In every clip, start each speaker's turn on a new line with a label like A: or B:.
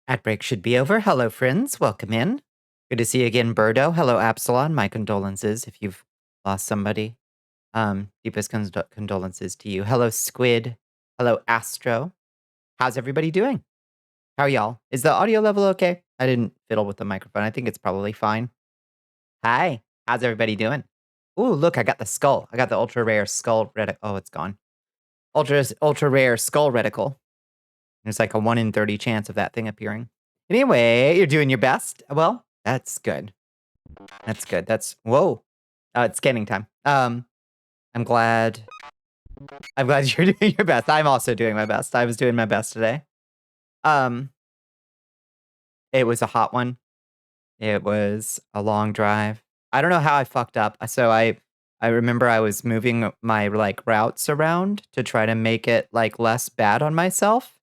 A: Ad break should be over. Hello, friends. Welcome in. Good to see you again, Birdo. Hello, Absalon. My condolences if you've lost somebody. Deepest condolences to you. Hello, Squid. Hello, Astro. How's everybody doing? How are y'all? Is the audio level okay? I didn't fiddle with the microphone. I think it's probably fine. Hi. How's everybody doing? Ooh, look, I got the skull. I got the ultra rare skull reticle. Oh, it's gone. Ultra rare skull reticle. There's like a 1 in 30 chance of that thing appearing. Anyway, you're doing your best. Well, that's good. That's good. Whoa. It's scanning time. I'm glad you're doing your best. I'm also doing my best. I was doing my best today. It was a hot one. It was a long drive. I don't know how I fucked up. So I remember I was moving my routes around to try to make it less bad on myself.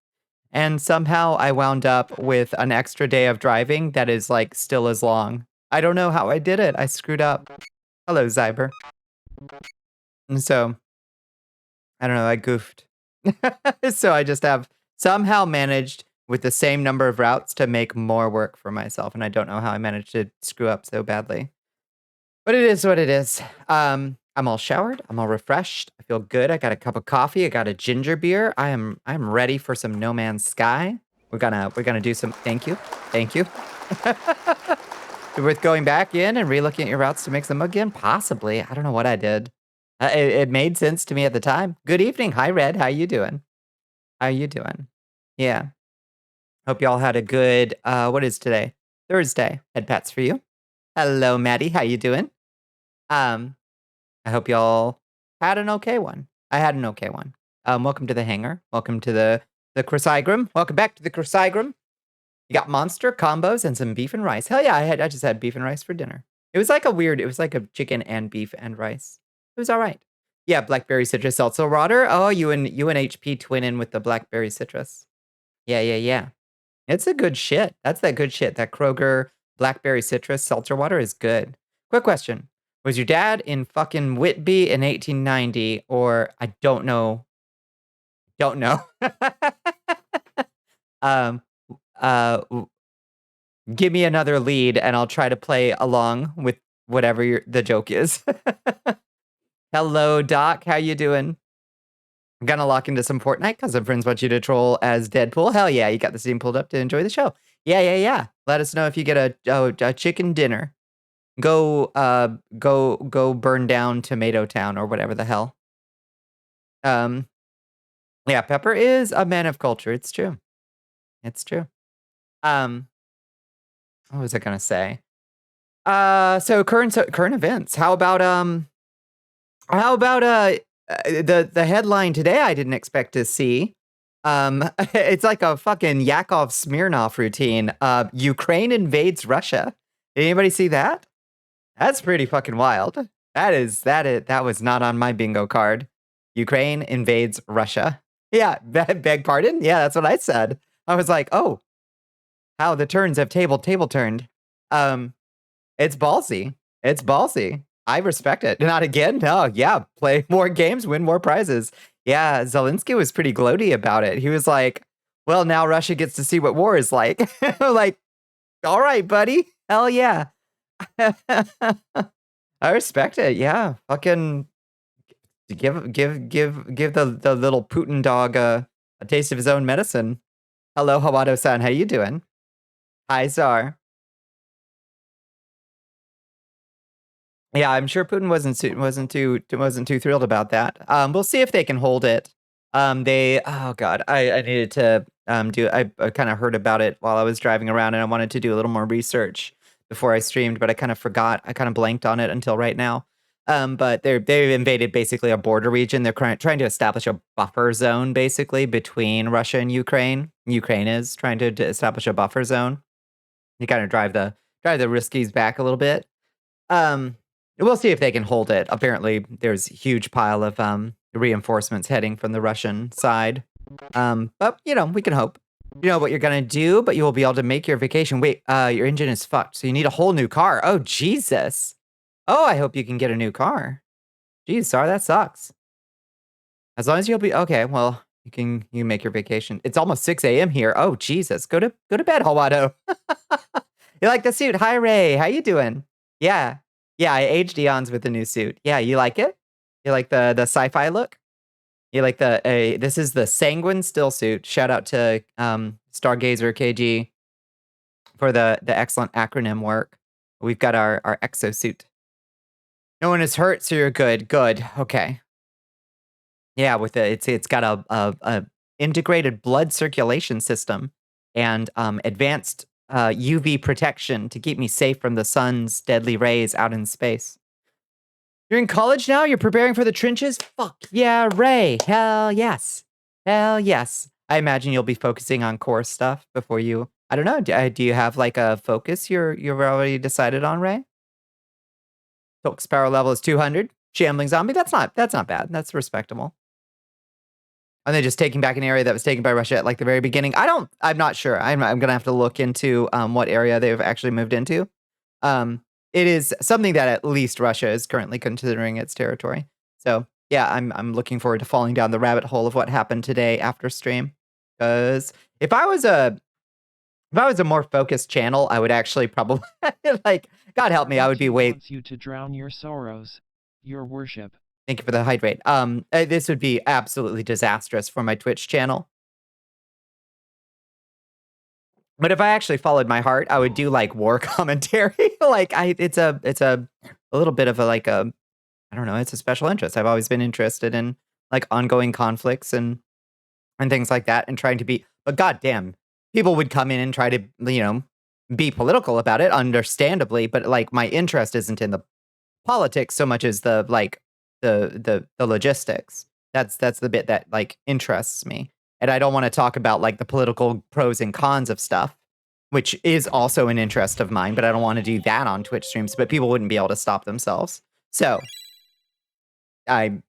A: And somehow I wound up with an extra day of driving that is still as long. I don't know how I did it. I screwed up. Hello, Zyber. And so, I don't know, I goofed. So I just have somehow managed with the same number of routes to make more work for myself. And I don't know how I managed to screw up so badly. But it is what it is. I'm all showered. I'm all refreshed. I feel good. I got a cup of coffee. I got a ginger beer. I'm ready for some No Man's Sky. We're gonna do some. Thank you. Worth going back in and relooking at your routes to mix them again? Possibly. I don't know what I did. It made sense to me at the time. Good evening. Hi, Red. How you doing? Yeah. Hope y'all had a good, what is today? Thursday. Head pats for you. Hello, Maddie. How you doing? I hope y'all had an okay one. I had an okay one. Welcome to the hangar. Welcome to the Chrysagram. Welcome back to the Chrysagram. You got monster combos and some beef and rice. Hell yeah, I just had beef and rice for dinner. It was like a chicken and beef and rice. It was all right. Yeah, blackberry citrus seltzer water. Oh, you and HP twinning with the blackberry citrus. Yeah. It's a good shit. That's that good shit. That Kroger blackberry citrus seltzer water is good. Quick question. Was your dad in fucking Whitby in 1890 or I don't know. Don't know. Give me another lead and I'll try to play along with whatever the joke is. Hello, Doc. How you doing? I'm gonna lock into some Fortnite because some friends want you to troll as Deadpool. Hell yeah, you got the Steam pulled up to enjoy the show. Yeah. Let us know if you get a chicken dinner. Go burn down Tomato Town or whatever the hell. Yeah, Pepper is a man of culture. It's true. What was I gonna say? So current events. How about the headline today I didn't expect to see. It's like a fucking Yakov Smirnov routine. Ukraine invades Russia. Did anybody see that? That's pretty fucking wild. That was not on my bingo card. Ukraine invades Russia. Yeah, beg pardon? Yeah, that's what I said. I was like, oh, how the turns have table turned. It's ballsy. I respect it. Not again? No, yeah. Play more games, win more prizes. Yeah, Zelensky was pretty gloaty about it. He was like, well, now Russia gets to see what war is like. Like, all right, buddy. Hell yeah. I respect it. Yeah. Fucking give the little Putin dog a taste of his own medicine. Hello, Hawado-san. How you doing? Hi, Czar. Yeah, I'm sure Putin wasn't too thrilled about that. We'll see if they can hold it. Oh god, I needed to I kind of heard about it while I was driving around, and I wanted to do a little more research before I streamed, but I kind of forgot. I kind of blanked on it until right now. But they've invaded basically a border region. They're trying to establish a buffer zone basically between Russia and Ukraine. Ukraine is trying to establish a buffer zone. You kind of drive the riskies back a little bit. We'll see if they can hold it. Apparently, there's a huge pile of reinforcements heading from the Russian side. But we can hope. You know what you're gonna do, but you will be able to make your vacation. Wait, your engine is fucked, so you need a whole new car. Oh Jesus! Oh, I hope you can get a new car. Jeez, sorry, that sucks. As long as you'll be okay. Well, You make your vacation. It's almost 6 a.m. here. Oh, Jesus. Go to bed, Hawado. You like the suit? Hi, Ray. How you doing? Yeah. Yeah, I aged eons with the new suit. Yeah, you like it? You like the sci-fi look? You like this is the Sanguine still suit. Shout out to Stargazer KG for the excellent acronym work. We've got our exosuit. No one is hurt, so you're good. Good. Okay. Yeah, with it's got a integrated blood circulation system and advanced UV protection to keep me safe from the sun's deadly rays out in space. You're in college now? You're preparing for the trenches? Fuck yeah, Ray. Hell yes. Hell yes. I imagine you'll be focusing on core stuff before you. I don't know. Do you have like a focus you've already decided on, Ray? Silk power level is 200. Shambling zombie. That's not bad. That's respectable. Are they just taking back an area that was taken by Russia at like the very beginning? I'm not sure. I'm gonna have to look into what area they've actually moved into. It is something that at least Russia is currently considering its territory. So yeah, I'm looking forward to falling down the rabbit hole of what happened today after stream. Because if I was a more focused channel, I would actually probably like, God help me, I would be
B: wants you to drown your sorrows, your worship.
A: Thank you for the hydrate. This would be absolutely disastrous for my Twitch channel. But if I actually followed my heart, I would do like war commentary. It's a little bit of a I don't know, it's a special interest. I've always been interested in like ongoing conflicts and things like that and trying to be, but goddamn, people would come in and try to, be political about it, understandably, but like my interest isn't in the politics so much as the logistics. That's the bit that like interests me. And I don't want to talk about like the political pros and cons of stuff, which is also an interest of mine, but I don't want to do that on Twitch streams, but people wouldn't be able to stop themselves. So it's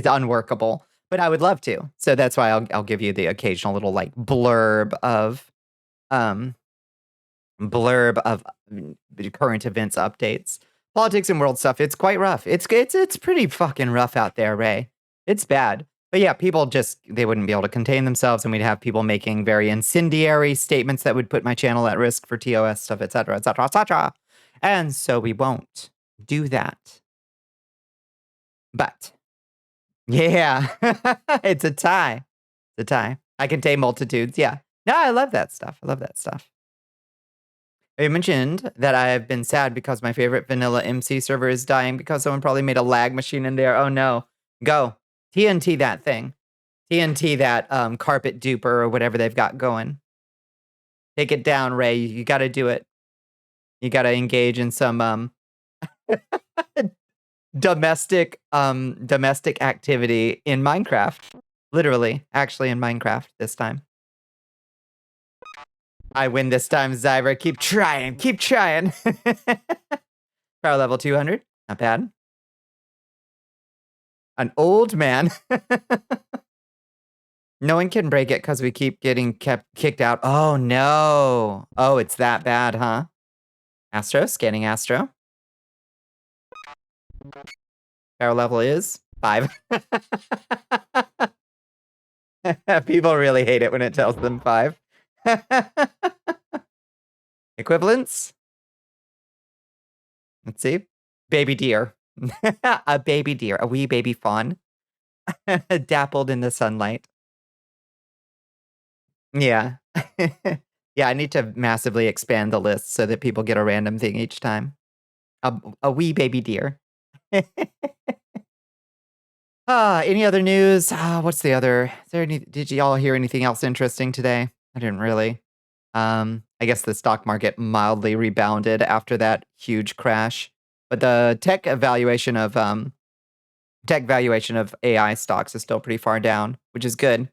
A: unworkable, but I would love to. So that's why I'll give you the occasional little like blurb of current events updates. Politics and world stuff, it's quite rough. It's pretty fucking rough out there, Ray. It's bad. But yeah, people they wouldn't be able to contain themselves, and we'd have people making very incendiary statements that would put my channel at risk for TOS stuff, etc., etc., etc. And so we won't do that. But yeah, it's a tie. It's a tie. I contain multitudes. Yeah. No, I love that stuff. I love that stuff. I mentioned that I have been sad because my favorite vanilla MC server is dying because someone probably made a lag machine in there. Oh no. Go. TNT that thing. TNT that carpet duper or whatever they've got going. Take it down, Ray. You got to do it. You got to engage in some domestic activity in Minecraft. Literally, actually in Minecraft this time. I win this time, Zyver. Keep trying. Keep trying. Power level 200. Not bad. An old man. No one can break it because we keep getting kicked out. Oh, no. Oh, it's that bad, huh? Astro. Scanning Astro. Power level is 5. People really hate it when it tells them 5. Equivalents. Let's see. Baby deer. A baby deer. A wee baby fawn. Dappled in the sunlight. Yeah. Yeah, I need to massively expand the list so that people get a random thing each time. A wee baby deer. Any other news? What's the other? Did you all hear anything else interesting today? I didn't really. I guess the stock market mildly rebounded after that huge crash, but the tech valuation of AI stocks is still pretty far down, which is good.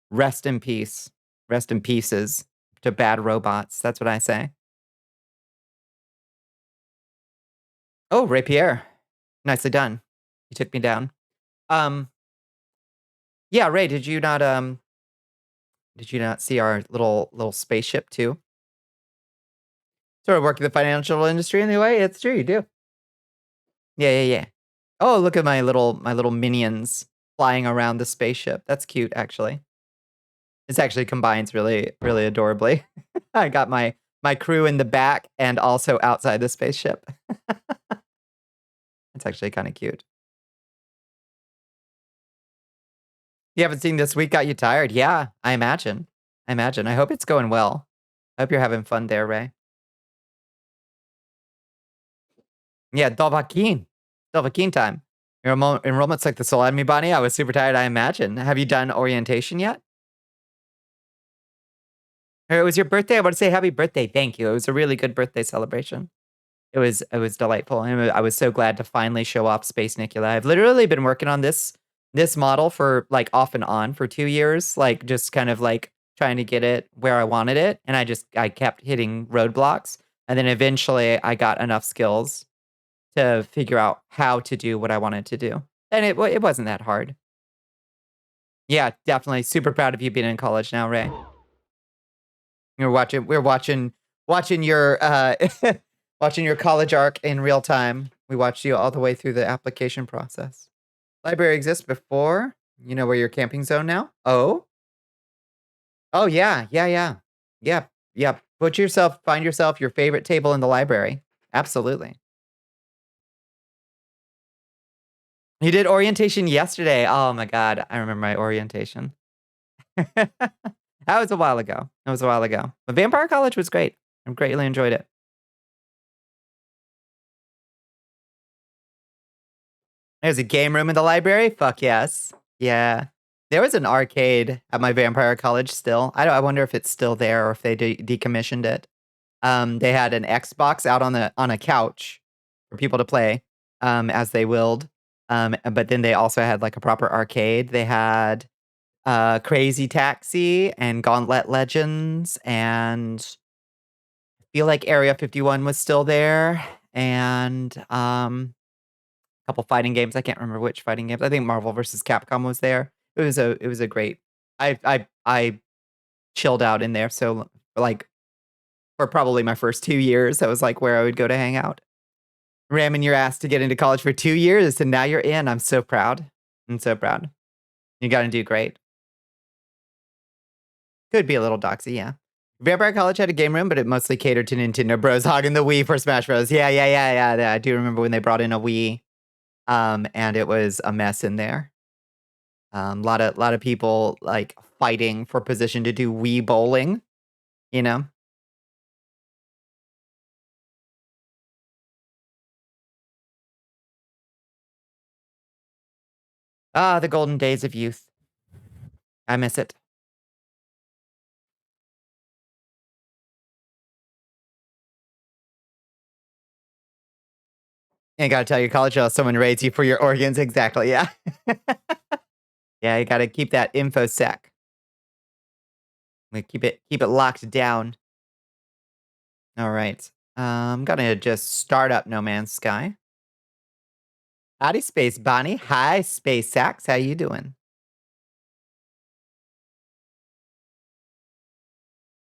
A: Rest in peace. Rest in pieces to bad robots. That's what I say. Oh, Ray Pierre. Nicely done. You took me down. Yeah, Ray, did you not see our little spaceship too? Sort of work in the financial industry in a way. It's true, you do. Yeah. Oh, look at my little minions. flying around the spaceship. That's cute, actually. This actually combines really, really adorably. I got my crew in the back and also outside the spaceship. It's actually kind of cute. You haven't seen This Week Got You Tired? Yeah, I imagine. I hope it's going well. I hope you're having fun there, Ray. Yeah, Dovahkiin. Dovahkiin time. Your enrollment's like the soul out of me, Bonnie. I was super tired, I imagine. Have you done orientation yet? Or it was your birthday. I want to say happy birthday. Thank you. It was a really good birthday celebration. It was delightful. And I was so glad to finally show off Space Nicula. I've literally been working on this model for like off and on for 2 years, like just kind of like trying to get it where I wanted it. And I kept hitting roadblocks. And then eventually I got enough skills to figure out how to do what I wanted to do. And it wasn't that hard. Yeah, definitely super proud of you being in college now, Ray. We're watching your watching your college arc in real time. We watched you all the way through the application process. Library exists before. You know where your camping zone now? Oh? Oh yeah, yeah, yeah. Yeah, yeah. Find yourself your favorite table in the library. Absolutely. You did orientation yesterday. Oh my god, I remember my orientation. That was a while ago. But Vampire College was great. I greatly enjoyed it. There's a game room in the library? Fuck yes. Yeah. There was an arcade at my Vampire College still. I wonder if it's still there or if they decommissioned it. They had an Xbox out on a couch for people to play, as they willed. But then they also had like a proper arcade. They had Crazy Taxi and Gauntlet Legends, and I feel like Area 51 was still there, and a couple fighting games. I can't remember which fighting games. I think Marvel vs. Capcom was there. It was a great. I chilled out in there. So like for probably my first 2 years, that was like where I would go to hang out. Ramming your ass to get into college for 2 years, and now you're in. I'm so proud. I'm so proud. You got to do great. Could be a little doxy, yeah. Vampire College had a game room, but it mostly catered to Nintendo Bros. Hogging the Wii for Smash Bros. Yeah. I do remember when they brought in a Wii, and it was a mess in there. Lot of people like fighting for position to do Wii bowling, you know. Ah, the golden days of youth. I miss it. You gotta tell your college how someone rates you for your organs. Exactly. Yeah. Yeah. You gotta keep that info sec. Keep it locked down. All right. I'm gonna just start up No Man's Sky. Howdy, Space Bonnie. Hi, Space Sax. How you doing?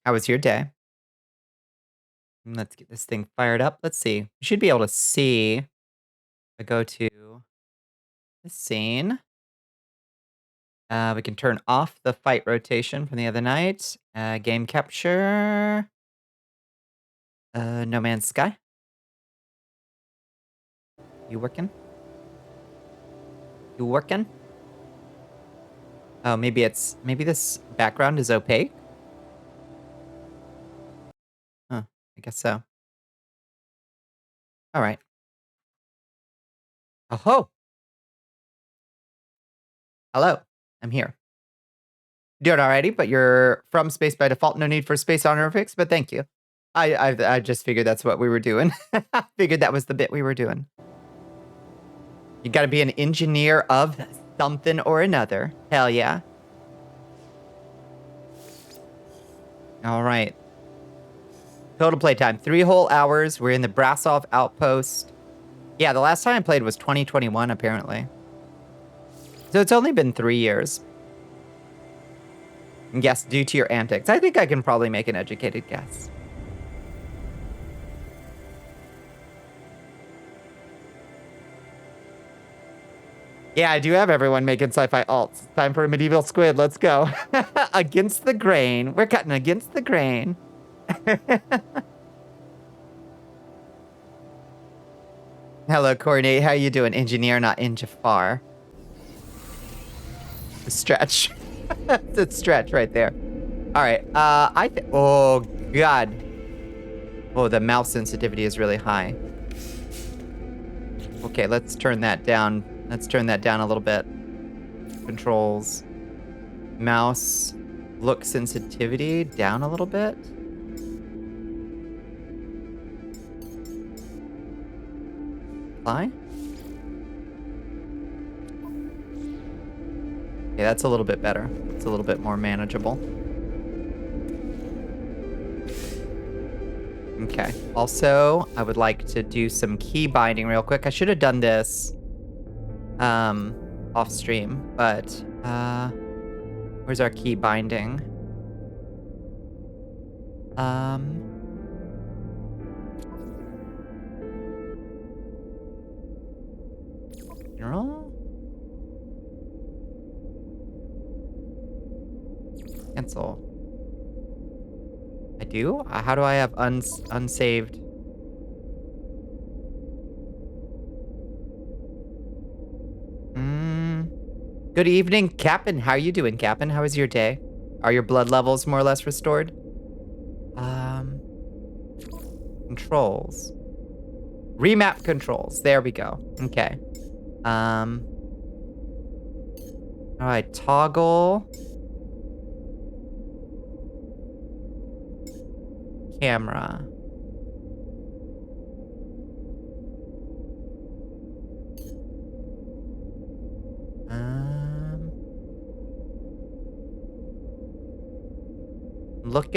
A: How was your day? Let's get this thing fired up. Let's see. You should be able to see. I go to the scene. We can turn off the fight rotation from the other night. Game capture. No Man's Sky. You working? You working? Oh, maybe this background is opaque. Huh, I guess so. All right. Oh, hello. I'm here. Doing alrighty, but you're from space by default. No need for space honorifics, but thank you. I just figured that's what we were doing. Figured that was the bit we were doing. You got to be an engineer of something or another. Hell yeah. All right. Total playtime, 3 whole hours. We're in the Brasov outpost. Yeah, the last time I played was 2021, apparently. So it's only been 3 years. And yes, due to your antics. I think I can probably make an educated guess. Yeah, I do have everyone making sci-fi alts. Time for a medieval squid. Let's go. Against the grain. We're cutting against the grain. Hello, Courtney. How you doing? Engineer, not in Jafar. The stretch. The stretch right there. All right. Oh, God. Oh, the mouse sensitivity is really high. Okay, let's turn that down. Let's turn that down a little bit. Controls. Mouse look sensitivity down a little bit. Apply. Okay, that's a little bit better. It's a little bit more manageable. Okay. Also, I would like to do some key binding real quick. I should have done this off stream, but where's our key binding? General? Cancel. I do? How do I have unsaved? Good evening, Cap'n. How are you doing, Cap'n? How was your day? Are your blood levels more or less restored? Controls. Remap controls. There we go. Okay. All right, toggle. Camera.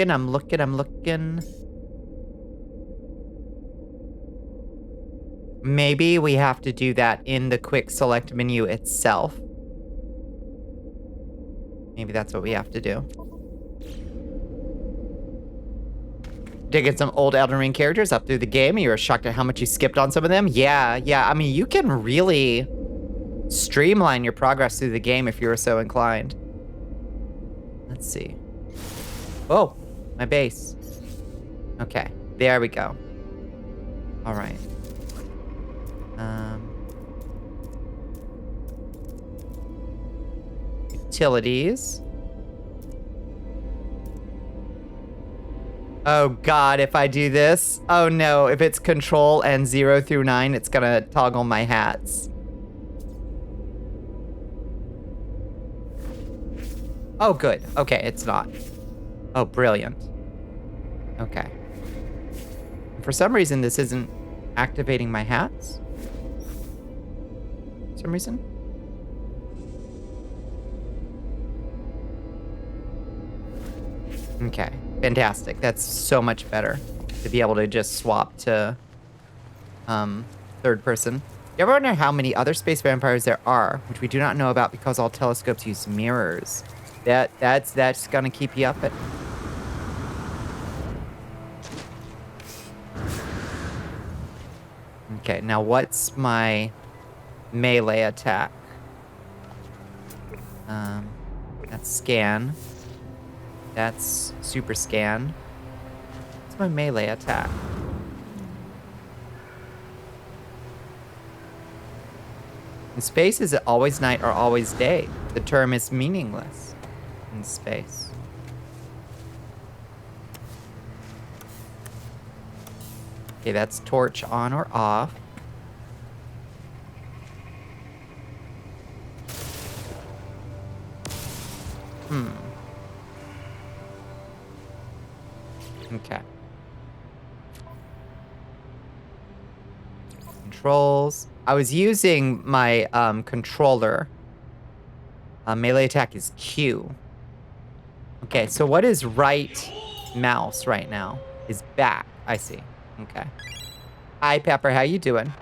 A: I'm looking. Maybe we have to do that in the quick select menu itself. Maybe that's what we have to do. Digging some old Elden Ring characters up through the game, and you were shocked at how much you skipped on some of them? Yeah. I mean, you can really streamline your progress through the game if you were so inclined. Let's see. Oh, my base. Okay, there we go. All right. Utilities. Oh God, if I do this, oh no, if it's control and 0 through 9, it's gonna toggle my hats. Oh good, okay, it's not. Oh, brilliant. Okay. For some reason, this isn't activating my hats. For some reason. Okay, fantastic. That's so much better to be able to just swap to third person. You ever wonder how many other space vampires there are, which we do not know about because all telescopes use mirrors? That's gonna keep you up at. Okay, now what's my melee attack? That's scan. That's super scan. What's my melee attack? In space, is it always night or always day? The term is meaningless in space. Okay, that's torch on or off. Okay. Controls. I was using my controller. Melee attack is Q. Okay, so what is right mouse right now? Is back. I see. Okay. Hi, Pepper. How you doing?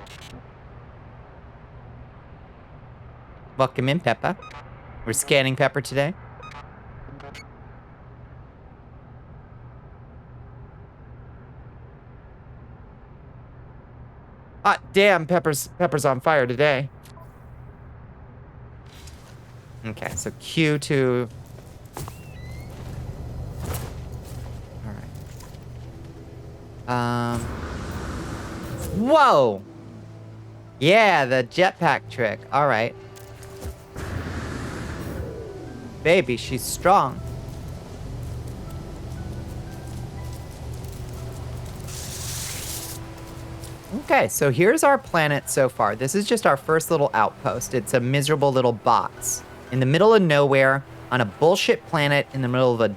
A: Welcome in, Peppa. We're scanning Pepper today. Ah, damn, Pepper's on fire today. Okay, so Q2. All right. Whoa! Yeah, the jetpack trick. All right. Baby, she's strong. Okay, so here's our planet so far. This is just our first little outpost. It's a miserable little box in the middle of nowhere on a bullshit planet in the middle of a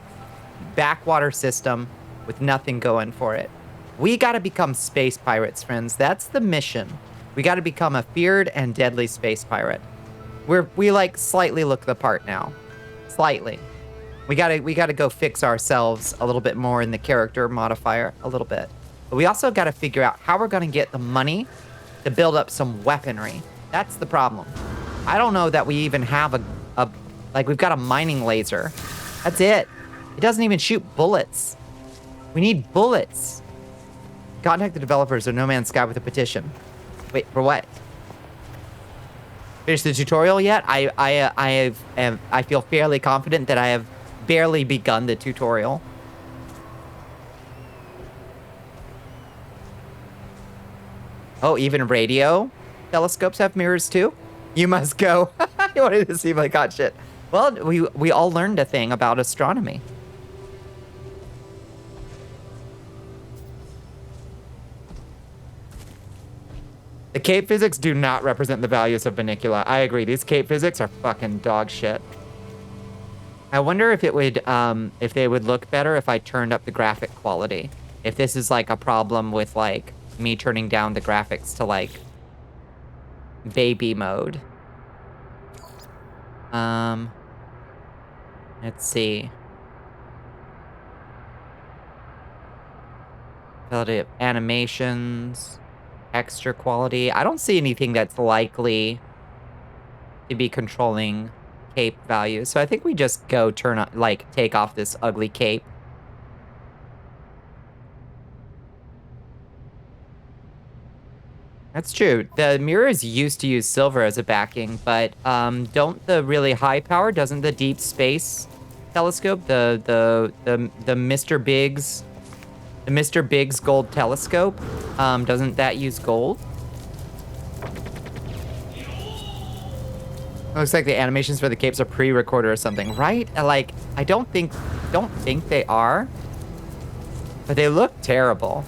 A: backwater system with nothing going for it. We gotta become space pirates, friends. That's the mission. We gotta become a feared and deadly space pirate. We like slightly look the part now. Slightly. We gotta go fix ourselves a little bit more in the character modifier, a little bit. But we also gotta figure out how we're gonna get the money to build up some weaponry. That's the problem. I don't know that we even have like we've got a mining laser. That's it. It doesn't even shoot bullets. We need bullets. Contact the developers of No Man's Sky with a petition. Wait, for what? Finish the tutorial yet? I feel fairly confident that I have barely begun the tutorial. Oh, even radio telescopes have mirrors too? You must go. You wanted to see my god shit. Well, we all learned a thing about astronomy. The cape physics do not represent the values of Bonnicula. I agree. These cape physics are fucking dog shit. I wonder if it would, if they would look better if I turned up the graphic quality. If this is like a problem with like me turning down the graphics to like baby mode. Let's see. Quality of animations. Extra quality. I don't see anything that's likely to be controlling cape values. So I think we just go turn on, like, take off this ugly cape. That's true. The mirrors used to use silver as a backing, but don't the really high power, doesn't the deep space telescope, the Mr. Biggs, the Mr. Biggs gold telescope, doesn't that use gold? Looks like the animations for the capes are pre-recorded or something, right? Like, I don't think they are, but they look terrible.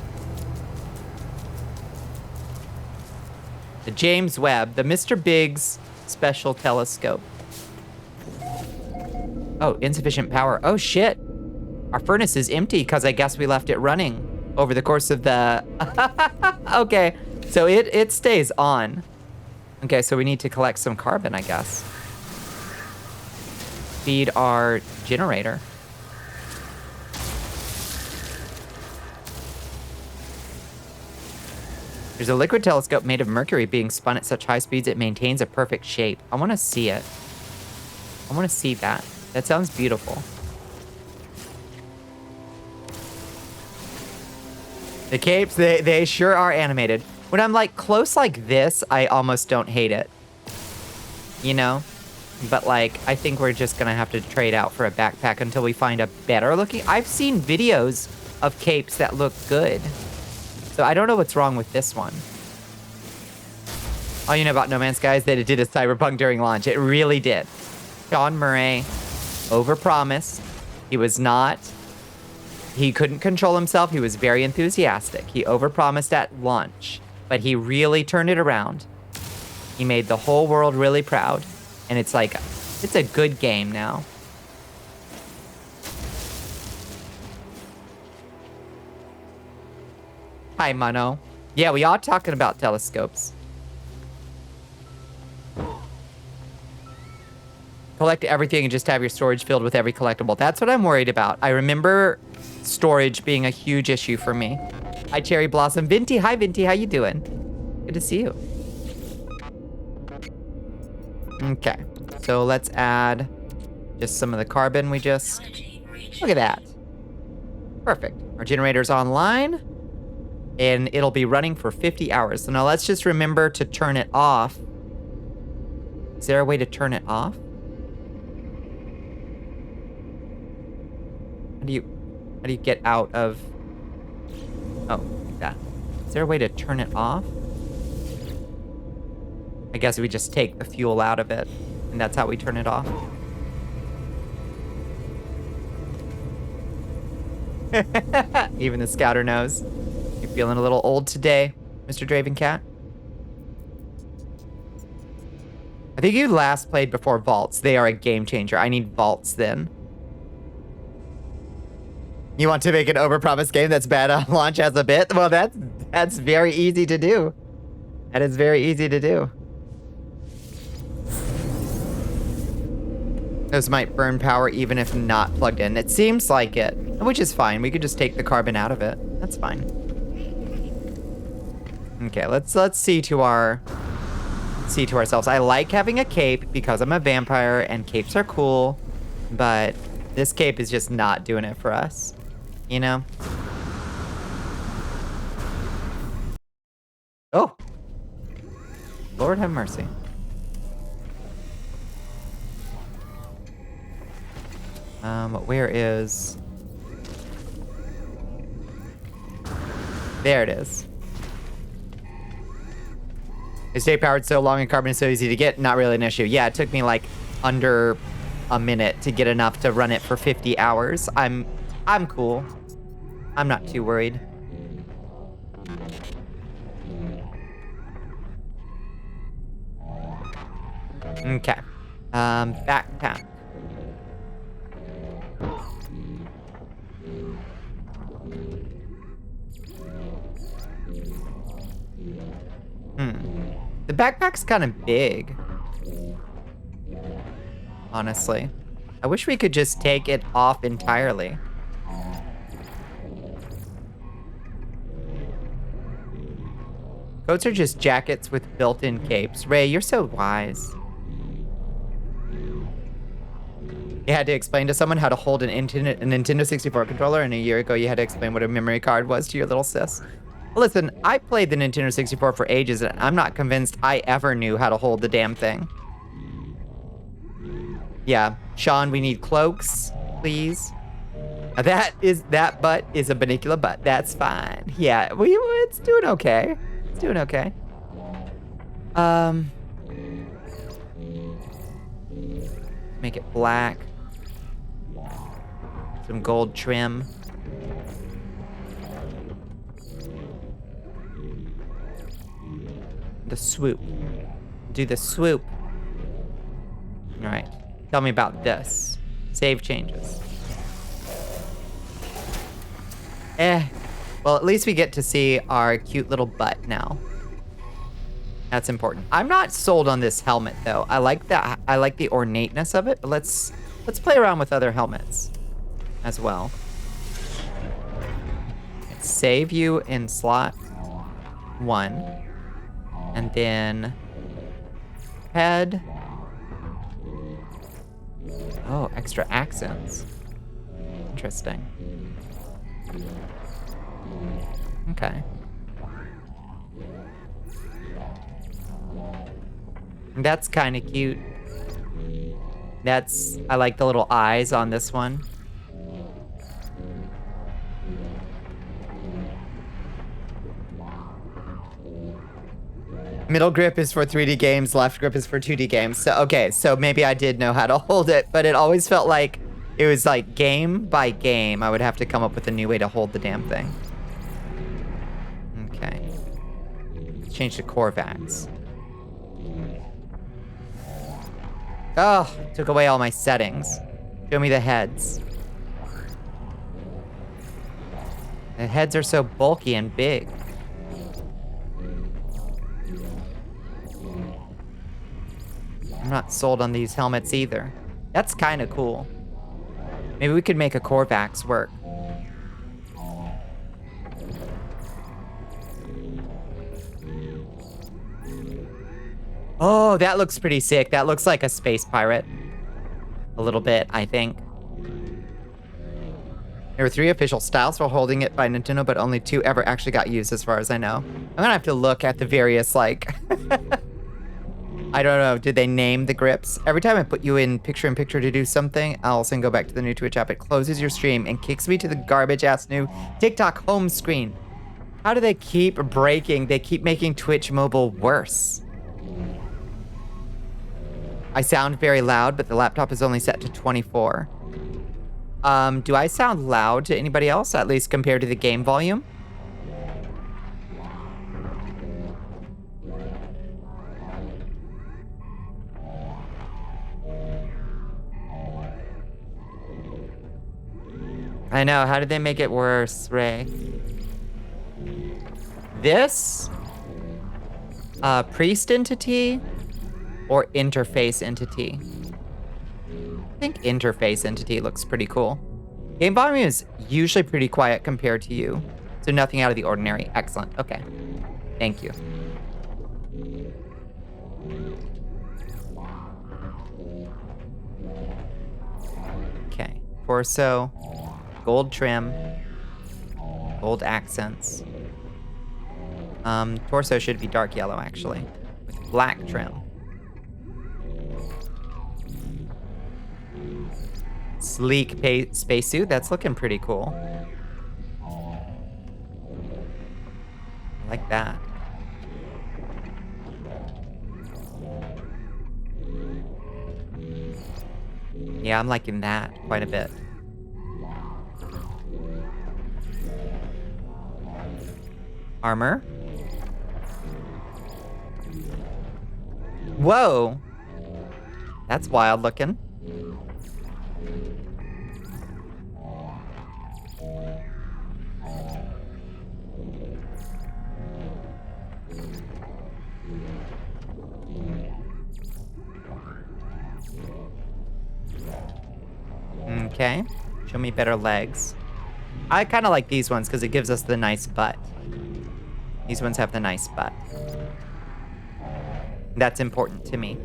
A: The James Webb, the Mr. Biggs special telescope. Oh, insufficient power. Oh shit. Our furnace is empty because I guess we left it running over the course of the... Okay, so it stays on. Okay, so we need to collect some carbon, I guess. Feed our generator. There's a liquid telescope made of mercury being spun at such high speeds it maintains a perfect shape. I want to see it. I want to see that. That sounds beautiful. The capes, they sure are animated. When I'm like close like this, I almost don't hate it. You know? But like, I think we're just gonna have to trade out for a backpack until we find a better looking. I've seen videos of capes that look good. So I don't know what's wrong with this one. All you know about No Man's Sky is that it did a cyberpunk during launch. It really did. Sean Murray overpromised. He couldn't control himself. He was very enthusiastic. He overpromised at launch, but he really turned it around. He made the whole world really proud. And it's like, it's a good game now. Hi, Mono. Yeah, we are talking about telescopes. Collect everything and just have your storage filled with every collectible. That's what I'm worried about. I remember storage being a huge issue for me. Hi, Cherry Blossom. Vinty, hi, Vinty. How you doing? Good to see you. Okay. So let's add just some of the carbon we just... Look at that. Perfect. Our generator's online. And it'll be running for 50 hours. So now let's just remember to turn it off. Is there a way to turn it off? How do you get out of... Oh, like that. Is there a way to turn it off? I guess we just take the fuel out of it, and that's how we turn it off. Even the scouter knows. You're feeling a little old today, Mr. Draven Cat. I think you last played before vaults. They are a game changer. I need vaults then. You want to make an overpromised game that's bad on launch as a bit? Well, that's very easy to do. That is very easy to do. Those might burn power even if not plugged in. It seems like it, which is fine. We could just take the carbon out of it. That's fine. Okay, let's see to ourselves. I like having a cape because I'm a vampire and capes are cool, but this cape is just not doing it for us. You know? Oh. Lord have mercy. Where is... There it is. Is stay powered so long and carbon is so easy to get? Not really an issue. Yeah, it took me like under a minute to get enough to run it for 50 hours. I'm cool. I'm not too worried. Okay. Backpack. The backpack's kind of big. Honestly. I wish we could just take it off entirely. Coats are just jackets with built-in capes. Ray, you're so wise. You had to explain to someone how to hold a Nintendo 64 controller, and a year ago you had to explain what a memory card was to your little sis. Listen, I played the Nintendo 64 for ages, and I'm not convinced I ever knew how to hold the damn thing. Yeah, Sean, we need cloaks, please. That butt is a Bonnicula butt. That's fine. Yeah, it's doing okay. It's doing okay. Make it black. Some gold trim. The swoop. Do the swoop. All right. Tell me about this. Save changes. Well, at least we get to see our cute little butt now. That's important. I'm not sold on this helmet though. I like that. I like the ornateness of it. But let's play around with other helmets as well. Save you in slot 1. And then head. Oh, extra accents. Interesting. Okay. That's kind of cute. I like the little eyes on this one. Middle grip is for 3D games, left grip is for 2D games. So, okay, so maybe I did know how to hold it, but it always felt like it was like game by game. I would have to come up with a new way to hold the damn thing. Okay. Let's change to Corvax. Oh, took away all my settings. Show me the heads. The heads are so bulky and big. I'm not sold on these helmets either. That's kind of cool. Maybe we could make a Corvax work. Oh, that looks pretty sick. That looks like a space pirate. A little bit, I think. There were 3 official styles for holding it by Nintendo, but only 2 ever actually got used as far as I know. I'm gonna have to look at the various, like... I don't know. Did they name the grips? Every time I put you in picture to do something else and go back to the new Twitch app, it closes your stream and kicks me to the garbage-ass new TikTok home screen. How do they keep breaking? They keep making Twitch mobile worse. I sound very loud, but the laptop is only set to 24. Do I sound loud to anybody else, at least compared to the game volume? I know, how did they make it worse, Ray? This? Priest entity or interface entity? I think interface entity looks pretty cool. Game volume is usually pretty quiet compared to you, so nothing out of the ordinary. Excellent, okay. Thank you. Okay, torso. Gold trim, gold accents. Torso should be dark yellow, actually, with black trim. Sleek spacesuit, that's looking pretty cool. I like that. Yeah, I'm liking that quite a bit. Armor. Whoa. That's wild looking. Okay. Show me better legs. I kind of like these ones because it gives us the nice butt. These ones have the nice butt. That's important to me.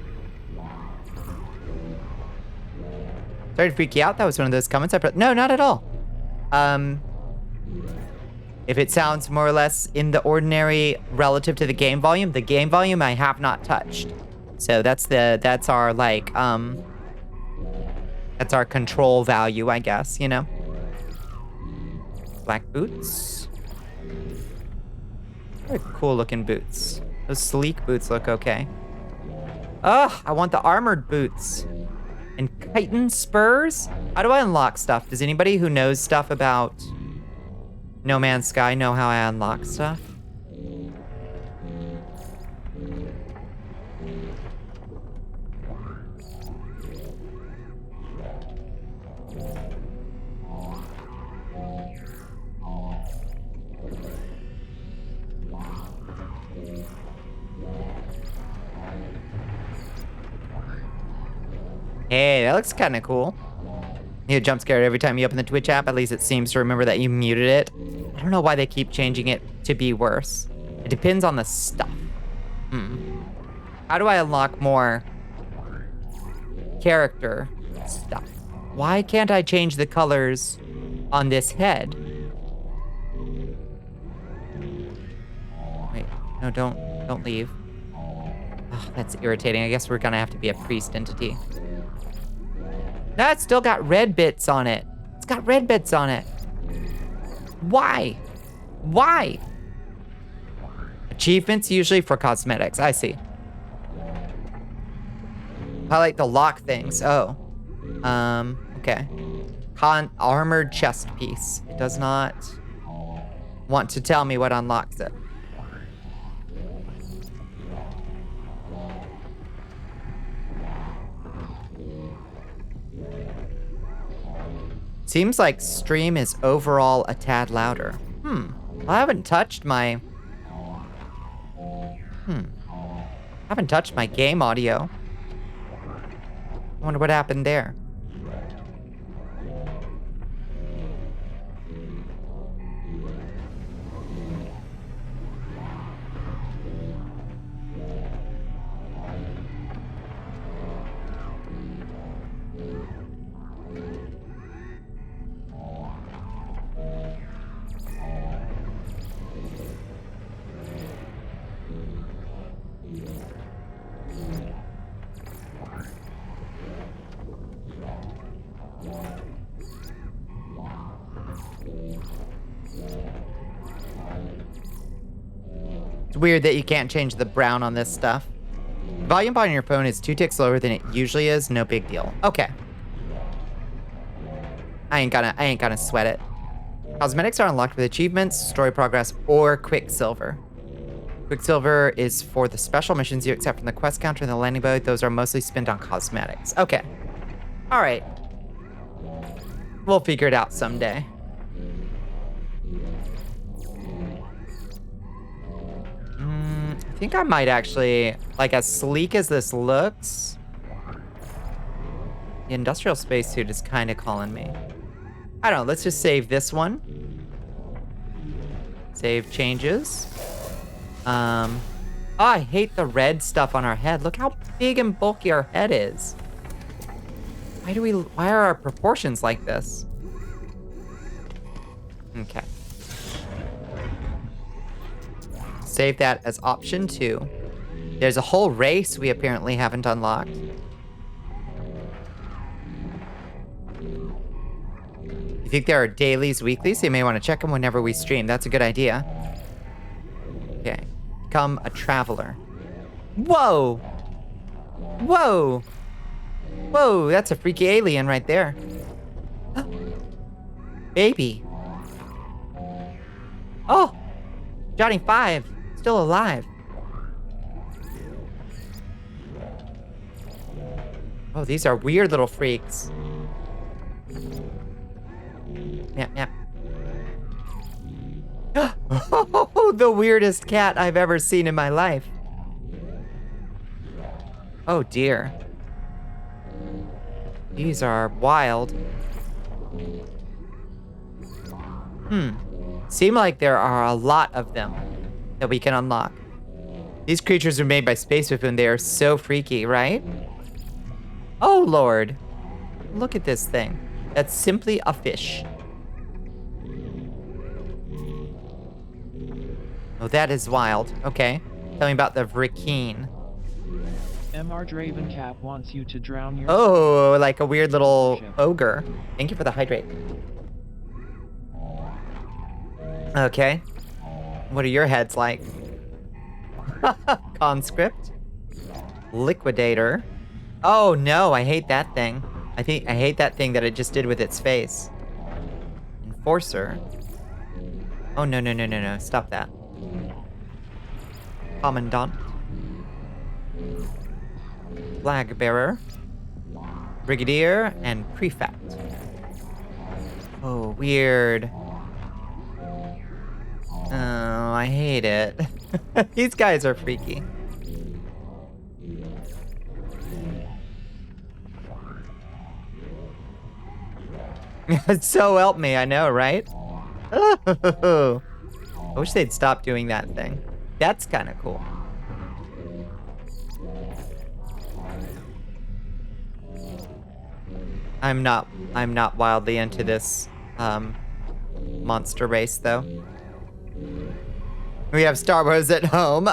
A: Sorry to freak you out. That was one of those comments I put. No, not at all. If it sounds more or less in the ordinary relative to the game volume I have not touched. So that's our like that's our control value, I guess, you know. Black boots. Very cool looking boots. Those sleek boots look okay. Ugh, I want the armored boots. And chitin spurs? How do I unlock stuff? Does anybody who knows stuff about No Man's Sky know how I unlock stuff? Hey, that looks kind of cool. You jump scared every time you open the Twitch app. At least it seems to remember that you muted it. I don't know why they keep changing it to be worse. It depends on the stuff. How do I unlock more character stuff? Why can't I change the colors on this head? Wait, no, don't leave. Oh, that's irritating. I guess we're gonna have to be a priest entity. No, it's still got red bits on it. It's got red bits on it. Why? Why? Achievements usually for cosmetics. I see. I like the lock things. Oh. Okay. Armored chest piece. It does not want to tell me what unlocks it. Seems like stream is overall a tad louder. I haven't touched my... I haven't touched my game audio. I wonder what happened there. It's weird that you can't change the brown on this stuff. Volume on your phone is 2 ticks lower than it usually is. No big deal. Okay. I ain't gonna sweat it. Cosmetics are unlocked with achievements, story progress, or Quicksilver. Quicksilver is for the special missions you accept from the quest counter and the landing boat. Those are mostly spent on cosmetics. Okay. All right. We'll figure it out someday. I think I might actually, like, as sleek as this looks, the industrial spacesuit is kind of calling me. I don't know. Let's just save this one. Save changes. Oh, I hate the red stuff on our head. Look how big and bulky our head is. Why are our proportions like this? Okay. Save that as option 2. There's a whole race we apparently haven't unlocked. You think there are dailies, weeklies? So you may want to check them whenever we stream. That's a good idea. Okay. Become a traveler. Whoa! Whoa! Whoa, that's a freaky alien right there. Baby. Oh! Johnny 5, still alive. Oh, these are weird little freaks. Yep, yep. Oh, the weirdest cat I've ever seen in my life. Oh dear. These are wild. Seem like there are a lot of them that we can unlock. These creatures are made by Space Spoon. They are so freaky, right? Oh, Lord. Look at this thing. That's simply a fish. Oh, that is wild. Okay. Tell me about the Vrikeen.
B: Mr. Dravencap wants you to drown your...
A: Oh, like a weird little ogre. Thank you for the hydrate. Okay. What are your heads like? Conscript. Liquidator. Oh no, I hate that thing. I hate that thing that it just did with its face. Enforcer. Oh no, no, no, no, no. Stop that. Commandant. Flag bearer. Brigadier and prefect. Oh, weird. Oh, I hate it. These guys are freaky. So help me, I know, right? Oh, I wish they'd stop doing that thing. That's kind of cool. I'm not wildly into this monster race though. We have Star Wars at home.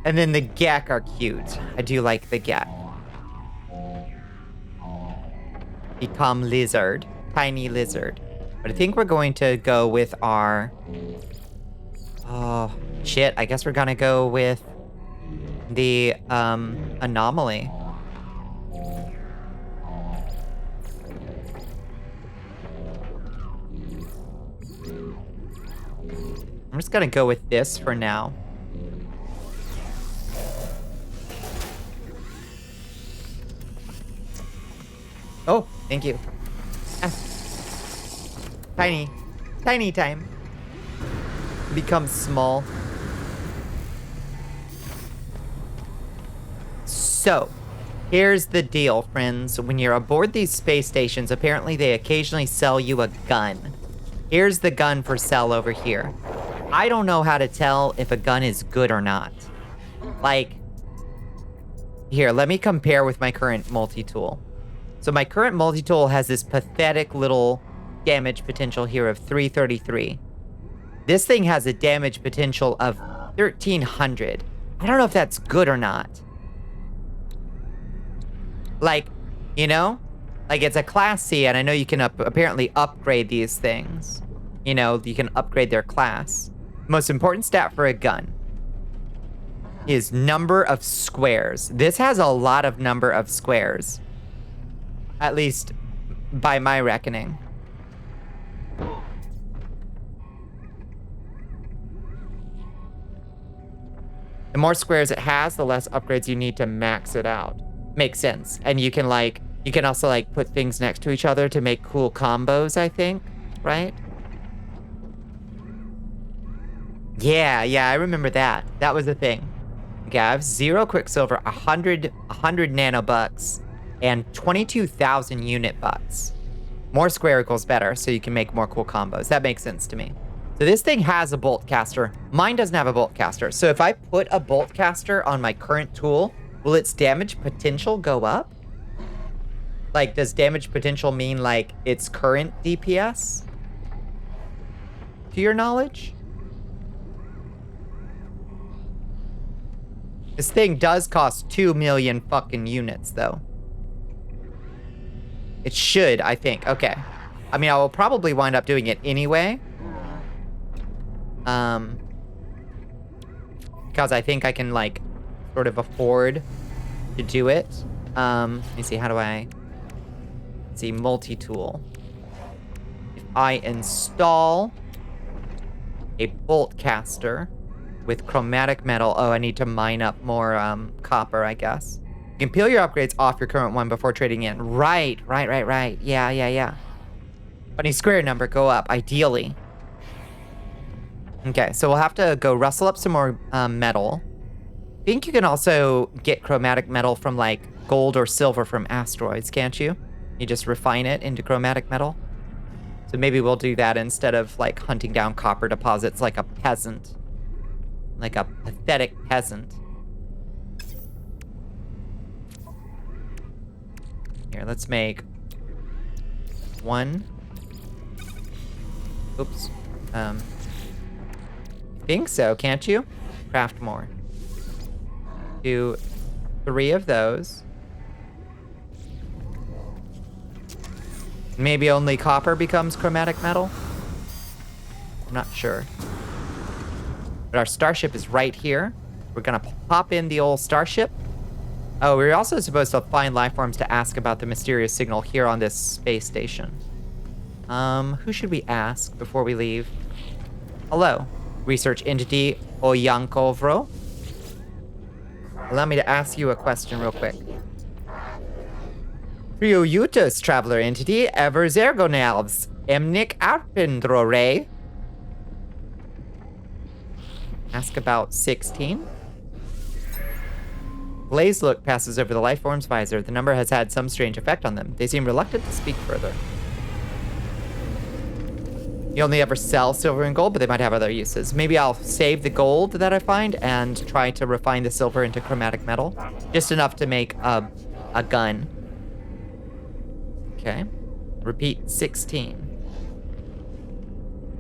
A: And then the Gek are cute. I do like the Gek. Become lizard. Tiny lizard. But I think we're going to go with our... Oh, shit. I guess we're gonna go with the anomaly. I'm just gonna go with this for now. Oh, thank you. Ah. Tiny. Tiny time. Become small. So, here's the deal, friends. When you're aboard these space stations, apparently they occasionally sell you a gun. Here's the gun for sale over here. I don't know how to tell if a gun is good or not. Like, here, let me compare with my current multi-tool. So my current multi-tool has this pathetic little damage potential here of 333. This thing has a damage potential of 1300. I don't know if that's good or not. Like, you know? Like, it's a Class C, and I know you can apparently upgrade these things. You know, you can upgrade their class. Most important stat for a gun is number of squares. This has a lot of number of squares. At least by my reckoning. The more squares it has, the less upgrades you need to max it out. Makes sense. And you can also like put things next to each other to make cool combos, I think, right? Yeah, I remember that. That was a thing. Okay, I have 0 Quicksilver, 100 nanobucks, and 22,000 unit bucks. More square equals better, so you can make more cool combos. That makes sense to me. So this thing has a bolt caster. Mine doesn't have a bolt caster. So if I put a bolt caster on my current tool, will its damage potential go up? Like, does damage potential mean like its current DPS? To your knowledge? This thing does cost 2 million fucking units, though. It should, I think. Okay. I mean, I will probably wind up doing it anyway. Because I think I can, like, sort of afford to do it. Let me see, how do I... Let's see, multi-tool. If I install a bolt caster with chromatic metal... Oh, I need to mine up more, copper, I guess. You can peel your upgrades off your current one before trading in. Right. Yeah. Funny square number go up, ideally. Okay, so we'll have to go rustle up some more metal. I think you can also get chromatic metal from, like, gold or silver from asteroids, can't you? You just refine it into chromatic metal. So maybe we'll do that instead of, like, hunting down copper deposits like a peasant. Like a pathetic peasant. Here, let's make 1. Oops. Think so, can't you? Craft more. Do 3 of those. Maybe only copper becomes chromatic metal? I'm not sure. But our starship is right here. We're gonna pop in the old starship. Oh, we're also supposed to find life forms to ask about the mysterious signal here on this space station. Who should we ask before we leave? Hello, research entity Oyankovro. Allow me to ask you a question real quick. Prioutus, traveler entity, ever zergonelves, emnik arpendrore. Ask about 16. Blaze look passes over the life form's visor. The number has had some strange effect on them. They seem reluctant to speak further. You only ever sell silver and gold, but they might have other uses. Maybe I'll save the gold that I find and try to refine the silver into chromatic metal. Just enough to make a gun. Okay. Repeat 16.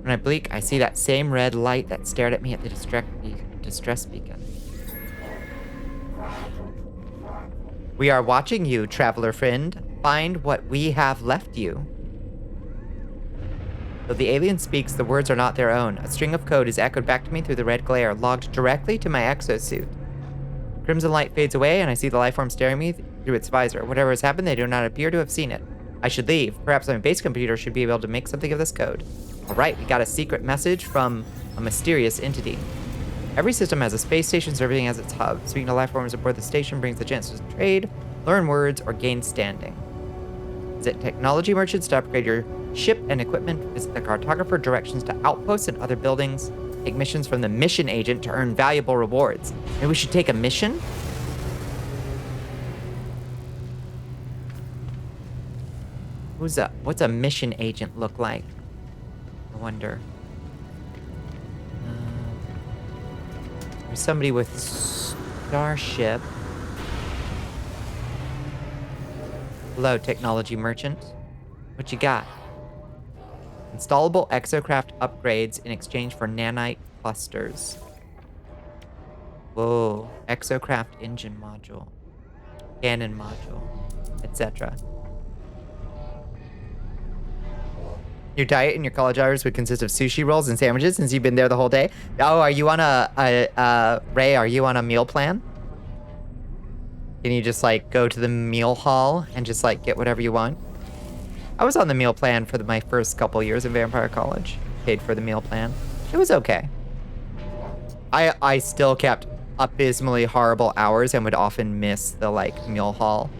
A: When I blink, I see that same red light that stared at me at the distress beacon. We are watching you, traveler friend. Find what we have left you. Though the alien speaks, the words are not their own. A string of code is echoed back to me through the red glare, logged directly to my exosuit. Crimson light fades away, and I see the lifeform staring me through its visor. Whatever has happened, they do not appear to have seen it. I should leave. Perhaps my base computer should be able to make something of this code. Alright, we got a secret message from a mysterious entity. Every system has a space station serving as its hub. Speaking to lifeforms aboard the station brings the chance to trade, learn words, or gain standing. Visit technology merchants to upgrade your ship and equipment. Visit the cartographer directions to outposts and other buildings. Take missions from the mission agent to earn valuable rewards. Maybe we should take a mission? What's a mission agent look like? I wonder. There's somebody with starship. Hello, technology merchant. What you got? Installable exocraft upgrades in exchange for nanite clusters. Whoa. Exocraft engine module. Cannon module. Etc. Your diet in your college hours would consist of sushi rolls and sandwiches since you've been there the whole day. Oh, are you on Ray, are you on a meal plan? Can you just like go to the meal hall and just like get whatever you want? I was on the meal plan for my first couple years in Vampire College. Paid for the meal plan. It was okay. I still kept abysmally horrible hours and would often miss the like meal hall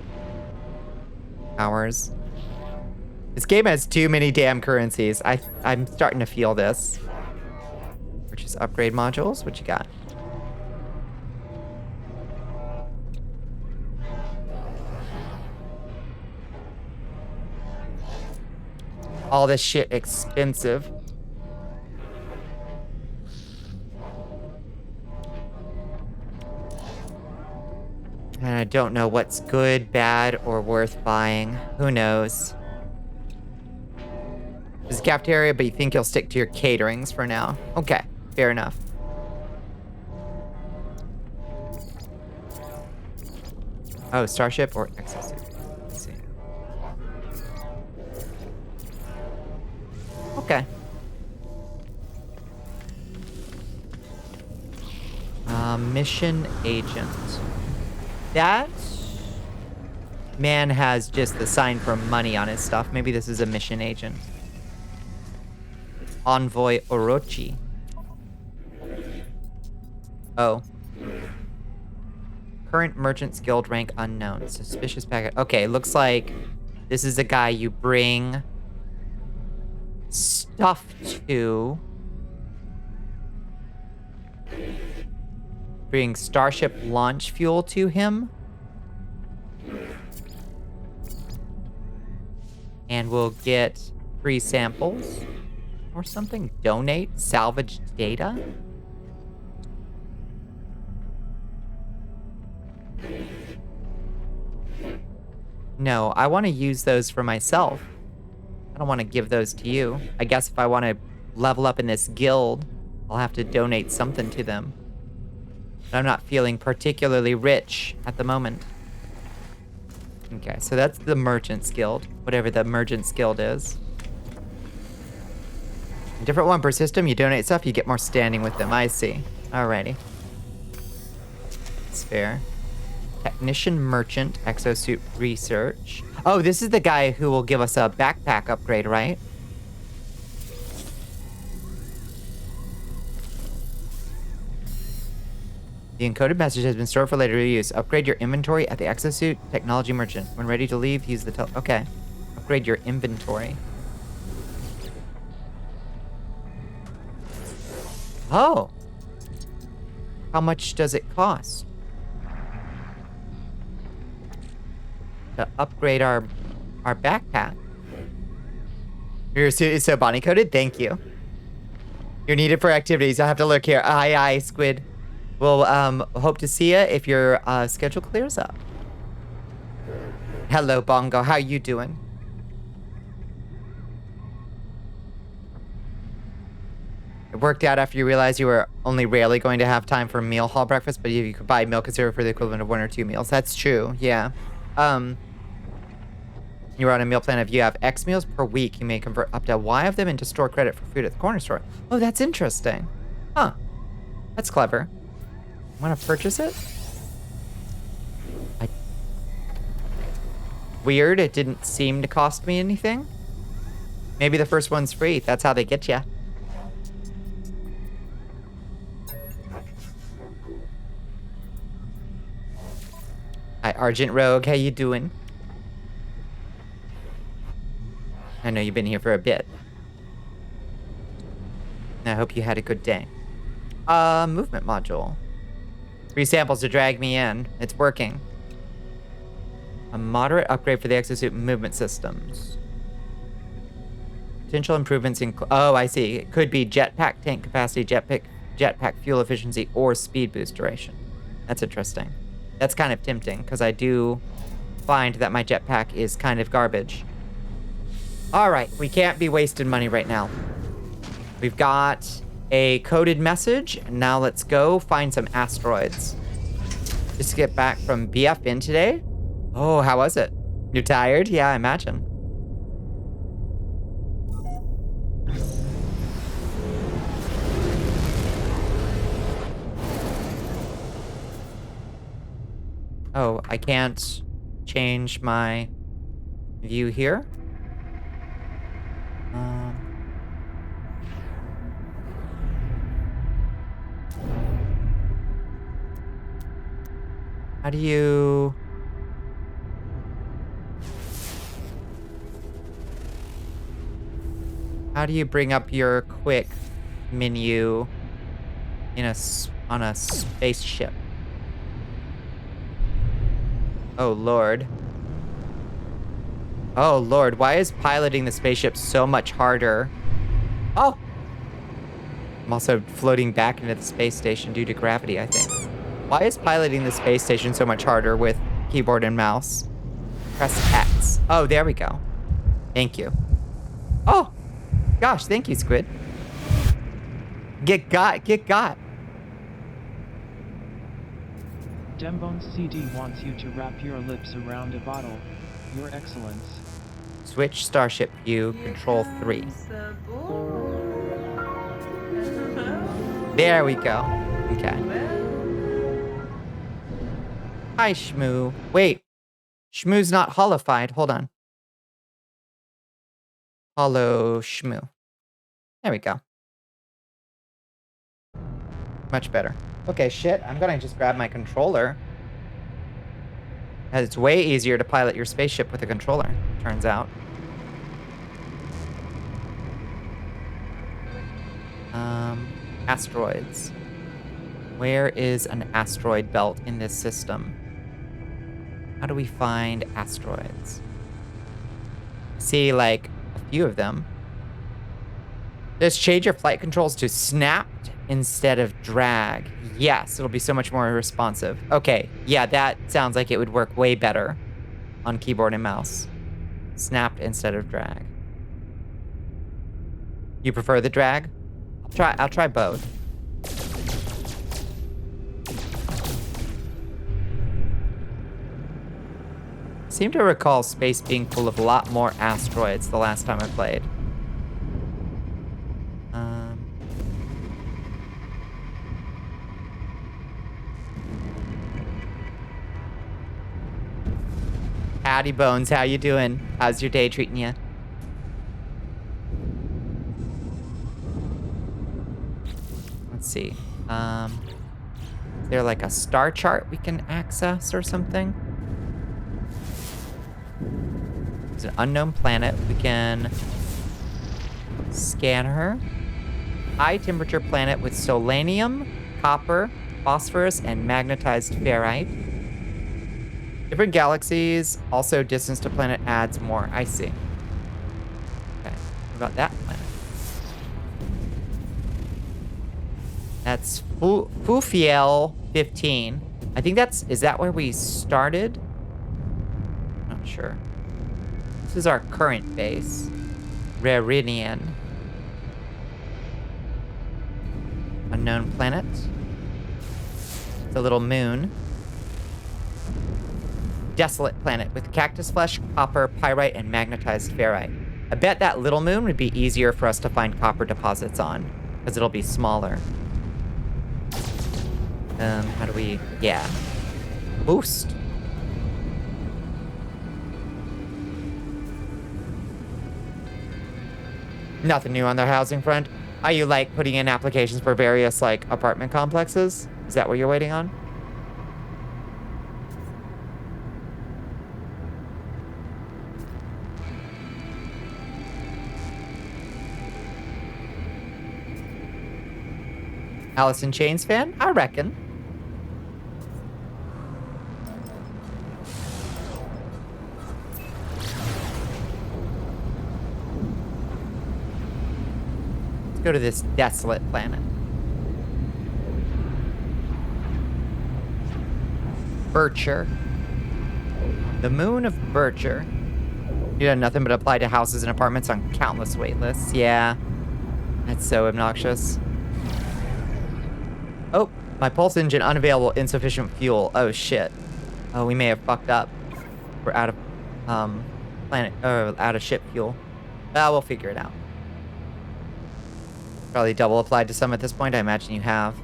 A: hours. This game has too many damn currencies. I'm starting to feel this. Purchase upgrade modules. What you got? All this shit expensive. And I don't know what's good, bad, or worth buying. Who knows? There's a cafeteria, but you think you'll stick to your caterings for now. Okay, fair enough. Oh, Starship or Exosuit? Let's see. Okay. Mission agent. That man has just the sign for money on his stuff. Maybe this is a mission agent. Envoy Orochi. Oh. Current Merchant's Guild rank unknown. Suspicious packet. Okay, looks like this is a guy you bring stuff to. Bring Starship launch fuel to him. And we'll get free samples. Or something. Donate salvaged data. No, I want to use those for myself. I don't want to give those to you. I guess if I want to level up in this guild, I'll have to donate something to them. But I'm not feeling particularly rich at the moment. Okay, so that's the Merchant's Guild. Whatever the Merchant's Guild is. Different one per system. You donate stuff, you get more standing with them. I see. Alrighty. It's fair. Technician Merchant, Exosuit Research. Oh, this is the guy who will give us a backpack upgrade, right? The encoded message has been stored for later use. Upgrade your inventory at the Exosuit Technology Merchant. When ready to leave, use the okay. Upgrade your inventory. Oh. How much does it cost to upgrade our backpack? Your suit is so Bonnie coded. Thank you. You're needed for activities. I'll have to look here. Aye, Squid. We'll hope to see you if your schedule clears up. Hello, Bongo. How you doing? It worked out after you realized you were only rarely going to have time for meal hall breakfast, but you could buy milk and cereal for the equivalent of 1 or 2 meals. That's true, yeah. You're on a meal plan. If you have X meals per week, you may convert up to Y of them into store credit for food at the corner store. Oh, that's interesting. Huh. That's clever. Want to purchase it? Weird, it didn't seem to cost me anything. Maybe the first one's free. That's how they get you. Hi, Argent Rogue. How you doing? I know you've been here for a bit. I hope you had a good day. Movement module. 3 samples to drag me in. It's working. A moderate upgrade for the exosuit movement systems. Potential improvements in... Oh, I see. It could be jetpack tank capacity, jetpack fuel efficiency, or speed boost duration. That's interesting. That's kind of tempting, because I do find that my jetpack is kind of garbage. Alright, we can't be wasting money right now. We've got a coded message. Now let's go find some asteroids. Just get back from BFN today. Oh, how was it? You're tired? Yeah, I imagine. Oh, I can't change my view here. How do you... How do you bring up your quick menu on a spaceship? Oh, Lord. Oh, Lord. Why is piloting the spaceship so much harder? Oh! I'm also floating back into the space station due to gravity, I think. Why is piloting the space station so much harder with keyboard and mouse? Press X. Oh, there we go. Thank you. Oh! Gosh, thank you, Squid. Get got.
B: Dembone's CD wants you to wrap your lips around a bottle. Your Excellence.
A: Switch Starship View, Control 3. There we go. Okay. Hi, Shmoo. Wait. Shmoo's not holified. Hold on. Hollow Shmoo. There we go. Much better. Okay, shit. I'm gonna just grab my controller. And it's way easier to pilot your spaceship with a controller, turns out. Asteroids. Where is an asteroid belt in this system? How do we find asteroids? See, like, a few of them. Just change your flight controls to snapped instead of drag. Yes, it'll be so much more responsive. Okay, yeah, that sounds like it would work way better on keyboard and mouse. Snapped instead of drag. You prefer the drag? I'll try both. I seem to recall space being full of a lot more asteroids the last time I played. Howdy Bones, how you doing? How's your day treating you? Let's see. Is there like a star chart we can access or something? There's an unknown planet. We can scan her. High temperature planet with selenium, copper, phosphorus, and magnetized ferrite. Different galaxies. Also, distance to planet adds more. I see. Okay. What about that planet? That's Fufiel 15. I think is that where we started? Not sure. This is our current base. Rarinian. Unknown planet. It's a little moon. Desolate planet with cactus flesh, copper, pyrite, and magnetized ferrite. I bet that little moon would be easier for us to find copper deposits on, because it'll be smaller. How do we... Yeah. Boost. Nothing new on the housing front. Are you, like, putting in applications for various, like, apartment complexes? Is that what you're waiting on? Alice in Chains fan? I reckon. Let's go to this desolate planet. Bircher. The moon of Bircher. You done nothing but apply to houses and apartments on countless wait lists. Yeah. That's so obnoxious. Oh, my pulse engine unavailable, insufficient fuel. Oh shit. Oh, we may have fucked up. We're out of out of ship fuel. We'll figure it out. Probably double applied to some at this point. I imagine you have.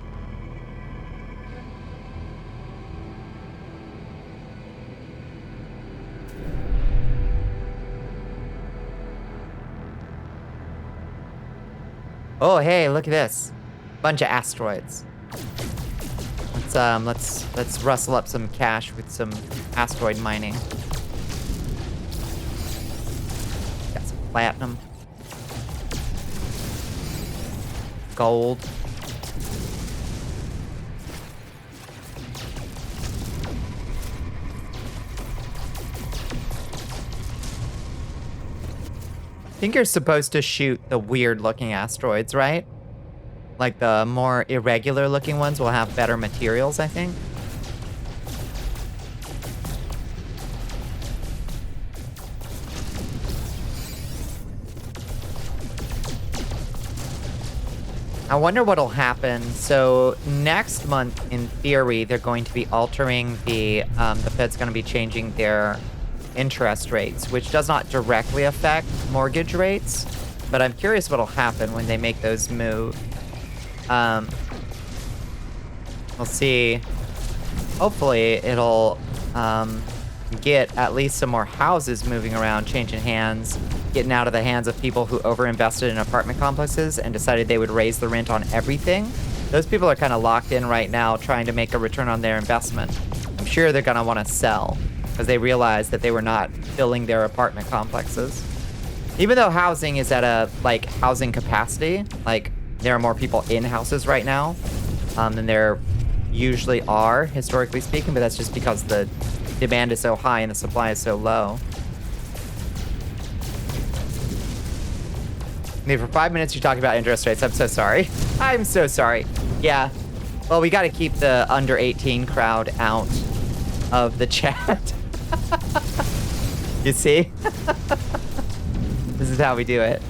A: Oh, hey, look at this. Bunch of asteroids. Let's rustle up some cash with some asteroid mining. Got some platinum. Gold. I think you're supposed to shoot the weird looking asteroids, right? Like the more irregular looking ones will have better materials, I think. I wonder what'll happen. So next month, in theory, they're going to be altering the Fed's going to be changing their interest rates, which does not directly affect mortgage rates. But I'm curious what'll happen when they make those move. We'll see. Hopefully, it'll get at least some more houses moving around, changing hands, getting out of the hands of people who overinvested in apartment complexes and decided they would raise the rent on everything. Those people are kind of locked in right now trying to make a return on their investment. I'm sure they're going to want to sell because they realized that they were not filling their apartment complexes. Even though housing is at a, like, housing capacity, like, there are more people in houses right now than there usually are, historically speaking, but that's just because the demand is so high and the supply is so low. I mean, for 5 minutes, you're talking about interest rates. I'm so sorry. I'm so sorry. Yeah. Well, we got to keep the under 18 crowd out of the chat. You see? This is how we do it.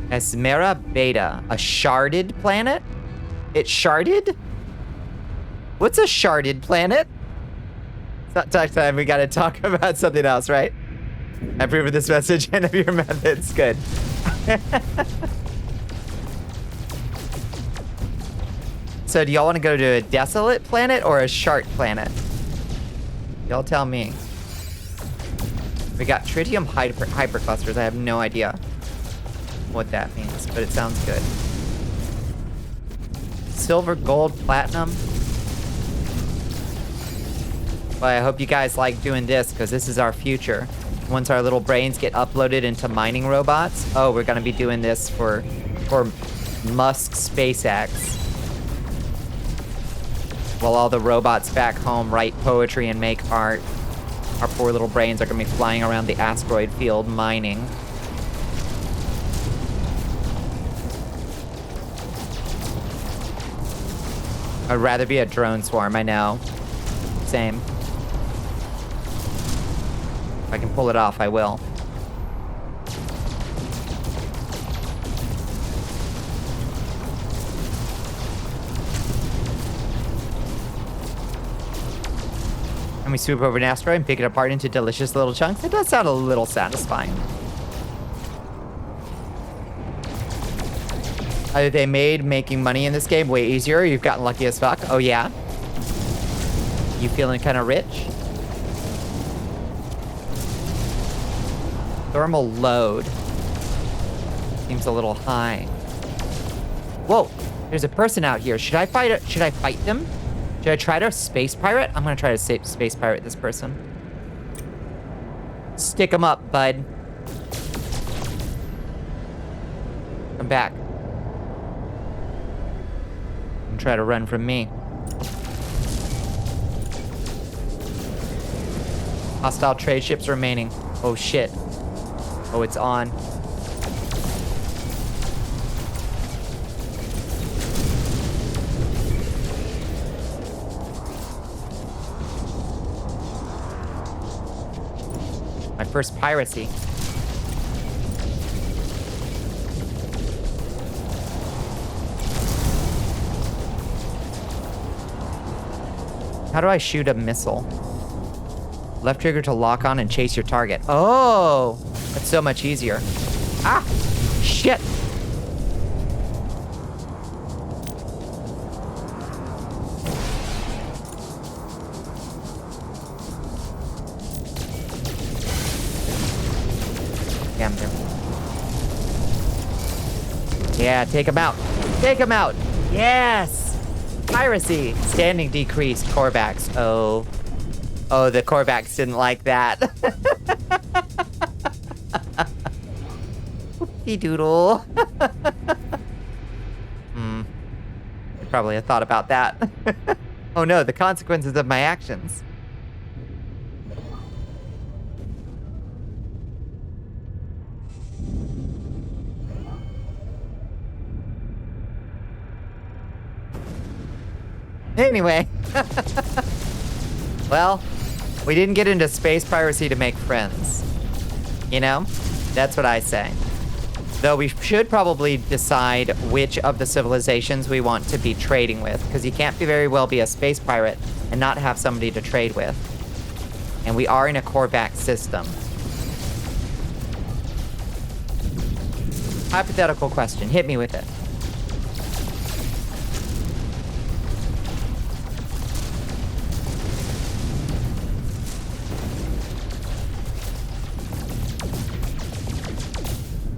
A: Esmera Beta, a sharded planet? It's sharded? What's a sharded planet? It's not talk time. We gotta talk about something else, right? I approve of this message and of your methods. Good. So do y'all want to go to a desolate planet or a shard planet? Y'all tell me. We got tritium hyperclusters. I have no idea what that means, but it sounds good. Silver, gold, platinum. Well, I hope you guys like doing this because this is our future. Once our little brains get uploaded into mining robots, oh, we're gonna be doing this for Musk SpaceX. While all the robots back home write poetry and make art, our poor little brains are gonna be flying around the asteroid field mining. I'd rather be a drone swarm, I know. Same. If I can pull it off, I will. And we swoop over an asteroid and pick it apart into delicious little chunks. It does sound a little satisfying. Either they made making money in this game way easier, or you've gotten lucky as fuck. Oh, yeah? You feeling kind of rich? Thermal load. Seems a little high. Whoa, there's a person out here. Should I fight it? Should I fight them? Should I try to space pirate? I'm gonna try to space pirate this person. Stick him up, bud. Come back. And try to run from me. Hostile trade ships remaining. Oh shit. Oh, it's on. My first piracy. How do I shoot a missile? Left trigger to lock on and chase your target. Oh, that's so much easier. Ah, shit. around him. Yeah, take him out. Take him out. Yes. Piracy. Standing decreased. Korvax. Oh. Oh, the Korvax didn't like that. Whoopie doodle. Probably have thought about that. Oh no, the consequences of my actions. Anyway. Well, we didn't get into space piracy to make friends. You know? That's what I say. Though we should probably decide which of the civilizations we want to be trading with, because you can't very well be a space pirate and not have somebody to trade with. And we are in a Korvax system. Hypothetical question. Hit me with it.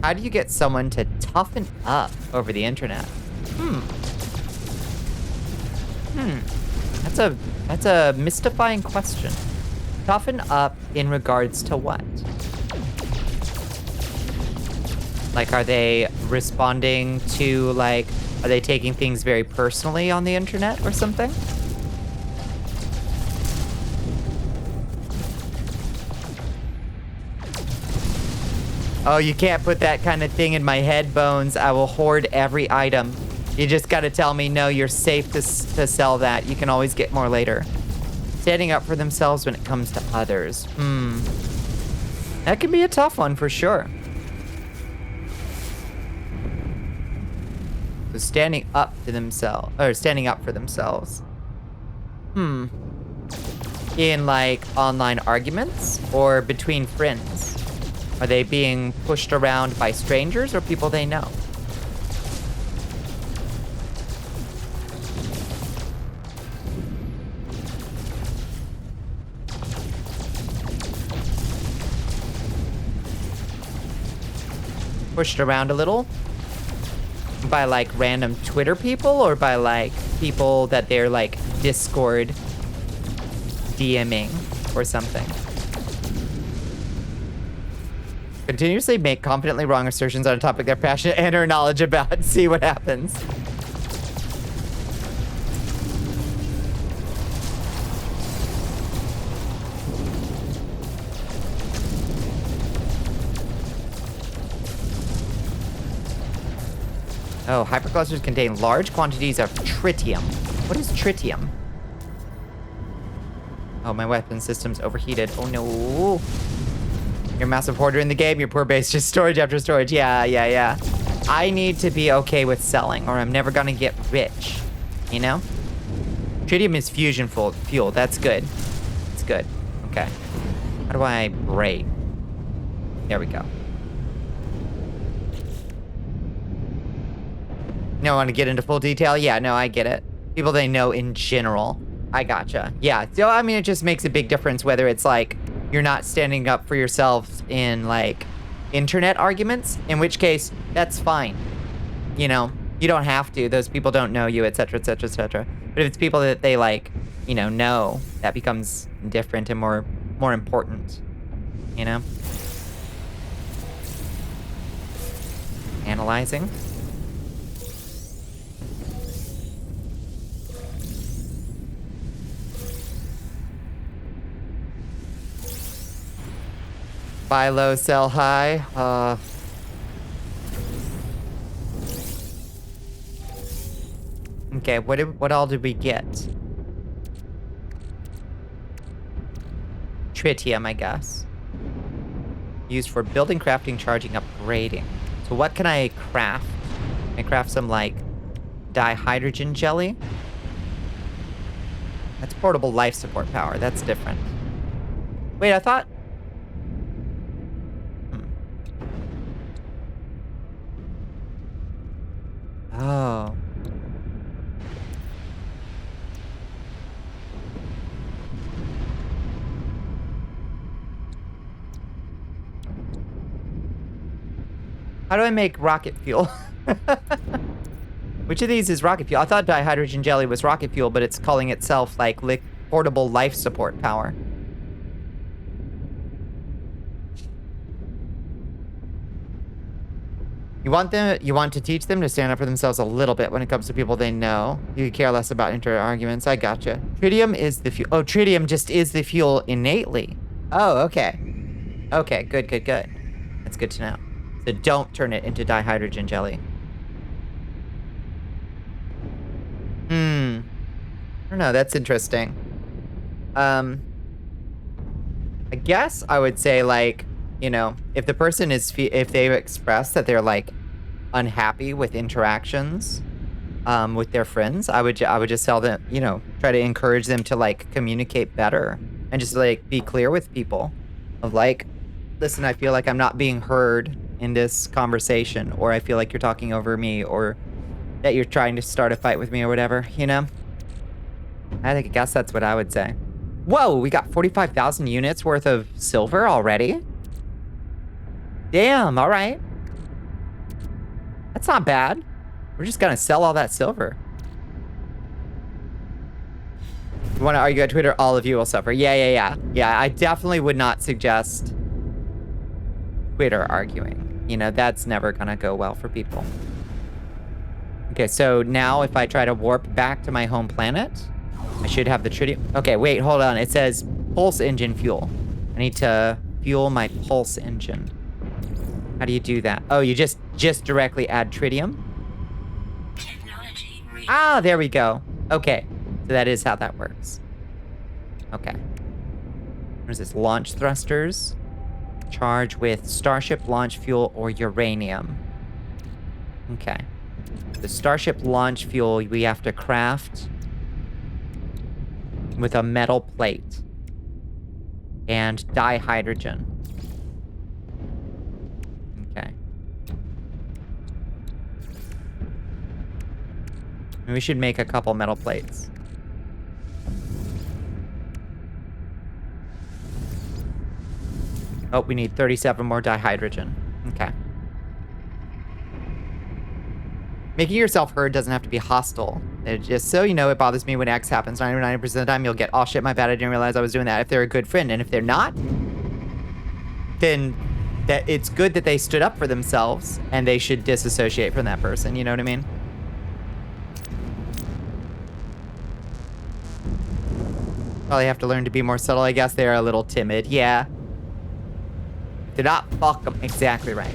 A: How do you get someone to toughen up over the internet? That's a mystifying question. Toughen up in regards to what? Like, are they responding to, like, are they taking things very personally on the internet or something? Oh, you can't put that kind of thing in my head, Bones. I will hoard every item. You just gotta tell me, no, you're safe to sell that. You can always get more later. Standing up for themselves when it comes to others. That can be a tough one for sure. So standing up to themselves, or standing up for themselves. In like online arguments or between friends? Are they being pushed around by strangers or people they know? Pushed around a little? By like random Twitter people or by like people that they're like Discord DMing or something? Continuously make confidently wrong assertions on a topic they're passionate and or knowledge about. See what happens. Oh, hyperclusters contain large quantities of tritium. What is tritium? Oh, my weapon system's overheated. Oh no. You're a massive hoarder in the game. Your poor base, just storage after storage. Yeah. I need to be okay with selling, or I'm never gonna get rich. You know? Tritium is fusion fuel. That's good. It's good. Okay. How do I break? There we go. You don't want to get into full detail? Yeah, no, I get it. People they know in general. I gotcha. Yeah, so I mean, it just makes a big difference whether it's like you're not standing up for yourself in like internet arguments, in which case that's fine. You know, you don't have to. Those people don't know you, etc., etc., etc. But if it's people that they like, you know, that becomes different and more important. You know? Analyzing. Buy low, sell high. Okay, what all did we get? Tritium, I guess. Used for building, crafting, charging, upgrading. So what can I craft? Can I craft some, like, dihydrogen jelly? That's portable life support power. That's different. Wait, I thought... Oh. How do I make rocket fuel? Which of these is rocket fuel? I thought dihydrogen jelly was rocket fuel, but it's calling itself like portable life support power. You want to teach them to stand up for themselves a little bit when it comes to people they know. You care less about inter-arguments. I gotcha. Tritium is the fuel. Oh, tritium just is the fuel innately. Oh, okay. Okay, good. That's good to know. So don't turn it into dihydrogen jelly. I don't know, that's interesting. I guess I would say, like, you know, if the person if they've expressed that they're, like, unhappy with interactions, with their friends, I would just tell them, you know, try to encourage them to, like, communicate better and just, like, be clear with people of, like, listen, I feel like I'm not being heard in this conversation, or I feel like you're talking over me, or that you're trying to start a fight with me or whatever, you know? I guess that's what I would say. Whoa, we got 45,000 units worth of silver already? Damn, all right. That's not bad. We're just gonna sell all that silver. You wanna argue at Twitter? All of you will suffer. Yeah, I definitely would not suggest Twitter arguing. You know, that's never gonna go well for people. Okay, so now if I try to warp back to my home planet, I should have the tritium. Okay, wait, hold on. It says pulse engine fuel. I need to fuel my pulse engine. How do you do that? Oh, you just directly add tritium? Ah, there we go. Okay, so that is how that works. Okay. What is this? Launch thrusters. Charge with Starship launch fuel or uranium. Okay. The Starship launch fuel we have to craft with a metal plate and dihydrogen. Okay. We should make a couple metal plates. Oh, we need 37 more dihydrogen. Okay. Making yourself heard doesn't have to be hostile. Just so you know, it bothers me when X happens. 99% of the time, you'll get, oh shit, my bad, I didn't realize I was doing that. If they're a good friend, and if they're not, then that it's good that they stood up for themselves, and they should disassociate from that person. You know what I mean? Probably have to learn to be more subtle. I guess they're a little timid. Yeah. Did not fuck them. Exactly right.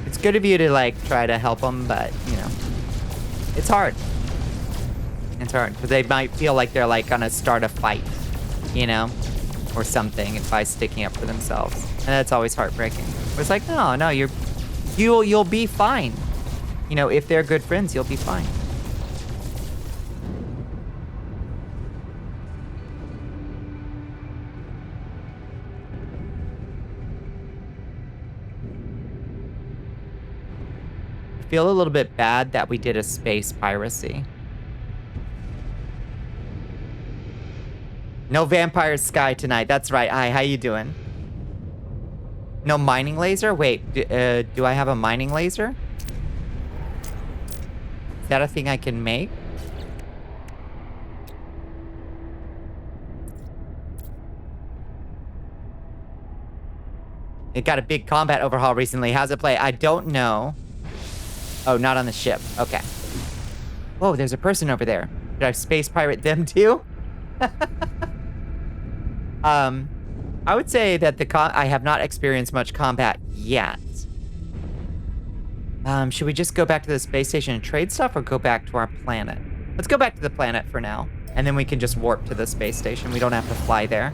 A: It's good of you to, like, try to help them, but, you know, it's hard. It's hard, because they might feel like they're, like, gonna start a fight, you know, or something by sticking up for themselves. And that's always heartbreaking. But it's like, no, you'll be fine. You know, if they're good friends, you'll be fine. Feel a little bit bad that we did a space piracy. No Vampire Sky tonight. That's right. Hi, how you doing? No mining laser? Wait, do I have a mining laser? Is that a thing I can make? It got a big combat overhaul recently. How's it play? I don't know. Oh, not on the ship. Okay. Whoa, there's a person over there. Did I space pirate them too? I would say that I have not experienced much combat yet. Should we just go back to the space station and trade stuff, or go back to our planet? Let's go back to the planet for now, and then we can just warp to the space station. We don't have to fly there.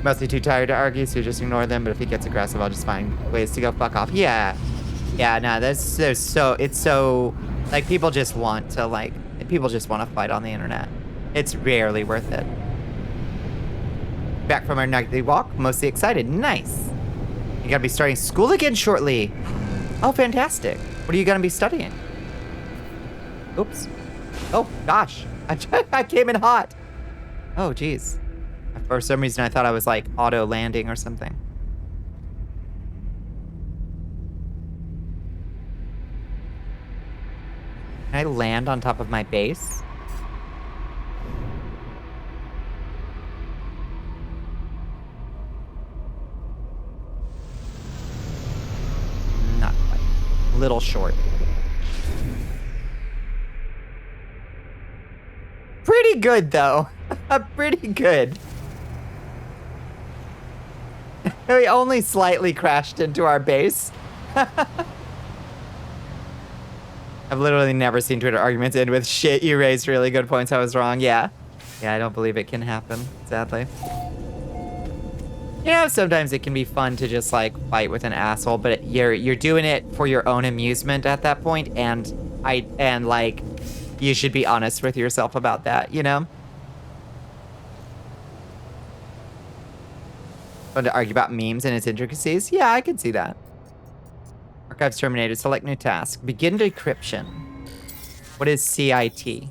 A: Mostly too tired to argue, so just ignore them. But if he gets aggressive, I'll just find ways to go fuck off. Yeah, no, it's so like people just want to fight on the internet. It's rarely worth it. back from our nightly walk, mostly excited. Nice. You gotta be starting school again shortly. Oh, fantastic. What are you gonna be studying? Oops. Oh, gosh. I came in hot. Oh, geez. For some reason, I thought I was like auto landing or something. Can I land on top of my base? Not quite. A little short. Pretty good, though. Pretty good. We only slightly crashed into our base. I've literally never seen Twitter arguments end with shit. You raised really good points. I was wrong. Yeah. Yeah, I don't believe it can happen, sadly. You know, sometimes it can be fun to just like fight with an asshole, but you're doing it for your own amusement at that point, and like you should be honest with yourself about that, you know? Fun to argue about memes and its intricacies? Yeah, I can see that. Archives terminated. Select new task. Begin decryption. What is CIT?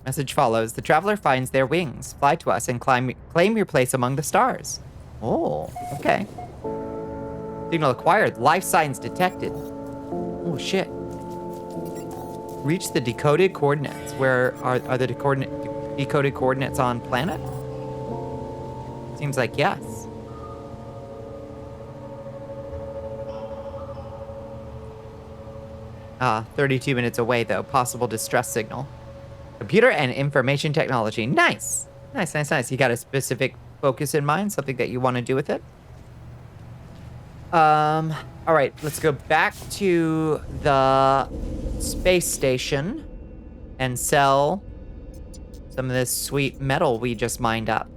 A: Message follows. The traveler finds their wings. Fly to us and claim your place among the stars. Oh, okay. Signal acquired. Life signs detected. Oh, shit. Reach the decoded coordinates. Where are the decoded coordinates on planet? Seems like yes. 32 minutes away, though. Possible distress signal. Computer and information technology. Nice. Nice, nice, nice. You got a specific focus in mind? Something that you want to do with it? All right. Let's go back to the space station and sell some of this sweet metal we just mined up.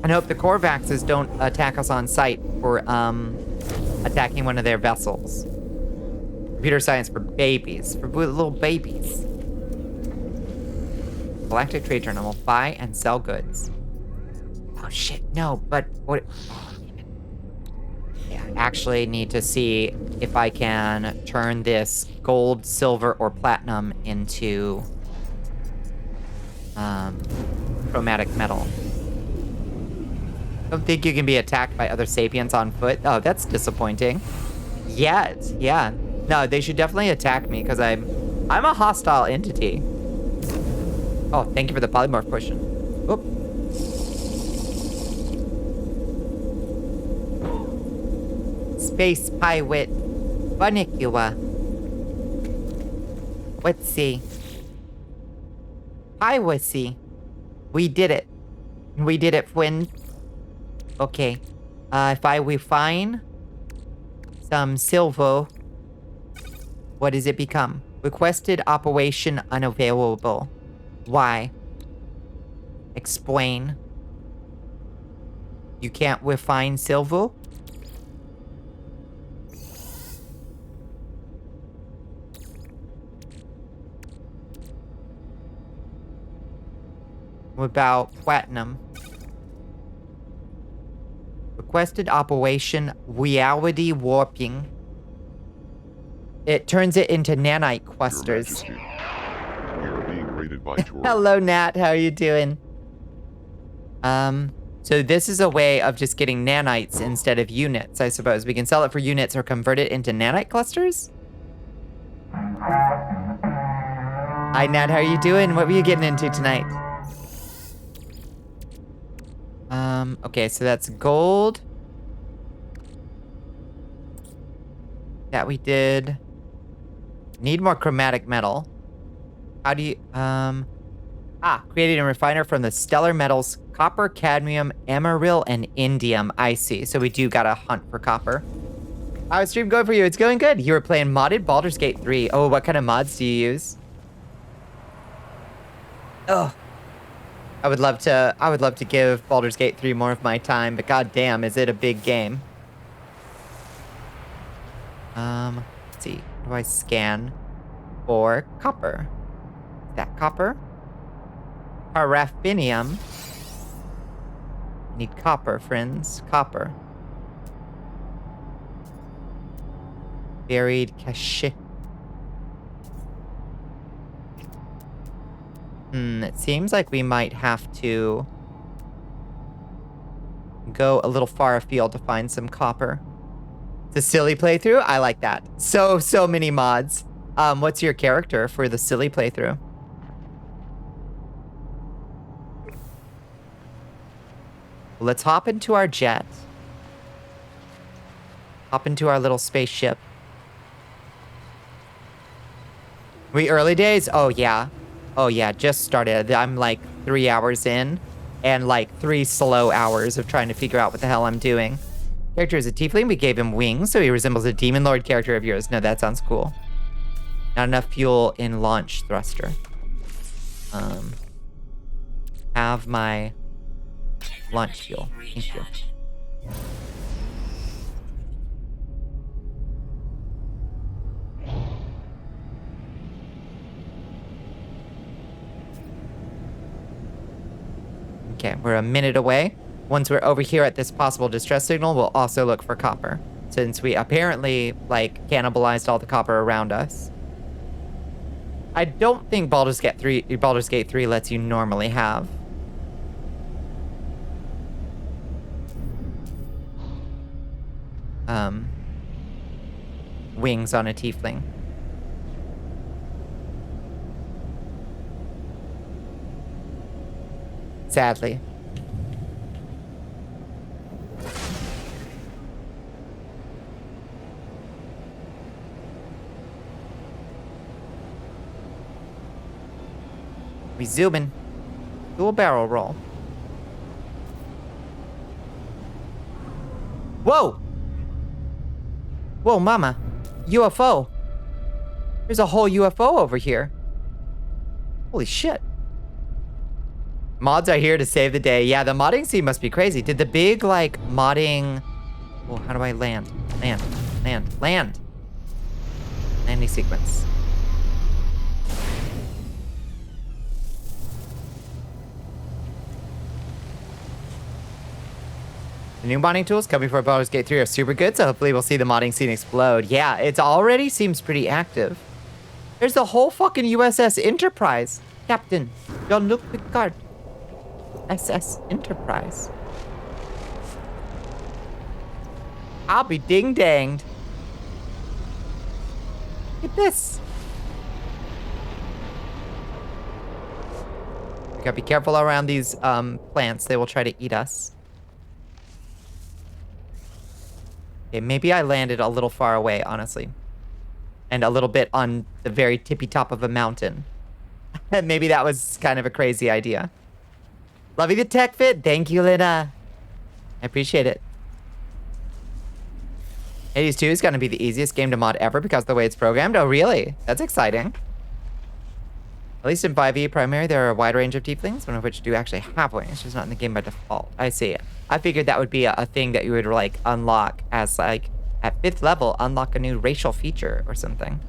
A: And hope the Corvaxes don't attack us on sight for attacking one of their vessels. Computer science for babies, for little babies. Galactic Trade Journal will buy and sell goods. Oh shit, no, but what? Oh, yeah, I actually need to see if I can turn this gold, silver, or platinum into chromatic metal. Don't think you can be attacked by other sapiens on foot. Oh, that's disappointing. Yeah. No, they should definitely attack me because I'm a hostile entity. Oh, thank you for the polymorph potion. Oop. Space pirate Bonnicula. Let's see. Piracy. We did it. We did it, friend. Okay. If we find some silver, what does it become? Requested operation unavailable. Why? Explain. You can't refine silver? What about platinum? Requested operation reality warping. It turns it into nanite clusters.
C: Your Majesty, we are being raided by Tor.
A: Hello, Nat. How are you doing? So this is a way of just getting nanites instead of units, I suppose. We can sell it for units or convert it into nanite clusters? Hi, Nat. How are you doing? What were you getting into tonight? Okay, so that's gold. That we did. Need more chromatic metal. How do you, creating a refiner from the stellar metals, copper, cadmium, emeril, and indium. I see. So we do gotta hunt for copper. How's stream going for you? It's going good. You were playing modded Baldur's Gate 3. Oh, what kind of mods do you use? Oh. I would love to give Baldur's Gate 3 more of my time, but goddamn, is it a big game. Let's see. How do I scan for copper? Is that copper? paraffinium. Need copper, friends. Copper. Buried cache. It seems like we might have to go a little far afield to find some copper. It's a silly playthrough? I like that. So many mods. What's your character for the silly playthrough? Let's hop into our jet. Hop into our little spaceship. We early days? Oh, yeah. Oh, yeah, just started. I'm like 3 hours in and like 3 slow hours of trying to figure out what the hell I'm doing. Character is a tiefling. We gave him wings, so he resembles a demon lord character of yours. No, that sounds cool. Not enough fuel in launch thruster. Have my launch fuel. Thank you. Okay, we're a minute away. Once we're over here at this possible distress signal, we'll also look for copper. Since we apparently, like, cannibalized all the copper around us. I don't think Baldur's Gate 3 lets you normally have. Wings on a tiefling. Sadly. We zoom in. Do a barrel roll. Whoa! Whoa, mama. UFO. There's a whole UFO over here. Holy shit. Mods are here to save the day. Yeah, the modding scene must be crazy. Did the big, like, modding... Oh, how do I land? Land. Landing sequence. The new modding tools coming for Baldur's Gate 3 are super good, so hopefully we'll see the modding scene explode. Yeah, it already seems pretty active. There's the whole fucking USS Enterprise. Captain Jean-Luc Picard. SS Enterprise. I'll be ding-danged. Look at this. We gotta be careful around these plants. They will try to eat us. Okay, maybe I landed a little far away, honestly. And a little bit on the very tippy top of a mountain. Maybe that was kind of a crazy idea. Loving the tech fit. Thank you, Lina. I appreciate it. Hades 2 is going to be the easiest game to mod ever because of the way it's programmed. Oh, really? That's exciting. At least in 5e primary, there are a wide range of tieflings, one of which do actually have wings, just not in the game by default. I see. I figured that would be a thing that you would, like, unlock as, like, at 5th level, unlock a new racial feature or something.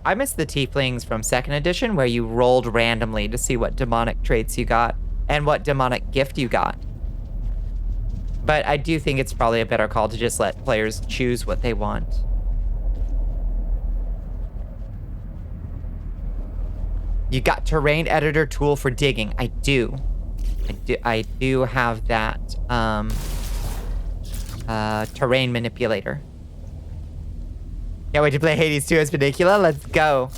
A: I miss the tieflings from 2nd edition where you rolled randomly to see what demonic traits you got and what demonic gift you got. But I do think it's probably a better call to just let players choose what they want. You got terrain editor tool for digging. I do. I do have that terrain manipulator. Can't wait to play Hades 2 as Bonnicula. Let's go.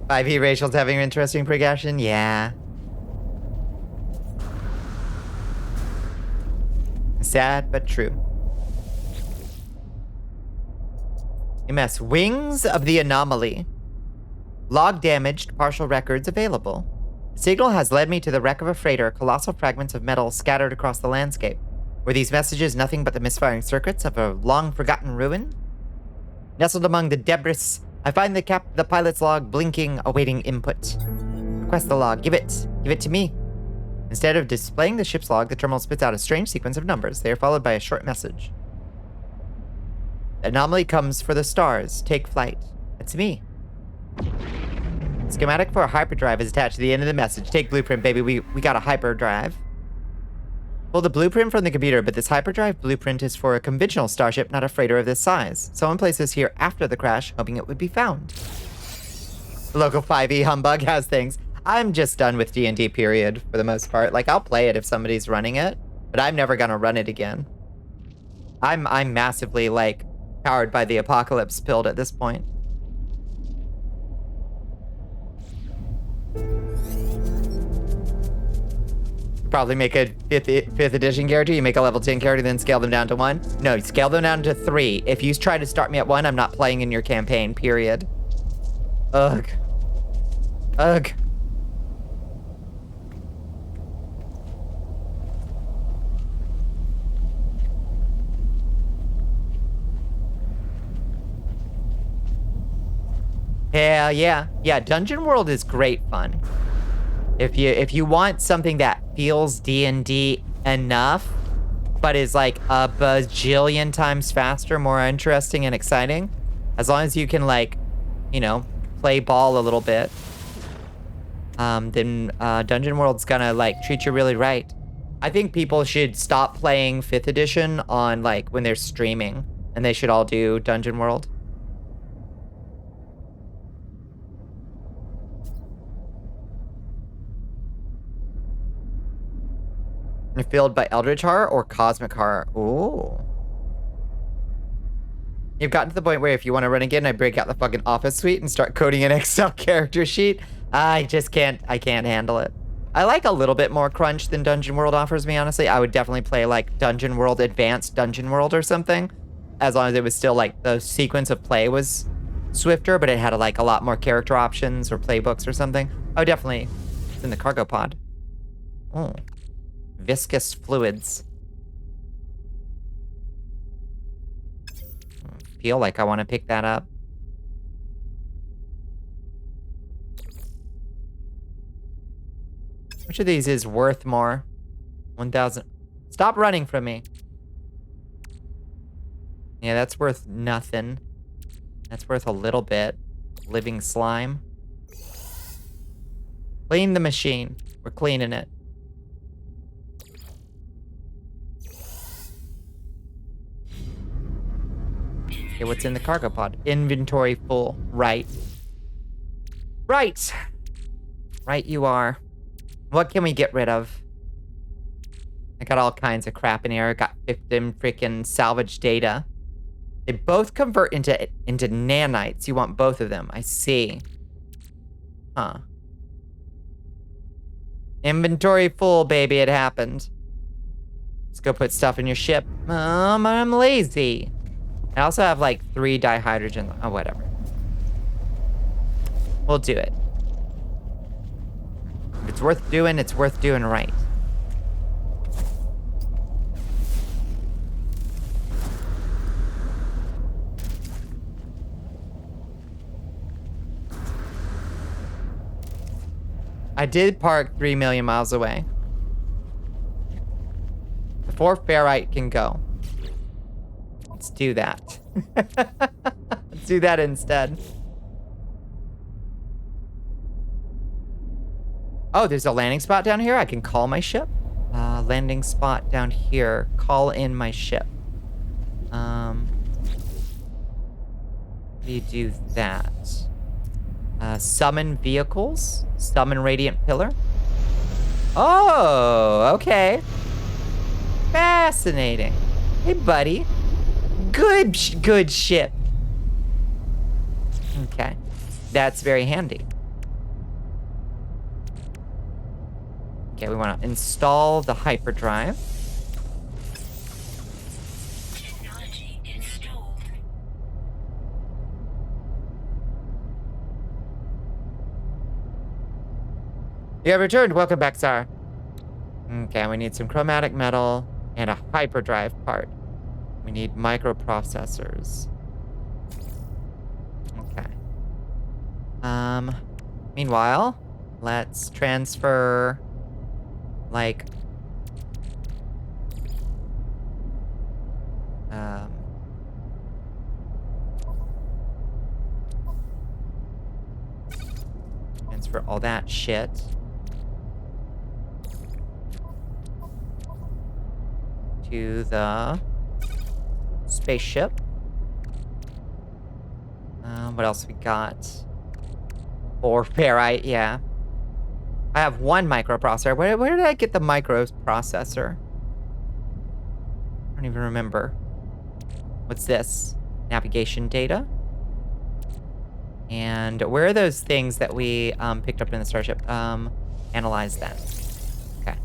A: IV racials having interesting progression? Yeah. Sad, but true. MS Wings of the Anomaly. Log damaged, partial records available. The signal has led me to the wreck of a freighter, colossal fragments of metal scattered across the landscape. Were these messages nothing but the misfiring circuits of a long-forgotten ruin? Nestled among the debris, I find the pilot's log blinking, awaiting input. Request the log. Give it. Give it to me. Instead of displaying the ship's log, the terminal spits out a strange sequence of numbers. They are followed by a short message. Anomaly comes for the stars. Take flight. That's me. Schematic for a hyperdrive is attached to the end of the message. Take blueprint, baby. We got a hyperdrive. Pull the blueprint from the computer, but this hyperdrive blueprint is for a conventional starship, not a freighter of this size. Someone placed this here after the crash, hoping it would be found. The local 5e humbug has things. I'm just done with D&D, period, for the most part. Like, I'll play it if somebody's running it, but I'm never gonna run it again. I'm massively, like, powered by the apocalypse build at this point. Probably make a fifth edition character. You make a level 10 character, then scale them down to 1. No, scale them down to 3. If you try to start me at 1, I'm not playing in your campaign, period. Ugh. Ugh. Hell yeah. Yeah, Dungeon World is great fun. If you want something that feels D&D enough, but is like a bajillion times faster, more interesting and exciting, as long as you can, like, you know, play ball a little bit, then Dungeon World's gonna, like, treat you really right. I think people should stop playing 5th edition on, like, when they're streaming, and they should all do Dungeon World. You're filled by Eldritch Horror or Cosmic Horror. Ooh. You've gotten to the point where if you want to run again, I break out the fucking Office Suite and start coding an Excel character sheet. I just can't, I can't handle it. I like a little bit more crunch than Dungeon World offers me, honestly. I would definitely play, like, Dungeon World Advanced Dungeon World or something. As long as it was still, like, the sequence of play was swifter, but it had, like, a lot more character options or playbooks or something. I would definitely... It's in the cargo pod. Oh. Viscous fluids. Feel like I want to pick that up. Which of these is worth more? 1,000. Stop running from me. Yeah, that's worth nothing. That's worth a little bit. Living slime. Clean the machine. We're cleaning it. Okay, what's in the cargo pod? Inventory full. Right. Right. Right you are. What can we get rid of? I got all kinds of crap in here. I got 15 freaking salvage data. They both convert into nanites. You want both of them. I see. Huh. Inventory full, baby. It happened. Let's go put stuff in your ship. I'm lazy. I also have, like, 3 dihydrogen. Oh, whatever. We'll do it. If it's worth doing, it's worth doing right. I did park 3 million miles away. Before Ferrite can go. Let's do that. Let's do that instead. Oh, there's a landing spot down here. I can call my ship. Landing spot down here. Call in my ship. How do you do that? Summon vehicles. Summon radiant pillar. Oh, okay. Fascinating. Hey, buddy. Good ship. Okay. That's very handy. Okay, we want to install the hyperdrive.
D: Technology installed.
A: You have returned. Welcome back, sir. Okay, we need some chromatic metal and a hyperdrive part. We need microprocessors. Okay. Meanwhile, let's transfer, like, transfer all that shit. To the spaceship. What else we got? Or ferrite, yeah. I have one microprocessor. Where did I get the microprocessor? I don't even remember. What's this? Navigation data. And where are those things that we picked up in the starship? Analyze that. Okay.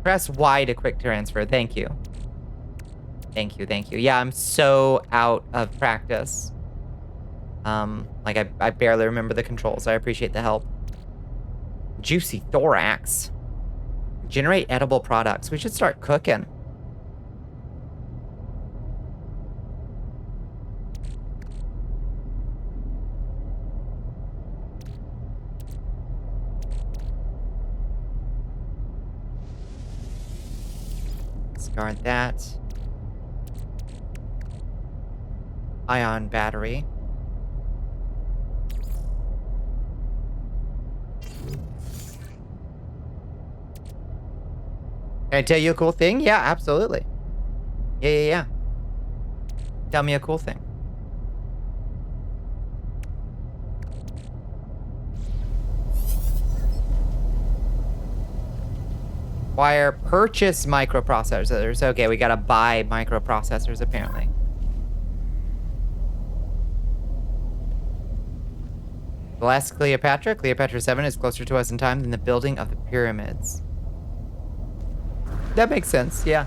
A: Press Y to quick transfer. Thank you. Thank you, thank you. Yeah, I'm so out of practice. Like I barely remember the controls. I appreciate the help. Juicy thorax. Generate edible products. We should start cooking. Discard that. Ion battery. Can I tell you a cool thing? Yeah, absolutely. Yeah. Tell me a cool thing. Acquire purchase microprocessors. Okay, we gotta buy microprocessors apparently. Bless Cleopatra. Cleopatra 7 is closer to us in time than the building of the pyramids. That makes sense, yeah.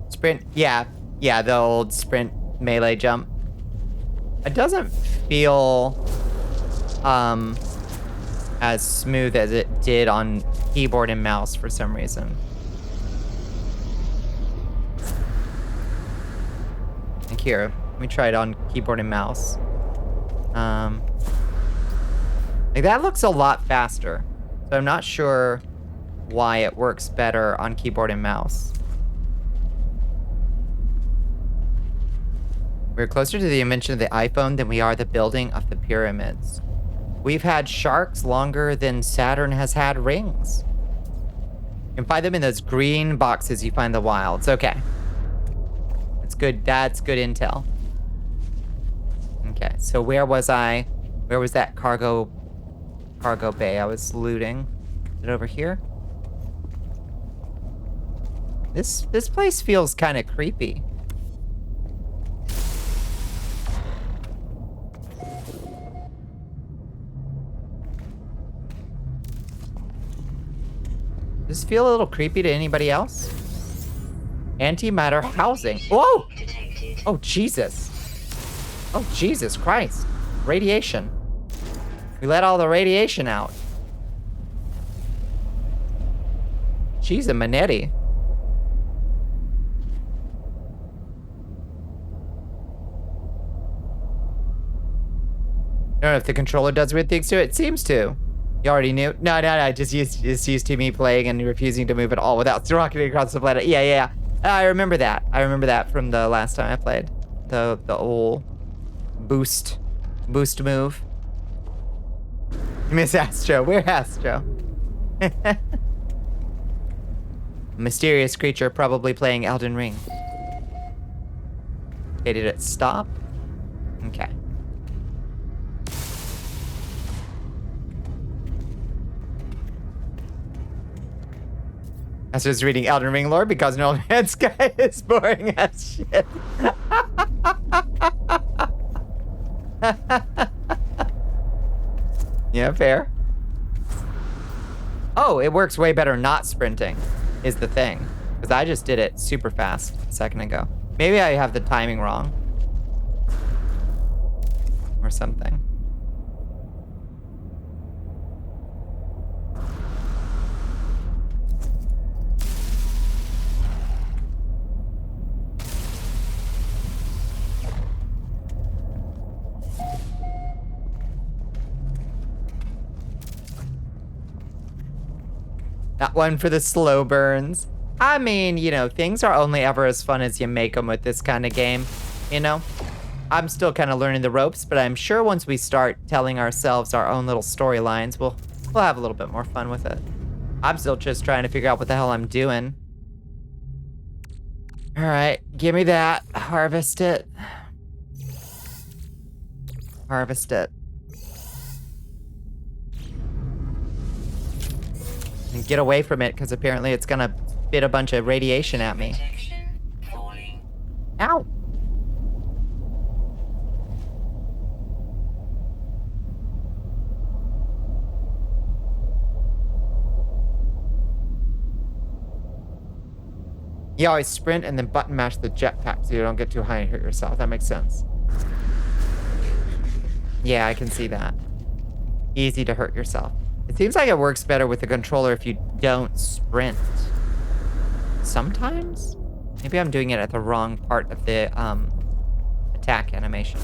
A: Sprint, yeah, the old sprint melee jump. It doesn't feel as smooth as it did on keyboard and mouse for some reason. Like here, let me try it on keyboard and mouse. Like that looks a lot faster, so I'm not sure why it works better on keyboard and mouse. We're closer to the invention of the iPhone than we are the building of the pyramids. We've had sharks longer than Saturn has had rings. You can find them in those green boxes you find in the wild. It's okay. It's good. That's good intel. Okay, so where was I? Where was that cargo bay I was looting? Is it over here? This place feels kind of creepy. Does this feel a little creepy to anybody else? Antimatter housing. Whoa! Oh, Jesus. Oh, Jesus Christ. Radiation. We let all the radiation out. Jeez, a Manetti. I don't know if the controller does weird things to it. It seems to. You already knew? No. Just used to me playing and refusing to move at all without rocketing across the planet. Yeah. I remember that. I remember that from the last time I played. The old boost move. Miss Astro. Where Astro? Mysterious creature probably playing Elden Ring. Okay, did it stop? Okay. I was just reading Elden Ring lore because No Man's Sky is boring as shit. Yeah, fair. Oh, it works way better not sprinting, is the thing. Because I just did it super fast a second ago. Maybe I have the timing wrong. Or something. That one for the slow burns. I mean, you know, things are only ever as fun as you make them with this kind of game. You know? I'm still kind of learning the ropes, but I'm sure once we start telling ourselves our own little storylines, we'll have a little bit more fun with it. I'm still just trying to figure out what the hell I'm doing. All right, give me that. Harvest it. Harvest it. And get away from it, because apparently it's gonna spit a bunch of radiation at me.
D: Protection falling.
A: Ow! You always sprint and then button mash the jetpack so you don't get too high and hurt yourself. That makes sense. Yeah, I can see that. Easy to hurt yourself. It seems like it works better with the controller if you don't sprint. Sometimes? Maybe I'm doing it at the wrong part of the attack animation.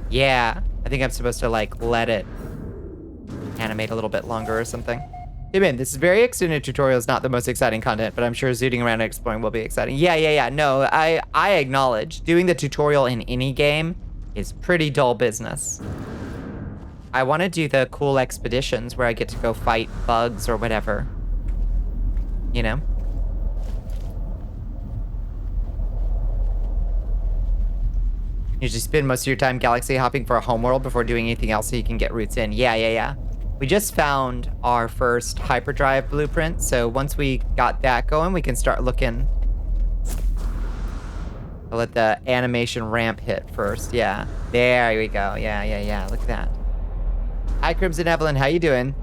A: Yeah, I think I'm supposed to like let it animate a little bit longer or something. Hey man, this very extended tutorial is not the most exciting content, but I'm sure zooting around and exploring will be exciting. Yeah. No, I acknowledge doing the tutorial in any game is pretty dull business. I want to do the cool expeditions where I get to go fight bugs or whatever. You know? Usually spend most of your time galaxy hopping for a homeworld before doing anything else so you can get routes in. Yeah. We just found our first hyperdrive blueprint, so once we got that going, we can start looking. I'll let the animation ramp hit first. Yeah, there we go. Yeah. Look at that. Hi, Crimson Evelyn. How you doing?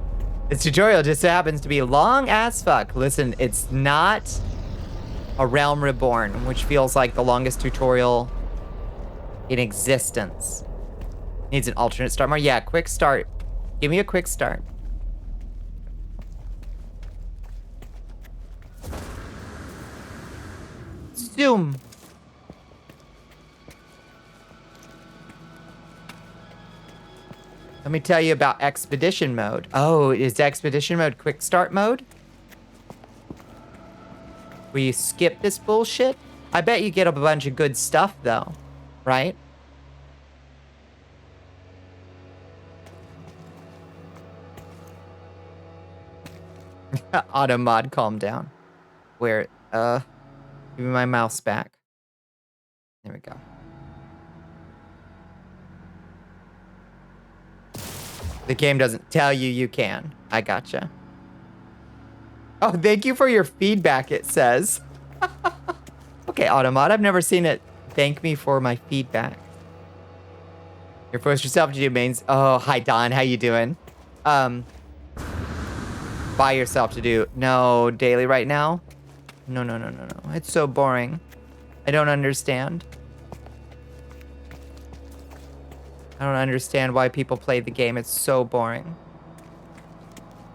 A: This tutorial just happens to be long as fuck. Listen, it's not a Realm Reborn, which feels like the longest tutorial in existence. Needs an alternate start more. Yeah, quick start. Give me a quick start. Zoom. Let me tell you about expedition mode. Oh, is expedition mode quick start mode? Where you skip this bullshit? I bet you get a bunch of good stuff though, right? Auto mod, calm down. Where, give me my mouse back. There we go. The game doesn't tell you you can. I gotcha. Oh, thank you for your feedback, it says. Okay, Automod, I've never seen it thank me for my feedback. You're forced yourself to do mains. Oh, hi, Don. How you doing? By yourself to do. No, daily right now? No. It's so boring. I don't understand. I don't understand why people play the game. It's so boring.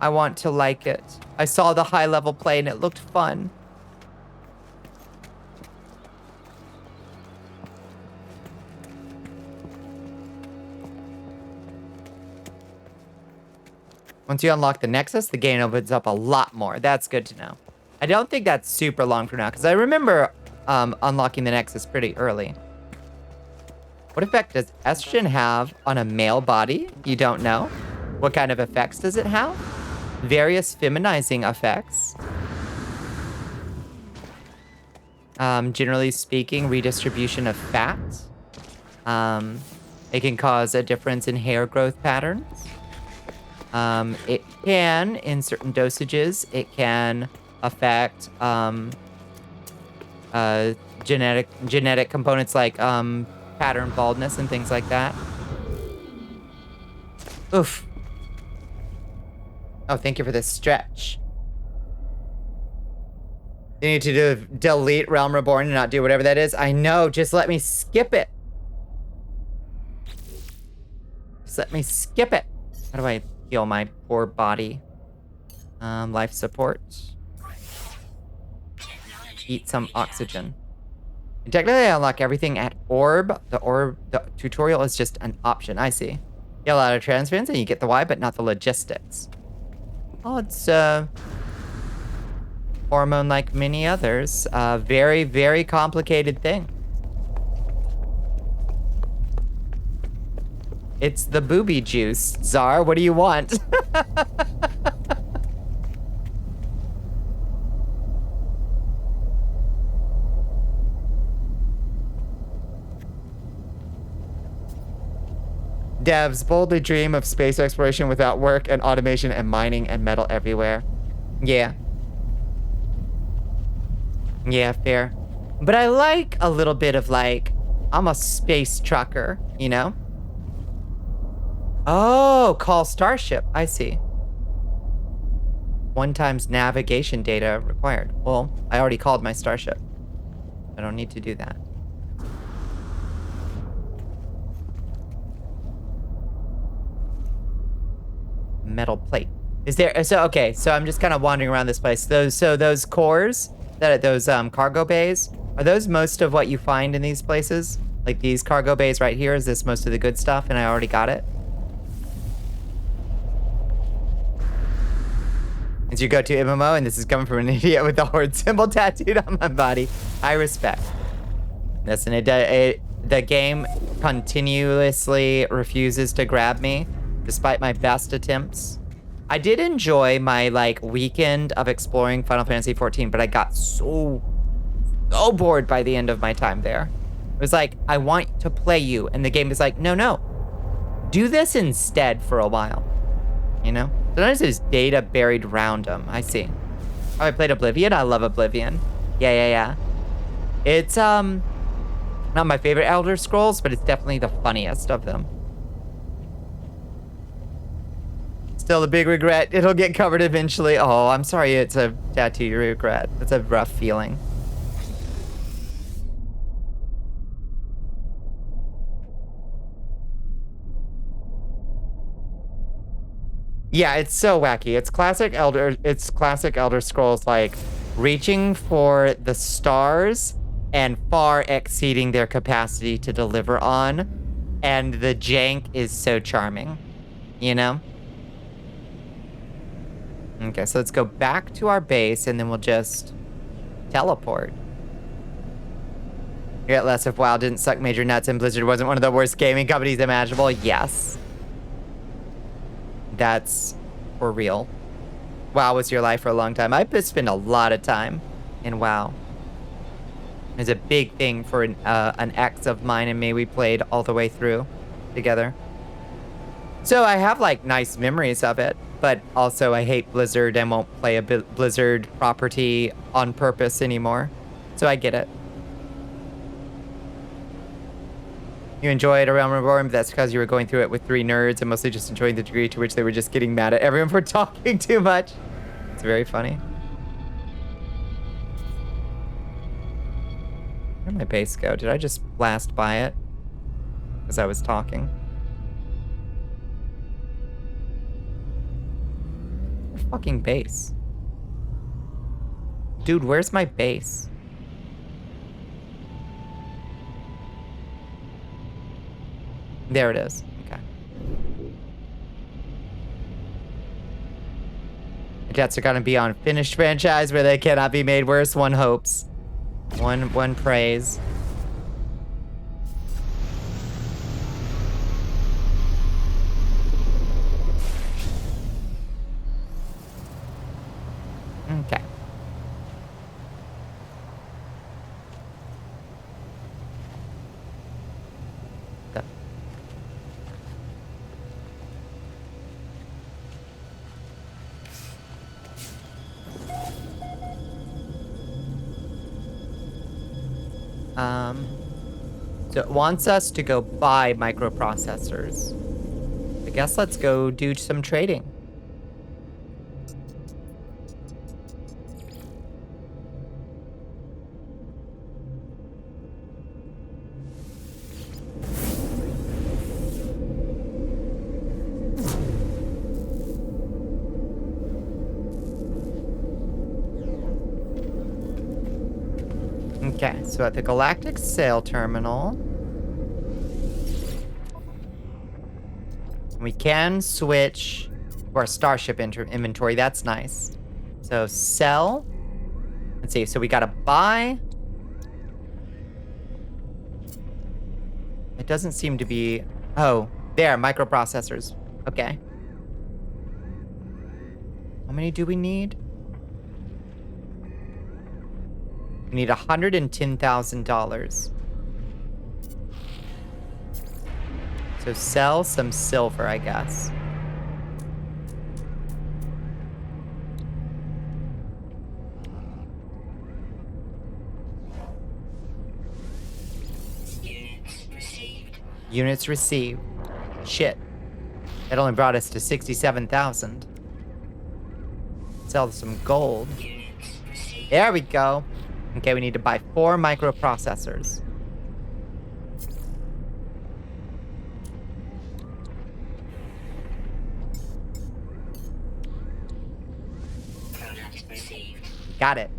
A: I want to like it. I saw the high level play and it looked fun. Once you unlock the Nexus, the game opens up a lot more. That's good to know. I don't think that's super long from now, because I remember unlocking the Nexus pretty early. What effect does estrogen have on a male body? You don't know? What kind of effects does it have? Various feminizing effects. Generally speaking, redistribution of fat. It can cause a difference in hair growth patterns. It can, in certain dosages, it can affect genetic components like pattern baldness and things like that. Oof. Oh, thank you for this stretch. You need to delete Realm Reborn and not do whatever that is. I know, just let me skip it. Just let me skip it. How do I heal my poor body? Life support. Eat some oxygen. And technically, I unlock everything at orb. The tutorial is just an option. I see. You get a lot of transference and you get the why, but not the logistics. Oh, it's hormone like many others. Very, very complicated thing. It's the booby juice, Czar. What do you want? Devs boldly dream of space exploration without work and automation and mining and metal everywhere. Yeah. Yeah, fair. But I like a little bit of like, I'm a space trucker, you know? Oh, call Starship. I see. 1 times navigation data required. Well, I already called my Starship. I don't need to do that. Metal plate. Is there, so okay, so I'm just kind of wandering around this place. Those cores, those cargo bays, are those most of what you find in these places? Like these cargo bays right here, is this most of the good stuff and I already got it? It's your go-to MMO, and this is coming from an idiot with the horde symbol tattooed on my body. I respect. Listen, the game continuously refuses to grab me, despite my best attempts. I did enjoy my like weekend of exploring Final Fantasy XIV, but I got so bored by the end of my time there. It was like, I want to play you, and the game is like, no. Do this instead for a while, you know? Sometimes there's data buried around them. I see. Oh, I played Oblivion. I love Oblivion. Yeah. It's not my favorite Elder Scrolls, but it's definitely the funniest of them. Still a big regret. It'll get covered eventually. Oh, I'm sorry it's a tattoo you regret. That's a rough feeling. Yeah, it's so wacky. It's classic Elder Scrolls, like reaching for the stars and far exceeding their capacity to deliver on. And the jank is so charming, you know? Okay, so let's go back to our base and then we'll just teleport. Get less if WoW didn't suck major nuts and Blizzard wasn't one of the worst gaming companies imaginable. Yes. That's for real. WoW was your life for a long time. I've spent a lot of time in WoW. It's a big thing for an ex of mine and me. We played all the way through together. So I have like nice memories of it, but also I hate Blizzard and won't play a Blizzard property on purpose anymore. So I get it. You enjoyed A Realm Reborn, but that's because you were going through it with 3 nerds and mostly just enjoying the degree to which they were just getting mad at everyone for talking too much. It's very funny. Where'd my base go? Did I just blast by it as I was talking? Where's my fucking base? Dude, where's my base? There it is. Okay. The Jets are gonna be on finished franchise where they cannot be made worse. One hopes. One prays. Okay. So it wants us to go buy microprocessors. I guess let's go do some trading. Okay, so at the Galactic Sale Terminal, we can switch to our Starship inventory. That's nice. So sell Let's see. So we gotta buy. It doesn't seem to be. Oh, there, microprocessors. Okay. How many do we need? We need $110,000. So sell some silver, I guess.
D: Units received.
A: Units received. Shit. That only brought us to 67,000. Sell some gold.
D: Units received.
A: There we go. Okay, we need to buy 4 microprocessors.
D: Product received.
A: Got it.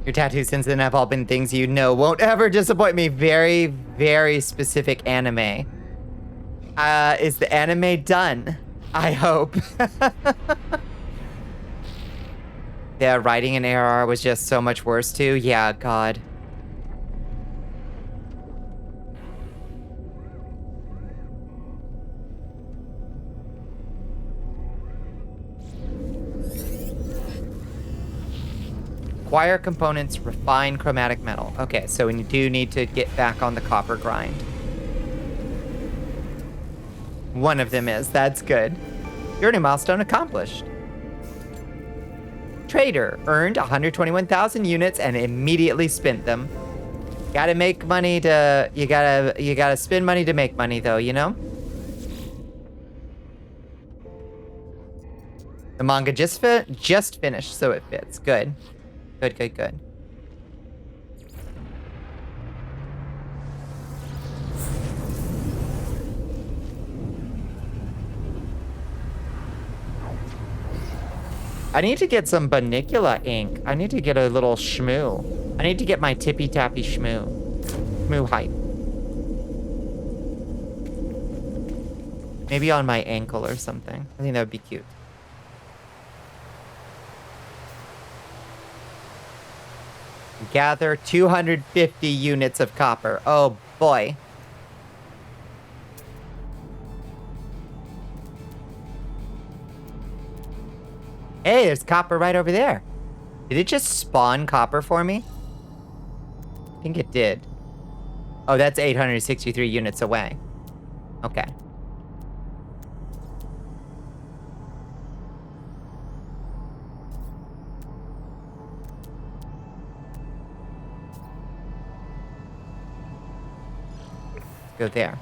A: Your tattoos since then have all been things you know won't ever disappoint me. Very, very specific anime. Is the anime done? I hope. Yeah, writing in ARR was just so much worse too. Yeah, God. Acquire components, refine chromatic metal. Okay, so we do need to get back on the copper grind. One of them is. That's good. Journey milestone accomplished. Trader earned 121,000 units and immediately spent them. Gotta make money to... You gotta spend money to make money, though, you know? The manga just finished, so it fits. Good. Good, good, good. I need to get some Bonnicula ink. I need to get a little shmoo. I need to get my tippy-tappy shmoo. Shmoo hype. Maybe on my ankle or something. I think that would be cute. Gather 250 units of copper. Oh, boy. Hey, there's copper right over there. Did it just spawn copper for me? I think it did. Oh, that's 863 units away. Okay. Go there.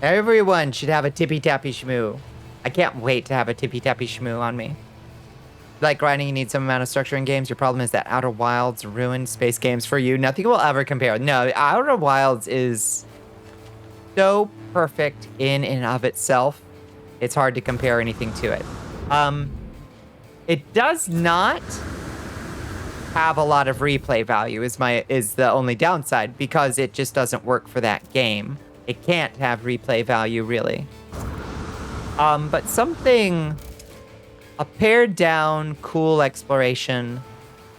A: Everyone should have a tippy-tappy shmoo. I can't wait to have a tippy-tappy shmoo on me. Like grinding, you need some amount of structure in games. Your problem is that Outer Wilds ruined space games for you. Nothing will ever compare. No, Outer Wilds is so perfect in and of itself. It's hard to compare anything to it. It does not have a lot of replay value is the only downside, because it just doesn't work for that game. It can't have replay value, really. But something, a pared down, cool exploration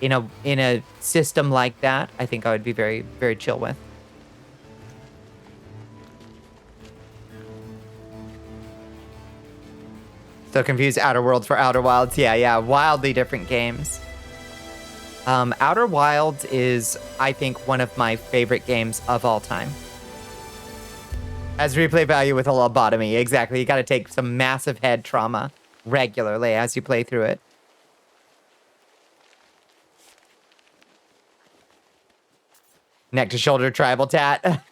A: in a system like that, I think I would be very, very chill with. So confused Outer Worlds for Outer Wilds. Yeah, wildly different games. Outer Wilds is, I think, one of my favorite games of all time. Has replay value with a lobotomy. Exactly. You got to take some massive head trauma regularly as you play through it. Neck to shoulder tribal tat.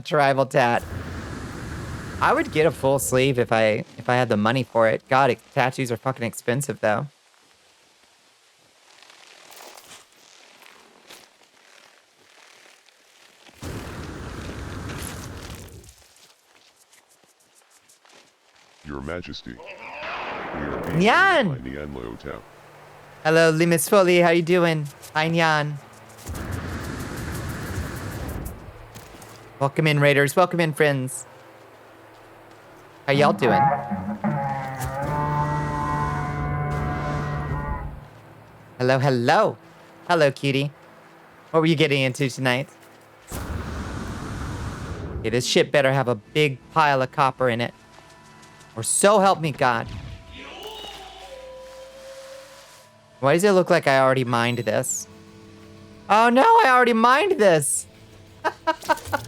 A: Tribal tat. I would get a full sleeve if I had the money for it. God, tattoos are fucking expensive though.
C: Your Majesty. We are being
A: Nyan!
C: by Nyan Hotel.
A: Hello, Limus Foley. How you doing? Hi, Nyan. Welcome in, Raiders. Welcome in, friends. How y'all doing? Hello, hello. Hello, cutie. What were you getting into tonight? Okay, this ship better have a big pile of copper in it. Or so help me God. Why does it look like I already mined this? Oh no, I already mined this.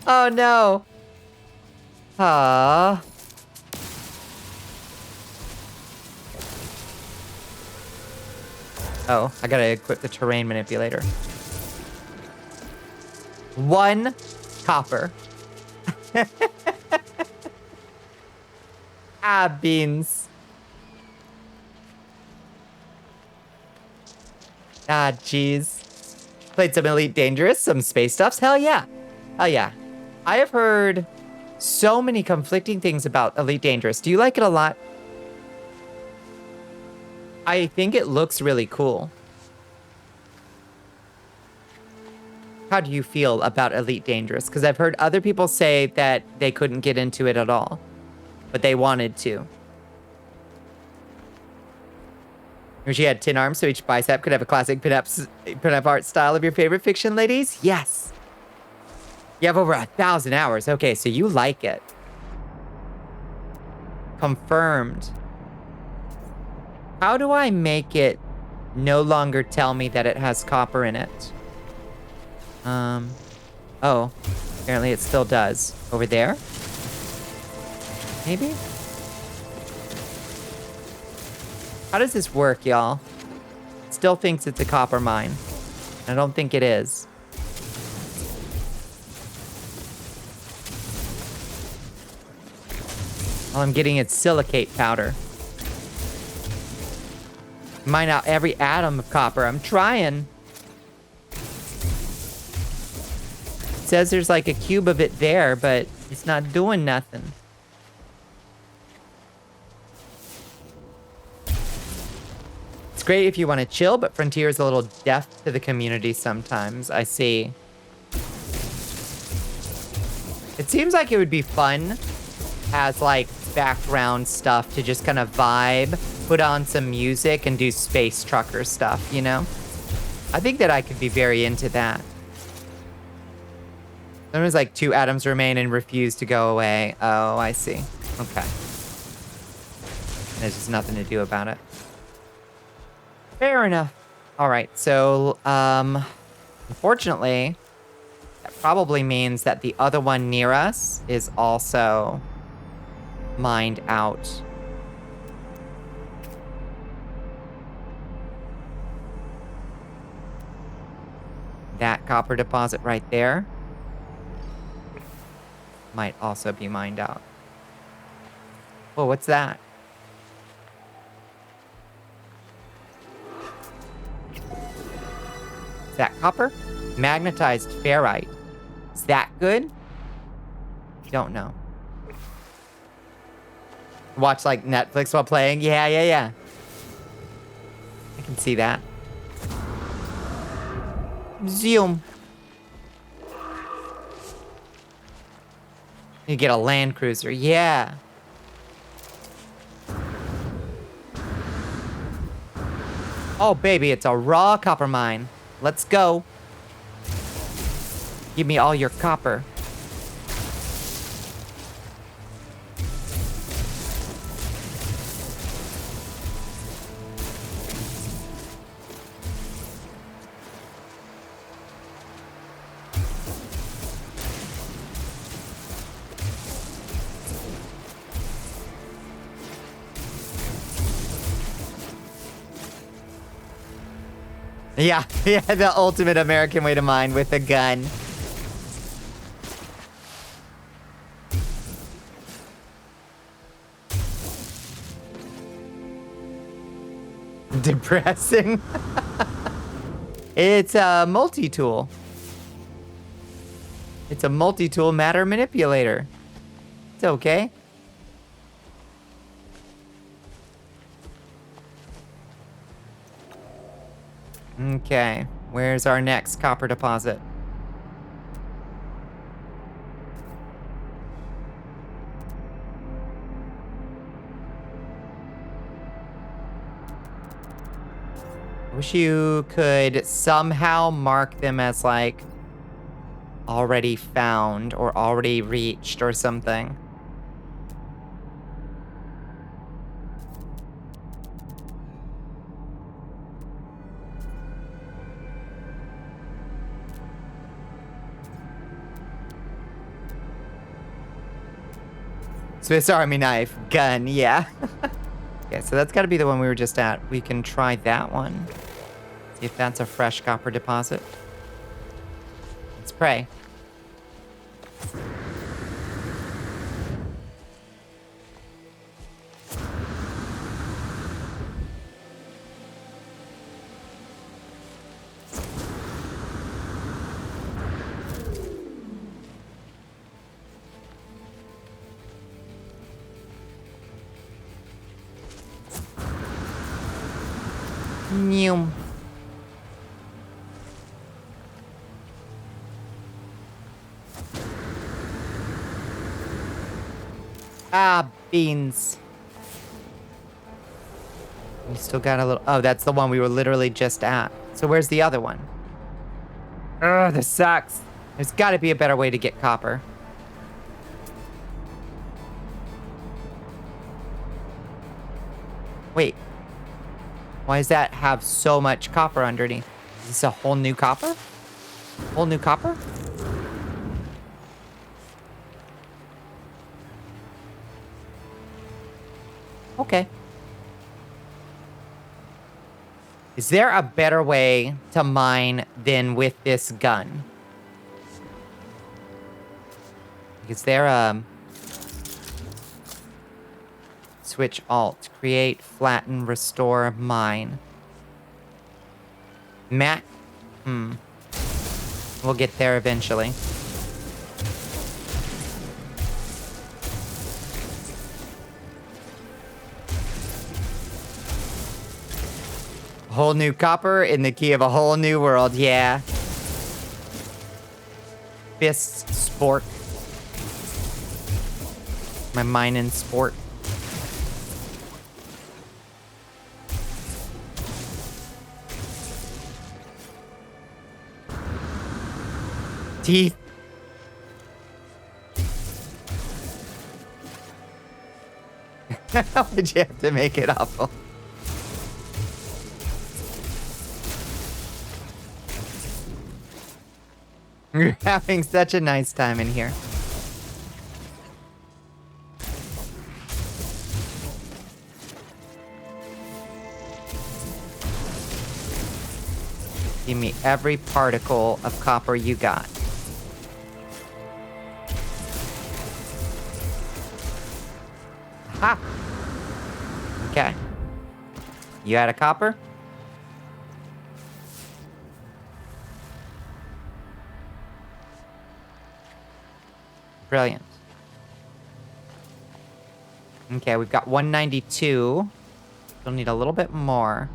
A: Oh no. Ah. Oh, I gotta equip the terrain manipulator. 1 copper. Ah, beans. Ah, jeez. Played some Elite Dangerous, some space stuffs. Hell yeah. Hell yeah. I have heard so many conflicting things about Elite Dangerous. Do you like it a lot? I think it looks really cool. How do you feel about Elite Dangerous? Because I've heard other people say that they couldn't get into it at all, but they wanted to. She had 10 arms, so each bicep could have a classic pinup art style of your favorite fiction, ladies? Yes. You have over 1,000 hours. Okay, so you like it. Confirmed. How do I make it no longer tell me that it has copper in it? Oh, apparently it still does. Over there? Maybe? How does this work, y'all? Still thinks it's a copper mine. I don't think it is. All I'm getting is silicate powder. Mine out every atom of copper. I'm trying. It says there's like a cube of it there, but it's not doing nothing. It's great if you want to chill, but Frontier is a little deaf to the community sometimes. I see. It seems like it would be fun as like background stuff to just kind of vibe, put on some music, and do space trucker stuff, you know? I think that I could be very into that. Sometimes like 2 atoms remain and refuse to go away. Oh, I see. Okay. There's just nothing to do about it. Fair enough. All right, so, unfortunately, that probably means that the other one near us is also mined out. That copper deposit right there might also be mined out. Whoa, what's that? Is that copper? Magnetized ferrite. Is that good? Don't know. Watch like Netflix while playing? Yeah. I can see that. Zoom. You get a Land Cruiser. Yeah. Oh, baby, it's a raw copper mine. Let's go. Give me all your copper. Yeah, the ultimate American way to mine with a gun. Depressing. It's a multi-tool. It's a multi-tool matter manipulator. It's okay. Okay, where's our next copper deposit? Wish you could somehow mark them as like already found or already reached or something. Swiss Army knife, gun, yeah. Okay, so that's got to be the one we were just at. We can try that one. See if that's a fresh copper deposit. Let's pray. Neum. Ah, beans. We still got a little... Oh, that's the one we were literally just at. So where's the other one? Ugh, this sucks. There's got to be a better way to get copper. Wait. Why does that have so much copper underneath? Is this a whole new copper? Whole new copper? Okay. Is there a better way to mine than with this gun? Is there a... Switch Alt. Create, flatten, restore, mine. We'll get there eventually. Whole new copper in the key of a whole new world, yeah. Fist sport. My mining sport. Teeth. How did you have to make it awful? We're having such a nice time in here. Give me every particle of copper you got. Ha! Okay. You had a copper? Brilliant. Okay, we've got 192. Still need a little bit more.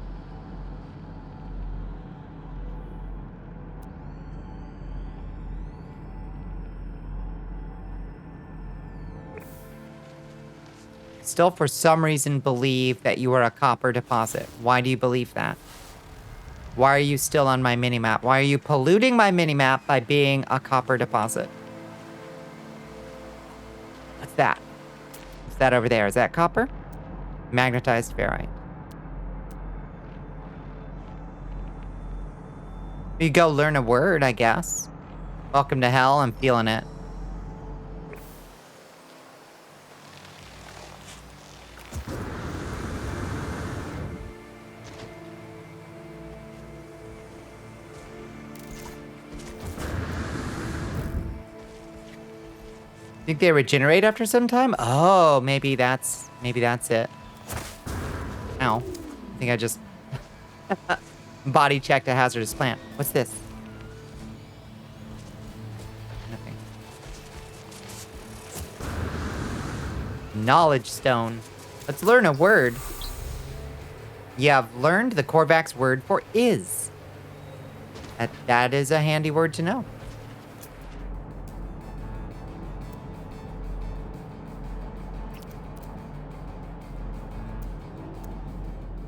A: Still, for some reason, believe that you are a copper deposit. Why do you believe that? Why are you still on my minimap? Why are you polluting my minimap by being a copper deposit? What's that? What's that over there? Is that copper? Magnetized ferrite. You go learn a word, I guess. Welcome to hell. I'm feeling it. Think they regenerate after some time? Oh, maybe that's it. Ow. I think I just body checked a hazardous plant. What's this? Nothing. Knowledge stone. Let's learn a word. You have learned the Korvax word for is. That is a handy word to know.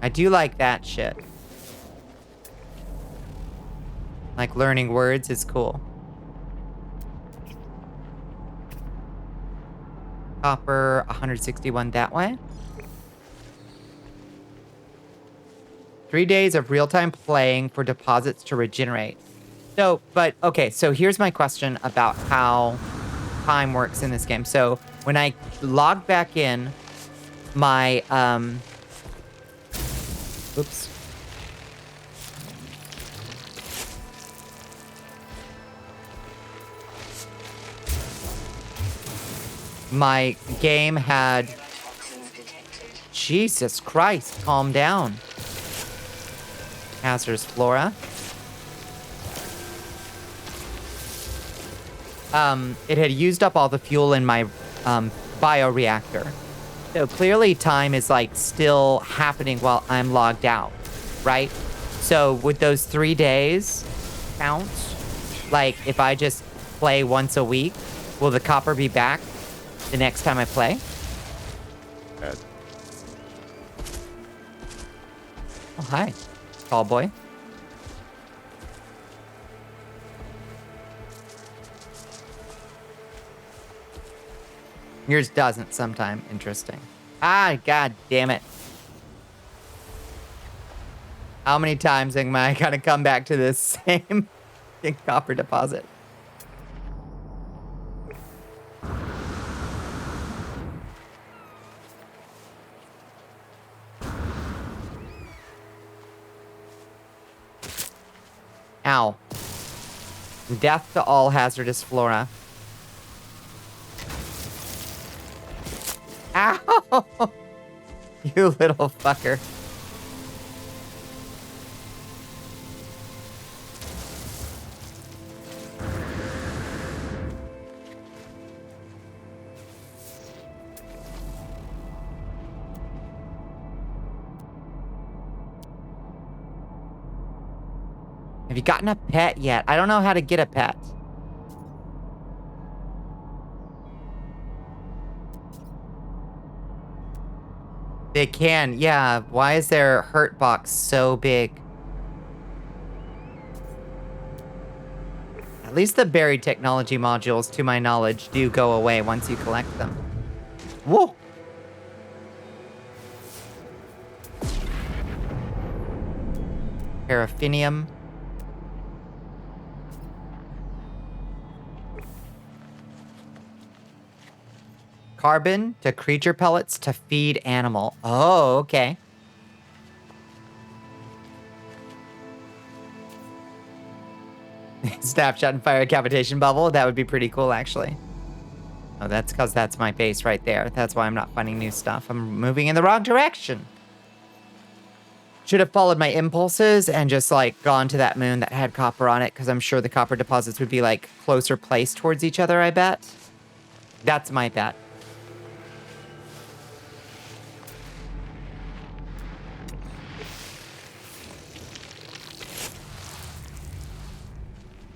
A: I do like that shit. Like, learning words is cool. Copper, 161 that way. 3 days of real-time playing for deposits to regenerate. So, but, okay, so here's my question about how time works in this game. So, when I log back in, my, oops. My game had...
D: Toxins detected.
A: Jesus Christ, calm down. Hazardous flora. It had used up all the fuel in my bioreactor. So clearly time is like still happening while I'm logged out, right? So would those 3 days count? Like if I just play once a week, will the copper be back the next time I play?
C: Add.
A: Oh, hi, tall boy. Yours doesn't sometime. Interesting. Ah, god damn it. How many times am I gonna come back to this same copper deposit? Ow. Death to all hazardous flora. Ow! You little fucker. Have you gotten a pet yet? I don't know how to get a pet. They can, yeah. Why is their hurt box so big? At least the buried technology modules, to my knowledge, do go away once you collect them. Whoa! Paraffinium. Carbon to creature pellets to feed animal. Oh, okay. Snapshot and fire a cavitation bubble. That would be pretty cool, actually. Oh, that's because that's my base right there. That's why I'm not finding new stuff. I'm moving in the wrong direction. Should have followed my impulses and just, like, gone to that moon that had copper on it, because I'm sure the copper deposits would be, like, closer placed towards each other, I bet. That's my bet.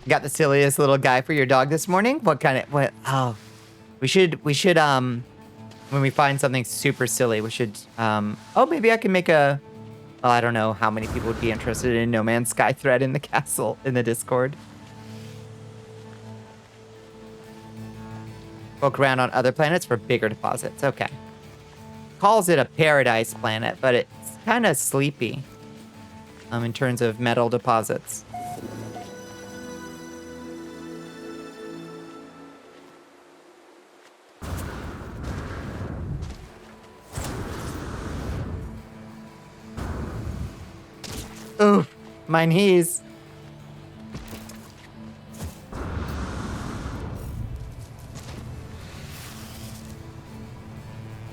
A: Got the silliest little guy for your dog this morning? What kind of, what, oh. We should, when we find something super silly, we should, oh, maybe I can make a, well, I don't know how many people would be interested in No Man's Sky thread in the castle, in the Discord. Poke around on other planets for bigger deposits, okay. Calls it a paradise planet, but it's kind of sleepy, in terms of metal deposits. Oof, my knees.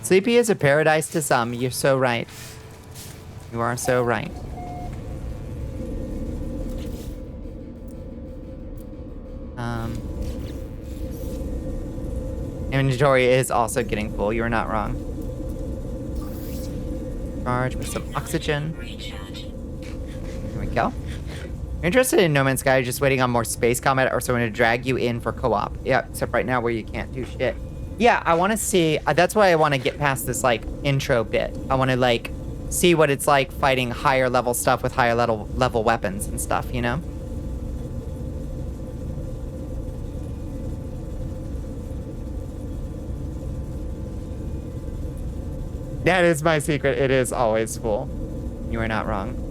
A: Sleepy is a paradise to some. You're so right. You are so right. Inventory is also getting full. You're not wrong. Charge with some oxygen. Here we go. You're interested in No Man's Sky, just waiting on more space combat or someone to drag you in for co-op. Yeah, except right now where you can't do shit. Yeah, I want to see, that's why I want to get past this, like, intro bit. I want to, like, see what it's like fighting higher level stuff with higher level weapons and stuff, you know? That is my secret. It is always full. You are not wrong.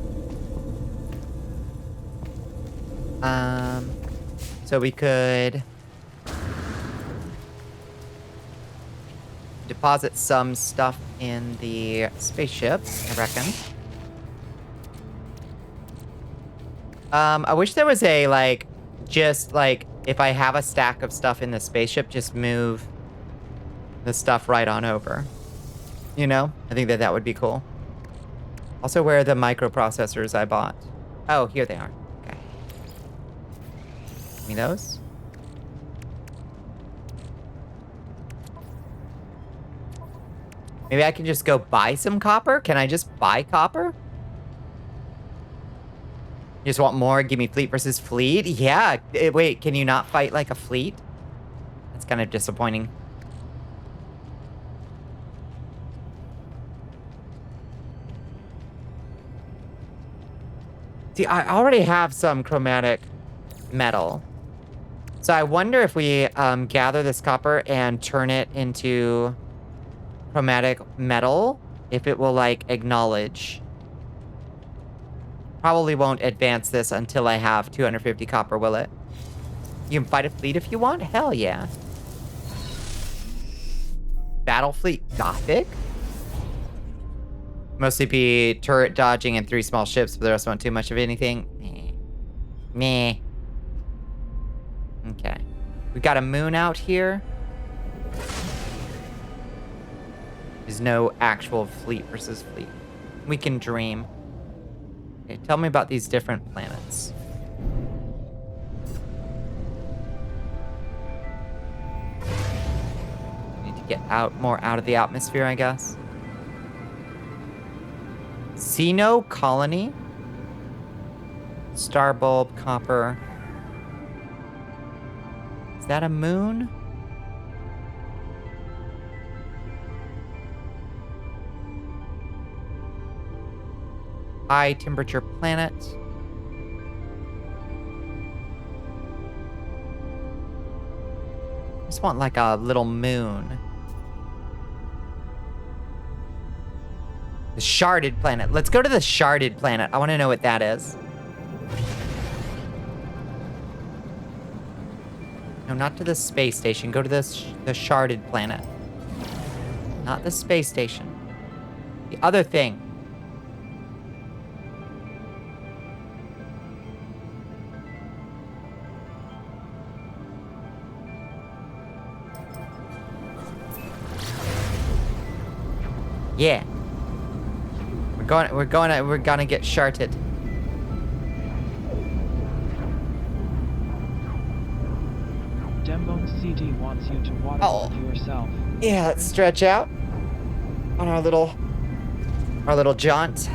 A: So we could deposit some stuff in the spaceship, I reckon. I wish there was a, like, just, like, if I have a stack of stuff in the spaceship, just move the stuff right on over. You know? I think that would be cool. Also, where are the microprocessors I bought? Oh, here they are. Okay. Give me those. Maybe I can just go buy some copper? Can I just buy copper? You just want more? Give me fleet versus fleet? Yeah. Wait, can you not fight like a fleet? That's kind of disappointing. See, I already have some chromatic metal. So I wonder if we gather this copper and turn it into chromatic metal, if it will, like, acknowledge. Probably won't advance this until I have 250 copper, will it? You can fight a fleet if you want? Hell yeah. Battle fleet Gothic? Mostly be turret dodging and 3 small ships, but the rest won't too much of anything. Meh. Okay. We got a moon out here. There's no actual fleet versus fleet. We can dream. Okay, tell me about these different planets. Need to get more out of the atmosphere, I guess. Xeno colony. Star bulb, copper. Is that a moon? High temperature planet. I just want like a little moon. The sharded planet. Let's go to the sharded planet. I want to know what that is. No, not to the space station. Go to the sharded planet. Not the space station. The other thing. Yeah. We're gonna get sharted.
B: Dembone CD wants you to waterboard yourself.
A: Yeah, let's stretch out on our little jaunt.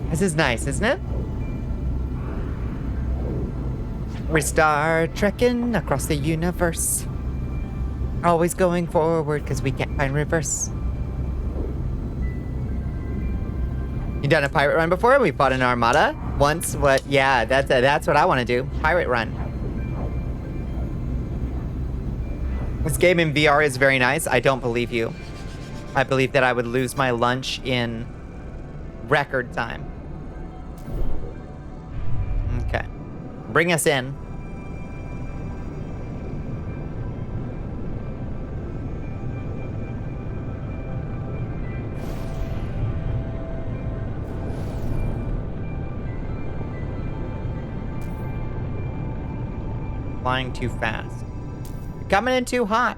A: This is nice, isn't it? We start trekking across the universe. Always going forward because we can't find reverse. You done a pirate run before? We fought an armada once. What? Yeah, that's what I want to do. Pirate run. This game in VR is very nice. I don't believe you. I believe that I would lose my lunch in record time. Okay. Bring us in. Flying too fast. You're coming in too hot.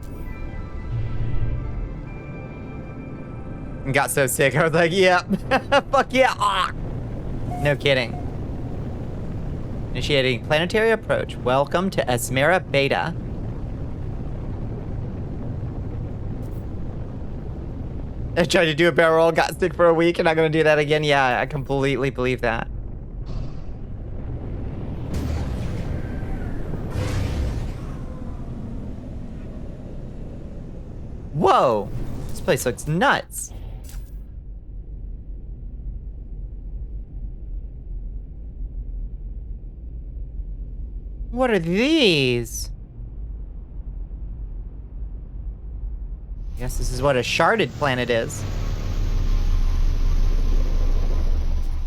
A: Got so sick, I was like, yeah. Fuck yeah. Ah. No kidding. Initiating planetary approach. Welcome to Esmera Beta. I tried to do a barrel roll, got sick for a week, and I'm gonna do that again. Yeah, I completely believe that. Whoa! This place looks nuts. What are these? I guess this is what a sharded planet is.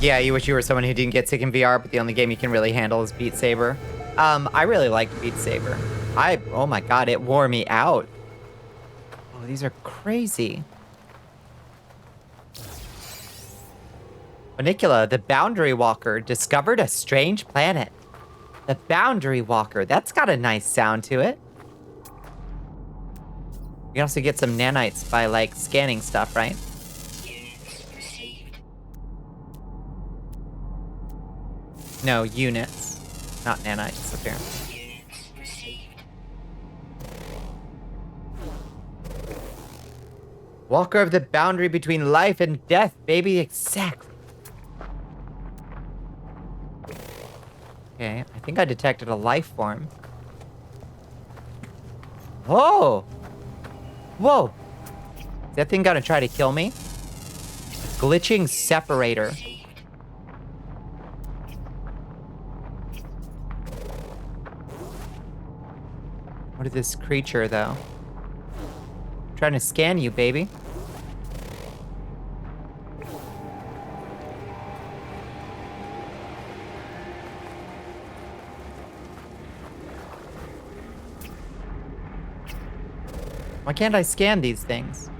A: Yeah, you wish you were someone who didn't get sick in VR, but the only game you can really handle is Beat Saber. I really liked Beat Saber. Oh my god, it wore me out. Oh, these are crazy. Bonnicula, the Boundary Walker, discovered a strange planet. The Boundary Walker. That's got a nice sound to it. You can also get some nanites by, like, scanning stuff, right?
D: Units received.
A: No, units. Not nanites, apparently.
D: Units received.
A: Walker of the boundary between life and death, baby. Exactly. Okay, I think I detected a life form. Whoa! Whoa! Is that thing gonna try to kill me? Glitching separator. What is this creature, though? I'm trying to scan you, baby. Why can't I scan these things?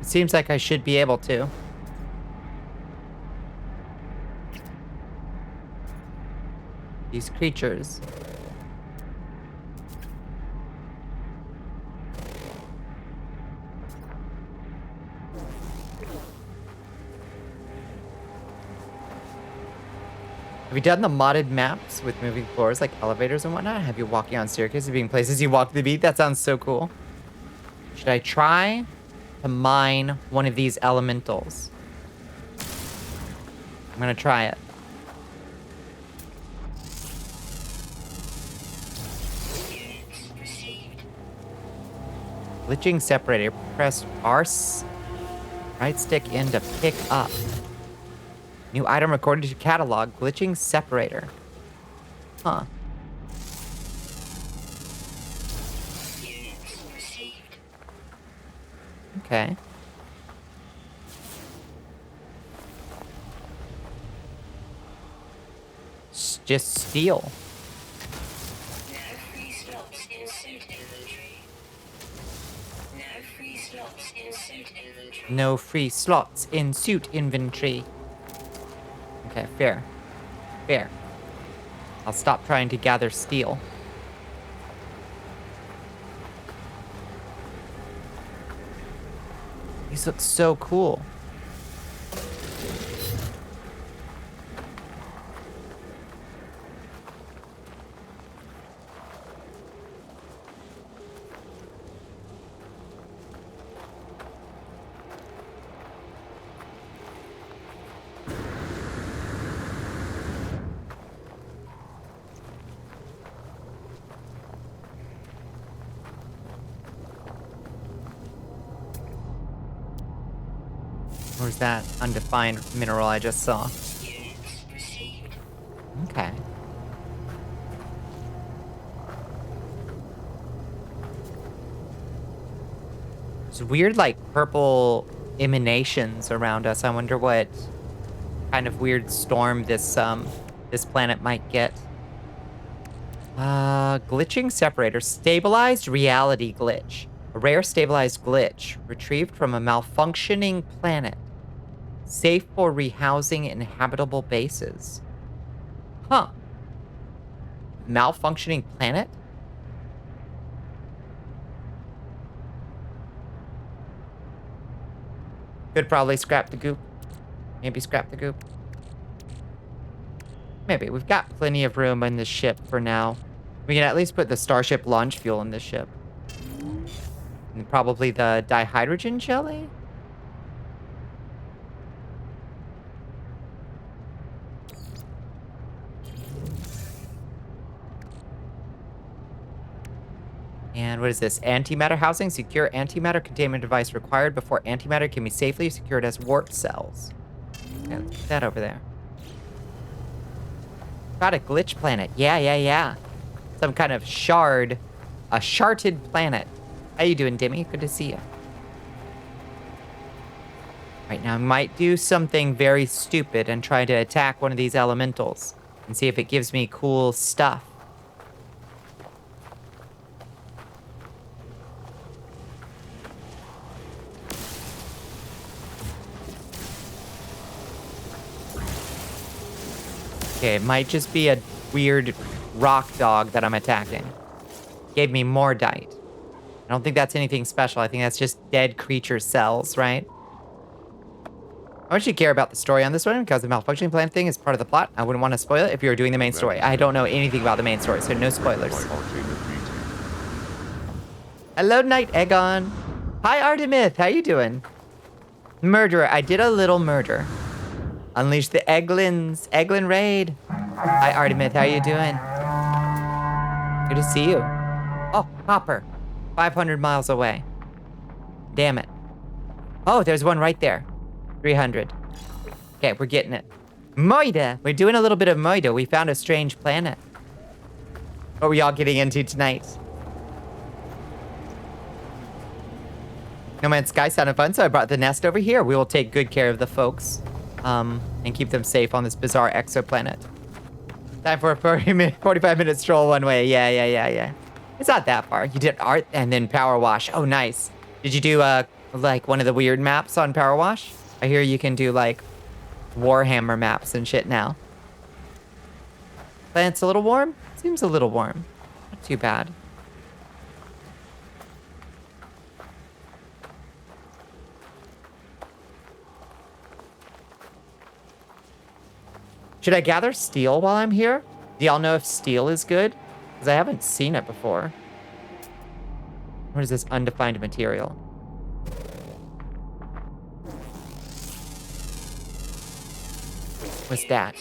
A: It seems like I should be able to. These creatures. Have you done the modded maps with moving floors like elevators and whatnot? Have you walking on staircases being places you walk the beat? That sounds so cool. Should I try to mine one of these elementals? I'm gonna try it.
D: Units received.
A: Glitching separator. Press right stick in to pick up. New item recorded to catalog. Glitching separator. Huh.
D: Units received.
A: Okay. Just steal.
D: No free slots in suit inventory. No free slots in suit inventory.
A: No free slots in suit inventory. Okay, fair. Fair. I'll stop trying to gather steel. These look so cool. Where's that undefined mineral I just saw?
D: Units received.
A: Okay. There's weird, like, purple emanations around us. I wonder what kind of weird storm this planet might get. Glitching separator. Stabilized reality glitch. A rare stabilized glitch retrieved from a malfunctioning planet. Safe for rehousing in habitable bases. Huh. Malfunctioning planet? Could probably scrap the goop. Maybe scrap the goop. Maybe. We've got plenty of room in this ship for now. We can at least put the Starship launch fuel in this ship. And probably the dihydrogen jelly? And what is this? Antimatter housing. Secure antimatter containment device required before antimatter can be safely secured as warp cells. Okay, let's put that over there. Got a glitch planet. Yeah. Some kind of shard. A sharted planet. How you doing, Demi? Good to see you. Right now, I might do something very stupid and try to attack one of these elementals and see if it gives me cool stuff. Okay, it might just be a weird rock dog that I'm attacking. Gave me more dite. I don't think that's anything special. I think that's just dead creature cells, right? I want you to care about the story on this one because the malfunctioning plant thing is part of the plot. I wouldn't want to spoil it if you were doing the main story. I don't know anything about the main story, so no spoilers. Hello, Knight Egon. Hi, Artemith. How you doing? Murderer. I did a little murder. Unleash the Egglins. Egglin raid. Hi, Artemith. How you doing? Good to see you. Oh, Hopper. 500 miles away. Damn it. Oh, there's one right there. 300. Okay, we're getting it. Moida. We're doing a little bit of Moida. We found a strange planet. What were y'all getting into tonight? No Man's Sky sounded fun, so I brought the nest over here. We will take good care of the folks and keep them safe on this bizarre exoplanet. Time for a 45-minute stroll one way. Yeah. It's not that far. You did art and then power wash. Oh, nice. Did you do like one of the weird maps on power wash? I hear you can do like Warhammer maps and shit now. Planet's a little warm? Seems a little warm. Not too bad. Should I gather steel while I'm here? Do y'all know if steel is good? Because I haven't seen it before. What is this undefined material? What's that?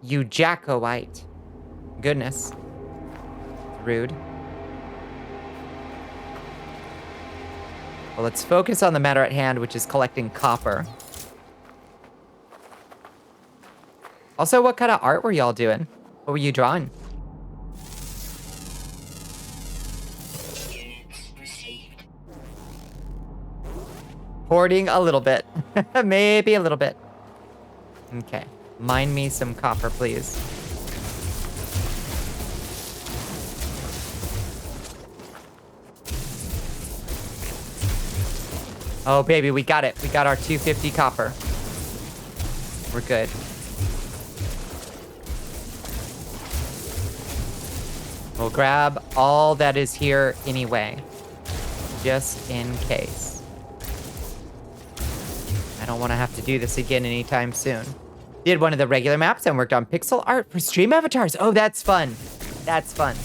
A: You Jackoite. Goodness. Rude. Well, let's focus on the matter at hand, which is collecting copper. Also, what kind of art were y'all doing? What were you drawing? Hoarding a little bit. Maybe a little bit. Okay. Mine me some copper, please. Oh, baby, we got it. We got our 250 copper. We're good. We'll grab all that is here anyway, just in case. I don't want to have to do this again anytime soon. Did one of the regular maps and worked on pixel art for stream avatars. Oh, that's fun. That's fun.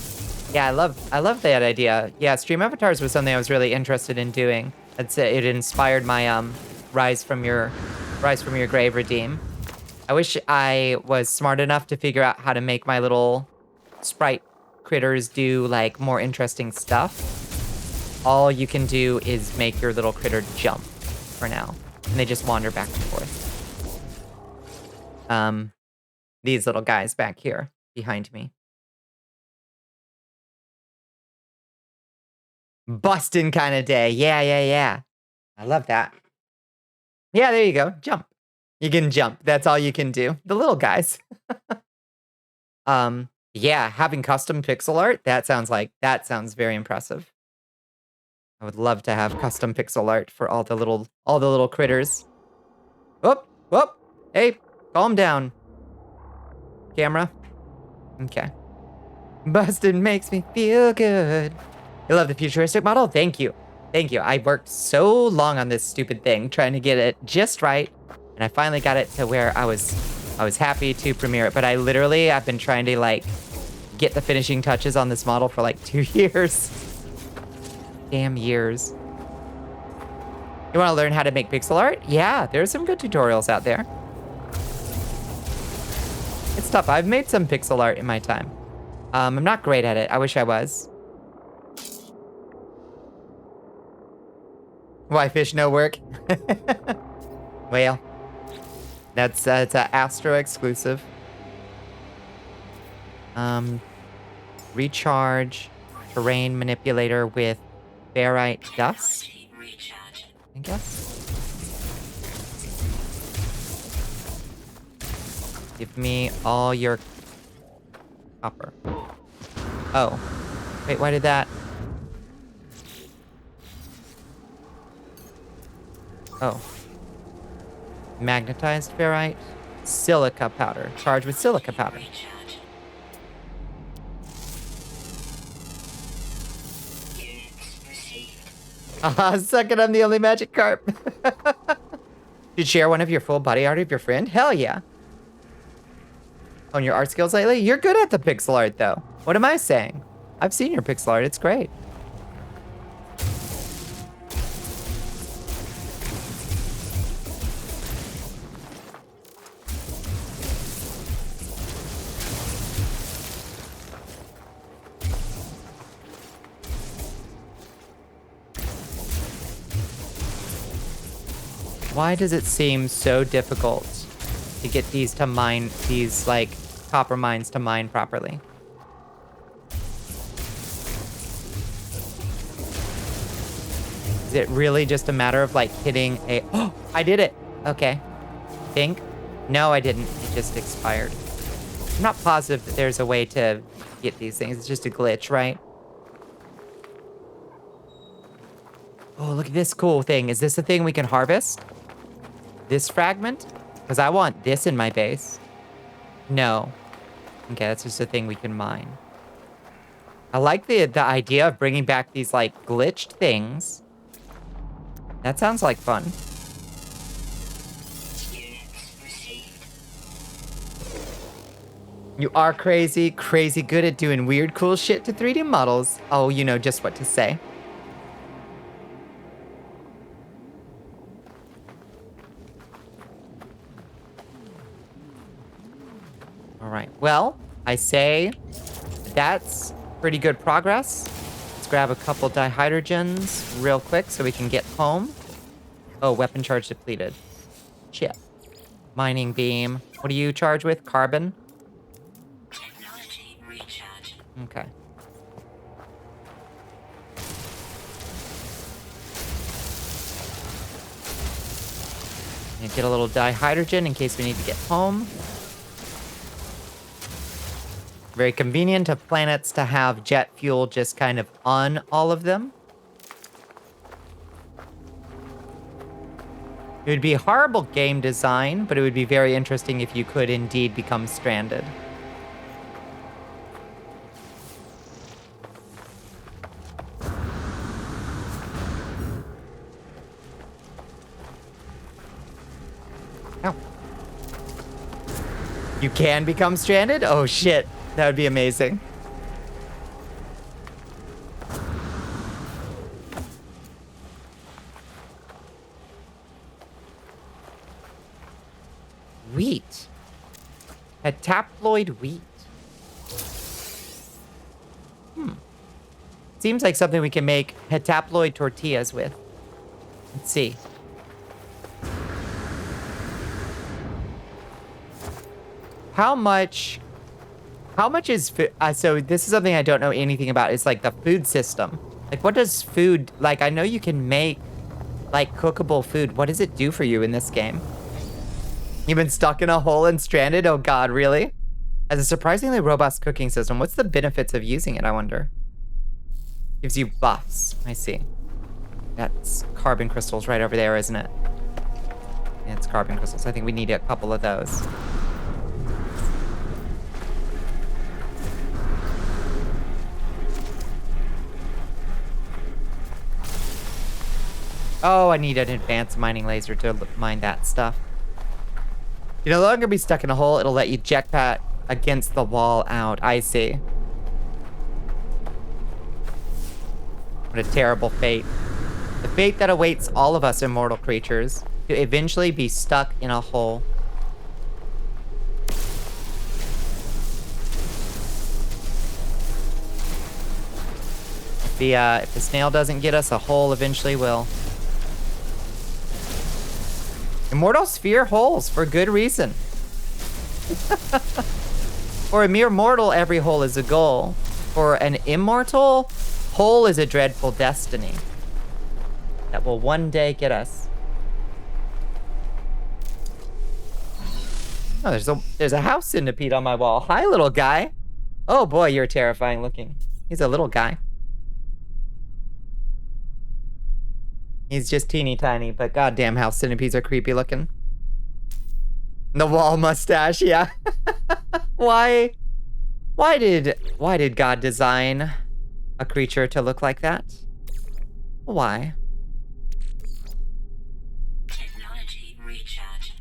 A: Yeah, I love that idea. Yeah, stream avatars was something I was really interested in doing. It inspired my Rise from Your Grave redeem. I wish I was smart enough to figure out how to make my little sprite critters do like more interesting stuff. All you can do is make your little critter jump for now, and they just wander back and forth. These little guys back here behind me. Bustin' kind of day. Yeah. I love that. Yeah, there you go. Jump. You can jump. That's all you can do. The little guys. Yeah, having custom pixel art, that sounds very impressive. I would love to have custom pixel art for all the little critters. Whoop. Hey, calm down. Camera. Okay. Busted makes me feel good. I love the futuristic model. Thank you. I worked so long on this stupid thing, trying to get it just right, and I finally got it to where I was happy to premiere it. But I've been trying to like get the finishing touches on this model for like 2 years. Damn years. You want to learn how to make pixel art? Yeah, there's some good tutorials out there. It's tough. I've made some pixel art in my time. I'm not great at it. I wish I was. Why fish no work? Well, that's it's an Astro exclusive. Recharge terrain manipulator with ferrite dust, I guess. Give me all your copper. Oh. Wait, why did that? Oh. Magnetized ferrite. Silica powder. Charged with silica powder.
D: Recharge. Units received.
A: Second, I'm the only magic carp. Did you share one of your full body art of your friend? Hell yeah. On your art skills lately? You're good at the pixel art, though. What am I saying? I've seen your pixel art. It's great. Why does it seem so difficult to get these to mine, these, like, copper mines to mine properly? Is it really just a matter of, like, hitting a... Oh, I did it! Okay. Think? No, I didn't. It just expired. I'm not positive that there's a way to get these things. It's just a glitch, right? Oh, look at this cool thing. Is this a thing we can harvest? This fragment? Because I want this in my base. No. Okay, that's just a thing we can mine. I like the idea of bringing back these, like, glitched things. That sounds like fun.
D: units received.
A: You are crazy, crazy good at doing weird, cool shit to 3D models. Oh, you know just what to say. All right, well, I say that's pretty good progress. Let's grab a couple dihydrogens real quick so we can get home. Oh, weapon charge depleted. Shit. Mining beam. What do you charge with? Carbon?
D: Technology recharge.
A: Okay. And get a little dihydrogen in case we need to get home. Very convenient of planets to have jet fuel just kind of on all of them. It would be horrible game design, but it would be very interesting if you could indeed become stranded. Ow. You can become stranded? Oh shit. That would be amazing. Wheat. Heptaploid wheat. Seems like something we can make heptaploid tortillas with. Let's see. How much is food? So this is something I don't know anything about. It's like the food system. Like, what does food, like, I know you can make, like, cookable food. What does it do for you in this game? You've been stuck in a hole and stranded? Oh god, really? As a surprisingly robust cooking system, what's the benefits of using it, I wonder? Gives you buffs. I see. That's carbon crystals right over there, isn't it? Yeah, it's carbon crystals. I think we need a couple of those. Oh, I need an advanced mining laser to mine that stuff. You no longer be stuck in a hole. It'll let you jetpack against the wall out. I see. What a terrible fate. The fate that awaits all of us immortal creatures to eventually be stuck in a hole. If the snail doesn't get us, a hole eventually will. Immortals fear holes for good reason. For a mere mortal, every hole is a goal. For an immortal, hole is a dreadful destiny that will one day get us. Oh, there's a house centipede on my wall. Hi, little guy. Oh boy, you're terrifying looking. He's a little guy. He's just teeny tiny, but goddamn, house centipedes are creepy looking. The wall mustache, yeah. Why did God design a creature to look like that? Why?
D: Technology recharge.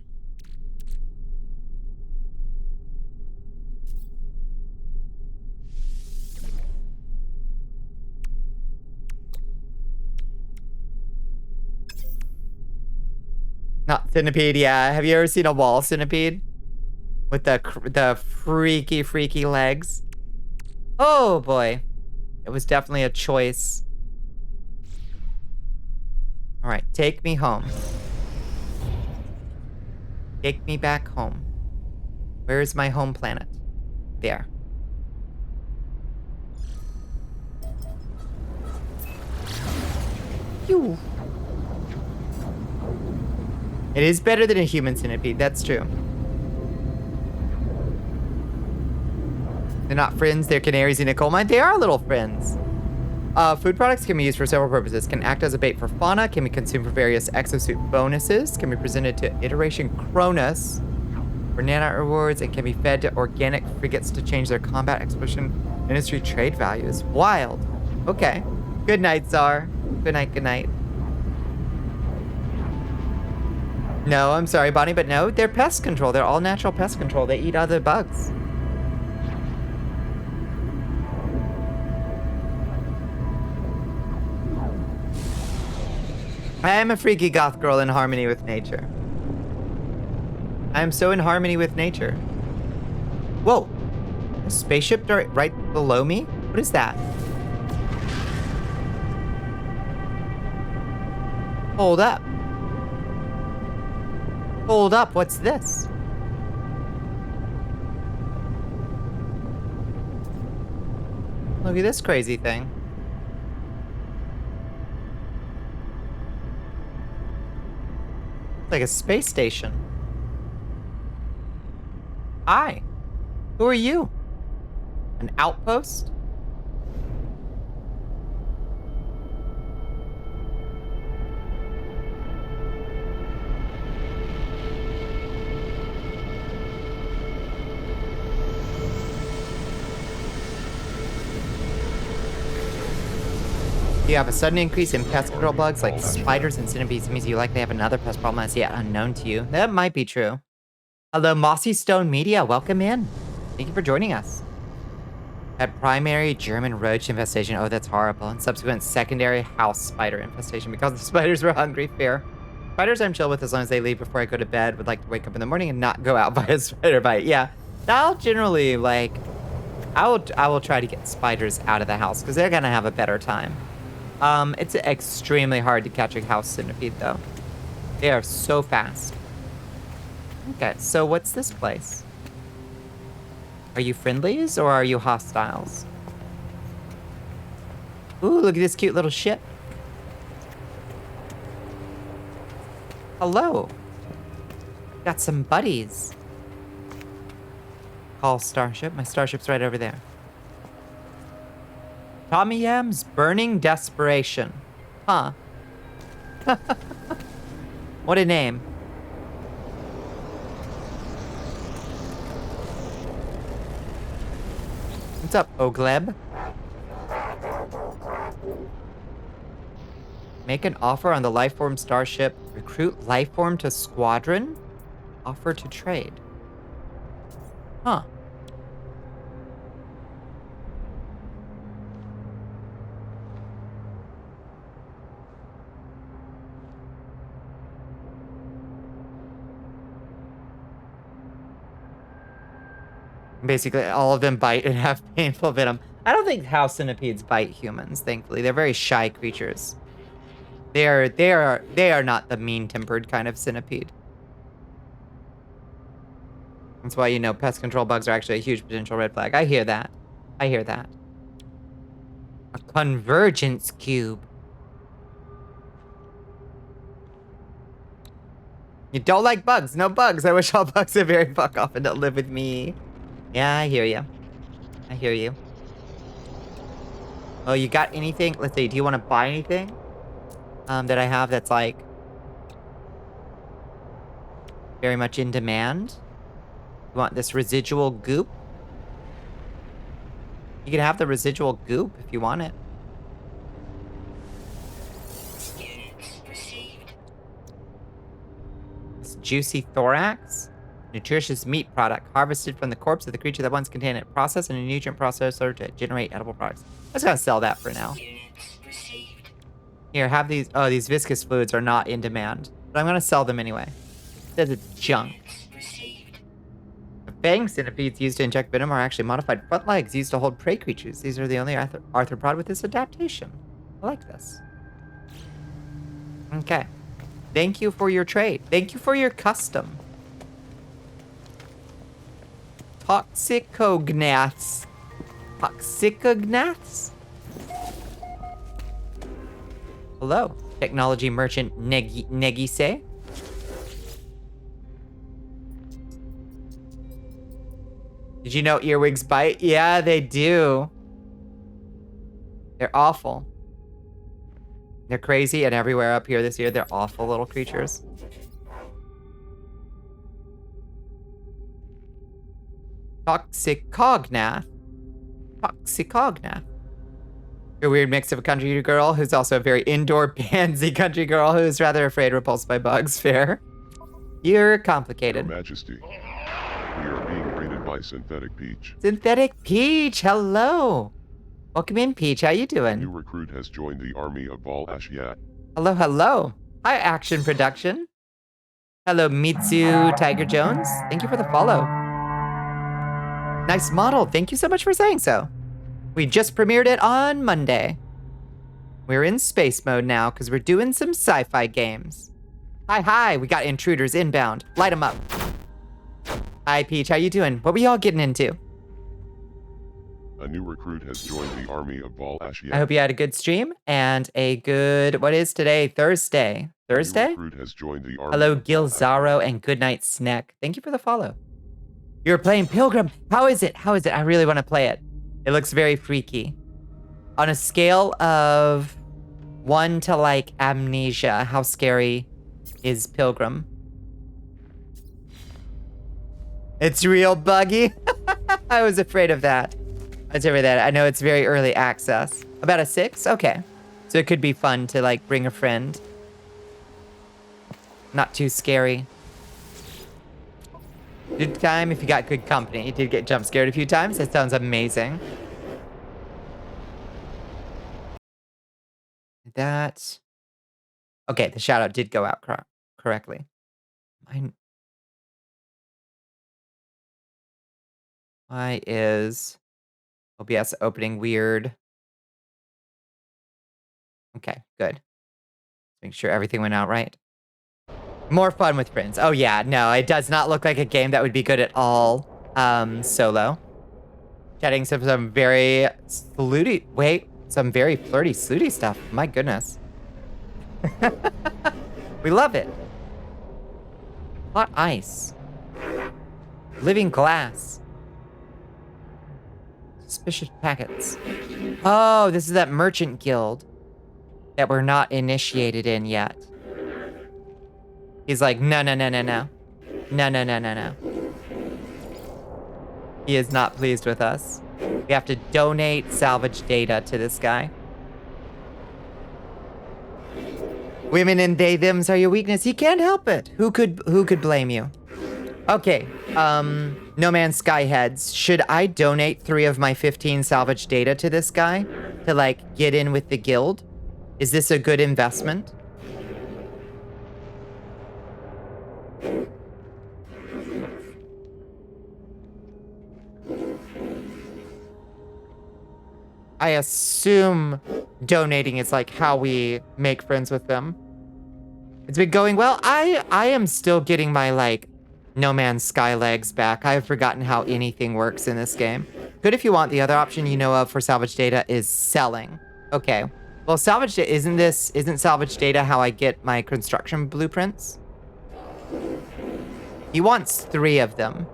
A: Not centipede, yeah. Have you ever seen a wall centipede? With the freaky legs? Oh boy. It was definitely a choice. All right, take me home. Take me back home. Where is my home planet? There. Phew. It is better than a human centipede, that's true. They're not friends, they're canaries in a coal mine. They are little friends. Food products can be used for several purposes. Can act as a bait for fauna, can be consumed for various exosuit bonuses, can be presented to Iteration Cronus for nanite rewards, and can be fed to organic frigates to change their combat expedition industry trade values. Wild. Okay. Good night, Czar. Good night, good night. No, I'm sorry, Bonnie, but no, they're pest control. They're all natural pest control. They eat other bugs. I am a freaky goth girl in harmony with nature. I am so in harmony with nature. Whoa. A spaceship right below me? What is that? Hold up. Hold up, what's this? Look at this crazy thing. It's like a space station. Hi. Who are you? An outpost? You have a sudden increase in pest control bugs like spiders and centipedes. It means you likely have another pest problem that's yet unknown to you. That might be true. Hello, Mossy Stone Media. Welcome in. Thank you for joining us. Had primary German roach infestation. Oh, that's horrible. And subsequent secondary house spider infestation because the spiders were hungry. Fair. Spiders I'm chill with as long as they leave before I go to bed. Would like to wake up in the morning and not go out by a spider bite. Yeah, I'll generally like. I will try to get spiders out of the house because they're gonna have a better time. It's extremely hard to catch a house centipede though. They are so fast. Okay, so what's this place? Are you friendlies or are you hostiles? Ooh, look at this cute little ship. Hello. Got some buddies. Call starship. My starship's right over there. Tommy M's Burning Desperation. Huh. What a name. What's up, Ogleb? Make an offer on the Lifeform starship. Recruit Lifeform to squadron. Offer to trade. Huh. Basically, all of them bite and have painful venom. I don't think house centipedes bite humans, thankfully. They're very shy creatures. They are not the mean-tempered kind of centipede. That's why, you know, pest control bugs are actually a huge potential red flag. I hear that. I hear that. A convergence cube. You don't like bugs. No bugs. I wish all bugs would very fuck off and don't live with me. Yeah, I hear you. I hear you. Oh, you got anything? Let's see. Do you want to buy anything? That I have that's like very much in demand? You want this residual goop? You can have the residual goop if you want it.
D: Units received.
A: This juicy thorax. Nutritious meat product harvested from the corpse of the creature that once contained it. Processed in a nutrient processor to generate edible products. I'm just gonna sell that for now.
D: Units received.
A: Here, have these. Oh, these viscous fluids are not in demand. But I'm gonna sell them anyway. Says it's junk.
D: Units received.
A: The fang centipedes used to inject venom are actually modified front legs used to hold prey creatures. These are the only arthropod with this adaptation. I like this. Okay. Thank you for your trade. Thank you for your custom. Toxicognaths. Toxicognaths? Hello, technology merchant Negise. Did you know earwigs bite? Yeah, they do. They're awful. They're crazy and everywhere up here this year. They're awful little creatures. Toxicognath. Toxicognath. A weird mix of a country girl who's also a very indoor pansy country girl who's rather afraid repulsed by bugs. Fair. You're
C: Your
A: complicated.
C: Majesty. We are being raided by Synthetic Peach.
A: Synthetic Peach, hello. Welcome in, Peach. How you
C: A
A: doing?
C: new recruit has joined the army of Val Ashiat.
A: Hello, hello. Hi, Action Production. Hello, Mitsu Tiger Jones. Thank you for the follow. Nice model. Thank you so much for saying so. We just premiered it on Monday. We're in space mode now because we're doing some sci-fi games. Hi. We got intruders inbound. Light them up. Hi, Peach. How you doing? What were y'all getting into?
C: A new recruit has joined the army of Val Ashiat.
A: I hope you had a good stream and a good, what is today? Thursday.
C: A new
A: Thursday?
C: recruit has joined the army
A: Hello,
C: of Val Ashiat.
A: Gilzaro and Goodnight Snack. Thank you for the follow. You're playing Pilgrim. How is it? I really want to play it. It looks very freaky. On a scale of 1 to like Amnesia, how scary is Pilgrim? It's real buggy. I was afraid of that. I know it's very early access. About a 6? Okay. So it could be fun to like bring a friend. Not too scary. Good time if you got good company. You did get jump scared a few times. That sounds amazing. That. Okay, the shout out did go out correctly. Why is OBS opening weird? Okay, good. Make sure everything went out right. More fun with friends. Oh yeah, no, it does not look like a game that would be good at all solo. Chatting some very slutty, some very flirty, slutty stuff. My goodness. We love it. Hot ice. Living glass. Suspicious packets. Oh, this is that merchant guild that we're not initiated in yet. He's like, no. No. He is not pleased with us. We have to donate salvage data to this guy. Women and they thems are your weakness. He can't help it. Who could blame you? Okay. No Man's Sky heads. Should I donate 3 of my 15 salvage data to this guy to like get in with the guild? Is this a good investment? I assume donating is like how we make friends with them. It's been going well. I am still getting my like No Man's Sky legs back. I've forgotten how anything works in this game. Good if you want. The other option you know of for salvage data is selling. Okay. Well, isn't salvage data how I get my construction blueprints? He wants 3 of them.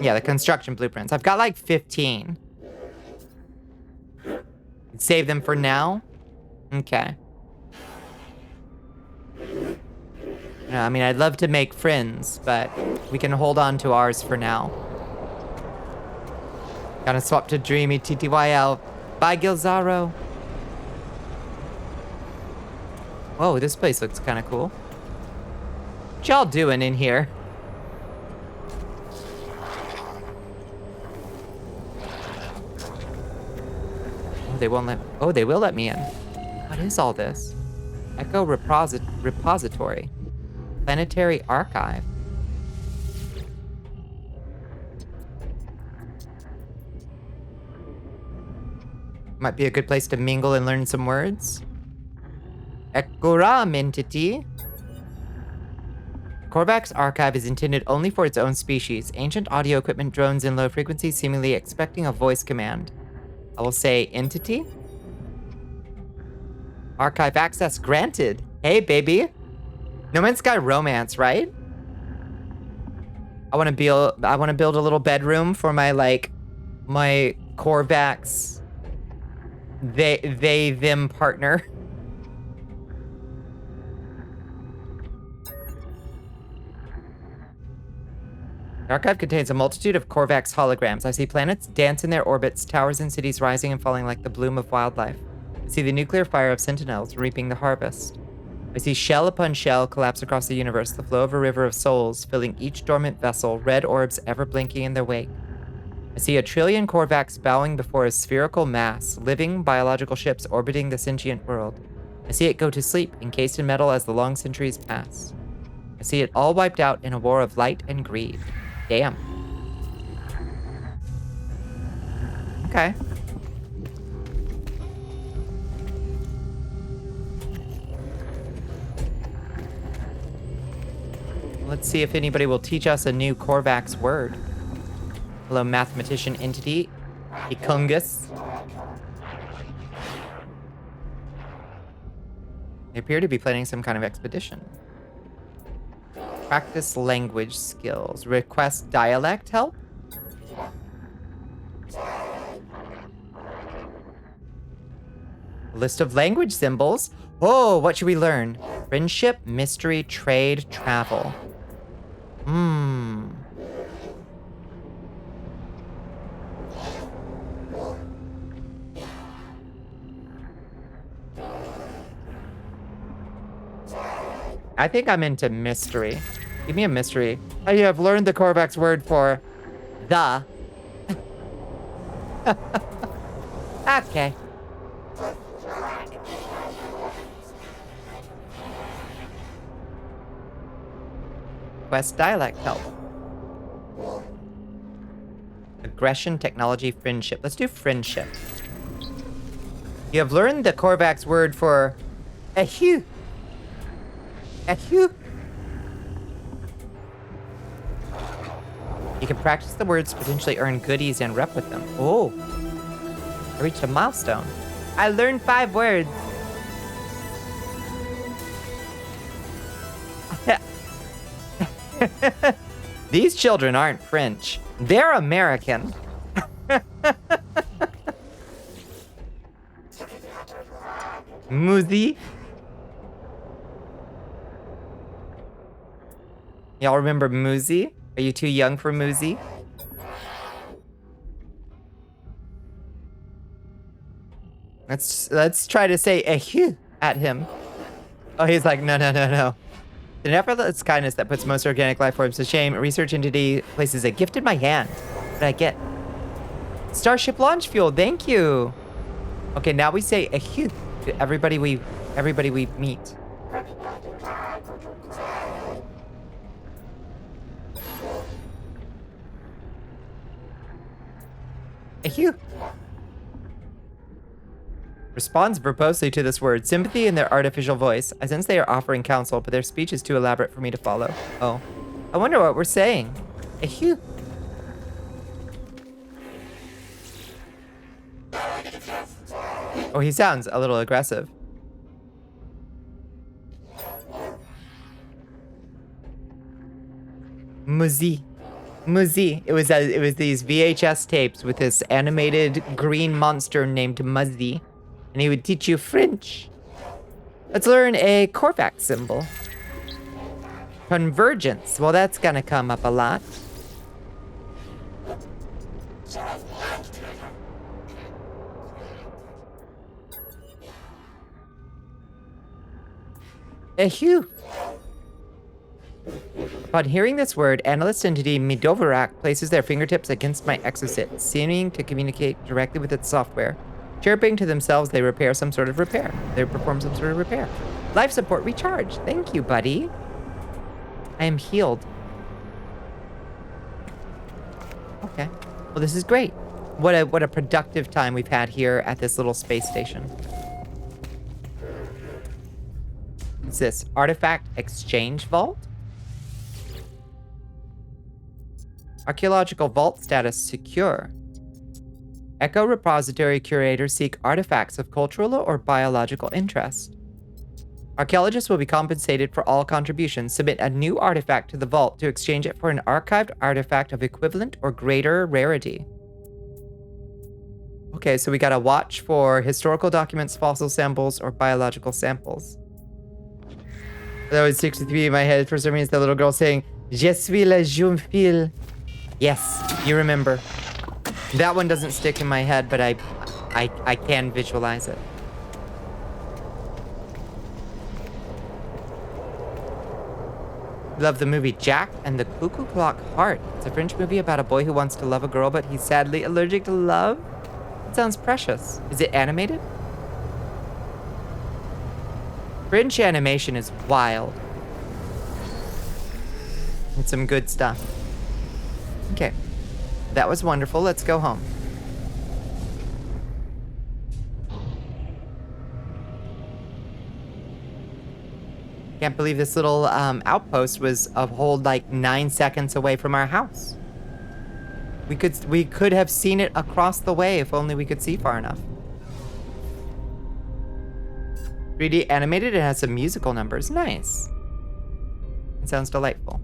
A: Yeah, the construction blueprints. I've got like 15. Save them for now? Okay. No, I mean, I'd love to make friends, but we can hold on to ours for now. Gotta swap to Dreamy TTYL. Bye, Gilzaro. Whoa, this place looks kind of cool. What y'all doing in here? Oh, they won't let. Oh, they will let me in. What is all this? Echo repository. Planetary archive. Might be a good place to mingle and learn some words. Ekoram entity. Korvax archive is intended only for its own species. Ancient audio equipment drones in low frequency, seemingly expecting a voice command. I will say entity. Archive access granted. Hey, baby. No Man's Sky romance, right? I want to build a little bedroom for my my Korvax them partner. The archive contains a multitude of Korvax holograms. I see planets dance in their orbits, towers and cities rising and falling like the bloom of wildlife. I see the nuclear fire of sentinels reaping the harvest. I see shell upon shell collapse across the universe, the flow of a river of souls filling each dormant vessel, red orbs ever blinking in their wake. I see a trillion Korvax bowing before a spherical mass, living biological ships orbiting the sentient world. I see it go to sleep, encased in metal as the long centuries pass. I see it all wiped out in a war of light and greed. Damn. Okay. Let's see if anybody will teach us a new Korvax word. Hello, mathematician entity. Ikungus. They appear to be planning some kind of expedition. Practice language skills. Request dialect help? List of language symbols. Oh, what should we learn? Friendship, mystery, trade, travel. I think I'm into mystery. Give me a mystery. Oh, you have learned the Korvax word for the. Okay. Quest dialect help. Aggression, technology, friendship. Let's do friendship. You have learned the Korvax word for ehue. Ehue. You can practice the words to potentially earn goodies and rep with them. Oh. I reached a milestone. I learned 5 words. These children aren't French. They're American. Muzi. Y'all remember Muzi? Are you too young for Muzi? Let's try to say ehue at him. Oh, he's like, no. The effortless kindness that puts most organic life forms to shame. A research entity places a gift in my hand. What did I get? Starship launch fuel. Thank you. Okay, now we say ehue to everybody we meet. Ehue. Responds verbosely to this word. Sympathy in their artificial voice. I sense they are offering counsel, but their speech is too elaborate for me to follow. Oh. I wonder what we're saying. Ehue. Oh, he sounds a little aggressive. Muzi. Muzzy. It was these VHS tapes with this animated green monster named Muzzy, and he would teach you French. Let's learn a Korvac symbol. Convergence. Well, that's gonna come up a lot. Ehue. Upon hearing this word, analyst entity Midovarak places their fingertips against my exosit, seeming to communicate directly with its software. Chirping to themselves, they repair some sort of repair. They perform some sort of repair. Life support recharge. Thank you, buddy. I am healed. Okay. Well, this is great. What a productive time we've had here at this little space station. What's this? Artifact exchange vault? Archaeological vault status secure. Echo repository curators seek artifacts of cultural or biological interest. Archaeologists will be compensated for all contributions. Submit a new artifact to the vault to exchange it for an archived artifact of equivalent or greater rarity. Okay, so we gotta watch for historical documents, fossil samples, or biological samples. That was 63 in my head. For some reason, the little girl saying, Je suis la jeune fille. Yes, you remember. That one doesn't stick in my head, but I can visualize it. Love the movie Jack and the Cuckoo Clock Heart. It's a French movie about a boy who wants to love a girl, but he's sadly allergic to love. It sounds precious. Is it animated? French animation is wild. It's some good stuff. Okay. That was wonderful. Let's go home. Can't believe this little outpost was a whole like 9 seconds away from our house. We could have seen it across the way if only we could see far enough. 3D animated, it has some musical numbers. Nice. It sounds delightful.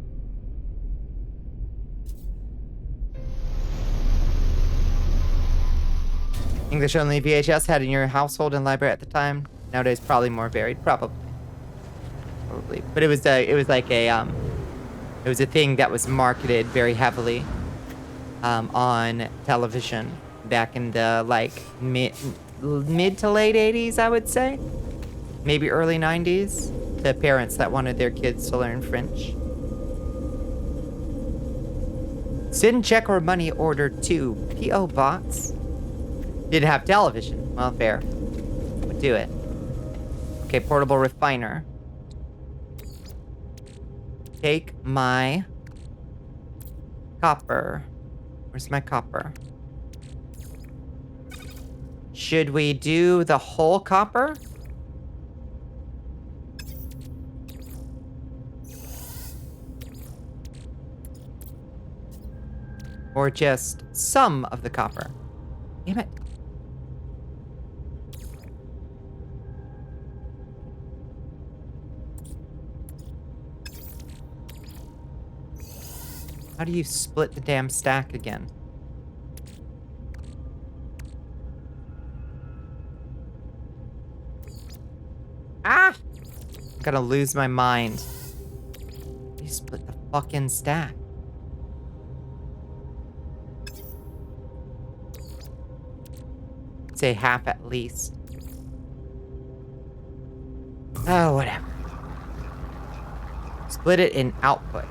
A: English only VHS had in your household and library at the time. Nowadays, probably more varied. Probably. But it was like a thing that was marketed very heavily on television back in the like mid to late 80s, I would say. Maybe early 90s, to parents that wanted their kids to learn French. Send check or money order to P.O. Box. Didn't have television. Well, fair. Would do it. Okay, portable refiner. Take my copper. Where's my copper? Should we do the whole copper? Or just some of the copper? Damn it. How do you split the damn stack again? Ah! I'm gonna lose my mind. How do you split the fucking stack? Say half at least. Oh, whatever. Split it in output.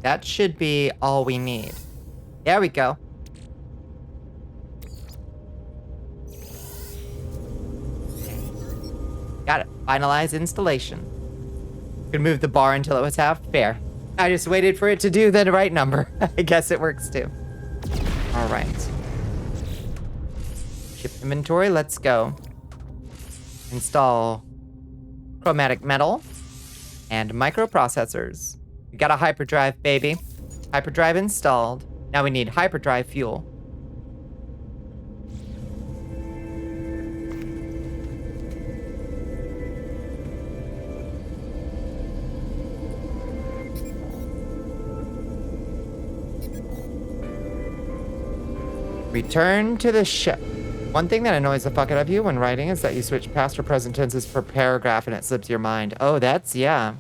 A: That should be all we need. There we go. Got it. Finalize installation. Could move the bar until it was half. Fair. I just waited for it to do the right number. I guess it works too. All right. Ship inventory. Let's go. Install chromatic metal, and microprocessors. We got a hyperdrive, baby. Hyperdrive installed. Now we need hyperdrive fuel. Return to the ship. One thing that annoys the fuck out of you when writing is that you switch past or present tenses per paragraph and it slips your mind. Oh, that's, yeah.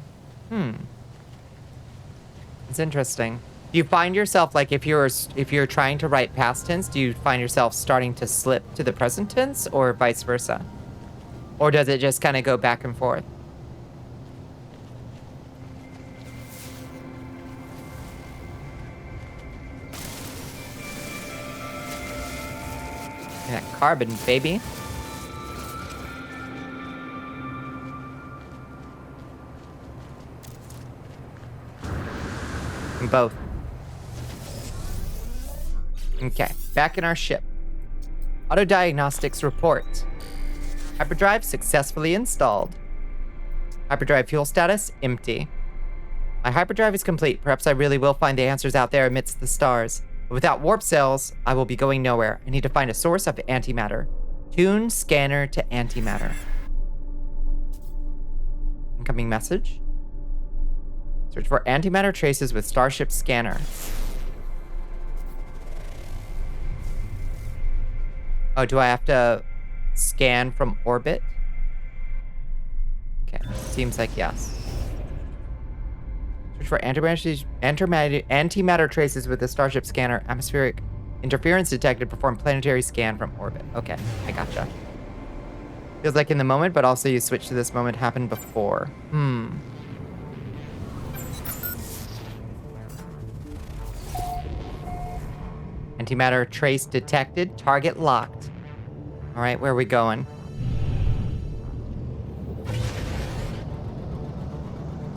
A: It's interesting. Do you find yourself, like, if you're trying to write past tense, do you find yourself starting to slip to the present tense or vice versa? Or does it just kind of go back and forth? That carbon, baby. Both. Okay, back in our ship. Auto diagnostics report. Hyperdrive successfully installed. Hyperdrive fuel status empty. My hyperdrive is complete. Perhaps I really will find the answers out there amidst the stars. But without warp cells, I will be going nowhere. I need to find a source of antimatter. Tune scanner to antimatter. Incoming message. Search for antimatter traces with Starship scanner. Oh, do I have to scan from orbit? Okay, seems like yes. Search for antimatter traces with the Starship scanner. Atmospheric interference detected. Perform planetary scan from orbit. Okay, I gotcha. Feels like in the moment, but also you switch to this moment happened before. Antimatter trace detected. Target locked. All right, where are we going?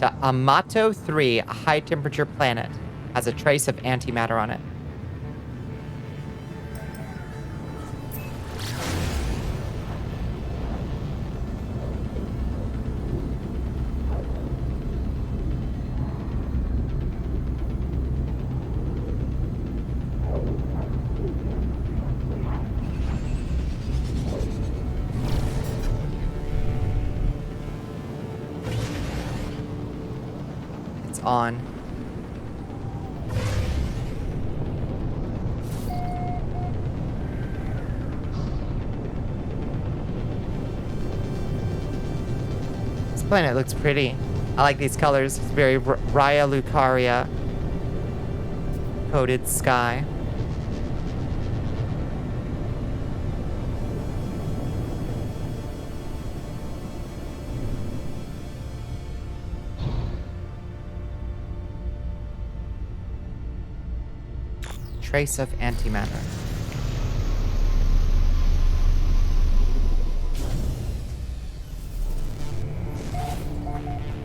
A: To Amato 3, a high-temperature planet. Has a trace of antimatter on it. On. This planet looks pretty. I like these colors. It's very Raya Lucaria coated sky. Trace of antimatter.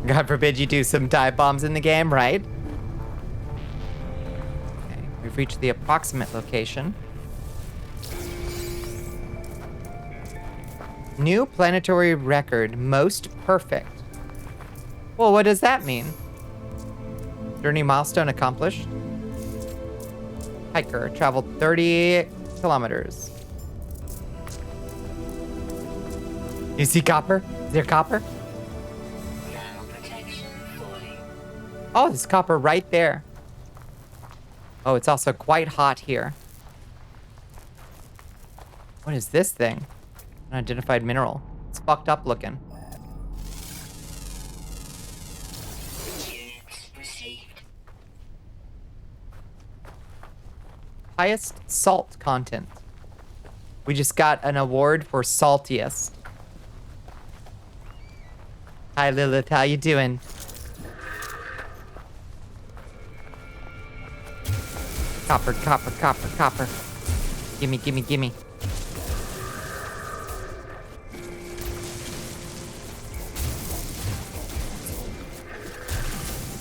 A: God forbid you do some dive bombs in the game, right? Okay, we've reached the approximate location. New planetary record, most perfect. Well, what does that mean? Journey milestone accomplished. Hiker traveled 30 kilometers. You see copper? Is there copper? Oh, there's copper right there. Oh, it's also quite hot here. What is this thing? Unidentified mineral. It's fucked up looking. Highest salt content. We just got an award for saltiest. Hi Lilith, how you doing? Copper, copper, copper, copper. Gimme, gimme, gimme.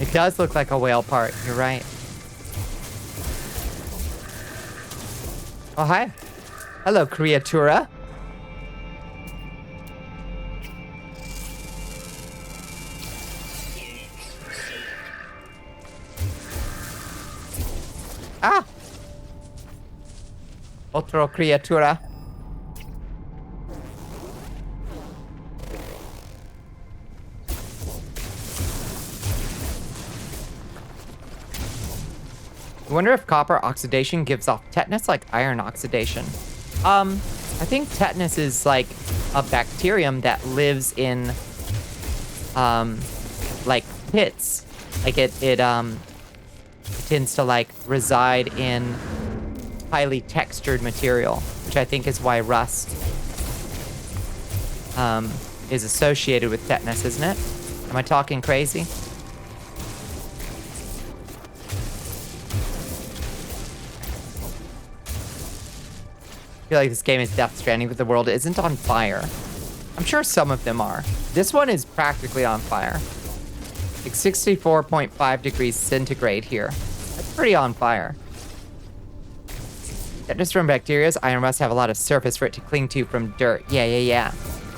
A: It does look like a whale part, you're right. Oh, hi. Hello, creatura. Otro criatura. I wonder if copper oxidation gives off tetanus like iron oxidation. I think tetanus is like a bacterium that lives in, like pits. Like it tends to like reside in highly textured material, which I think is why rust, is associated with tetanus, isn't it? Am I talking crazy? I feel like this game is Death Stranding, but the world isn't on fire. I'm sure some of them are. This one is practically on fire. Like 64.5 degrees centigrade here. That's pretty on fire. Tetanus from bacteria, iron rust have a lot of surface for it to cling to from dirt. Yeah.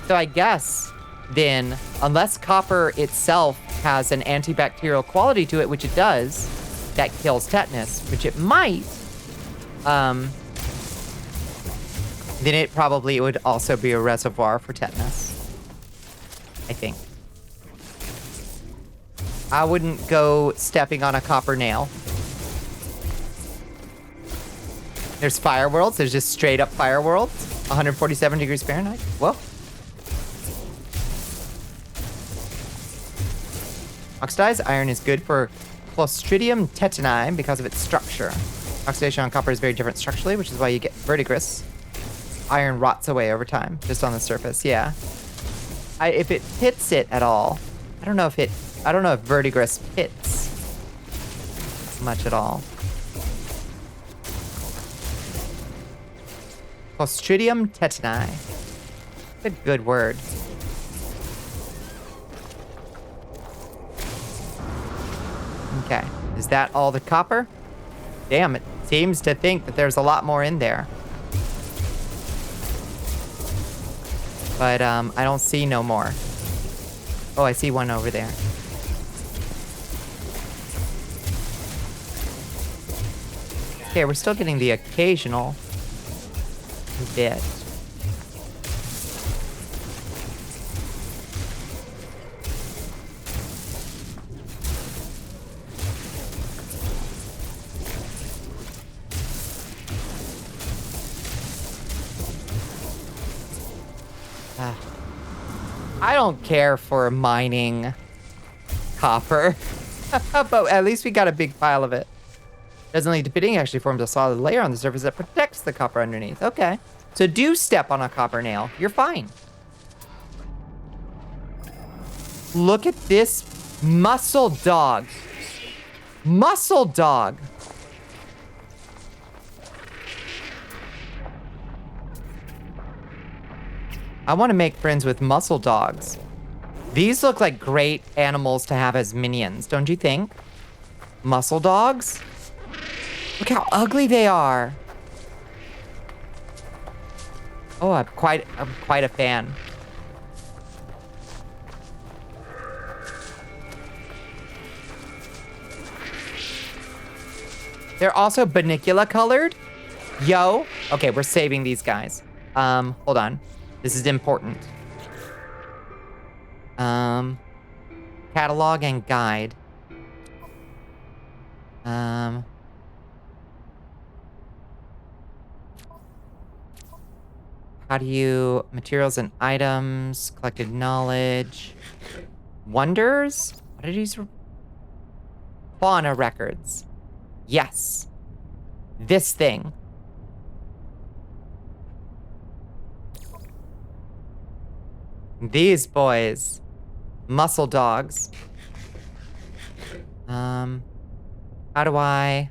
A: So I guess then, unless copper itself has an antibacterial quality to it, which it does, that kills tetanus, which it might, then it probably would also be a reservoir for tetanus. I think. I wouldn't go stepping on a copper nail. There's fire worlds. There's just straight up fire worlds. 147 degrees Fahrenheit. Whoa. Oxidized iron is good for Clostridium tetani because of its structure. Oxidation on copper is very different structurally, which is why you get verdigris. Iron rots away over time, just on the surface. Yeah. If it hits it at all, I don't know if verdigris hits much at all. Clostridium tetani. It's a good word. Okay. Is that all the copper? Damn, it seems to think that there's a lot more in there. But I don't see no more. Oh, I see one over there. Okay, we're still getting the occasional bit. I don't care for mining copper, but at least we got a big pile of it. Doesn't lead to pitting, actually forms a solid layer on the surface that protects the copper underneath. Okay. So do step on a copper nail. You're fine. Look at this muscle dog. Muscle dog. I want to make friends with muscle dogs. These look like great animals to have as minions, don't you think? Muscle dogs? Look how ugly they are. Oh, I'm quite a fan. They're also Bonnicula colored. Yo. Okay, we're saving these guys. Hold on. This is important. Catalog and guide. How do you... Materials and items. Collected knowledge. Wonders? What are these? Fauna records. Yes. This thing. These boys. Muscle dogs. How do I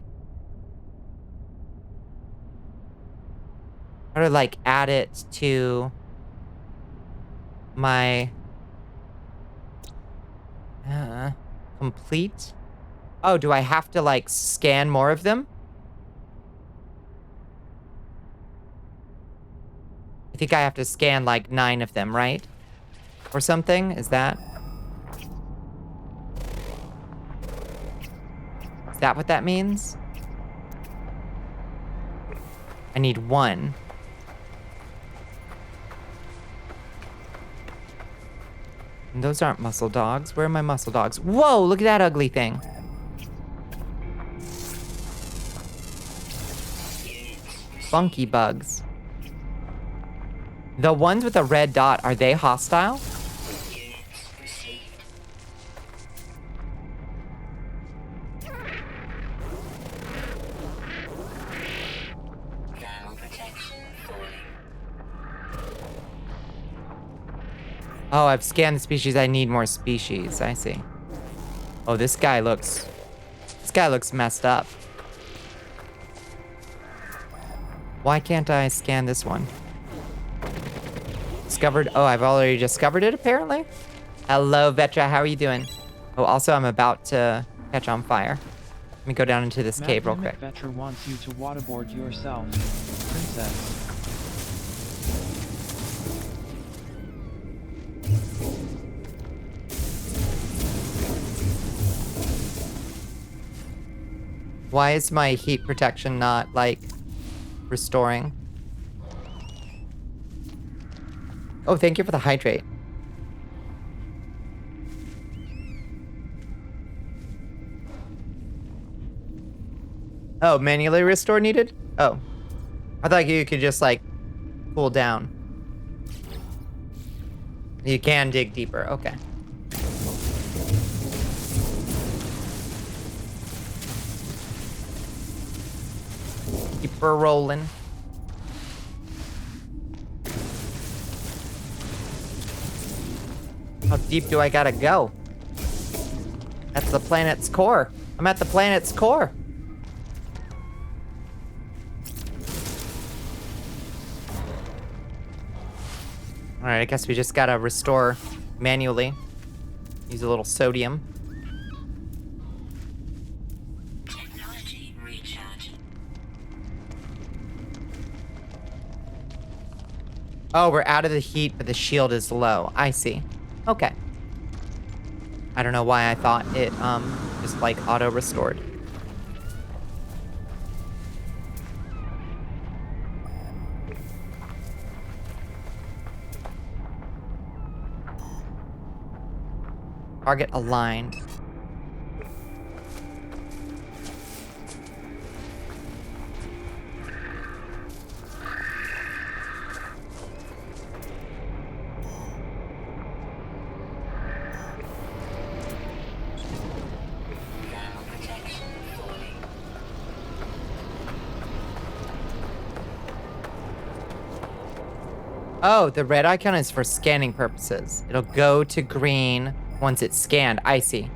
A: like add it to my complete? Oh, do I have to like scan more of them? I think I have to scan like 9 of them, right? Or something? Is that what that means? I need 1. And those aren't muscle dogs. Where are my muscle dogs? Whoa, look at that ugly thing. Funky bugs. The ones with the red dot, are they hostile? Oh, I've scanned the species. I need more species. I see. Oh, this guy looks messed up. Why can't I scan this one? Discovered. Oh, I've already discovered it, apparently. Hello, Vetra. How are you doing? Oh, also, I'm about to catch on fire. Let me go down into this cave real quick.
B: Vetra wants you to waterboard yourself, princess.
A: Why is my heat protection not, like, restoring? Oh, thank you for the hydrate. Oh, manually restore needed? Oh. I thought you could just, like, cool down. You can dig deeper. Okay. Keep her rolling. How deep do I gotta go? That's the planet's core. I'm at the planet's core. Alright, I guess we just gotta restore manually. Use a little sodium.
D: Technology recharge.
A: Oh, we're out of the heat, but the shield is low. I see. Okay. I don't know why I thought it, just like auto-restored. Target aligned. Oh, the red icon is for scanning purposes. It'll go to green once it's scanned. I see.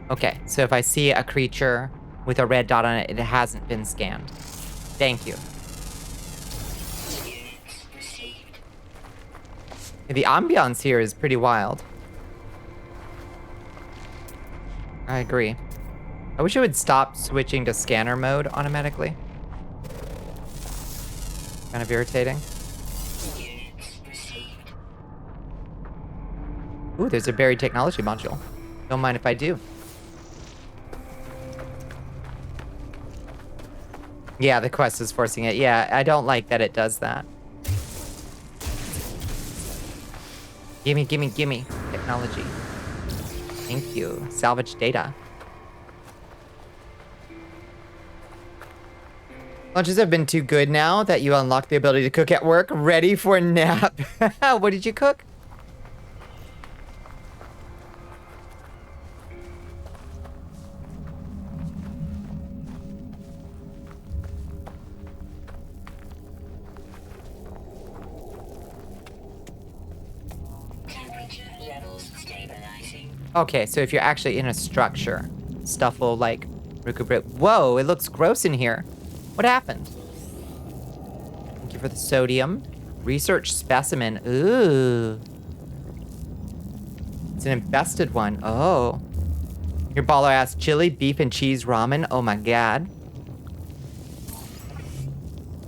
A: Okay, so if I see a creature with a red dot on it, it hasn't been scanned. Thank you. The ambiance here is pretty wild. I agree. I wish it would stop switching to scanner mode automatically. Kind of irritating. Ooh, there's a buried technology module. Don't mind if I do. Yeah, the quest is forcing it. Yeah, I don't like that it does that. Gimme, gimme, gimme. Technology. Thank you. Salvage data. Lunches have been too good now that you unlock the ability to cook at work. Ready for a nap. What did you cook? Okay, so if you're actually in a structure, stuff will, like, recuperate. Whoa, it looks gross in here. What happened? Thank you for the sodium. Research specimen. Ooh. It's an infested one. Oh. Your baller ass chili, beef, and cheese ramen. Oh my god.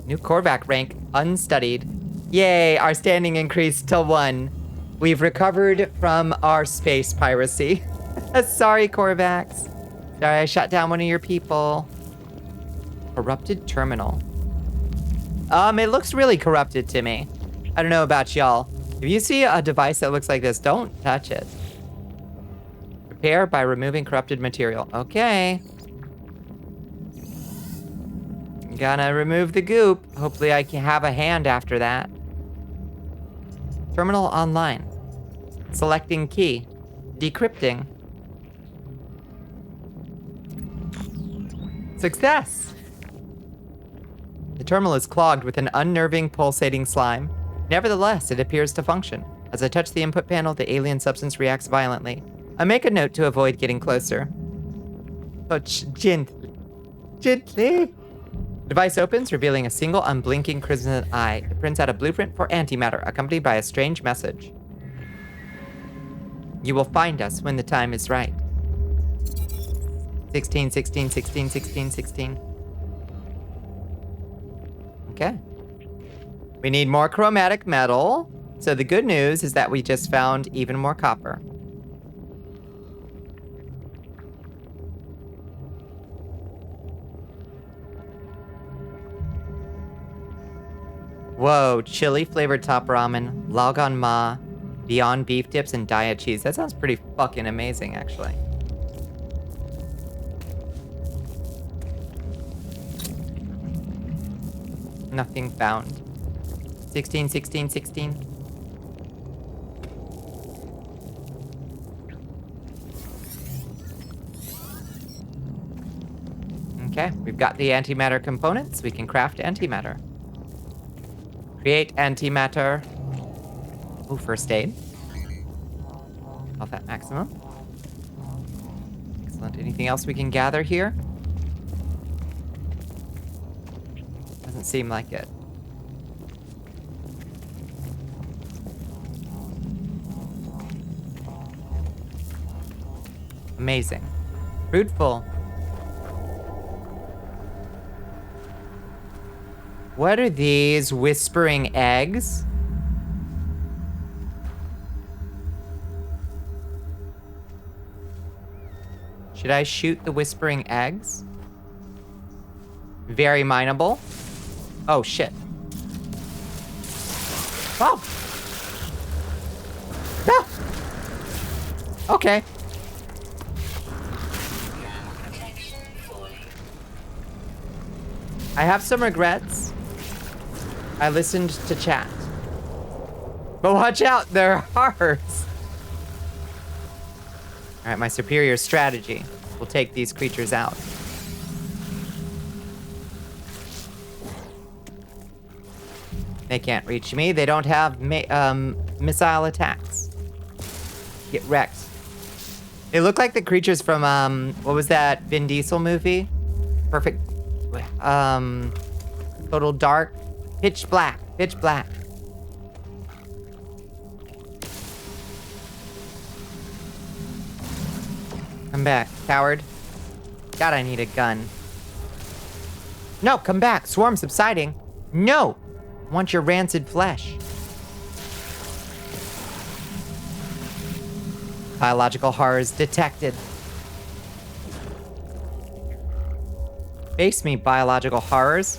A: New Korvac rank, unstudied. Yay, our standing increased to 1. We've recovered from our space piracy. Sorry, Korvax. Sorry, I shot down one of your people. Corrupted terminal. It looks really corrupted to me. I don't know about y'all. If you see a device that looks like this, don't touch it. Repair by removing corrupted material. Okay. Gonna remove the goop. Hopefully I can have a hand after that. Terminal online. Selecting key. Decrypting. Success! The terminal is clogged with an unnerving, pulsating slime. Nevertheless, it appears to function. As I touch the input panel, the alien substance reacts violently. I make a note to avoid getting closer. Touch gently. Gently. The device opens, revealing a single unblinking crimson eye. It prints out a blueprint for antimatter, accompanied by a strange message. You will find us when the time is right. 16, 16, 16, 16, 16. Okay. We need more chromatic metal. So the good news is that we just found even more copper. Whoa, chili flavored top ramen, logon ma, beyond beef dips, and diet cheese. That sounds pretty fucking amazing, actually. Nothing found. 16, 16, 16. Okay, we've got the antimatter components. We can craft antimatter. Create antimatter. Ooh, first aid. Health at maximum. Excellent. Anything else we can gather here? Doesn't seem like it. Amazing. Fruitful. What are these whispering eggs? Should I shoot the whispering eggs? Very mineable. Oh, shit. Oh! Ah! Okay. I have some regrets. I listened to chat. But watch out, they're hearts. All right, my superior strategy will take these creatures out. They can't reach me. They don't have missile attacks. Get wrecked. They look like the creatures from, what was that Vin Diesel movie? Perfect, Total Dark. Pitch black, pitch black. Come back, coward. God, I need a gun. No, come back. Swarm subsiding. No! I want your rancid flesh. Biological horrors detected. Face me, biological horrors.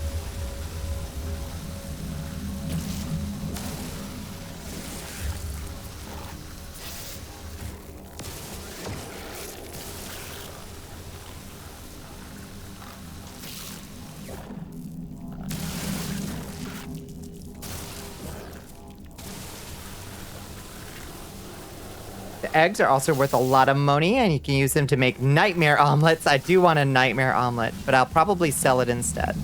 A: The eggs are also worth a lot of money, and you can use them to make nightmare omelets. I do want a nightmare omelet, but I'll probably sell it instead.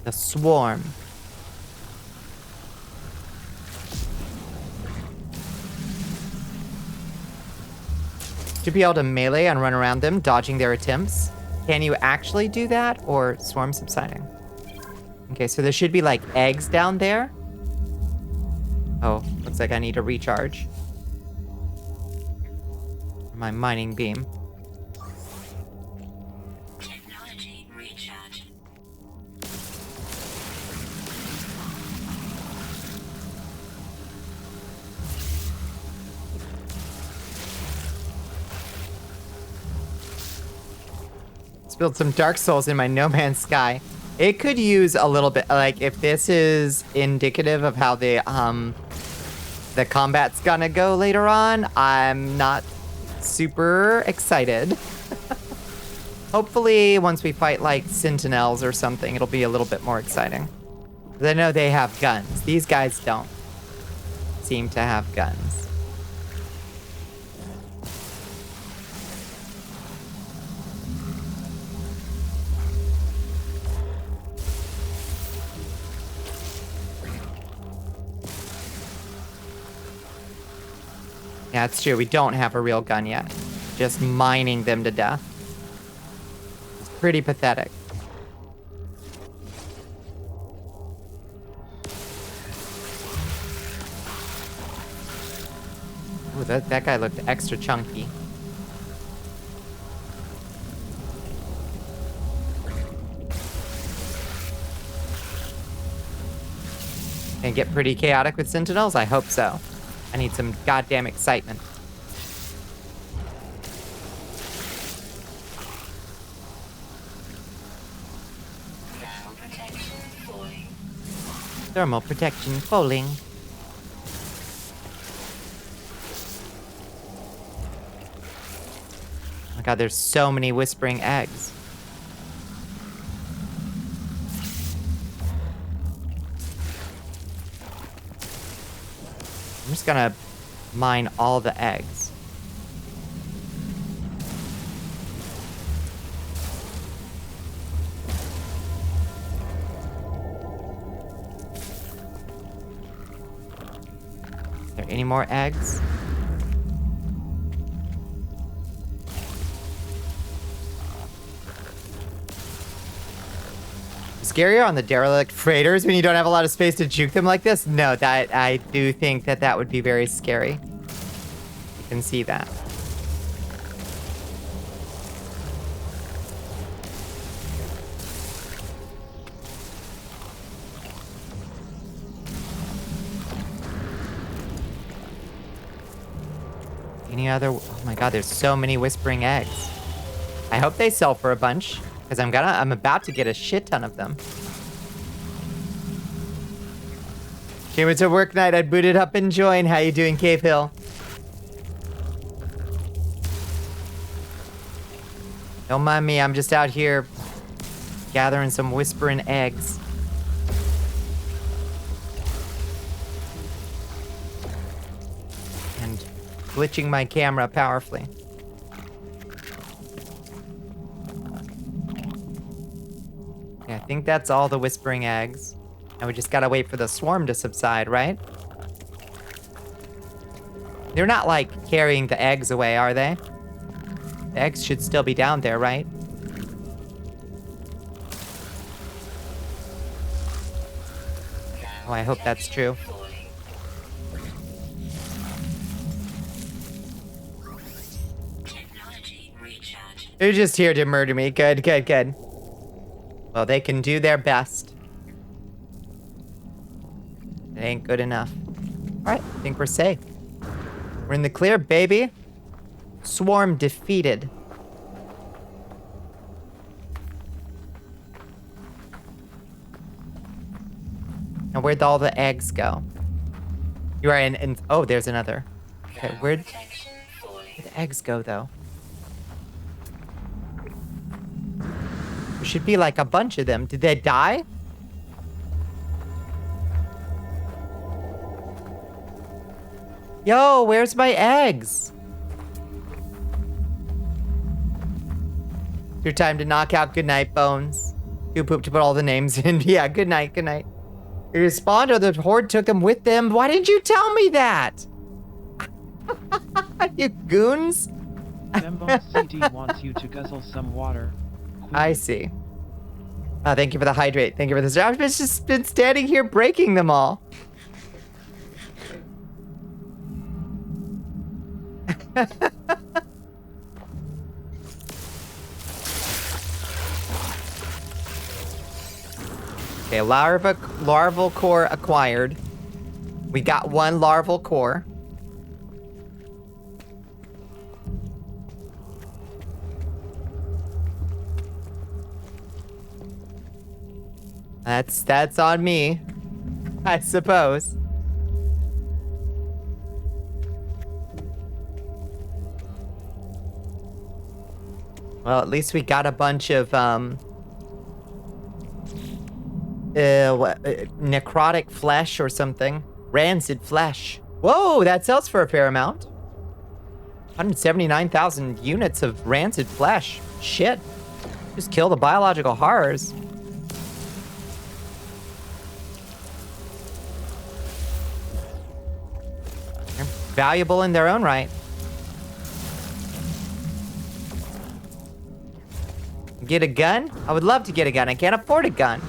A: The swarm. To be able to melee and run around them, dodging their attempts. Can you actually do that, or swarm subsiding? Okay, so there should be like eggs down there. Oh, looks like I need a recharge. My mining beam.
D: Technology recharge.
A: Spilled some Dark Souls in my No Man's Sky. It could use a little bit, like, if this is indicative of how the combat's gonna go later on, I'm not super excited. Hopefully, once we fight, like, sentinels or something, it'll be a little bit more exciting. 'Cause I know they have guns. These guys don't seem to have guns. Yeah, it's true. We don't have a real gun yet. Just mining them to death. It's pretty pathetic. Ooh, that guy looked extra chunky. Can it get pretty chaotic with sentinels? I hope so. I need some goddamn excitement.
D: Thermal protection falling.
A: Thermal protection falling. Oh my god, there's so many whispering eggs. I'm just gonna mine all the eggs. Is there any more eggs? Scarier on the derelict freighters when you don't have a lot of space to juke them like this? No, that I do think that would be very scary. You can see that. Any other? Oh my god, there's so many whispering eggs. I hope they sell for a bunch. Because I'm about to get a shit ton of them. Came into work night, I booted up and joined. How you doing, Cave Hill? Don't mind me, I'm just out here gathering some whispering eggs. And glitching my camera powerfully. I think that's all the whispering eggs. And we just gotta wait for the swarm to subside, right? They're not, like, carrying the eggs away, are they? The eggs should still be down there, right? Oh, I hope that's true.
D: Technology recharge.
A: They're just here to murder me. Good, good, good. Well, they can do their best. It ain't good enough. Alright, I think we're safe. We're in the clear, baby. Swarm defeated. Now, where'd all the eggs go? You are in oh, there's another. Okay, where'd the eggs go, though? There should be like a bunch of them. Did they die? Yo, where's my eggs? Your time to knock out. Good night, Bones. You poop to put all the names in. Yeah, good night, good night. You respawned or the horde took them with them. Why didn't you tell me that? You goons.
B: Dembone CD wants you to guzzle some water.
A: I see. Thank you for the hydrate. Thank you for this. I've just been standing here breaking them all. Okay, larval core acquired. We got one larval core. That's on me, I suppose. Well, at least we got a bunch of necrotic flesh or something. Rancid flesh. Whoa, that sells for a fair amount. 179,000 units of rancid flesh. Shit. Just kill the biological horrors. They're valuable in their own right. Get a gun? I would love to get a gun. I can't afford a gun.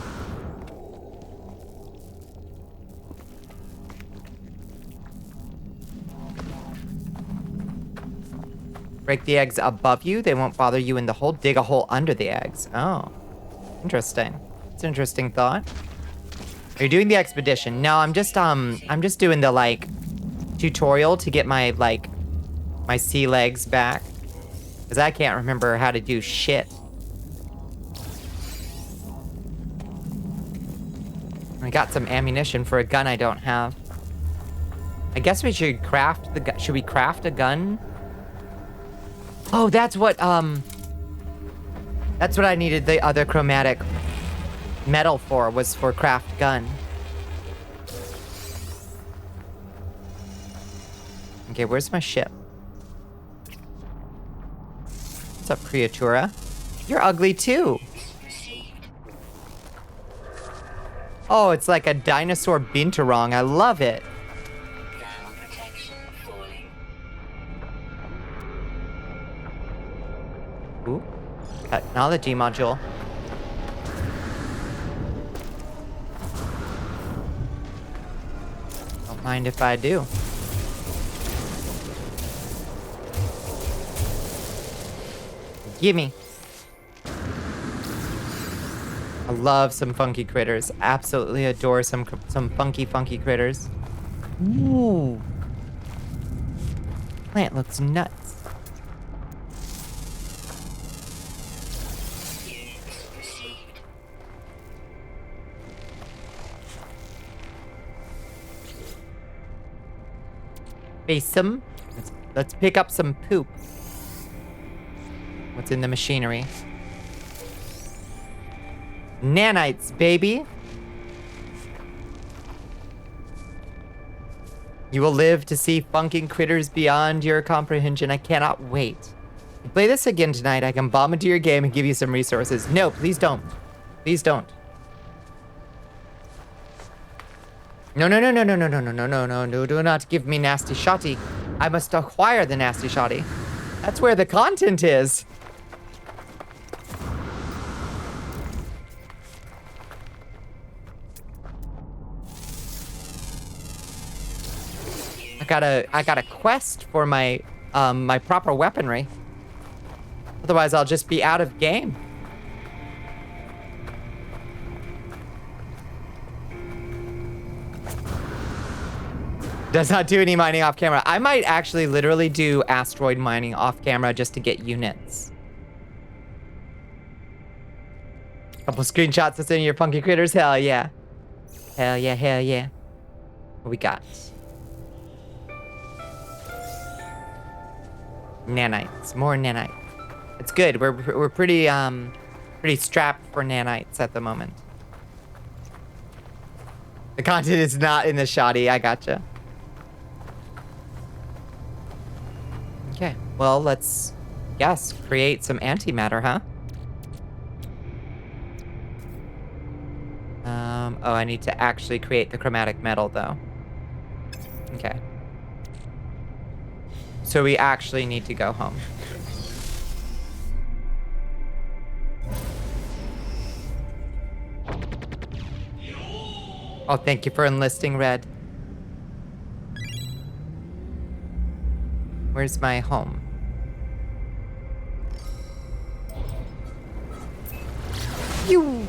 A: Break the eggs above you. They won't bother you in the hole. Dig a hole under the eggs. Oh, interesting. It's an interesting thought. Are you doing the expedition? No, I'm just doing the like tutorial to get my my sea legs back, because I can't remember how to do shit. I got some ammunition for a gun I don't have. I guess we should craft the gun. Should we craft a gun? Oh, that's what I needed the other chromatic metal for, was for craft gun. Okay, where's my ship? What's up, Creatura? You're ugly too. Oh, it's like a dinosaur binturong. I love it.
D: Thermal protection falling.
A: Ooh, technology module. Don't mind if I do. Gimme. I love some funky critters. Absolutely adore some funky critters. Ooh. Plant looks nuts.
D: Units received.
A: Face some. Let's pick up some poop. What's in the machinery? Nanites, baby. You will live to see funking critters beyond your comprehension. I cannot wait. If you play this again tonight, I can bomb into your game and give you some resources. No, please don't. Please don't. No, no, no, no, no, no, no, no, no, no, no, no. Do not give me nasty shotty. I must acquire the nasty shotty. That's where the content is. I got a quest for my my proper weaponry. Otherwise, I'll just be out of game. Does not do any mining off camera. I might actually literally do asteroid mining off camera just to get units. Couple screenshots of some of your funky critters. Hell yeah. Hell yeah, hell yeah. What we got? Nanites, more nanites. It's good. We're pretty pretty strapped for nanites at the moment. The content is not in the shoddy. I gotcha. Okay. Well, let's create some antimatter, huh? Oh, I need to actually create the chromatic metal though. Okay. So we actually need to go home. Oh, thank you for enlisting, Red. Where's my home? You.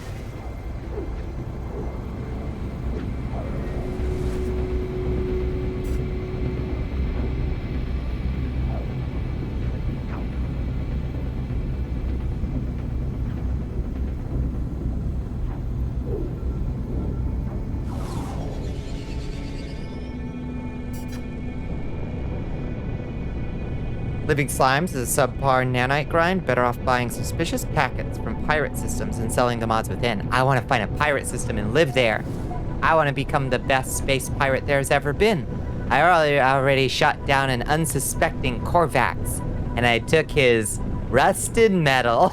A: Living slimes is a subpar nanite grind. Better off buying suspicious packets from pirate systems and selling the mods within. I want to find a pirate system and live there. I want to become the best space pirate there's ever been. I already shot down an unsuspecting Korvax, and I took his rusted metal.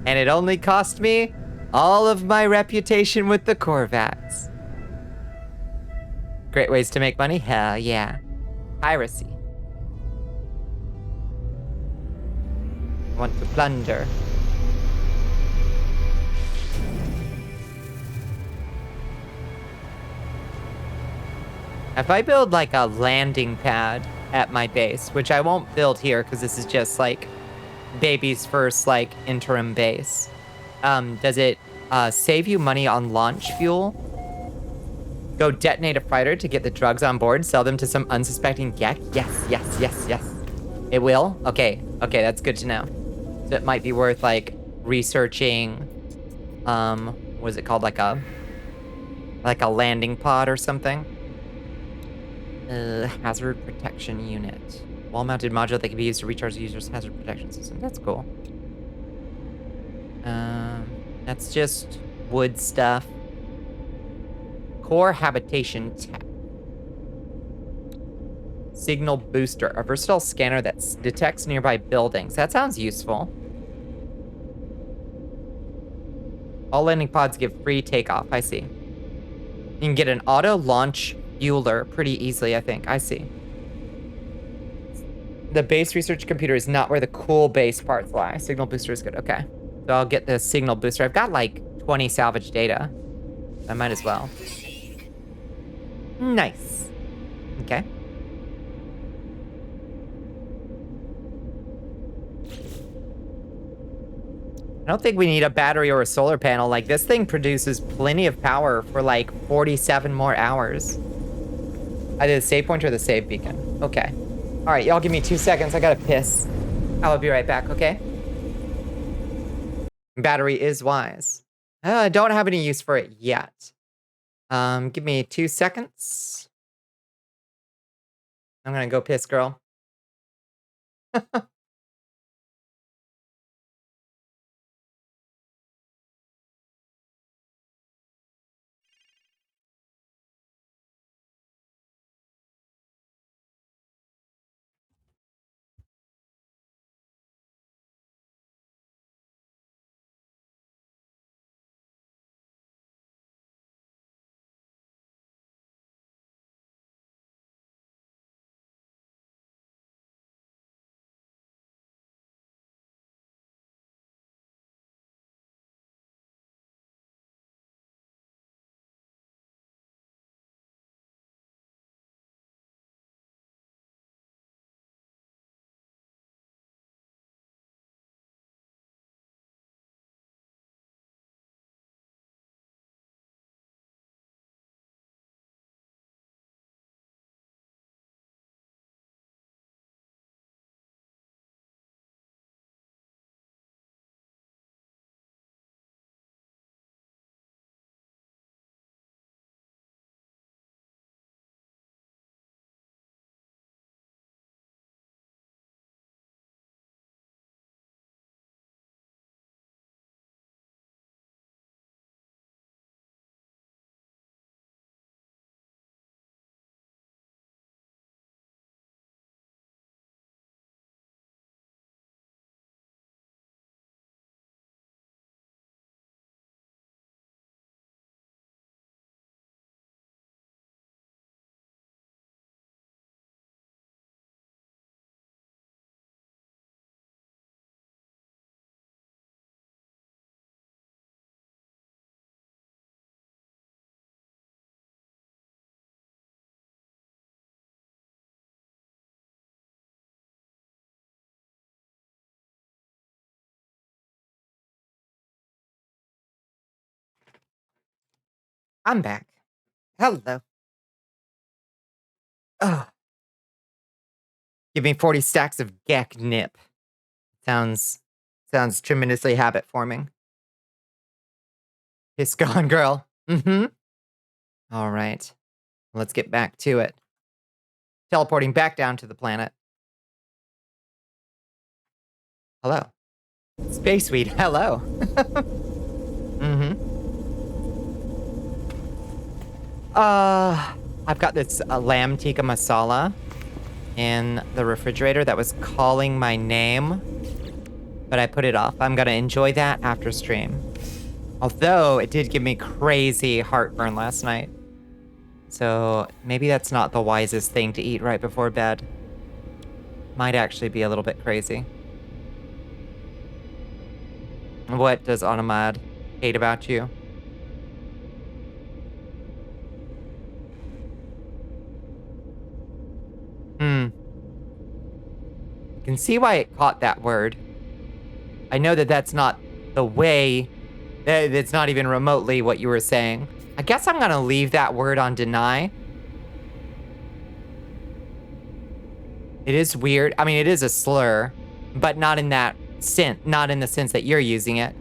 A: And it only cost me all of my reputation with the Korvax. Great ways to make money? Hell yeah. Piracy. Want to plunder. If I build like a landing pad at my base, which I won't build here because this is just like baby's first like interim base. Does it save you money on launch fuel? Go detonate a fighter to get the drugs on board, sell them to some unsuspecting Gek? Yes. It will? Okay, that's good to know. So it might be worth like researching, what is it called? Like a landing pod or something? Hazard protection unit. Wall-mounted module that can be used to recharge the user's hazard protection system. That's cool. That's just wood stuff. Core habitation tech. Signal booster. A versatile scanner that detects nearby buildings. That sounds useful. All landing pods give free takeoff. I see. You can get an auto launch fueler pretty easily, I think. I see. The base research computer is not where the cool base parts lie. Signal booster is good. Okay. So I'll get the signal booster. I've got like 20 salvage data. I might as well. Nice. Okay. I don't think we need a battery or a solar panel. Like, this thing produces plenty of power for like 47 more hours. Either the save point or the save beacon. Okay. All right, y'all give me 2 seconds. I gotta piss. I will be right back, okay? Battery is wise. I don't have any use for it yet. Give me 2 seconds. I'm gonna go piss, girl. I'm back. Hello. Oh. Give me 40 stacks of Gek nip. Sounds tremendously habit forming. Piss gone, girl. Mm-hmm. All right. Let's get back to it. Teleporting back down to the planet. Hello. Space Weed, hello. I've got this lamb tikka masala in the refrigerator that was calling my name, but I put it off. I'm gonna enjoy that after stream. Although it did give me crazy heartburn last night. So maybe that's not the wisest thing to eat right before bed. Might actually be a little bit crazy. What does Automad hate about you? I can see why it caught that word. I know that that's not the way, it's not even remotely what you were saying. I guess I'm gonna leave that word on deny. It is weird. I mean, it is a slur, but not in that sense, not in the sense that you're using it.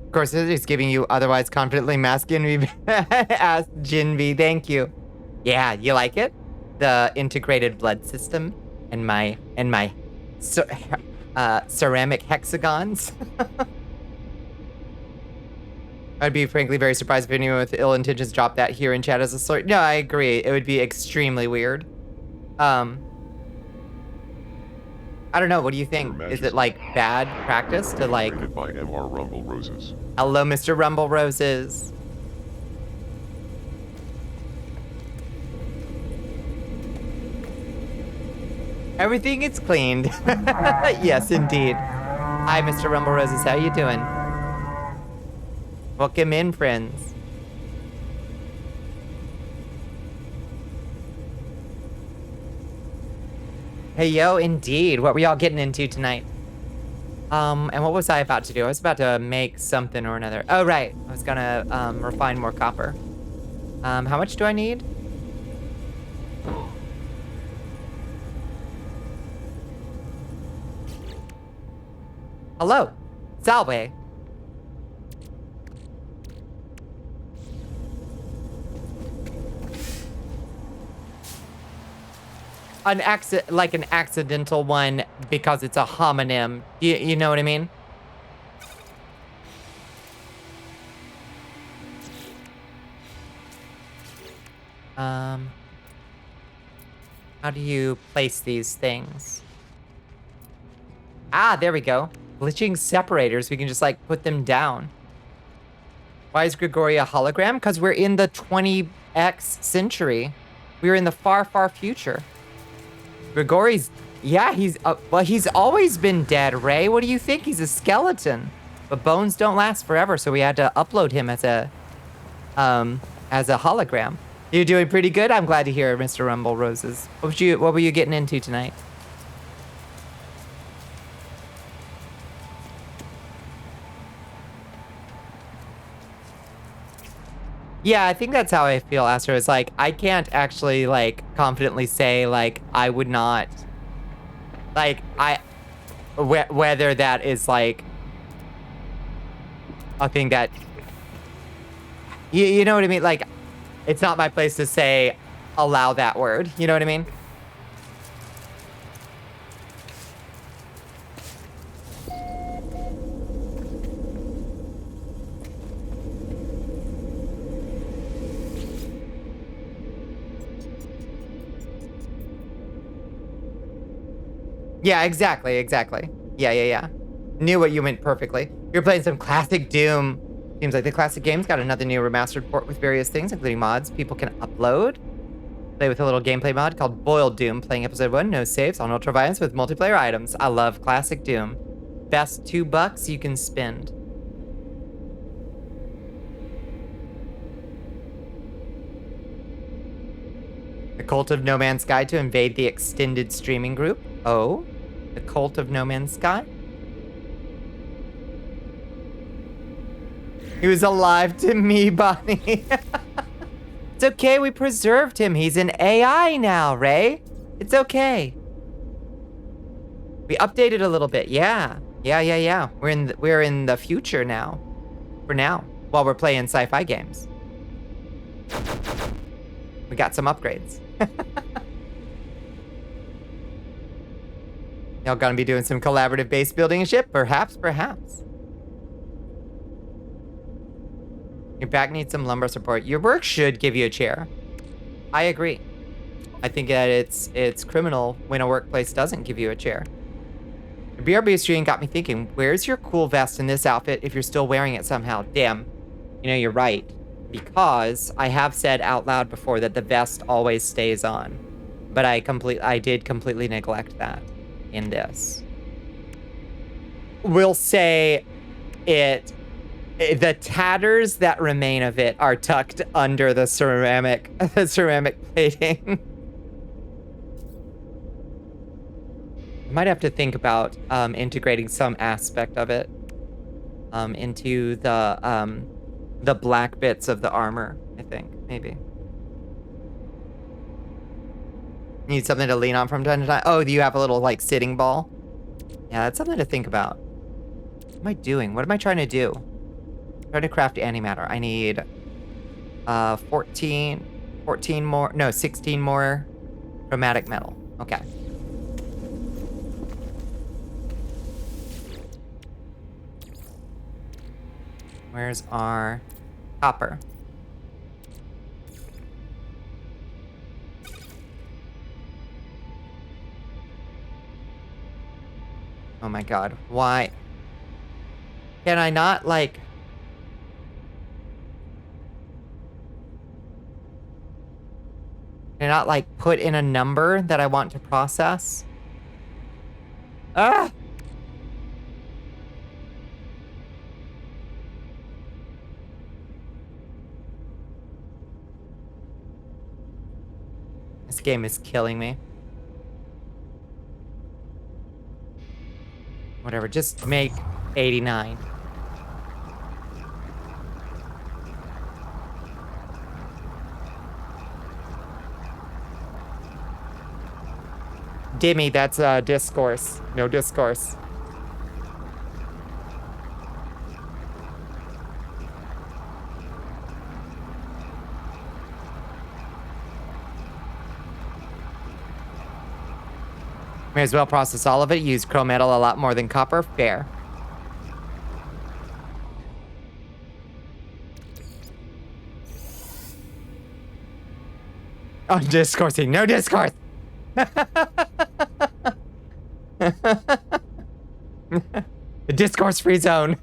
A: Of course, it's giving you otherwise confidently masculine. Asked Jinvi, thank you. Yeah, you like it? The integrated blood system and my ceramic hexagons. I'd be frankly very surprised if anyone with ill intentions dropped that here in chat as a slur. No, I agree. It would be extremely weird. I don't know. What do you think? Is it like bad practice to like?
C: Created by MR Rumble Roses.
A: Hello, Mr. Rumble Roses. Everything is cleaned. Yes, indeed. Hi, Mr. Rumble Roses. How you doing? Welcome in, friends. Hey, yo, indeed. What were y'all getting into tonight? And what was I about to do? I was about to make something or another. Oh, right. I was gonna, refine more copper. How much do I need? Hello. Salve. An accidental one because it's a homonym. You know what I mean? How do you place these things? Ah, there we go. Glitching separators. We can just like put them down. Why is Grigori a hologram? Because we're in the 20x century. We're in the far, far future. Grigori's, yeah, he's always been dead, Ray. What do you think? He's a skeleton. But bones don't last forever, so we had to upload him as a hologram. You're doing pretty good. I'm glad to hear, Mr. Rumble Roses. What were you getting into tonight? Yeah, I think that's how I feel, Astro. It's like, I can't actually, like, confidently say, like, I would not, like, whether that is, like, a thing that, you know what I mean? Like, it's not my place to say, allow that word. You know what I mean? Yeah, exactly. Yeah. Knew what you meant perfectly. You're playing some classic Doom. Seems like the classic game's got another new remastered port with various things, including mods people can upload. Play with a little gameplay mod called Boiled Doom, playing episode 1, no saves, on ultra violence with multiplayer items. I love classic Doom. Best $2 you can spend. The Cult of No Man's Sky to invade the extended streaming group. Oh, the Cult of No Man's Sky? He was alive to me, Bonnie. It's okay, we preserved him. He's an AI now, Ray. It's okay. We updated a little bit. Yeah. Yeah. We're in the future now. For now. While we're playing sci-fi games. We got some upgrades. Y'all gonna be doing some collaborative base building and shit? Perhaps. Your back needs some lumbar support. Your work should give you a chair. I agree. I think that it's criminal when a workplace doesn't give you a chair. Your BRB stream got me thinking, where's your cool vest in this outfit if you're still wearing it somehow? Damn. You know, you're right. Because I have said out loud before that the vest always stays on. But I did completely neglect that in this. We'll say the tatters that remain of it are tucked under the ceramic plating. I might have to think about integrating some aspect of it into the black bits of the armor, I think, maybe. Need something to lean on from time to time. Oh, do you have a little, like, sitting ball? Yeah, that's something to think about. What am I doing? What am I trying to do? I'm trying to craft antimatter. I need 16 more chromatic metal. Okay. Where's our copper? Oh my god, why? Can I not, like... Can I not, like, put in a number that I want to process? Ah! This game is killing me. Whatever, just make 89. Dimmy, that's discourse. No discourse. May as well process all of it. Use chrome metal a lot more than copper. Fair. Oh, discoursing. No discourse. The discourse-free zone.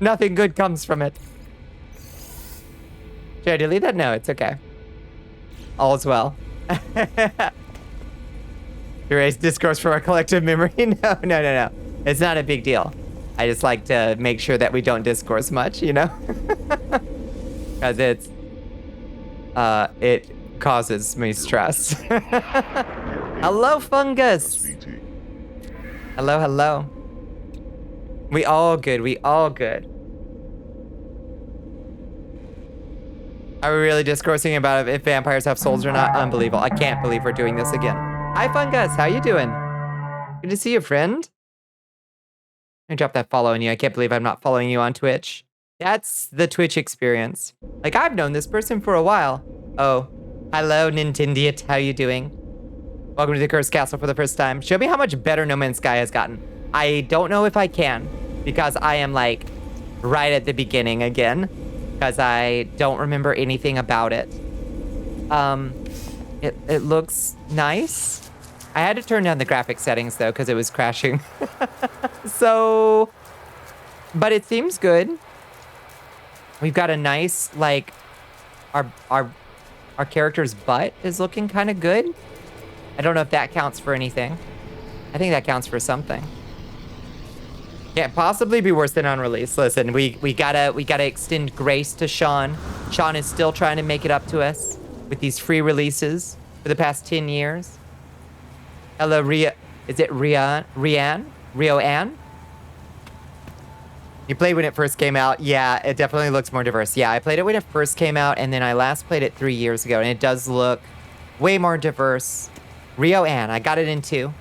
A: Nothing good comes from it. Should I delete that? No, it's okay. All's well. Erase discourse from our collective memory. No. It's not a big deal. I just like to make sure that we don't discourse much, you know? Because it causes me stress. Hello, fungus. Hello. We all good. Are we really discoursing about if vampires have souls or not? Unbelievable. I can't believe we're doing this again. Hi, fungus. How you doing? Good to see you, friend. I dropped that follow on you. I can't believe I'm not following you on Twitch. That's the Twitch experience. Like, I've known this person for a while. Oh, hello, Nintendiot. How you doing? Welcome to the Cursed Castle for the first time. Show me how much better No Man's Sky has gotten. I don't know if I can, because I am, like, right at the beginning again, because I don't remember anything about it. It looks nice. I had to turn down the graphic settings, though, because it was crashing. So, but it seems good. We've got a nice, like, our character's butt is looking kind of good. I don't know if that counts for anything. I think that counts for something. Can't possibly be worse than on release. Listen, we gotta extend grace to Sean. Sean is still trying to make it up to us with these free releases for the past 10 years. Hello, Ria. Is it Rio-Ann? You played when it first came out. Yeah, it definitely looks more diverse. Yeah, I played it when it first came out, and then I last played it 3 years ago, and it does look way more diverse. Rio-Ann, I got it in 2.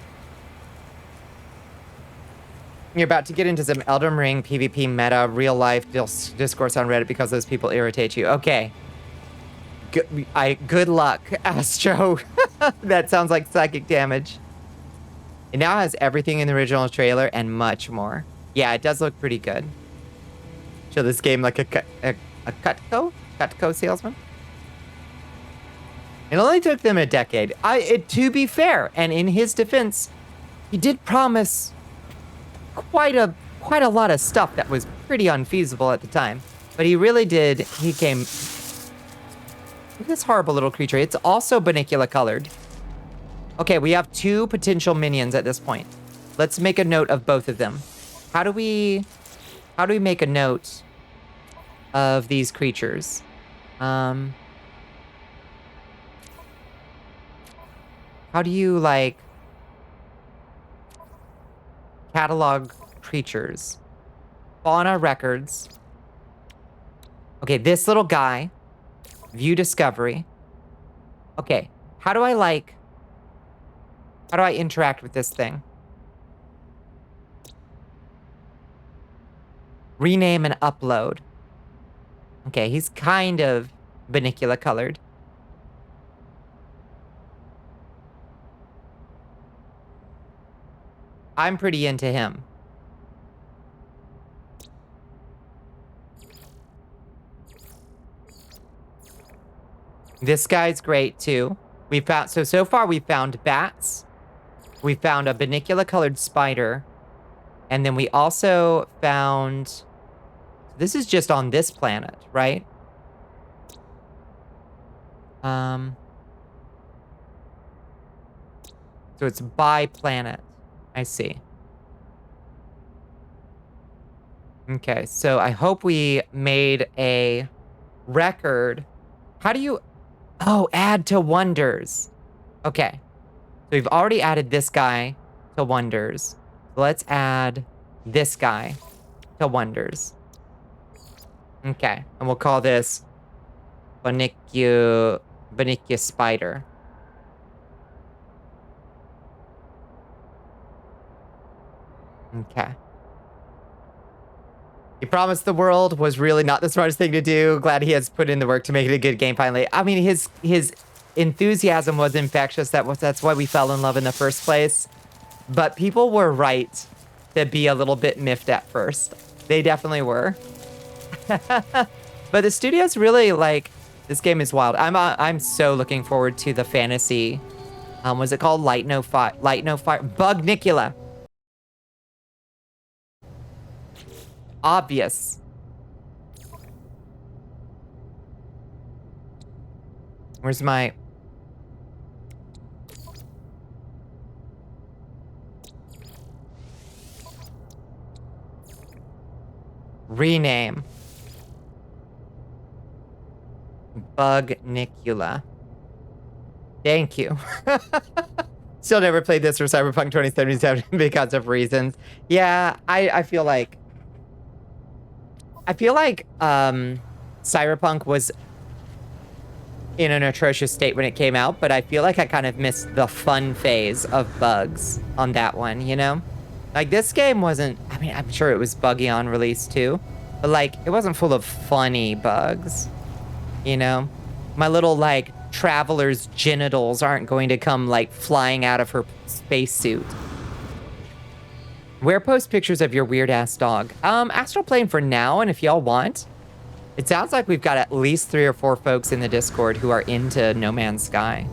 A: You're about to get into some Elden Ring PvP meta, real life discourse on Reddit because those people irritate you. Okay. Good luck, Astro. That sounds like psychic damage. It now has everything in the original trailer and much more. Yeah, it does look pretty good. Show this game like a Cutco salesman. It only took them a decade. To be fair, and in his defense, he did promise quite a lot of stuff that was pretty unfeasible at the time. But he really did. He came. Look at this horrible little creature. It's also Bonnicula colored. Okay, we have 2 potential minions at this point. Let's make a note of both of them. How do we make a note of these creatures? How do you, like, catalog creatures? Fauna records. Okay, this little guy. View discovery. Okay, how do I interact with this thing? Rename and upload. Okay, he's kind of Bonnicula colored. I'm pretty into him. This guy's great too. We found so far we found bats. We found a Bonnicula colored spider. And then we also found, this is just on this planet, right? So it's by planet. I see. Okay, so I hope we made a record. How do you... Oh, add to wonders. Okay. So we've already added this guy to wonders. So let's add this guy to wonders. Okay, and we'll call this Bonnicula Spider. Okay. He promised the world, was really not the smartest thing to do. Glad he has put in the work to make it a good game finally. I mean, his enthusiasm was infectious. That's why we fell in love in the first place. But people were right to be a little bit miffed at first. They definitely were. But the studio's really, like, this game is wild. I'm so looking forward to the fantasy. Was it called Light No Fire? Bonnicula. Obvious. Where's my... rename? Bonnicula. Thank you. Still never played this for Cyberpunk 2077 because of reasons. Yeah, I feel like Cyberpunk was in an atrocious state when it came out, but I feel like I kind of missed the fun phase of bugs on that one, you know? Like, this game wasn't... I mean, I'm sure it was buggy on release, too. But, like, it wasn't full of funny bugs, you know? My little, like, traveler's genitals aren't going to come, like, flying out of her spacesuit. Where post pictures of your weird-ass dog? Astral Plane for now, and if y'all want. It sounds like we've got at least 3 or 4 folks in the Discord who are into No Man's Sky.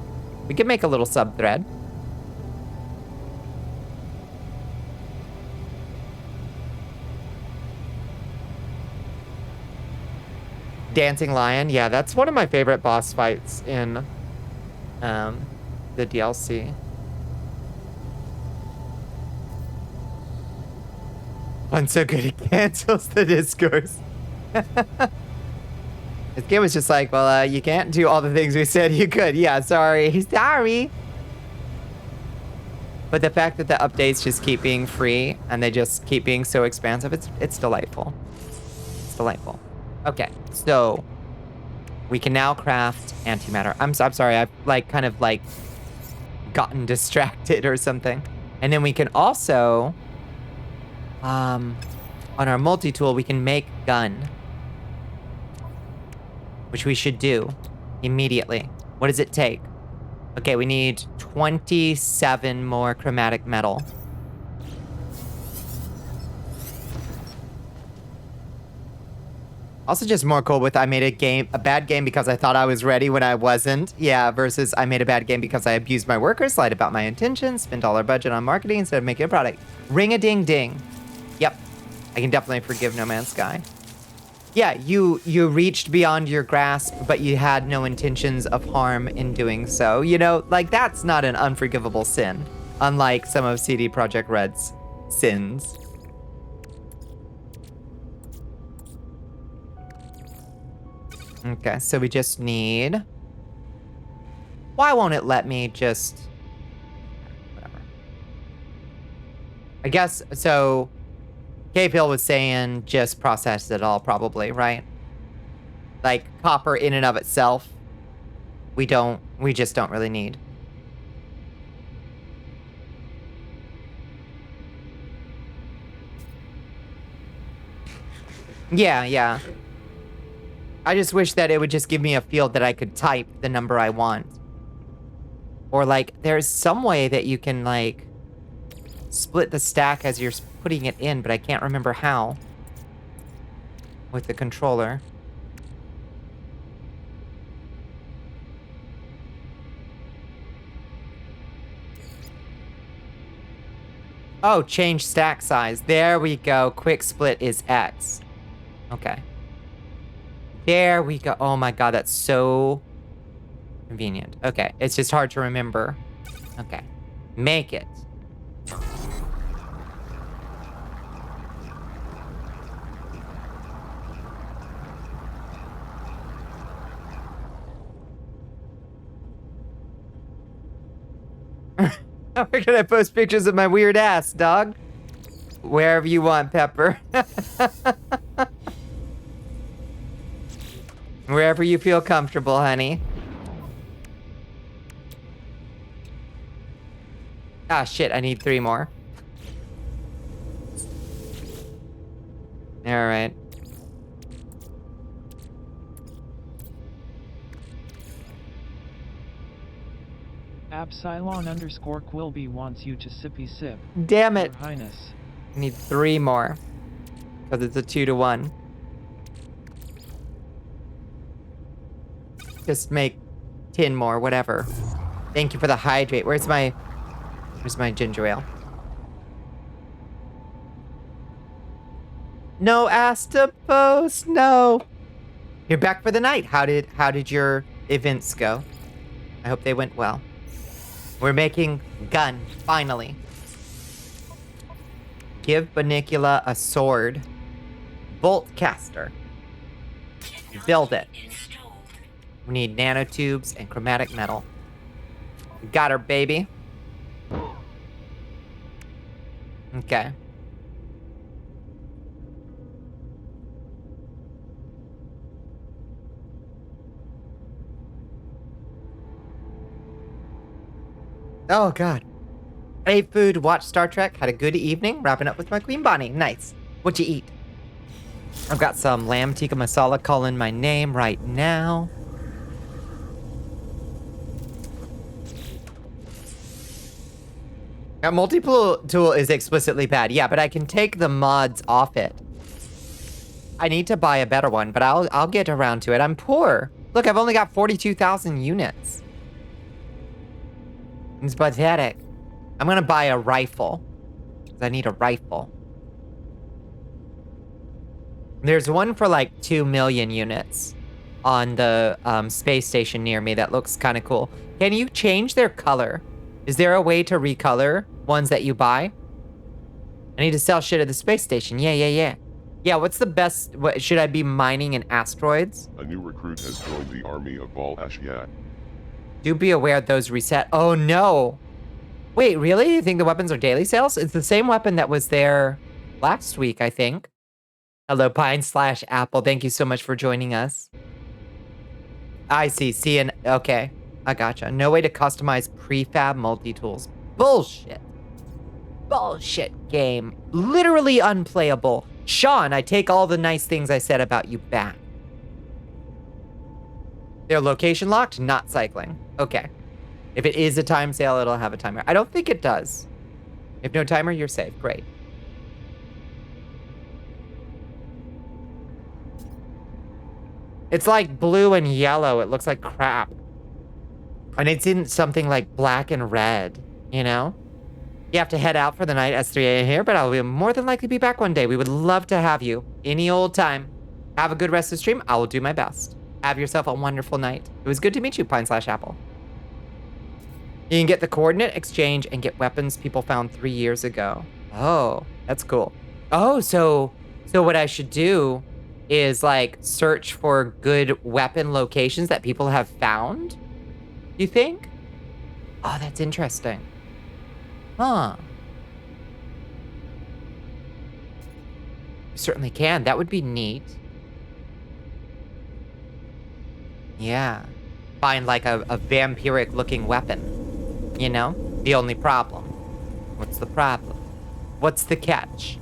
A: We could make a little sub-thread. Dancing Lion, yeah, that's one of my favorite boss fights in the DLC. I'm so good it cancels the discourse. This game was just like, well, you can't do all the things we said you could. Yeah, sorry. Sorry. But the fact that the updates just keep being free and they just keep being so expansive, it's delightful. It's delightful. Okay, so we can now craft antimatter. I'm sorry, I've like kind of like gotten distracted or something. And then we can also on our multi-tool, we can make gun. Which we should do immediately. What does it take? Okay, we need 27 more chromatic metal. Also just more cool with I made a bad game because I thought I was ready when I wasn't. Yeah, versus I made a bad game because I abused my workers, lied about my intentions, spent all our budget on marketing instead of making a product. Ring-a-ding-ding. Yep. I can definitely forgive No Man's Sky. Yeah, you reached beyond your grasp, but you had no intentions of harm in doing so. You know, like, that's not an unforgivable sin, unlike some of CD Projekt Red's sins. Okay, so we just need... Why won't it let me just... Whatever. I guess, so... K-Pill was saying just process it all, probably, right? Like, copper in and of itself, we just don't really need. Yeah. I just wish that it would just give me a field that I could type the number I want. Or, like, there's some way that you can, like, split the stack as you're putting it in, but I can't remember how. With the controller. Oh, change stack size. There we go. Quick split is X. Okay. There we go. Oh my god, that's so convenient. Okay, it's just hard to remember. Okay. Make it. Where can I post pictures of my weird ass, dog? Wherever you want, Pepper. Wherever you feel comfortable, honey. Ah, shit, I need 3 more. Alright.
B: Absilon_Quilby wants you to sippy sip.
A: Damn it.
B: Your Highness.
A: I need 3 more. Because it's a 2-to-1. Just make 10 more, whatever. Thank you for the hydrate. Where's my ginger ale? No ass to post, no. You're back for the night. How did your events go? I hope they went well. We're making gun, finally. Give Bonnicula a sword. Bolt caster. Build it. We need nanotubes and chromatic metal. We got her, baby. Okay. Oh, God. Ate food, watched Star Trek, had a good evening, wrapping up with my Queen Bonnie. Nice. What'd you eat? I've got some lamb tikka masala calling my name right now. That multi-tool is explicitly bad. Yeah, but I can take the mods off it. I need to buy a better one, but I'll get around to it. I'm poor. Look, I've only got 42,000 units. It's pathetic. I'm gonna buy a rifle. 'Cause I need a rifle. There's one for like 2 million units on the space station near me that looks kind of cool. Can you change their color? Is there a way to recolor ones that you buy? I need to sell shit at the space station. Yeah. Yeah, what's the best... should I be mining in asteroids?
C: A new recruit has joined the army of Val Ashiat.
A: Do be aware those reset. Oh, no. Wait, really? You think the weapons are daily sales? It's the same weapon that was there last week, I think. Hello, Pine/Apple. Thank you so much for joining us. I see. Okay. I gotcha. No way to customize prefab multi-tools. Bullshit. bullshit game. Literally unplayable. Sean, I take all the nice things I said about you back. Their location locked, not cycling. Okay. If it is a time sale, it'll have a timer. I don't think it does. If no timer, you're safe. Great. It's like blue and yellow. It looks like crap. And it's in something like black and red, you know? You have to head out for the night as 3 a.m. here, but I'll be more than likely be back one day. We would love to have you any old time. Have a good rest of the stream. I will do my best. Have yourself a wonderful night. It was good to meet you, Pine/Apple. You can get the coordinate exchange and get weapons people found 3 years ago. Oh, that's cool. Oh, so what I should do is like search for good weapon locations that people have found? You think? Oh, that's interesting. Huh. You certainly can. That would be neat. Yeah. Find like a vampiric looking weapon. You know? The only problem. What's the problem? What's the catch?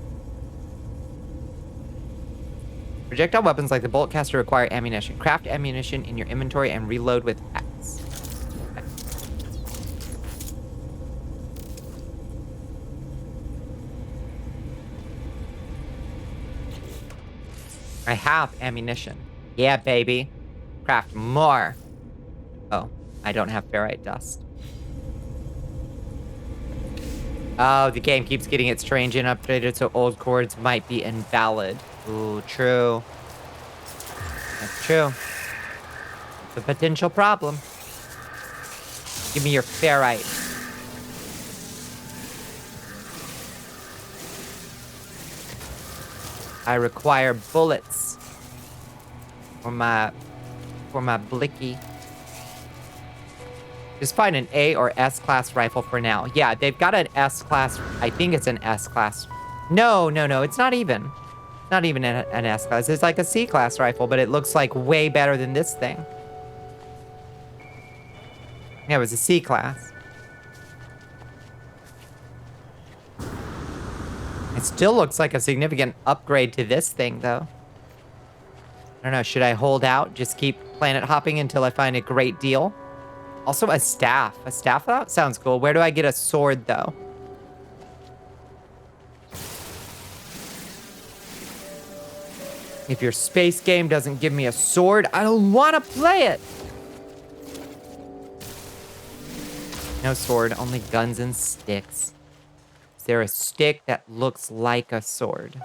A: Projectile weapons like the bolt caster require ammunition. Craft ammunition in your inventory and reload with X. Okay. I have ammunition. Yeah, baby. Craft more. Oh, I don't have ferrite dust. Oh, the game keeps getting its strange and updated, so old chords might be invalid. Ooh, true. That's true. It's a potential problem. Give me your ferrite. I require bullets for my blicky. Just find an A or S class rifle for now. Yeah, they've got an S class. I think it's an S class. No, it's not even. Not even an S class. It's like a C class rifle, but it looks like way better than this thing. Yeah, it was a C class. It still looks like a significant upgrade to this thing, though. I don't know. Should I hold out? Just keep planet hopping until I find a great deal? Also, a staff. A staff? That sounds cool. Where do I get a sword, though? If your space game doesn't give me a sword, I don't want to play it. No sword, only guns and sticks. Is there a stick that looks like a sword?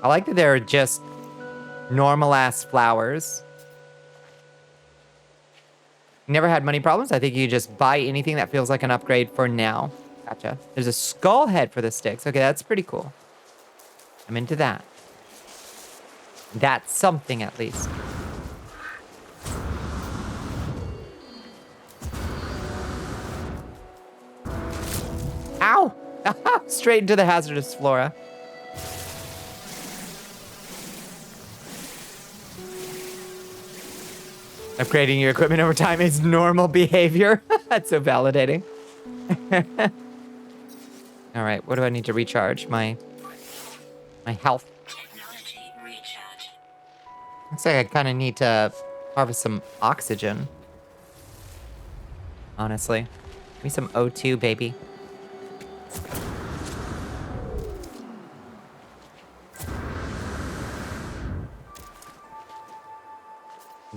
A: I like that they're just normal-ass flowers. Never had money problems. I think you just buy anything that feels like an upgrade for now. Gotcha. There's a skull head for the sticks. Okay, that's pretty cool. I'm into that. That's something, at least. Ow! Straight into the hazardous flora. Upgrading your equipment over time is normal behavior. That's so validating. All right, what do I need to recharge? My health.
D: Technology recharge.
A: Looks like I kind of need to harvest some oxygen. Honestly. Give me some O2, baby.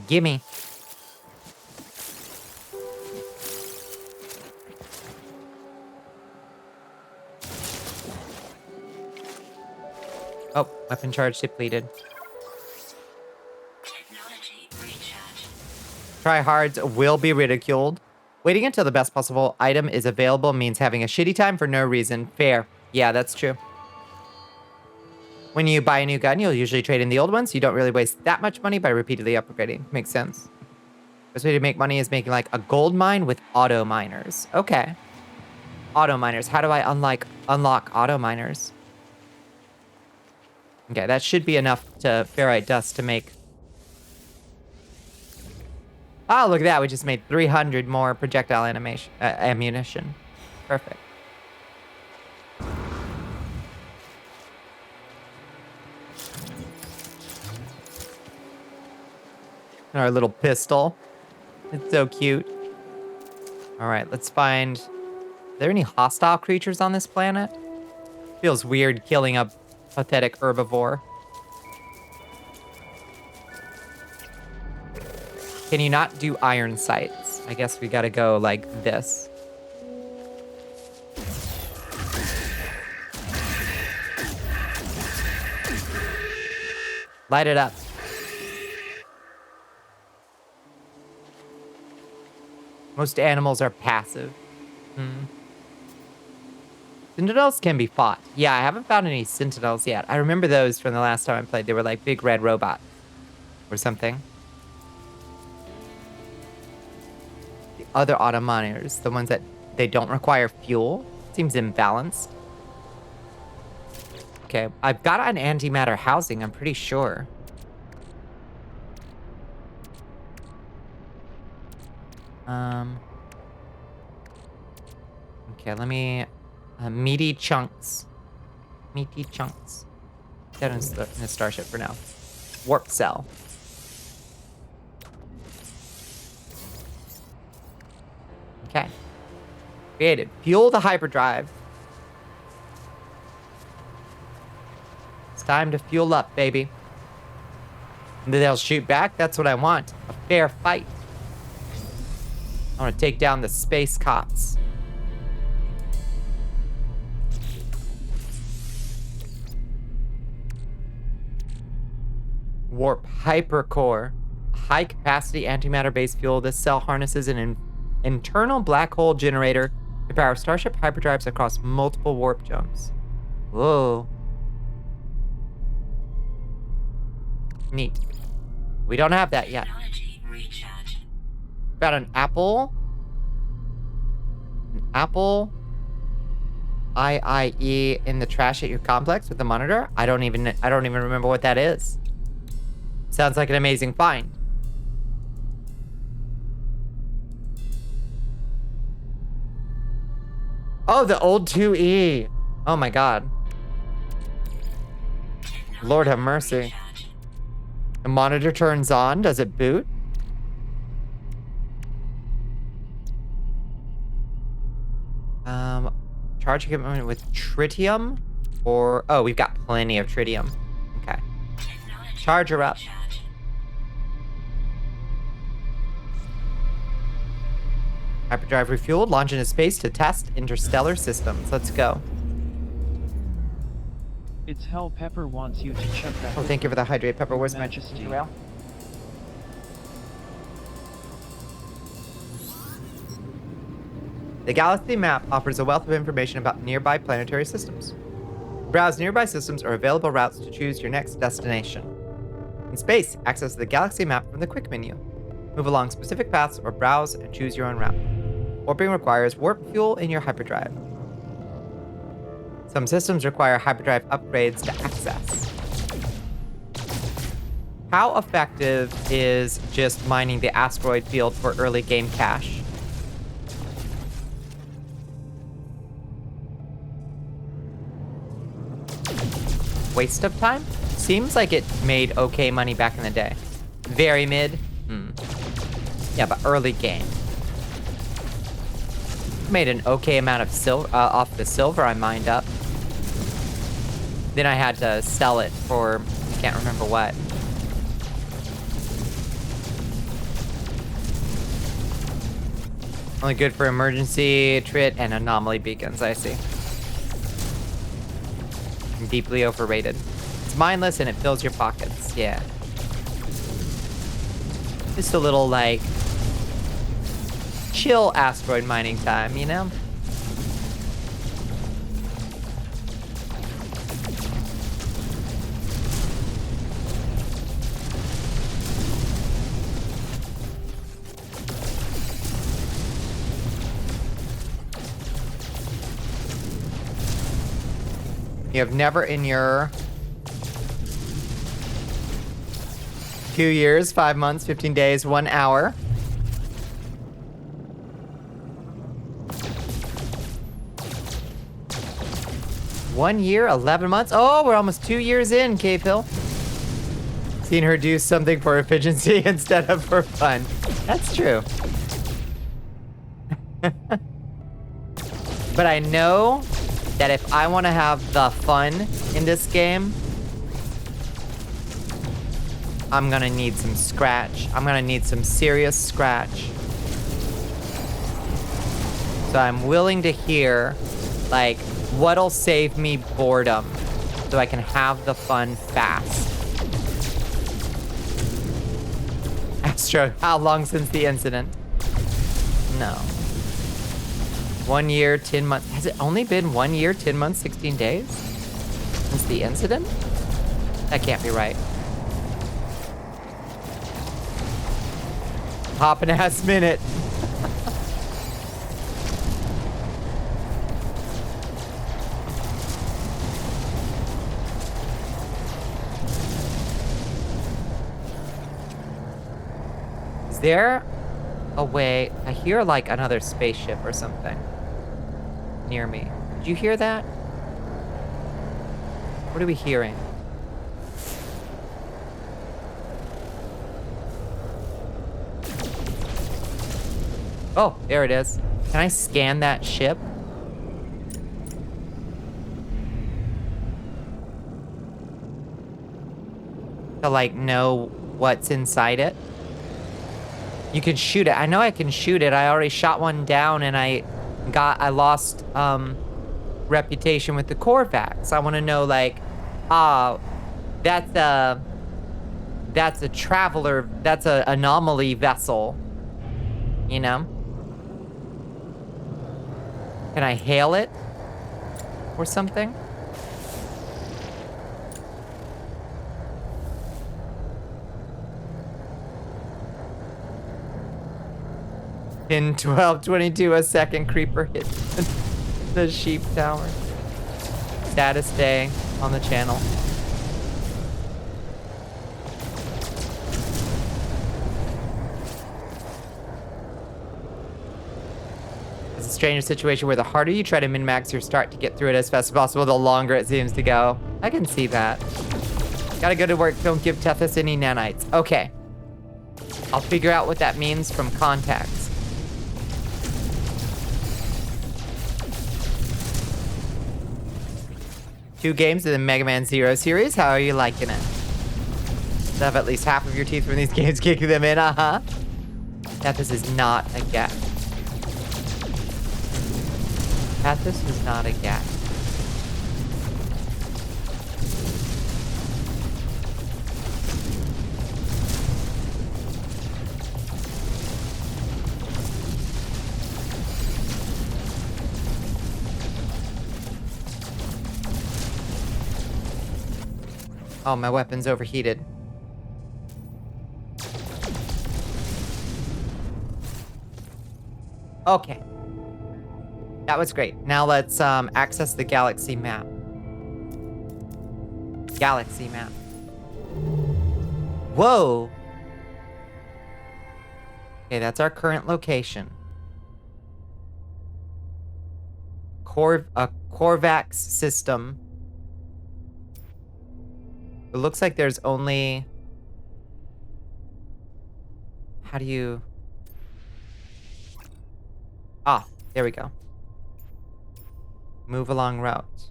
A: Gimme. Oh, weapon charge depleted.
D: Technology recharge.
A: Tryhards will be ridiculed. Waiting until the best possible item is available means having a shitty time for no reason. Fair. Yeah, that's true. When you buy a new gun, you'll usually trade in the old one, so you don't really waste that much money by repeatedly upgrading. Makes sense. Best way to make money is making like a gold mine with auto miners. Okay. Auto miners. How do I unlock auto miners? Okay, that should be enough to ferrite dust to make Oh, look at that. We just made 300 more projectile ammunition. Perfect. Our little pistol. It's so cute. All right, let's find... Are there any hostile creatures on this planet? Feels weird killing a pathetic herbivore. Can you not do iron sights? I guess we gotta go like this. Light it up. Most animals are passive. Sentinels can be fought. Yeah, I haven't found any sentinels yet. I remember those from the last time I played. They were like big red robots or something. The other auto monitors, the ones that they don't require fuel, seems imbalanced. Okay, I've got an antimatter housing, I'm pretty sure. Okay, let me... meaty chunks. Meaty chunks. Get in the starship for now. Warp cell. Okay. Created. Fuel the hyperdrive. It's time to fuel up, baby. And then they'll shoot back. That's what I want. A fair fight. I want to take down the space cops. Warp hypercore. High capacity antimatter-based fuel. This cell harnesses an internal black hole generator to power starship hyperdrives across multiple warp jumps. Whoa. Neat. We don't have that yet. Got an apple. An apple. IIE in the trash at your complex with the monitor. I don't even remember what that is. Sounds like an amazing find. Oh, the old 2E. Oh my god. Lord have mercy. The monitor turns on. Does it boot? Charge equipment with tritium? Or... Oh, we've got plenty of tritium. Okay. Charge her up. Hyperdrive refueled. Launch into space to test interstellar systems. Let's go.
B: It's Hell Pepper wants you to check that.
A: Oh, thank you for the hydrate, Pepper. Where's my
B: Majesty.
A: rail? The galaxy map offers a wealth of information about nearby planetary systems. Browse nearby systems or available routes to choose your next destination. In space, access the galaxy map from the quick menu. Move along specific paths or browse and choose your own route. Warping requires warp fuel in your hyperdrive. Some systems require hyperdrive upgrades to access. How effective is just mining the asteroid field for early game cache? Waste of time? Seems like it made okay money back in the day. Very mid? Yeah, but early game. Made an okay amount of silver off the silver I mined up. Then I had to sell it for, I can't remember what. Only good for emergency, trit, and anomaly beacons, I see. Deeply overrated. It's mindless and it fills your pockets, yeah. Just a little, like, chill asteroid mining time, you know? You have never in your 2 years, 5 months, 15 days, 1 hour 1 year, 11 months. Oh, we're almost 2 years in, Cave Hill. Seen her do something for efficiency instead of for fun. That's true. But I know that if I want to have the fun in this game, I'm gonna need some scratch. I'm gonna need some serious scratch. So I'm willing to hear, like, what'll save me boredom so I can have the fun fast. Astro, how long since the incident? No. 1 year, 10 months. Has it only been 1 year, 10 months, 16 days? Since the incident? That can't be right. Hopping ass minute. Is there a way? I hear like another spaceship or something near me. Did you hear that? What are we hearing? Oh, there it is. Can I scan that ship? To like know what's inside it? You can shoot it. I know I can shoot it. I already shot one down and I lost reputation with the Corvax. I want to know like, that's a traveler, that's an anomaly vessel, you know? Can I hail it or something? In 12:22, a second creeper hit the sheep tower. Saddest day on the channel. It's a strange situation where the harder you try to min-max your start to get through it as fast as possible, the longer it seems to go. I can see that. Gotta go to work, don't give Tethys any nanites. Okay. I'll figure out what that means from contacts. Two games of the Mega Man Zero series. How are you liking it? To have at least half of your teeth from these games, kicking them in, Tethys is not a gap. Tethys is not a gap. Oh, my weapon's overheated. Okay. That was great. Now let's access the galaxy map. Galaxy map. Whoa! Okay, that's our current location. Corvax system. It looks like there's only... How do you... Ah, there we go. Move along routes.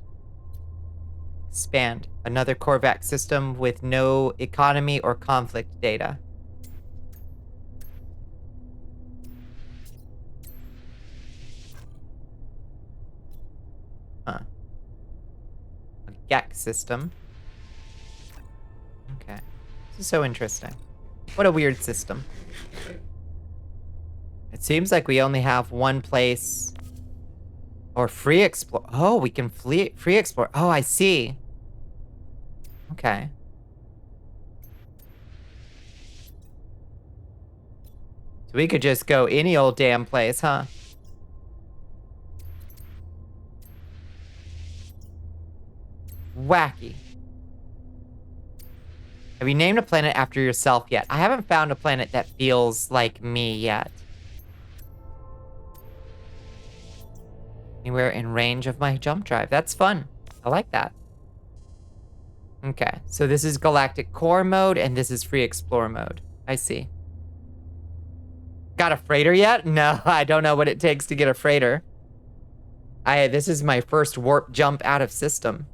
A: Expand. Another Corvax system with no economy or conflict data. Huh. A GEC system. Okay. This is so interesting. What a weird system. It seems like we only have one place. Or free explore. Oh, we can free explore. Oh, I see. Okay. So we could just go any old damn place, huh? Wacky. Have you named a planet after yourself yet? I haven't found a planet that feels like me yet. Anywhere in range of my jump drive. That's fun. I like that. Okay, so this is Galactic Core mode, and this is Free Explore mode. I see. Got a freighter yet? No, I don't know what it takes to get a freighter. This is my first warp jump out of system.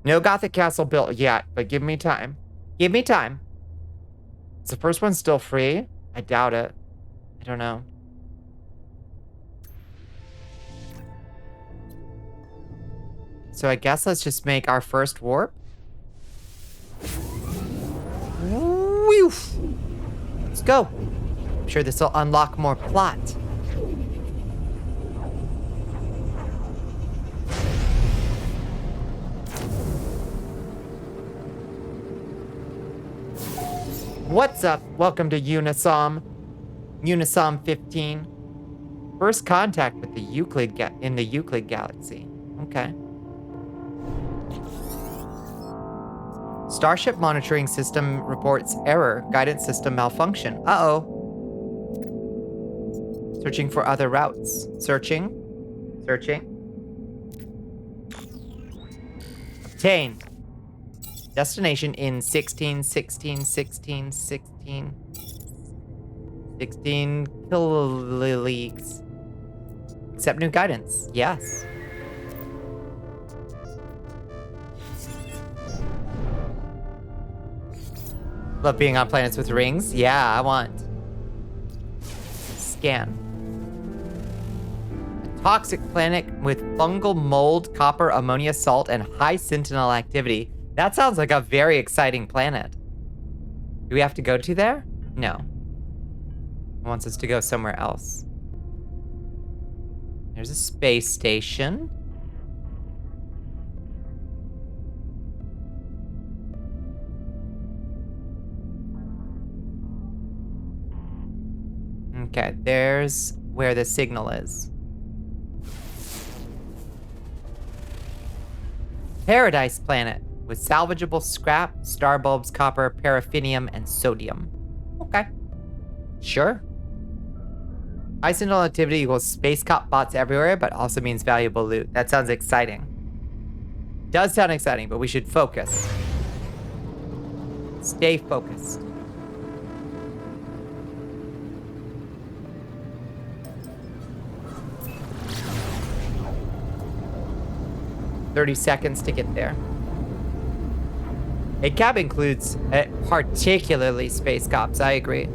A: No Gothic Castle built yet, but give me time. Give me time. Is the first one still free? I doubt it. I don't know. So I guess let's just make our first warp. Woof. Let's go. I'm sure this will unlock more plot. What's up? Welcome to Unisom. Unisom 15. First contact with the Euclid in the Euclid galaxy. Okay. Starship monitoring system reports error. Guidance system malfunction. Uh-oh. Searching for other routes. Searching. Searching. Obtain. Destination in 16 kiloleagues. Accept new guidance. Yes. Love being on planets with rings. Yeah, I want. Scan. A toxic planet with fungal mold, copper, ammonia, salt, and high sentinel activity. That sounds like a very exciting planet. Do we have to go to there? No. It wants us to go somewhere else. There's a space station. Okay, there's where the signal is. Paradise planet with salvageable scrap, star bulbs, copper, paraffinium, and sodium. Okay. Sure. High sentinel activity equals space cop bots everywhere, but also means valuable loot. That sounds exciting. Does sound exciting, but we should focus. Stay focused. $30 seconds to get there. A cab includes particularly space cops, I agree.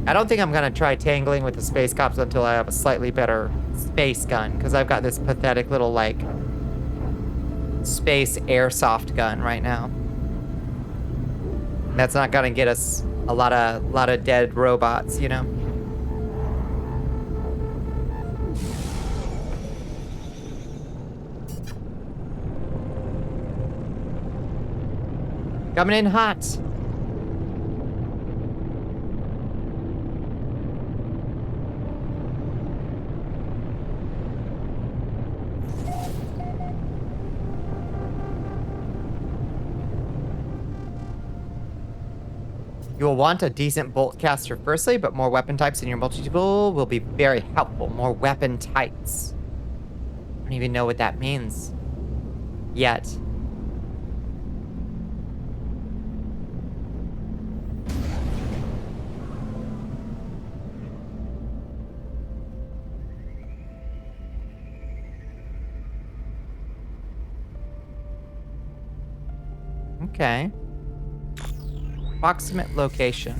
A: I don't think I'm gonna try tangling with the space cops until I have a slightly better space gun, because I've got this pathetic little, like, space airsoft gun right now. That's not gonna get us a lot of dead robots, you know? Coming in hot. You will want a decent bolt caster firstly, but more weapon types in your multi-tool will be very helpful. More weapon types. I don't even know what that means yet. Okay. Approximate location.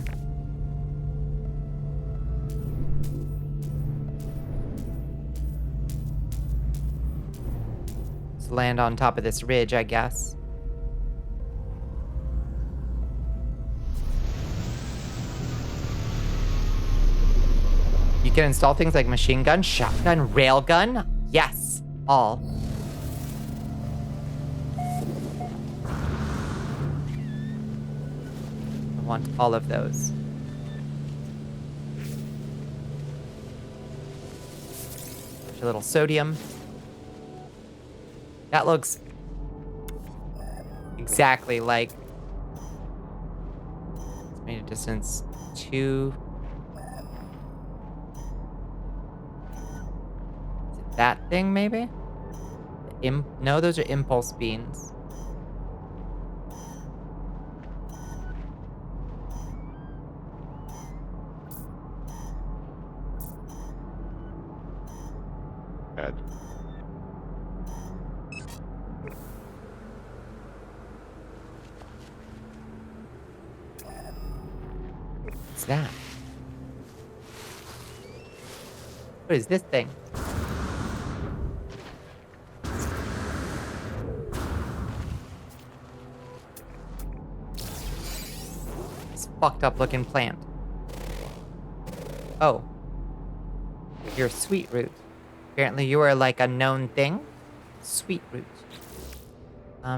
A: Let's land on top of this ridge, I guess. You can install things like machine gun, shotgun, railgun. Yes, all. Want all of those. There's a little sodium. That looks exactly like estimated distance 2. Is it that thing maybe? No, those are impulse beams.
C: Add.
A: What's that? What is this thing? This fucked up looking plant. Oh. You're sweet root. Apparently you are like a known thing. Sweet root.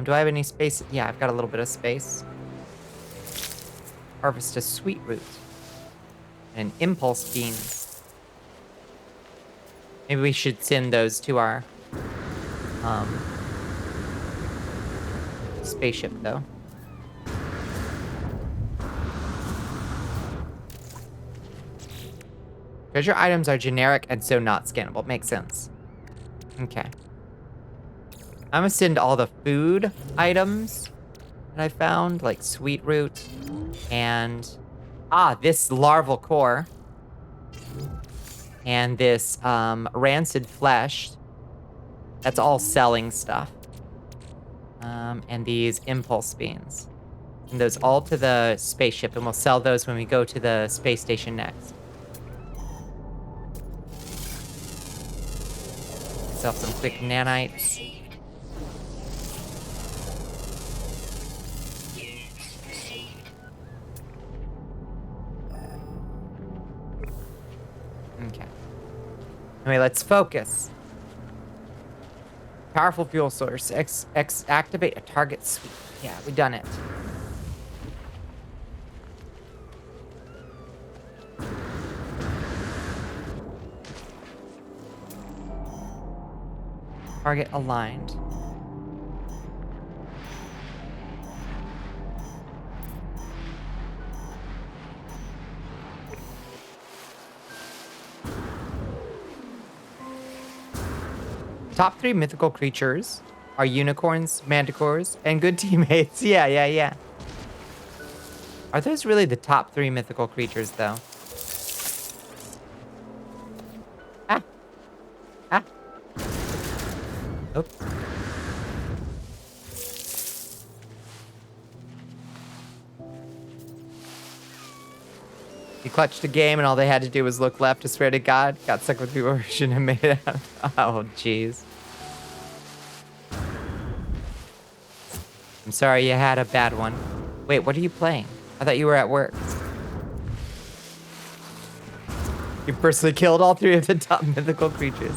A: Do I have any space? Yeah, I've got a little bit of space. Harvest a sweet root. And impulse beans. Maybe we should send those to our spaceship though. Treasure items are generic and so not scannable. Makes sense. Okay. I'm gonna send all the food items that I found, like sweet root and this larval core and this rancid flesh. That's all selling stuff. And these impulse beans. And those all to the spaceship, and we'll sell those when we go to the space station next. Sell some quick nanites.
D: Received. Units received.
A: Okay. Anyway, let's focus. Powerful fuel source. Activate a target sweep. Yeah, we done it. Target aligned. Top 3 mythical creatures are unicorns, manticores, and good teammates. Yeah. Are those really the top 3 mythical creatures, though? Ah. Oops. He clutched a game and all they had to do was look left to swear to God. Got stuck with people who shouldn't have made it out. Oh, jeez. I'm sorry you had a bad one. Wait, what are you playing? I thought you were at work. You personally killed all 3 of the top mythical creatures.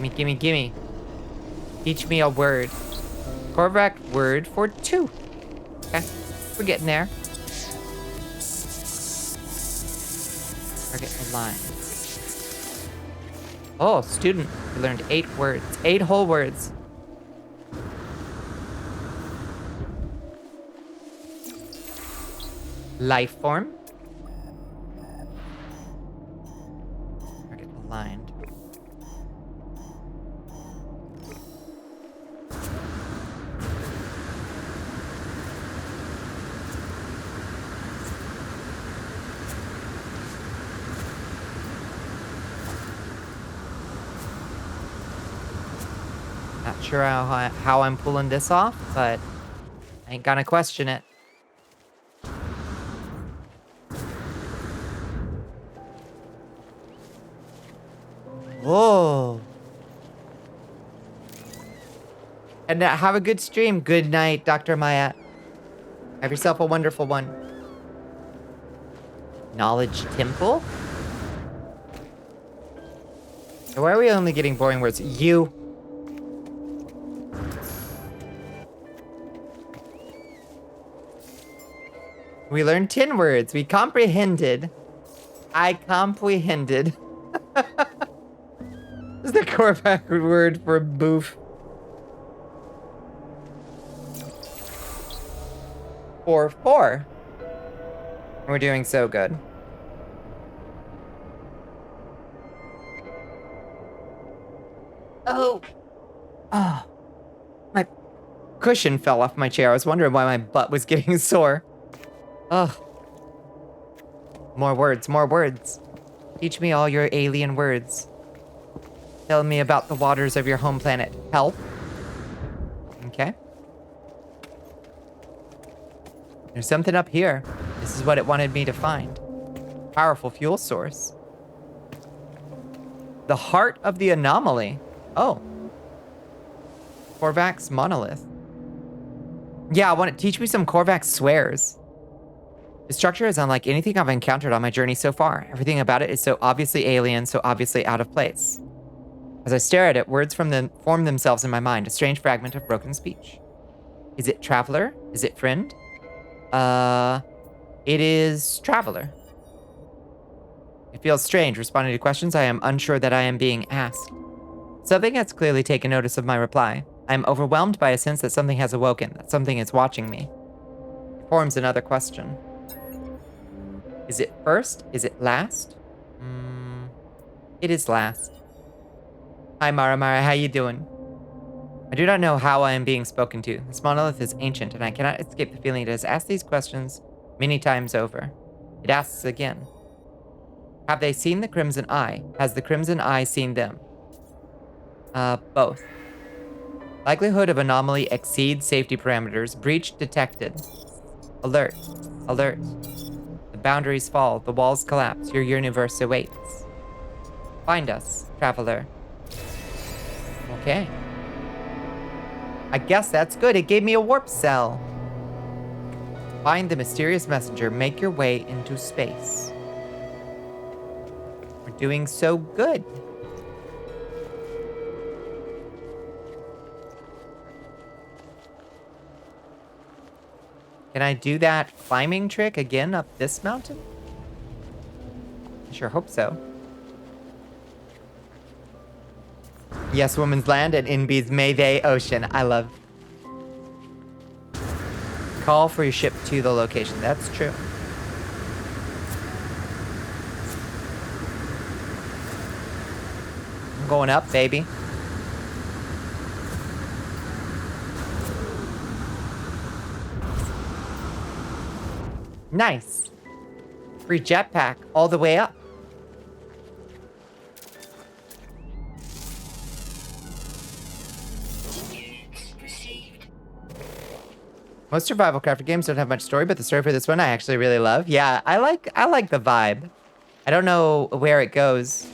A: Gimme. Teach me a word. Korvac word for 2. Okay, we're getting there. Target aligned. Oh, student. We learned 8 words. 8 whole words. Life form. Target aligned. Not sure how I'm pulling this off, but I ain't gonna question it. Whoa. And have a good stream. Good night, Dr. Maya. Have yourself a wonderful one. Knowledge Temple? So why are we only getting boring words? You. We learned 10 words. We comprehended. I comprehended. This is the core backward word for boof. 4-4. We're doing so good. Oh. Oh. My cushion fell off my chair. I was wondering why my butt was getting sore. Ugh. More words, more words. Teach me all your alien words. Tell me about the waters of your home planet. Help. Okay. There's something up here. This is what it wanted me to find. Powerful fuel source. The heart of the anomaly. Oh. Korvax monolith. Yeah, I want to teach me some Korvax swears. The structure is unlike anything I've encountered on my journey so far. Everything about it is so obviously alien, so obviously out of place. As I stare at it, words from them form themselves in my mind, a strange fragment of broken speech. Is it traveler? Is it friend? It is traveler. It feels strange responding to questions I am unsure that I am being asked. Something has clearly taken notice of my reply. I am overwhelmed by a sense that something has awoken, that something is watching me. It forms another question. Is it first? Is it last? It is last. Hi, Mara, how you doing? I do not know how I am being spoken to. This monolith is ancient, and I cannot escape the feeling it has asked these questions many times over. It asks again. Have they seen the Crimson Eye? Has the Crimson Eye seen them? Both. Likelihood of anomaly exceeds safety parameters. Breach detected. Alert. Alert. The boundaries fall. The walls collapse. Your universe awaits. Find us, traveler. Okay. I guess that's good. It gave me a warp cell. Find the mysterious messenger. Make your way into space. We're doing so good. Can I do that climbing trick again up this mountain? I sure hope so. Yes, Woman's Land and NB's Mayday Ocean. I love. Call for your ship to the location. That's true. I'm going up, baby. Nice. Free jetpack all the way up. Most survival crafter games don't have much story, but the story for this one I actually really love. Yeah, I like the vibe. I don't know where it goes,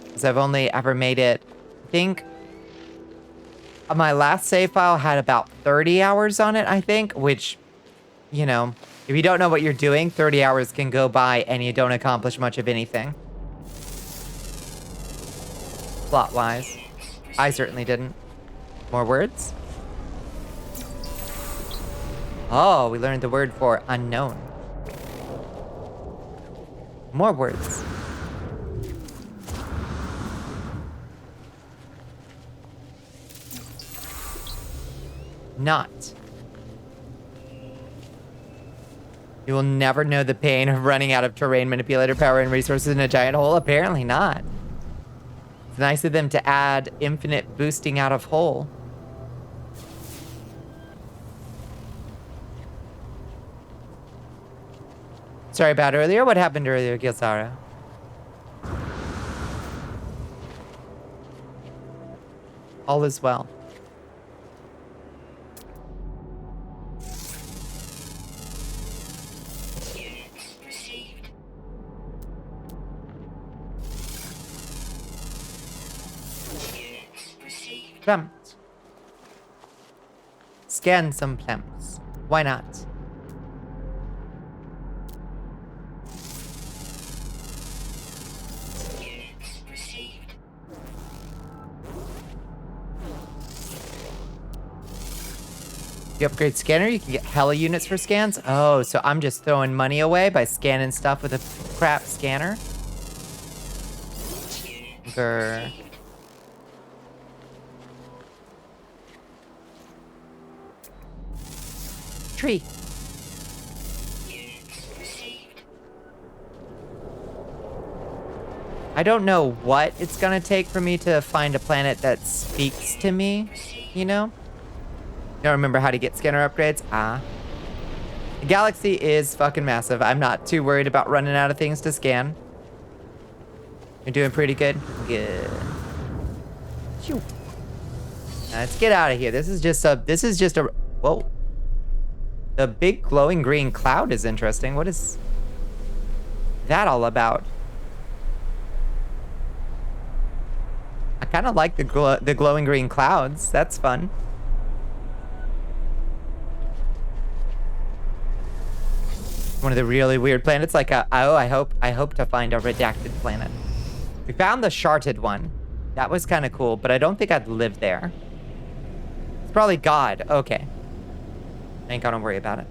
A: because I've only ever made it, I think my last save file had about 30 hours on it, I think, which, you know, if you don't know what you're doing, 30 hours can go by and you don't accomplish much of anything. Plot-wise. I certainly didn't. More words? Oh, we learned the word for unknown. More words. Not. You will never know the pain of running out of terrain manipulator power and resources in a giant hole. Apparently not. It's nice of them to add infinite boosting out of hole. Sorry about earlier. What happened earlier, Gilsara? All is well. Plumps. Scan some plumps. Why not? You upgrade scanner, you can get hella units for scans. Oh, so I'm just throwing money away by scanning stuff with a crap scanner. Grr. Tree. I don't know what it's gonna take for me to find a planet that speaks to me, you know? Don't remember how to get scanner upgrades? The galaxy is fucking massive. I'm not too worried about running out of things to scan. You're doing pretty good? Good. Phew. Now let's get out of here. This is just a, whoa. The big glowing green cloud is interesting. What is that all about? I kind of like the glowing green clouds. That's fun. One of the really weird planets. Like I hope to find a redacted planet. We found the Sharted one. That was kind of cool, but I don't think I'd live there. It's probably God. Okay. I ain't gonna worry about it.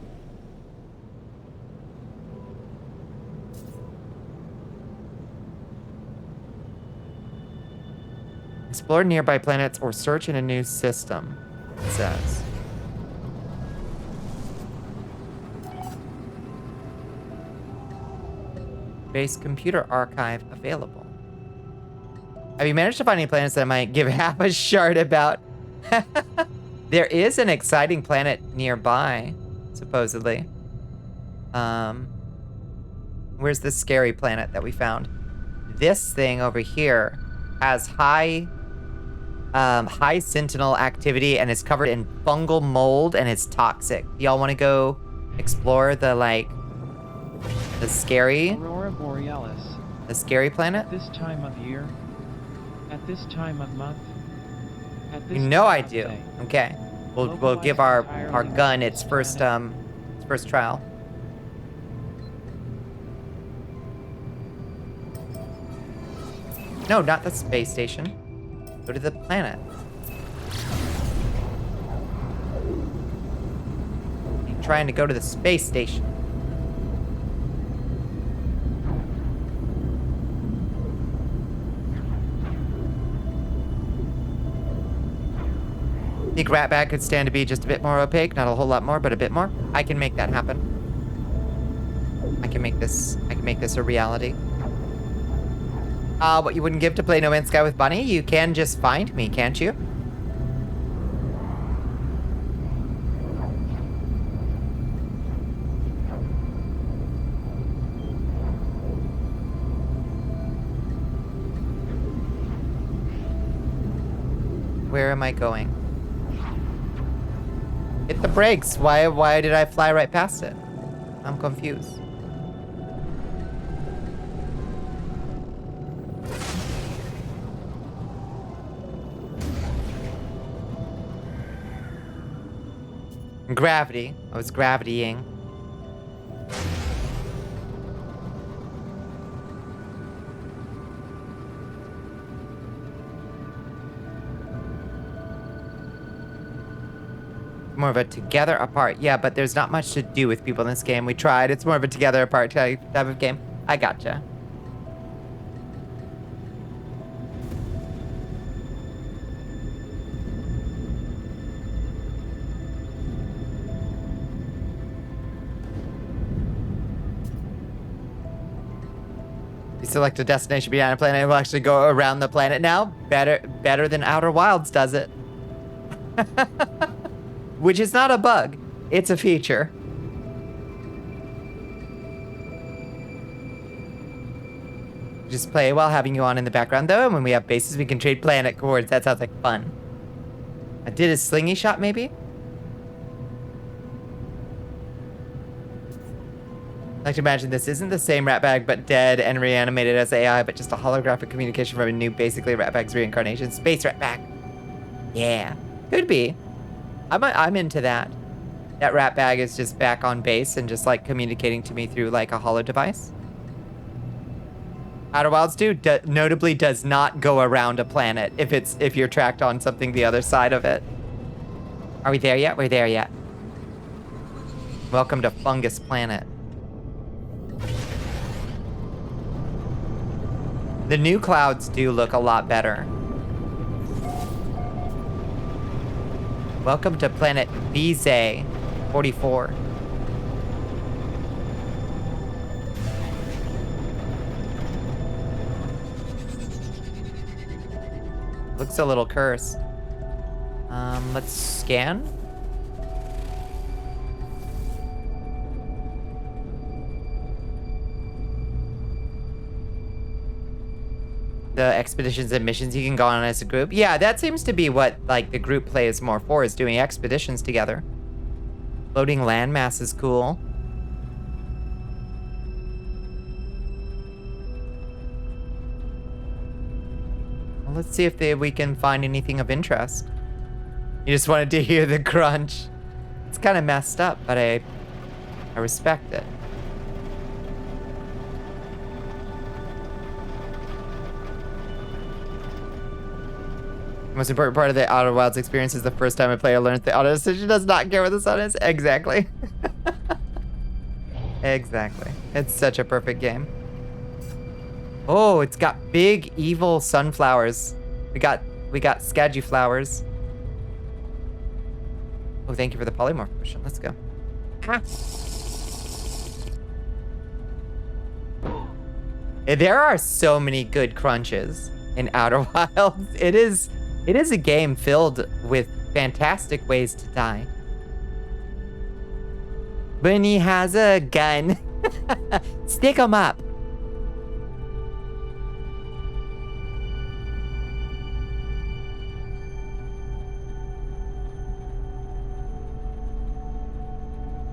A: Explore nearby planets or search in a new system, it says. Base computer archive available. Have you managed to find any planets that I might give half a shard about? There is an exciting planet nearby, supposedly. Where's the scary planet that we found? This thing over here has high sentinel activity and is covered in fungal mold and is toxic. Y'all want to go explore the scary?
B: Aurora Borealis.
A: The scary planet?
B: At this time of year. At this time of month. At this
A: You know I
B: time of
A: do.
B: day.
A: Okay. We'll give our gun its first trial. No, not the space station. Go to the planet. I'm trying to go to the space station. Think Ratbag could stand to be just a bit more opaque, not a whole lot more, but a bit more. I can make that happen. I can make this a reality. What you wouldn't give to play No Man's Sky with Bunny? You can just find me, can't you? Where am I going? Hit the brakes. Why did I fly right past it? I'm confused. Gravity. I was gravitying. More of a together apart. Yeah, but there's not much to do with people in this game. We tried. It's more of a together apart type of game. I gotcha. You select a destination beyond a planet, it will actually go around the planet now. Better than Outer Wilds does it. Which is not a bug. It's a feature. Just play while having you on in the background, though, and when we have bases, we can trade planet coords. That sounds like fun. I did a slingy shot, maybe? I like to imagine this isn't the same Ratbag, but dead and reanimated as AI, but just a holographic communication from a new, basically, Ratbag's reincarnation. Space Ratbag. Yeah. Could be. I'm into that. That Ratbag is just back on base and just, like, communicating to me through, like, a holo device. Outer Wilds notably does not go around a planet if you're tracked on something the other side of it. Are we there yet? We're there yet. Welcome to Fungus Planet. The new clouds do look a lot better. Welcome to planet Vize 44. Looks a little cursed. Let's scan. The expeditions and missions you can go on as a group. Yeah, that seems to be what like the group play is more for, is doing expeditions together. Loading landmass is cool. Well, let's see if we can find anything of interest. You just wanted to hear the crunch. It's kind of messed up, but I respect it. The most important part of the Outer Wilds experience is the first time a player learns the auto decision does not care what the sun is. Exactly. Exactly. It's such a perfect game. Oh, it's got big evil sunflowers. We got Skaggy flowers. Oh, thank you for the polymorph potion. Let's go. Ah. There are so many good crunches in Outer Wilds. It is a game filled with fantastic ways to die. Bunny has a gun. Stick 'em up.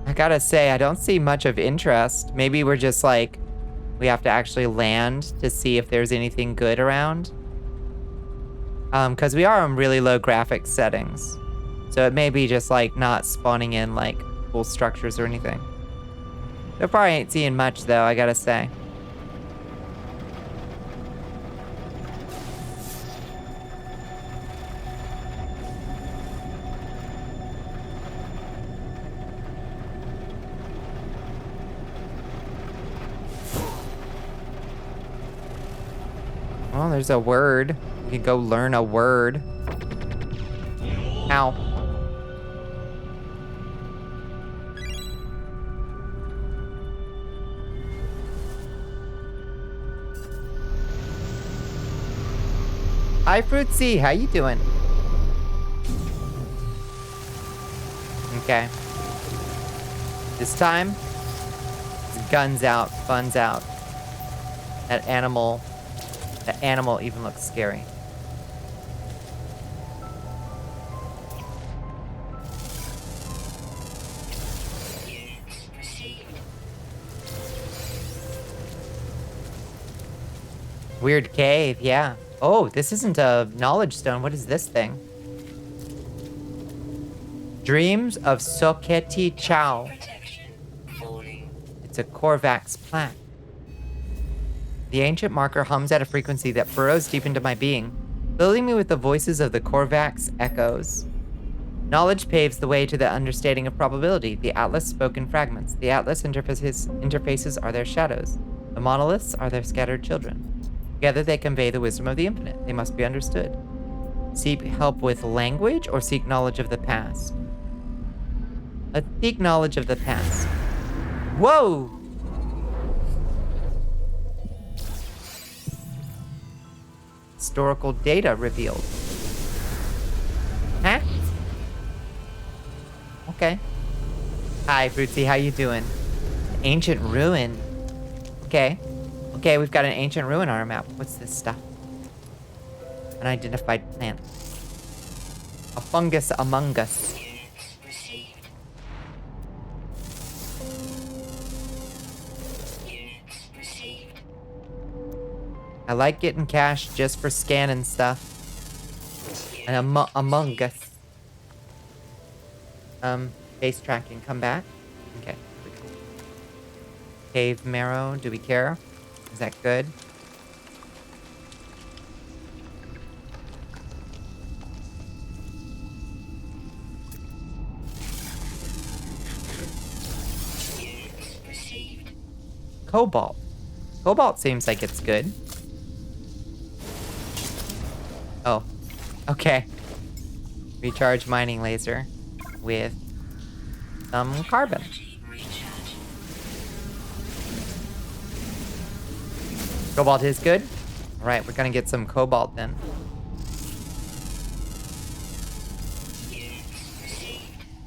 A: I gotta say, I don't see much of interest. Maybe we're just like, we have to actually land to see if there's anything good around. Because we are on really low graphics settings. So it may be just like not spawning in like cool structures or anything. So far I ain't seeing much though, I gotta say. Well, there's a word. We can go learn a word. Ow. Hi, Fruitsy. How you doing? Okay. This time, it's guns out, fun's out. That animal even looks scary. Weird cave, yeah. Oh, this isn't a knowledge stone. What is this thing? Dreams of Soketi Chow. It's a Korvax plaque. The ancient marker hums at a frequency that burrows deep into my being, filling me with the voices of the Korvax echoes. Knowledge paves the way to the understanding of probability. The Atlas spoke in fragments. The Atlas interfaces are their shadows. The monoliths are their scattered children. Together they convey the wisdom of the infinite. They must be understood. Seek help with language or seek knowledge of the past? Let's seek knowledge of the past. Whoa! Historical data revealed. Huh? Okay. Hi, Fruitsy, how you doing? Ancient ruin. Okay. Okay, we've got an ancient ruin on our map. What's this stuff? Unidentified plant. A fungus among us. I like getting cash just for scanning stuff. And among us. Base tracking, come back. Okay. Cave marrow, do we care? Is that good? cobalt. Cobalt seems like it's good. Oh, okay. Recharge mining laser with some carbon. Cobalt is good. All right, we're gonna get some cobalt then.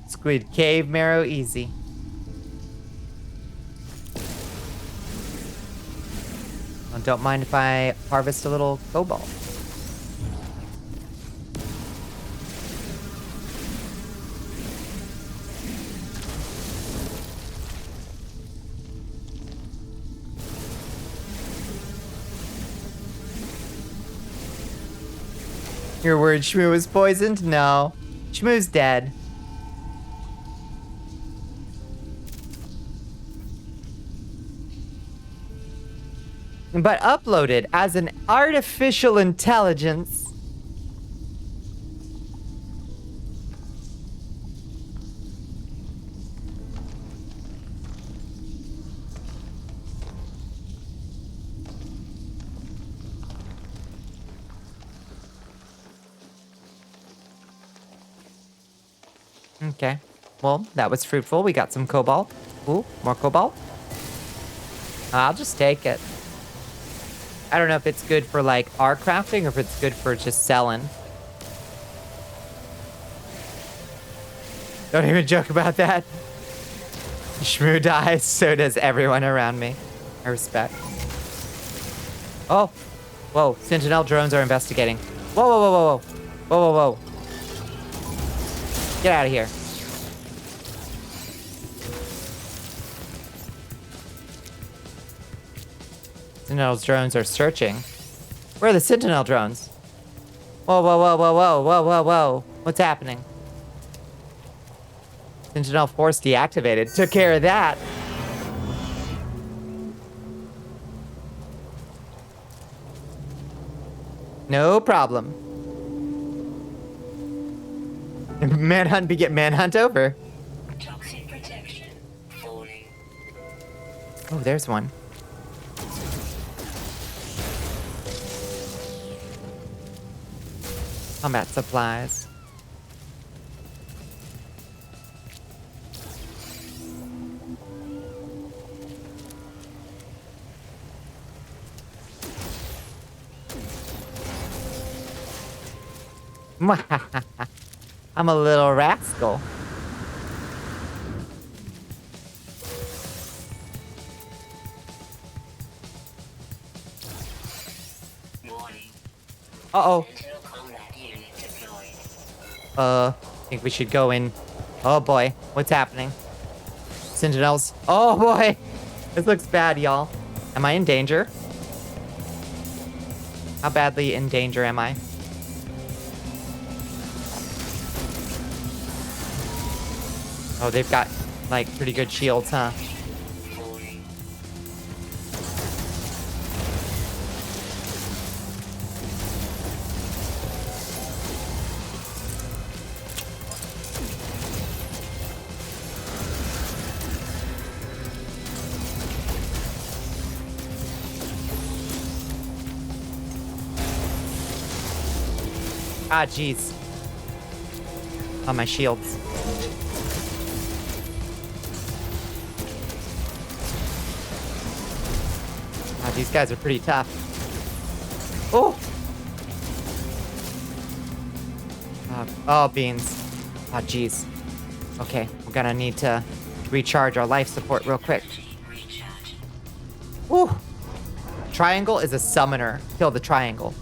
A: Squid cave marrow easy. Oh, don't mind if I harvest a little cobalt. Your word Shmoo was poisoned? No. Shmoo's dead. But uploaded as an artificial intelligence. Okay. Well, that was fruitful. We got some cobalt. Ooh, more cobalt. I'll just take it. I don't know if it's good for, like, our crafting or if it's good for just selling. Don't even joke about that. Shmoo dies, so does everyone around me. I respect. Oh. Whoa. Sentinel drones are investigating. Whoa, whoa, whoa, whoa, whoa. Whoa, whoa, whoa. Get out of here. Sentinel's drones are searching. Where are the Sentinel drones? Whoa, whoa, whoa, whoa, whoa, whoa, whoa, whoa. What's happening? Sentinel force deactivated. Took care of that. No problem. Manhunt beget manhunt over.
D: Toxic protection falling.
A: Oh, there's one. Combat supplies. I'm a little rascal.
D: Warning.
A: Uh-oh.
D: Sentinel combat unit deployed.
A: I think we should go in. Oh boy, what's happening? Sentinels. Oh boy, this looks bad, y'all. Am I in danger? How badly in danger am I? Oh, they've got, like, pretty good shields, huh?
D: Falling.
A: Ah, jeez. On my shields. Ah, these guys are pretty tough. Oh! Oh, beans. Ah, jeez. Okay, we're gonna need to recharge our life support real quick.
D: Recharge.
A: Woo! Triangle is a summoner. Kill the triangle.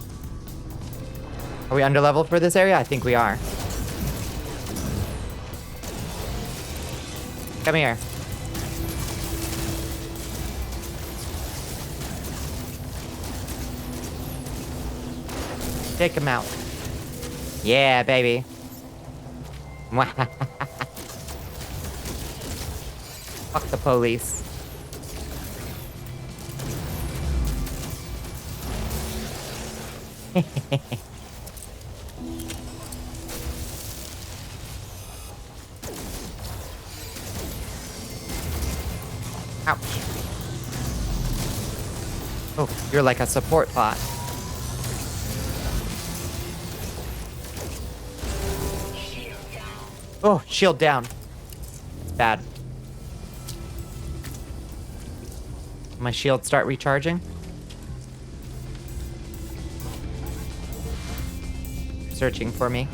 A: Are we underleveled for this area? I think we are. Come here. Take him out. Yeah, baby. Fuck the police. Ouch. Oh, you're like a support bot.
D: Shield down.
A: Oh, shield down. Bad. My shield start recharging. Searching for me.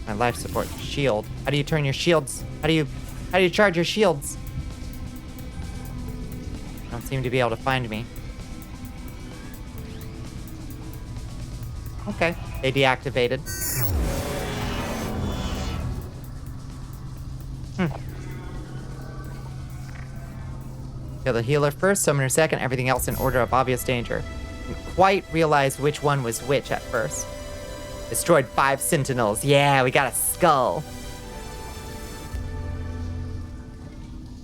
A: My life support shield. How do you turn your shields? How do you charge your shields? Don't seem to be able to find me. Okay, they deactivated. Kill the healer first, summoner second, everything else in order of obvious danger. Didn't quite realize which one was which at first. Destroyed 5 sentinels. Yeah, we got a skull.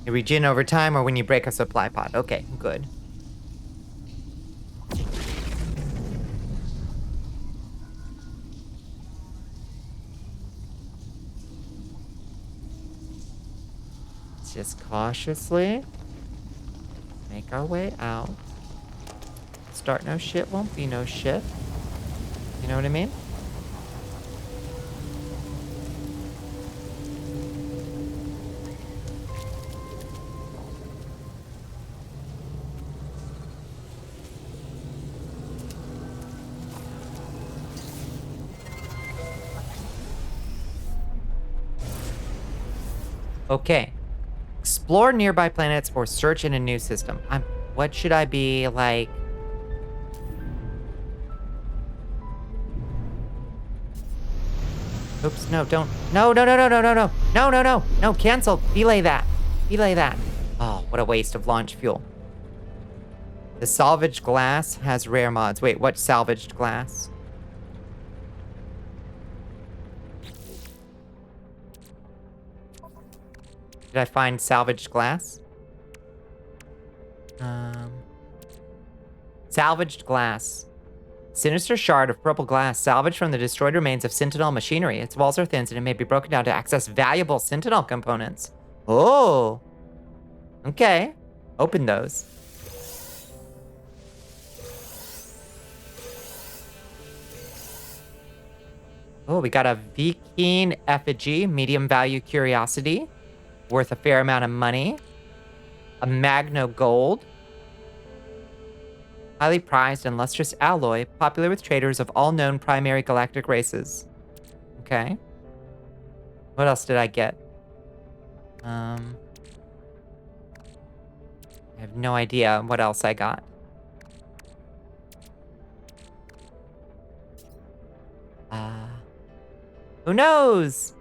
A: You regen over time or when you break a supply pod. Okay, good. Let's just cautiously make our way out. Start no shit, won't be no shit. You know what I mean? Okay. Explore nearby planets or search in a new system. What should I be like? Oops, no, don't. No, no, no, no, no, no, no. No, no, no. No, cancel. Belay that. Belay that. Oh, what a waste of launch fuel. The salvaged glass has rare mods. Wait, what salvaged glass? Did I find salvaged glass? Salvaged glass. Sinister shard of purple glass salvaged from the destroyed remains of Sentinel machinery. Its walls are thin and it may be broken down to access valuable Sentinel components. Oh. Okay. Open those. Oh, we got a Viking effigy, medium value curiosity, worth a fair amount of money. A Magno gold. Highly prized and lustrous alloy, popular with traders of all known primary galactic races. Okay. What else did I get? I have no idea what else I got. Who knows?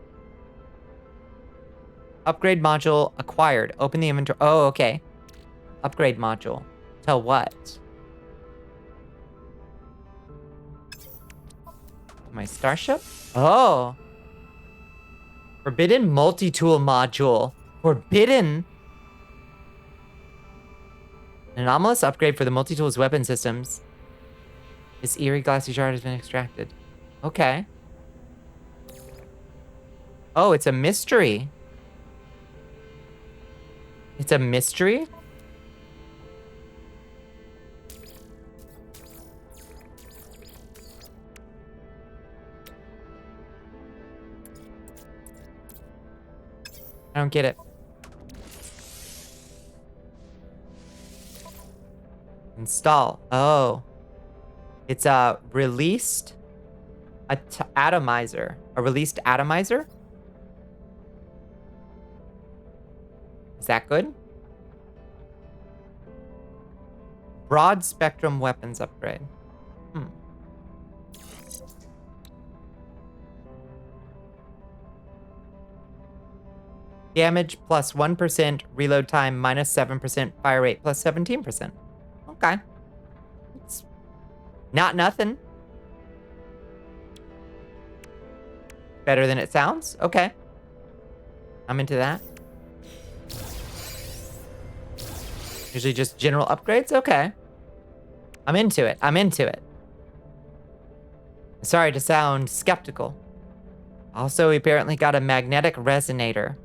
A: Upgrade module acquired. Open the inventory. Oh, okay. Upgrade module. Tell what? My starship? Oh. Forbidden multi-tool module. Forbidden. An anomalous upgrade for the multi-tool's weapon systems. This eerie glassy shard has been extracted. Okay. Oh, it's a mystery. It's a mystery? I don't get it. Install. Oh. It's a released atomizer. A released atomizer? Is that good? Broad spectrum weapons upgrade. Damage plus 1%, reload time minus 7%, fire rate plus 17%. Okay. It's not nothing. Better than it sounds? Okay. I'm into that. Usually just general upgrades? Okay. I'm into it. I'm into it. Sorry to sound skeptical. Also, we apparently got a magnetic resonator.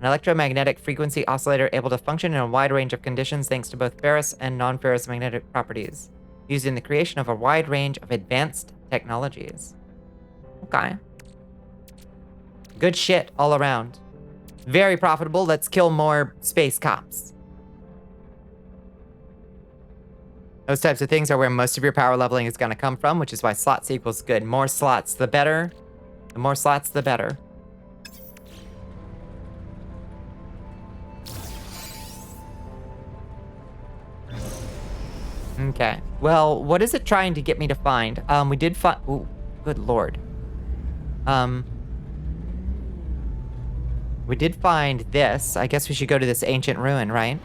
A: An electromagnetic frequency oscillator able to function in a wide range of conditions thanks to both ferrous and non-ferrous magnetic properties, used in the creation of a wide range of advanced technologies. Okay. Good shit all around. Very profitable. Let's kill more space cops. Those types of things are where most of your power leveling is going to come from, which is why slots equals good. More slots, the better. The more slots, the better. Okay. Well, what is it trying to get me to find? We did find... Ooh, good lord. We did find this. I guess we should go to this ancient ruin, right?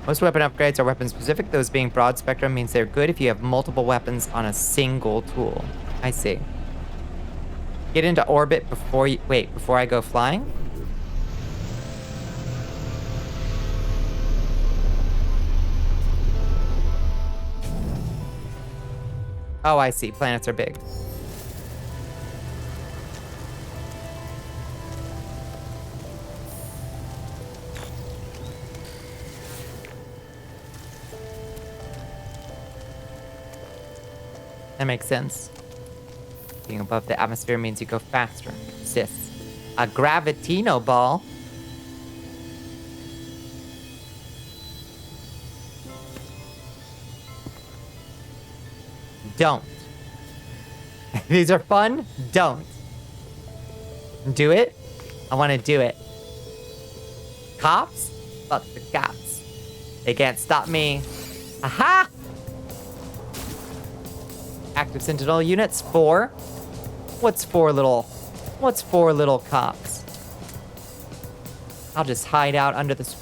A: Most weapon upgrades are weapon specific. Those being broad spectrum means they're good if you have multiple weapons on a single tool. I see. Get into orbit before you... Wait, before I go flying? Oh, I see. Planets are big. That makes sense. Being above the atmosphere means you go faster. Sis. A gravitino ball? Don't. These are fun? Don't. Do it? I want to do it. Cops? Fuck the cops. They can't stop me. Aha! Active Sentinel units, 4. What's 4 little cops? I'll just hide out under this.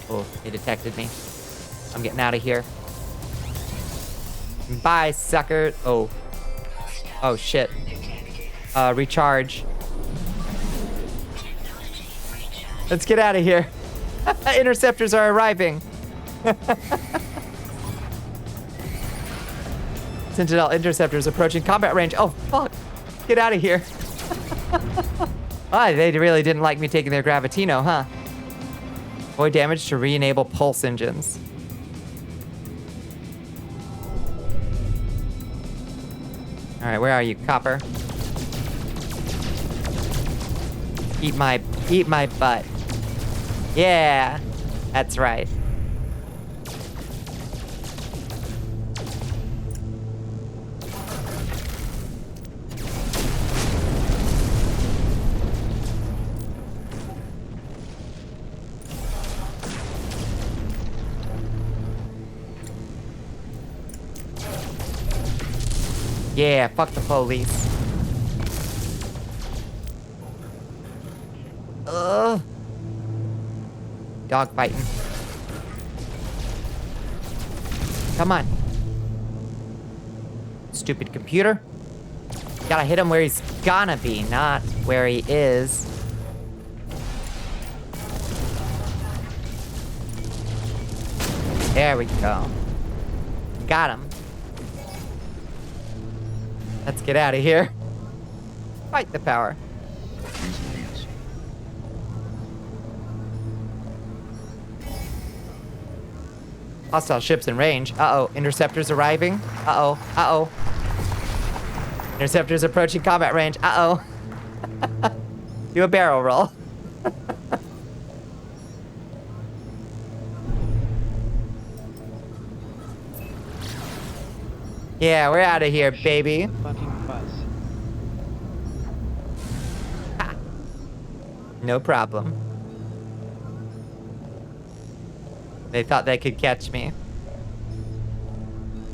A: Oh, he detected me. I'm getting out of here. Bye, sucker. Oh. Oh, shit. Recharge. Let's get out of here. Interceptors are arriving. Sentinel interceptors approaching combat range. Oh, fuck. Get out of here. They really didn't like me taking their Gravitino, huh? Avoid damage to re-enable pulse engines. Alright, where are you, copper? Eat my butt. Yeah, that's right. Yeah, fuck the police. Ugh. Dog fighting. Come on. Stupid computer. Gotta hit him where he's gonna be, not where he is. There we go. Got him. Let's get out of here. Fight the power. Hostile ships in range. Uh-oh. Interceptors arriving. Uh-oh. Uh-oh. Interceptors approaching combat range. Uh-oh. Do a barrel roll. Yeah, we're out of here, baby.
B: The fucking bus.
A: Ha. No problem. They thought they could catch me.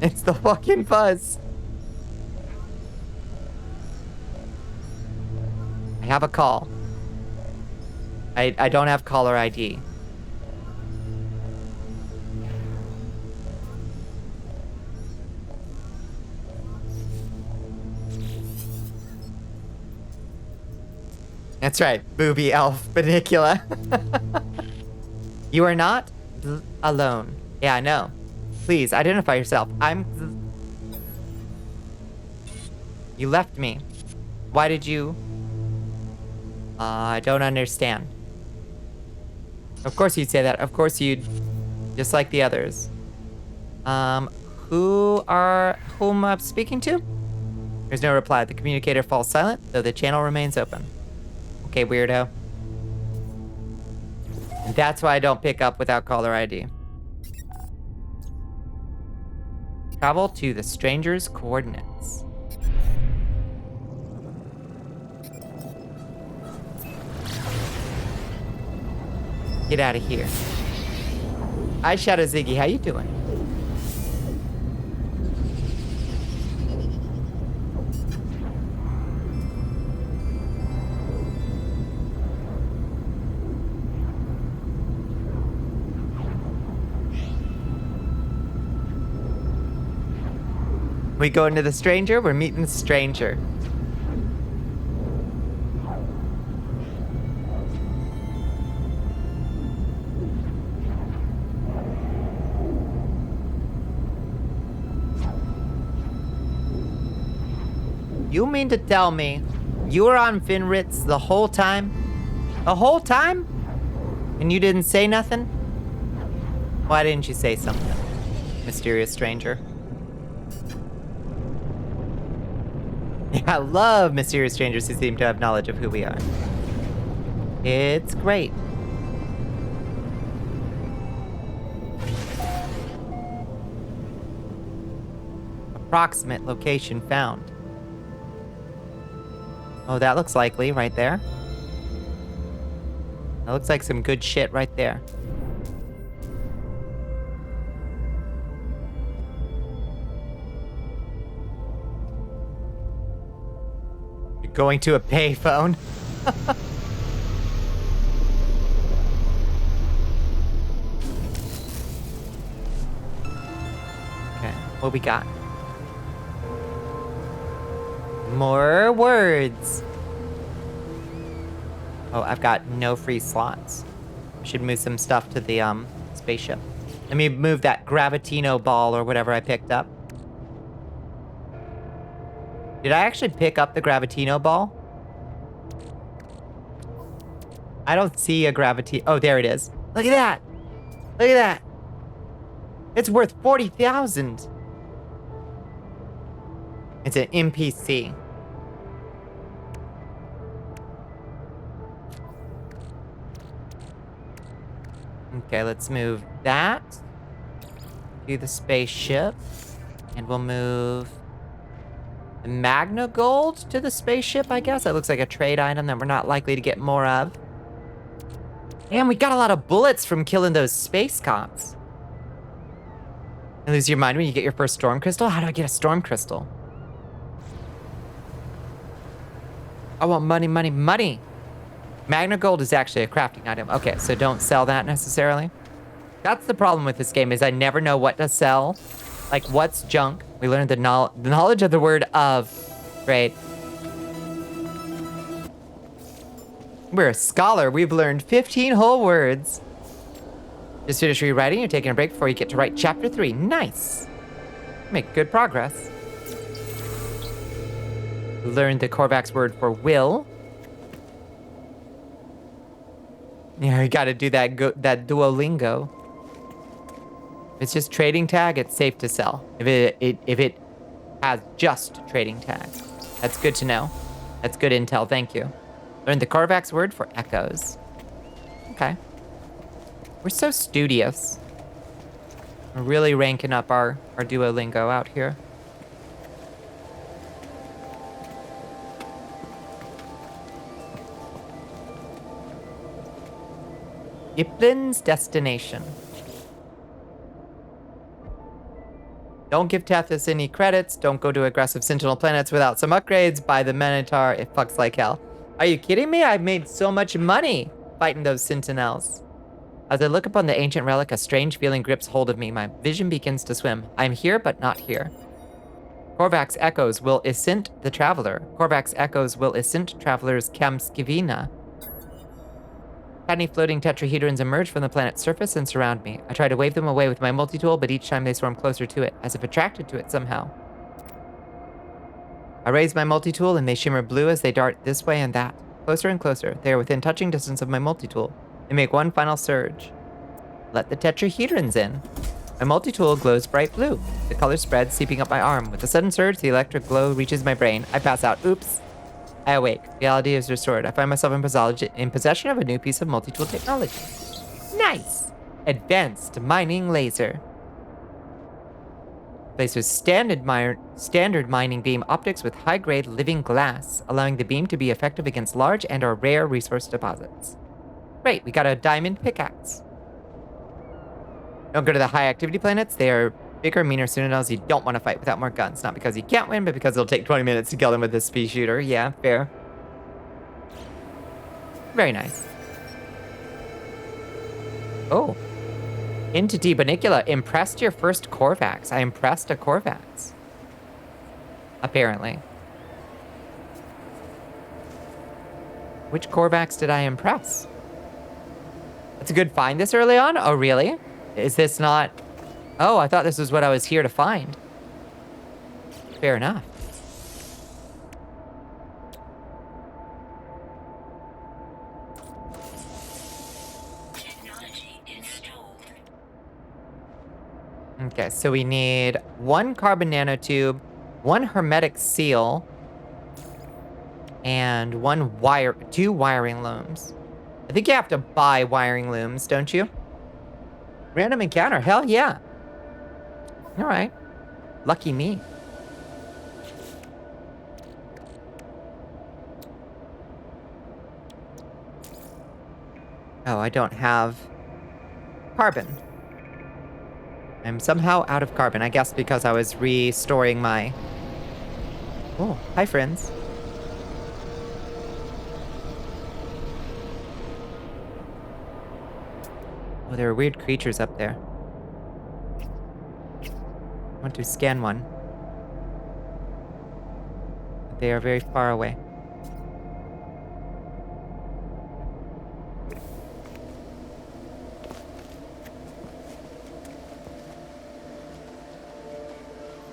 A: It's the fucking buzz. I have a call. I don't have caller ID. That's right, booby elf Bonnicula. You are not alone. Yeah, I know. Please, identify yourself. You left me. Why did you... I don't understand. Of course you'd say that. Of course you'd... Just like the others. Whom am I speaking to? There's no reply. The communicator falls silent, though the channel remains open. Okay, weirdo. And that's why I don't pick up without caller ID. Travel to the stranger's coordinates. Get out of here. Hi, Shadow Ziggy. How you doing? We go into the stranger. We're meeting the stranger. You mean to tell me you were on Finritz the whole time? The whole time? And you didn't say nothing? Why didn't you say something, mysterious stranger? Yeah, I love mysterious strangers who seem to have knowledge of who we are. It's great. Approximate location found. Oh, that looks likely right there. That looks like some good shit right there. You're going to a payphone. Okay, what we got? More words. Oh, I've got no free slots. Should move some stuff to the spaceship. Let me move that Gravitino ball or whatever I picked up. Did I actually pick up the Gravitino ball? I don't see a Gravitino. Oh, there it is. Look at that. Look at that. It's worth 40,000. It's an NPC. Okay, let's move that to the spaceship. And we'll move the Magna Gold to the spaceship, I guess. That looks like a trade item that we're not likely to get more of. And we got a lot of bullets from killing those space cops. You lose your mind when you get your first storm crystal? How do I get a storm crystal? I want money, money, money. Magna Gold is actually a crafting item. Okay, so don't sell that necessarily. That's the problem with this game is I never know what to sell. Like, what's junk? We learned the knowledge of the word of. Great. We're a scholar. We've learned 15 whole words. Just finished rewriting. You're taking a break before you get to write chapter 3. Nice. Make good progress. Learned the Korvax word for will. Yeah, you gotta do that Duolingo. If it's just trading tag, it's safe to sell. If it has just trading tag. That's good to know. That's good intel, thank you. Learned the Korvax word for echoes. Okay. We're so studious. We're really ranking up our Duolingo out here. Iplin's destination. Don't give Tethys any credits. Don't go to aggressive Sentinel planets without some upgrades. Buy the Minotaur. It fucks like hell. Are you kidding me? I've made so much money fighting those Sentinels. As I look upon the ancient relic, a strange feeling grips hold of me. My vision begins to swim. I am here, but not here. Korvax echoes will assent the traveler. Korvax echoes will assent travelers Kamskivina. Tiny floating tetrahedrons emerge from the planet's surface and surround me. I try to wave them away with my multi-tool, but each time they swarm closer to it, as if attracted to it somehow. I raise my multi-tool and they shimmer blue as they dart this way and that. Closer and closer. They are within touching distance of my multi-tool. They make one final surge. Let the tetrahedrons in. My multi-tool glows bright blue. The color spreads, seeping up my arm. With a sudden surge, the electric glow reaches my brain. I pass out. Oops. I awake. Reality is restored. I find myself in possession of a new piece of multi-tool technology. Nice! Advanced mining laser. Laser's standard mining beam optics with high-grade living glass, allowing the beam to be effective against large and or rare resource deposits. Great, we got a diamond pickaxe. Don't go to the high-activity planets. They are bigger, meaner Sunanels you don't want to fight without more guns. Not because you can't win, but because it'll take 20 minutes to kill them with this speed shooter. Yeah, fair. Very nice. Oh. Entity Bonnicula impressed your first Corvax. I impressed a Corvax. Apparently. Which Corvax did I impress? That's a good find this early on? Oh, really? Is this not... Oh, I thought this was what I was here to find. Fair enough.
D: Technology installed.
A: Okay, so we need 1 carbon nanotube, 1 hermetic seal, and 2 wiring looms. I think you have to buy wiring looms, don't you? Random encounter, hell yeah. All right, lucky me. Oh, I don't have carbon. I'm somehow out of carbon, I guess because I was restoring my... Oh, hi friends. Oh, there are weird creatures up there. I want to scan one. But they are very far away.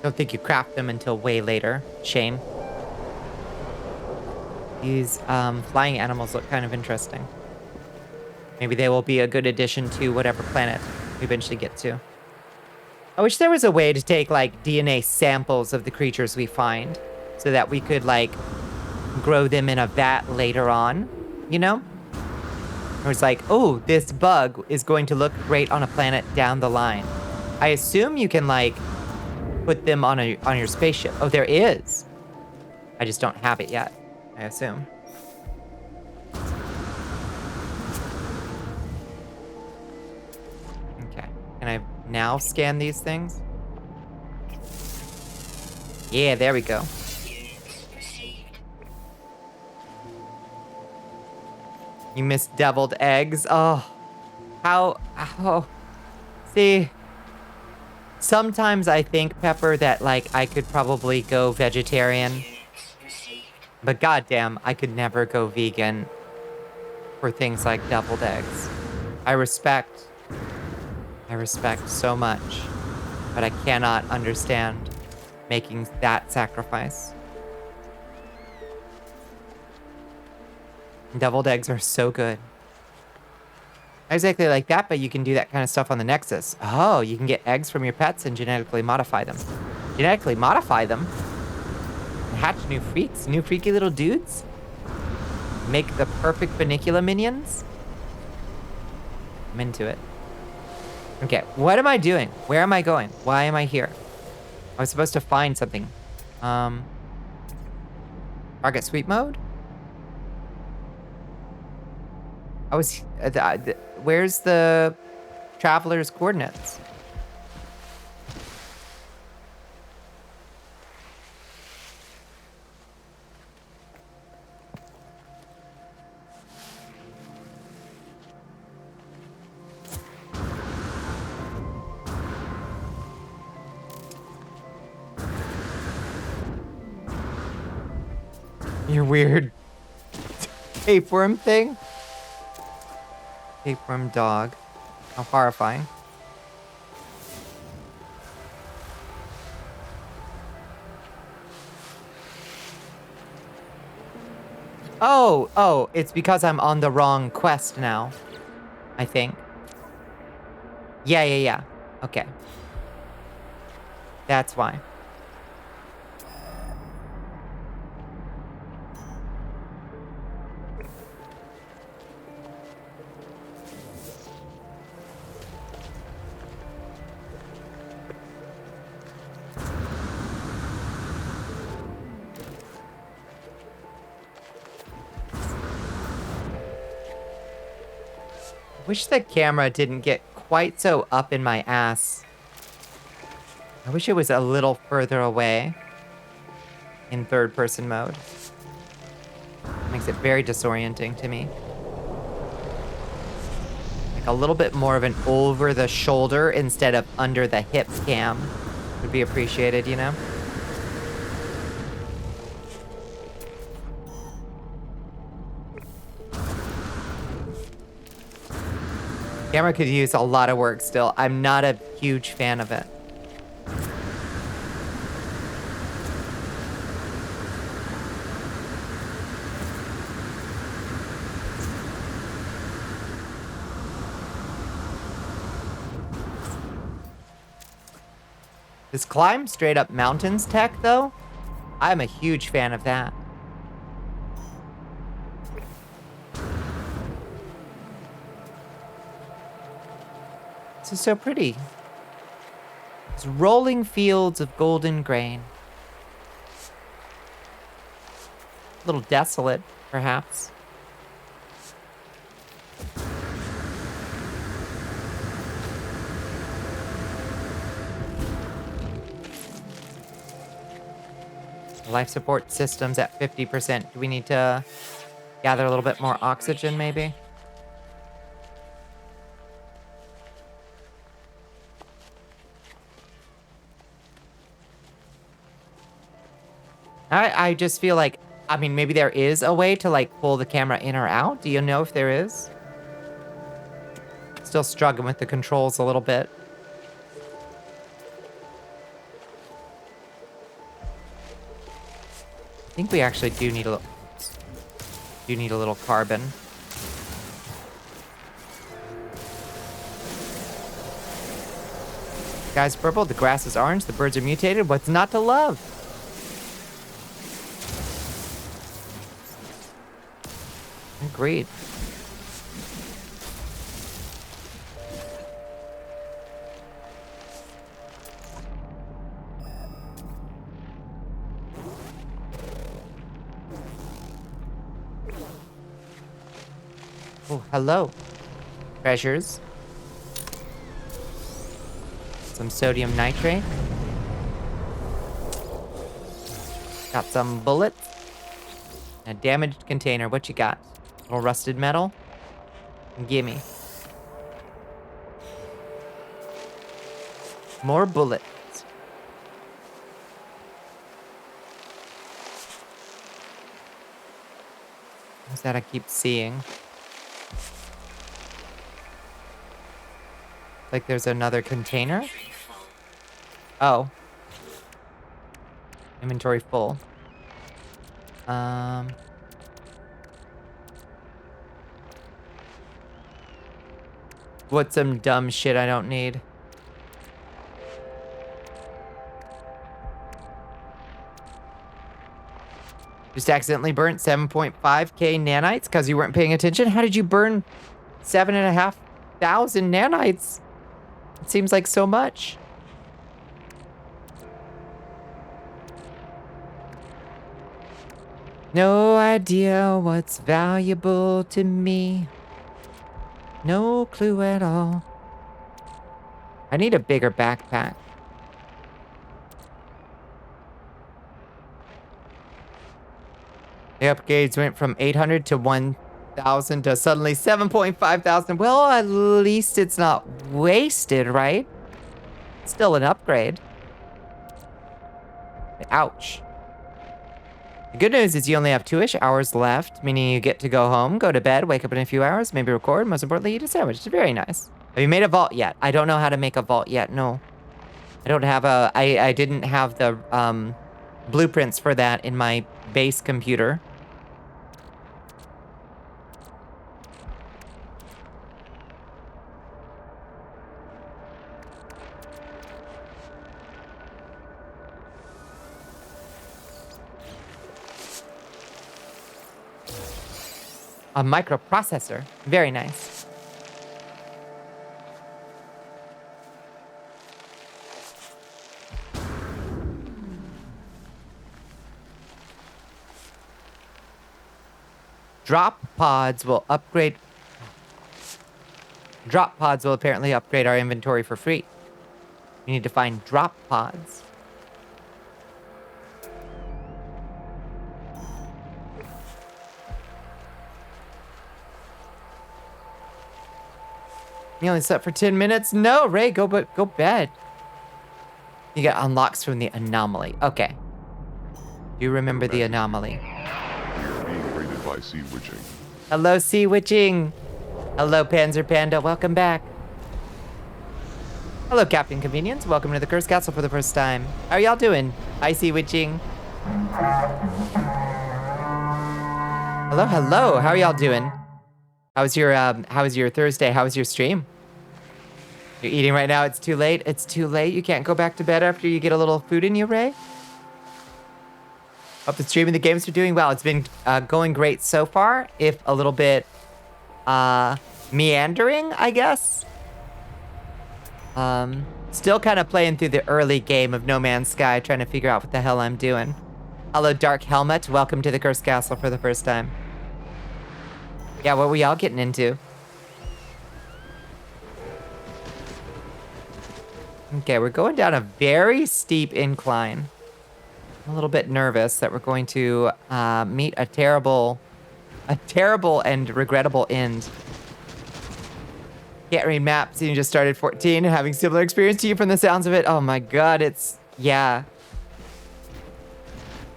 A: Don't think you craft them until way later. Shame. These flying animals look kind of interesting. Maybe they will be a good addition to whatever planet we eventually get to. I wish there was a way to take, like, DNA samples of the creatures we find so that we could, like, grow them in a vat later on, you know? Or it's like, oh, this bug is going to look great on a planet down the line. I assume you can, like, put them on your spaceship. Oh, there is. I just don't have it yet, I assume. Okay. Can I now scan these things? Yeah, there we go.
D: Units received.
A: You missed deviled eggs. Oh. How? Oh. See. Sometimes I think, Pepper, that, like, I could probably go vegetarian.
D: Units received.
A: But goddamn, I could never go vegan for things like deviled eggs. I respect so much, but I cannot understand making that sacrifice. Deviled eggs are so good. Not exactly like that, but you can do that kind of stuff on the Nexus. Oh, you can get eggs from your pets and genetically modify them. Genetically modify them? Hatch new freaks, new freaky little dudes? Make the perfect Bonnicula minions? I'm into it. Okay, what am I doing? Where am I going? Why am I here? I was supposed to find something. Target sweep mode? I was... where's the traveler's coordinates? Your weird tapeworm thing? Tapeworm dog. How horrifying. Oh, it's because I'm on the wrong quest now, I think. Yeah. Okay. That's why. Wish the camera didn't get quite so up in my ass. I wish it was a little further away in third-person mode. Makes it very disorienting to me. Like a little bit more of an over-the-shoulder instead of under-the-hip cam would be appreciated, you know? Camera could use a lot of work still. I'm not a huge fan of it. This climb straight up mountains tech, though, I'm a huge fan of that. This is so pretty. It's rolling fields of golden grain. A little desolate, perhaps. Life support systems at 50%. Do we need to gather a little bit more oxygen, maybe? I just feel like, I mean, maybe there is a way to, like, pull the camera in or out. Do you know if there is? Still struggling with the controls a little bit. I think we actually do need a little carbon. Sky's purple, the grass is orange, the birds are mutated. What's not to love? Agreed. Oh, hello. Treasures. Some sodium nitrate. Got some bullets. And a damaged container. What you got? Little rusted metal? Gimme. More bullets. What's that I keep seeing? Like there's another container? Oh. Inventory full. What's some dumb shit I don't need? Just accidentally burnt 7.5k nanites because you weren't paying attention? How did you burn 7,500 nanites? It seems like so much. No idea what's valuable to me. No clue at all. I need a bigger backpack. The upgrades went from 800 to 1,000 to suddenly 7,500. Well, at least it's not wasted, right? Still an upgrade. Ouch. The good news is you only have 2-ish hours left, meaning you get to go home, go to bed, wake up in a few hours, maybe record. Most importantly, eat a sandwich. It's very nice. Have you made a vault yet? I don't know how to make a vault yet. No. I don't have I didn't have the blueprints for that in my base computer. A microprocessor. Very nice. Drop pods will apparently upgrade our inventory for free. We need to find drop pods. You only slept for 10 minutes? No, Ray, go bed. You get unlocks from the anomaly. Okay. Do you remember the anomaly?
C: We are being raided by sea witching.
A: Hello, sea witching. Hello, Panzer Panda. Welcome back. Hello, Captain Convenience. Welcome to the Cursed Castle for the first time. How are y'all doing? Hi, sea witching. Hello, hello. How are y'all doing? How was your Thursday? How was your stream? You're eating right now. It's too late. It's too late. You can't go back to bed after you get a little food in you, Ray? Hope the stream and the games are doing well. It's been going great so far, if a little bit meandering, I guess. Still kind of playing through the early game of No Man's Sky, trying to figure out what the hell I'm doing. Hello, Dark Helmet. Welcome to the Cursed Castle for the first time. Yeah, what were y'all getting into? Okay, we're going down a very steep incline. I'm a little bit nervous that we're going to meet a terrible and regrettable end. Can't read maps and you just started 14 and having similar experience to you from the sounds of it. Oh my god, yeah.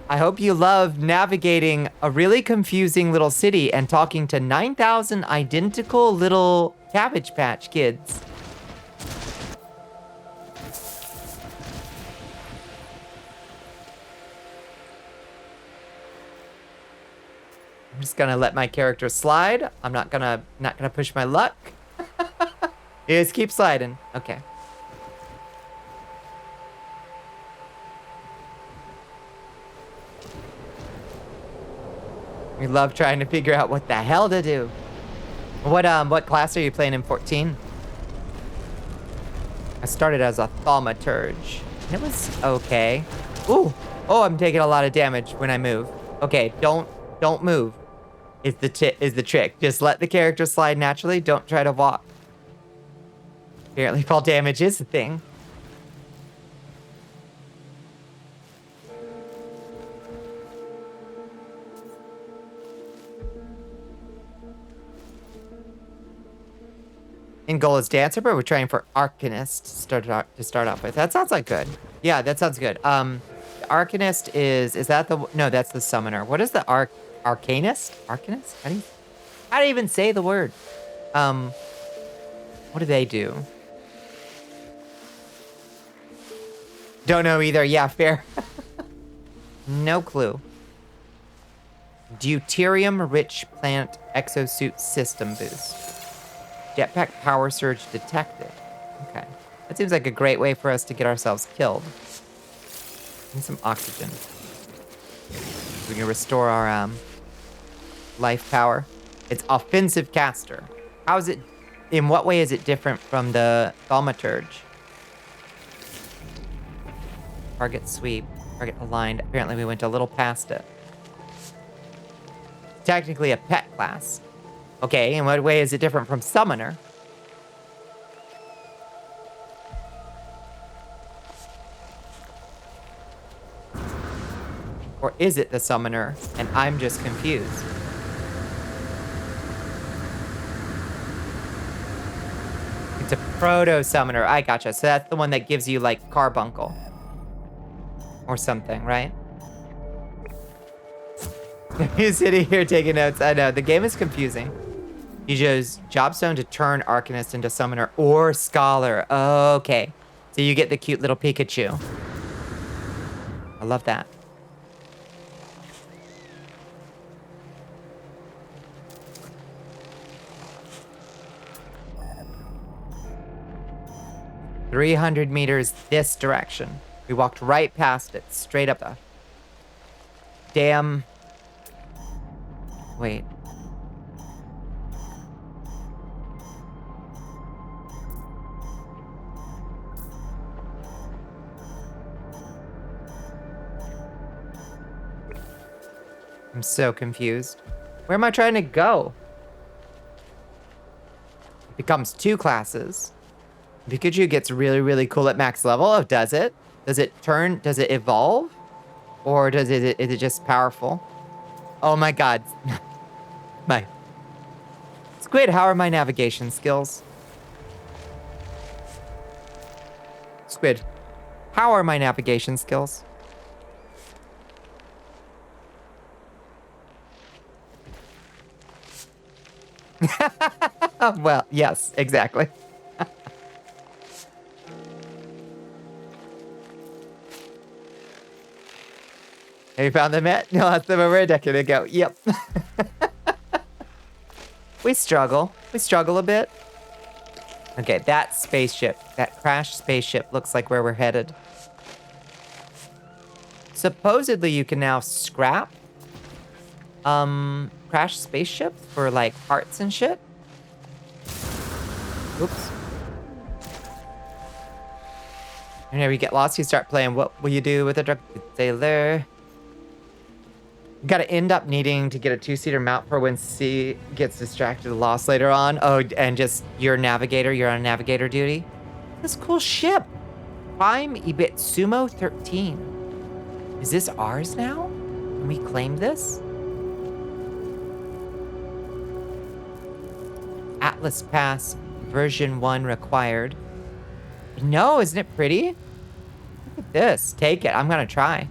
A: I hope you love navigating a really confusing little city and talking to 9,000 identical little Cabbage Patch Kids. I'm just gonna let my character slide. I'm not gonna push my luck. Just keep sliding. Okay. We love trying to figure out what the hell to do. What class are you playing in 14? I started as a thaumaturge. And it was okay. Ooh. Oh, I'm taking a lot of damage when I move. Okay, don't move. Is the trick. Just let the character slide naturally. Don't try to walk. Apparently fall damage is a thing. End goal is dancer, but we're trying for arcanist to start off with. That sounds like good. Yeah, that sounds good. Arcanist is that the no? That's the summoner. What is the arcanist? Arcanist? How do you even say the word? What do they do? Don't know either. Yeah, fair. No clue. Deuterium-rich plant exosuit system boost. Jetpack power surge detected. Okay. That seems like a great way for us to get ourselves killed. Need some oxygen. We can restore our life power. It's offensive caster. How is it? In what way is it different from the thaumaturge? Target sweep. Target aligned. Apparently we went a little past it. Technically a pet class. Okay, in what way is it different from summoner? Or is it the summoner and I'm just confused? It's a proto-summoner. I gotcha. So that's the one that gives you like carbuncle. Or something, right? He's sitting here taking notes. I know, the game is confusing. You chose Jobstone to turn Arcanist into Summoner or Scholar. Okay. So you get the cute little Pikachu. I love that. $300 this direction. We walked right past it, straight up the damn. Wait. I'm so confused. Where am I trying to go? It becomes 2 classes. Pikachu gets really, really cool at max level. Oh, does it? Does it evolve? Or is it just powerful? Oh my god. My Squid, how are my navigation skills? Squid, how are my navigation skills? Well, yes, exactly. Have you found them yet? No, that's them over a decade ago. Yep. We struggle. We struggle a bit. Okay, that spaceship, that crashed spaceship looks like where we're headed. Supposedly you can now scrap crashed spaceships for like parts and shit. Oops. Whenever you get lost, you start playing What Will You Do with a Drunk Sailor? You gotta end up needing to get a 2-seater mount for when C gets distracted or lost later on. Oh, and just your navigator, you're on navigator duty. This cool ship. Prime Ebit Sumo 13. Is this ours now? Can we claim this? Atlas Pass version 1 required. No, isn't it pretty? Look at this. Take it. I'm gonna try.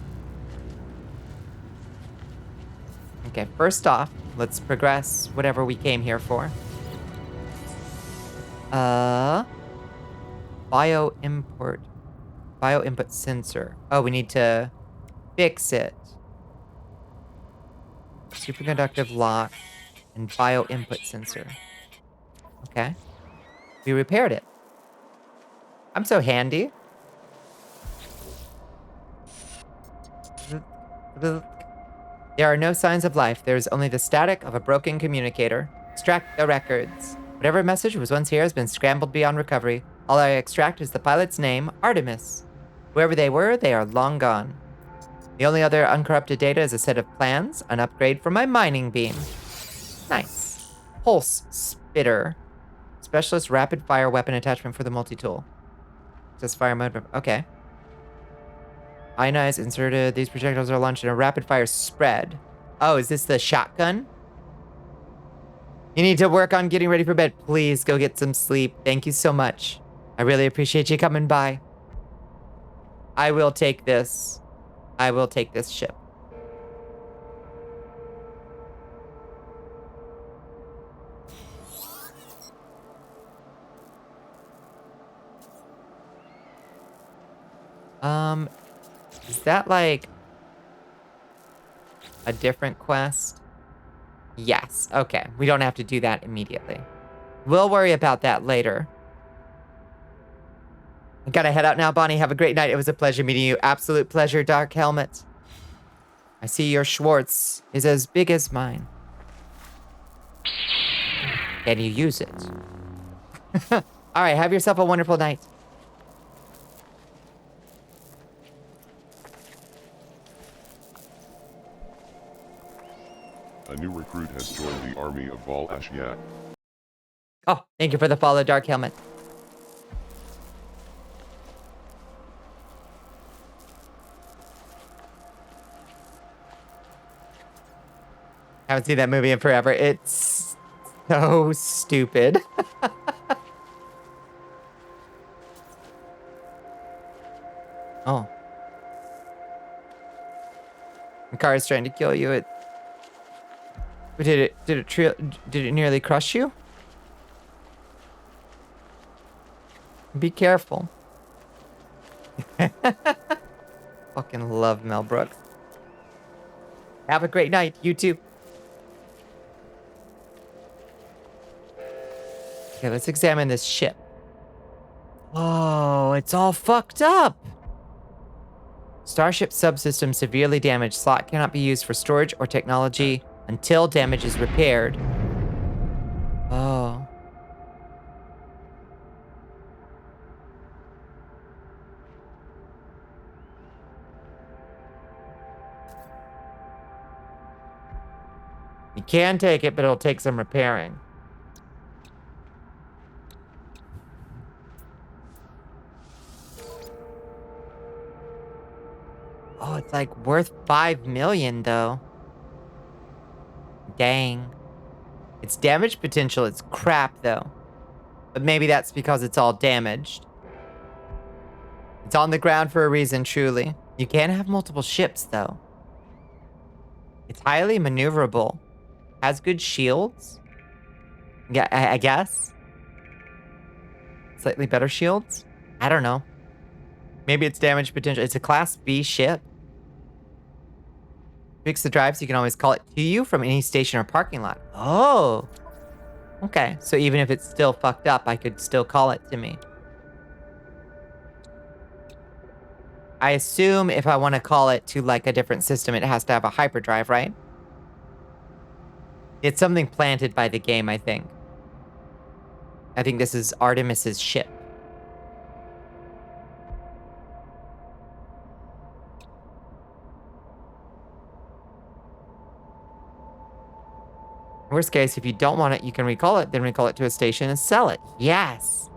A: Okay, first off, let's progress whatever we came here for. Bio input sensor. Oh, we need to fix it. Superconductive lock and bio input sensor. Okay. We repaired it. I'm so handy. There are no signs of life. There is only the static of a broken communicator. Extract the records. Whatever message was once here has been scrambled beyond recovery. All I extract is the pilot's name, Artemis. Whoever they were, they are long gone. The only other uncorrupted data is a set of plans, an upgrade for my mining beam. Nice. Pulse spitter. Specialist rapid fire weapon attachment for the multi-tool. Just fire mode. Okay. Ionized inserted. These projectiles are launched in a rapid fire spread. Oh, is this the shotgun? You need to work on getting ready for bed. Please go get some sleep. Thank you so much. I really appreciate you coming by. I will take this. I will take this ship. Is that like a different quest? Yes. Okay. We don't have to do that immediately. We'll worry about that later. I gotta head out now, Bonnie. Have a great night. It was a pleasure meeting you. Absolute pleasure, Dark Helmet. I see your Schwartz is as big as mine. Can you use it? All right. Have yourself a wonderful night.
C: A new recruit has joined the army of Val Ashiat.
A: Oh, thank you for the follow, Dark Helmet. Haven't seen that movie in forever. It's so stupid. Oh. The car is trying to kill you. Did it nearly crush you? Be careful. Fucking love Mel Brooks. Have a great night. You too. Okay, let's examine this ship. Oh, it's all fucked up. Starship subsystem severely damaged. Slot cannot be used for storage or technology until damage is repaired. Oh. You can take it, but it'll take some repairing. Oh, it's like worth 5 million though. Dang. Its damage potential is crap though. But maybe that's because it's all damaged. It's on the ground for a reason, truly. You can have multiple ships though. It's highly maneuverable. Has good shields. Yeah, I guess. Slightly better shields? I don't know. Maybe it's damage potential. It's a Class B ship. Fix the drive so you can always call it to you from any station or parking lot. Oh. Okay, so even if it's still fucked up, I could still call it to me. I assume if I want to call it to like a different system, it has to have a hyperdrive, right? It's something planted by the game, I think. I think this is Artemis's ship. Worst case, if you don't want it, you can recall it, then recall it to a station and sell it. Yes.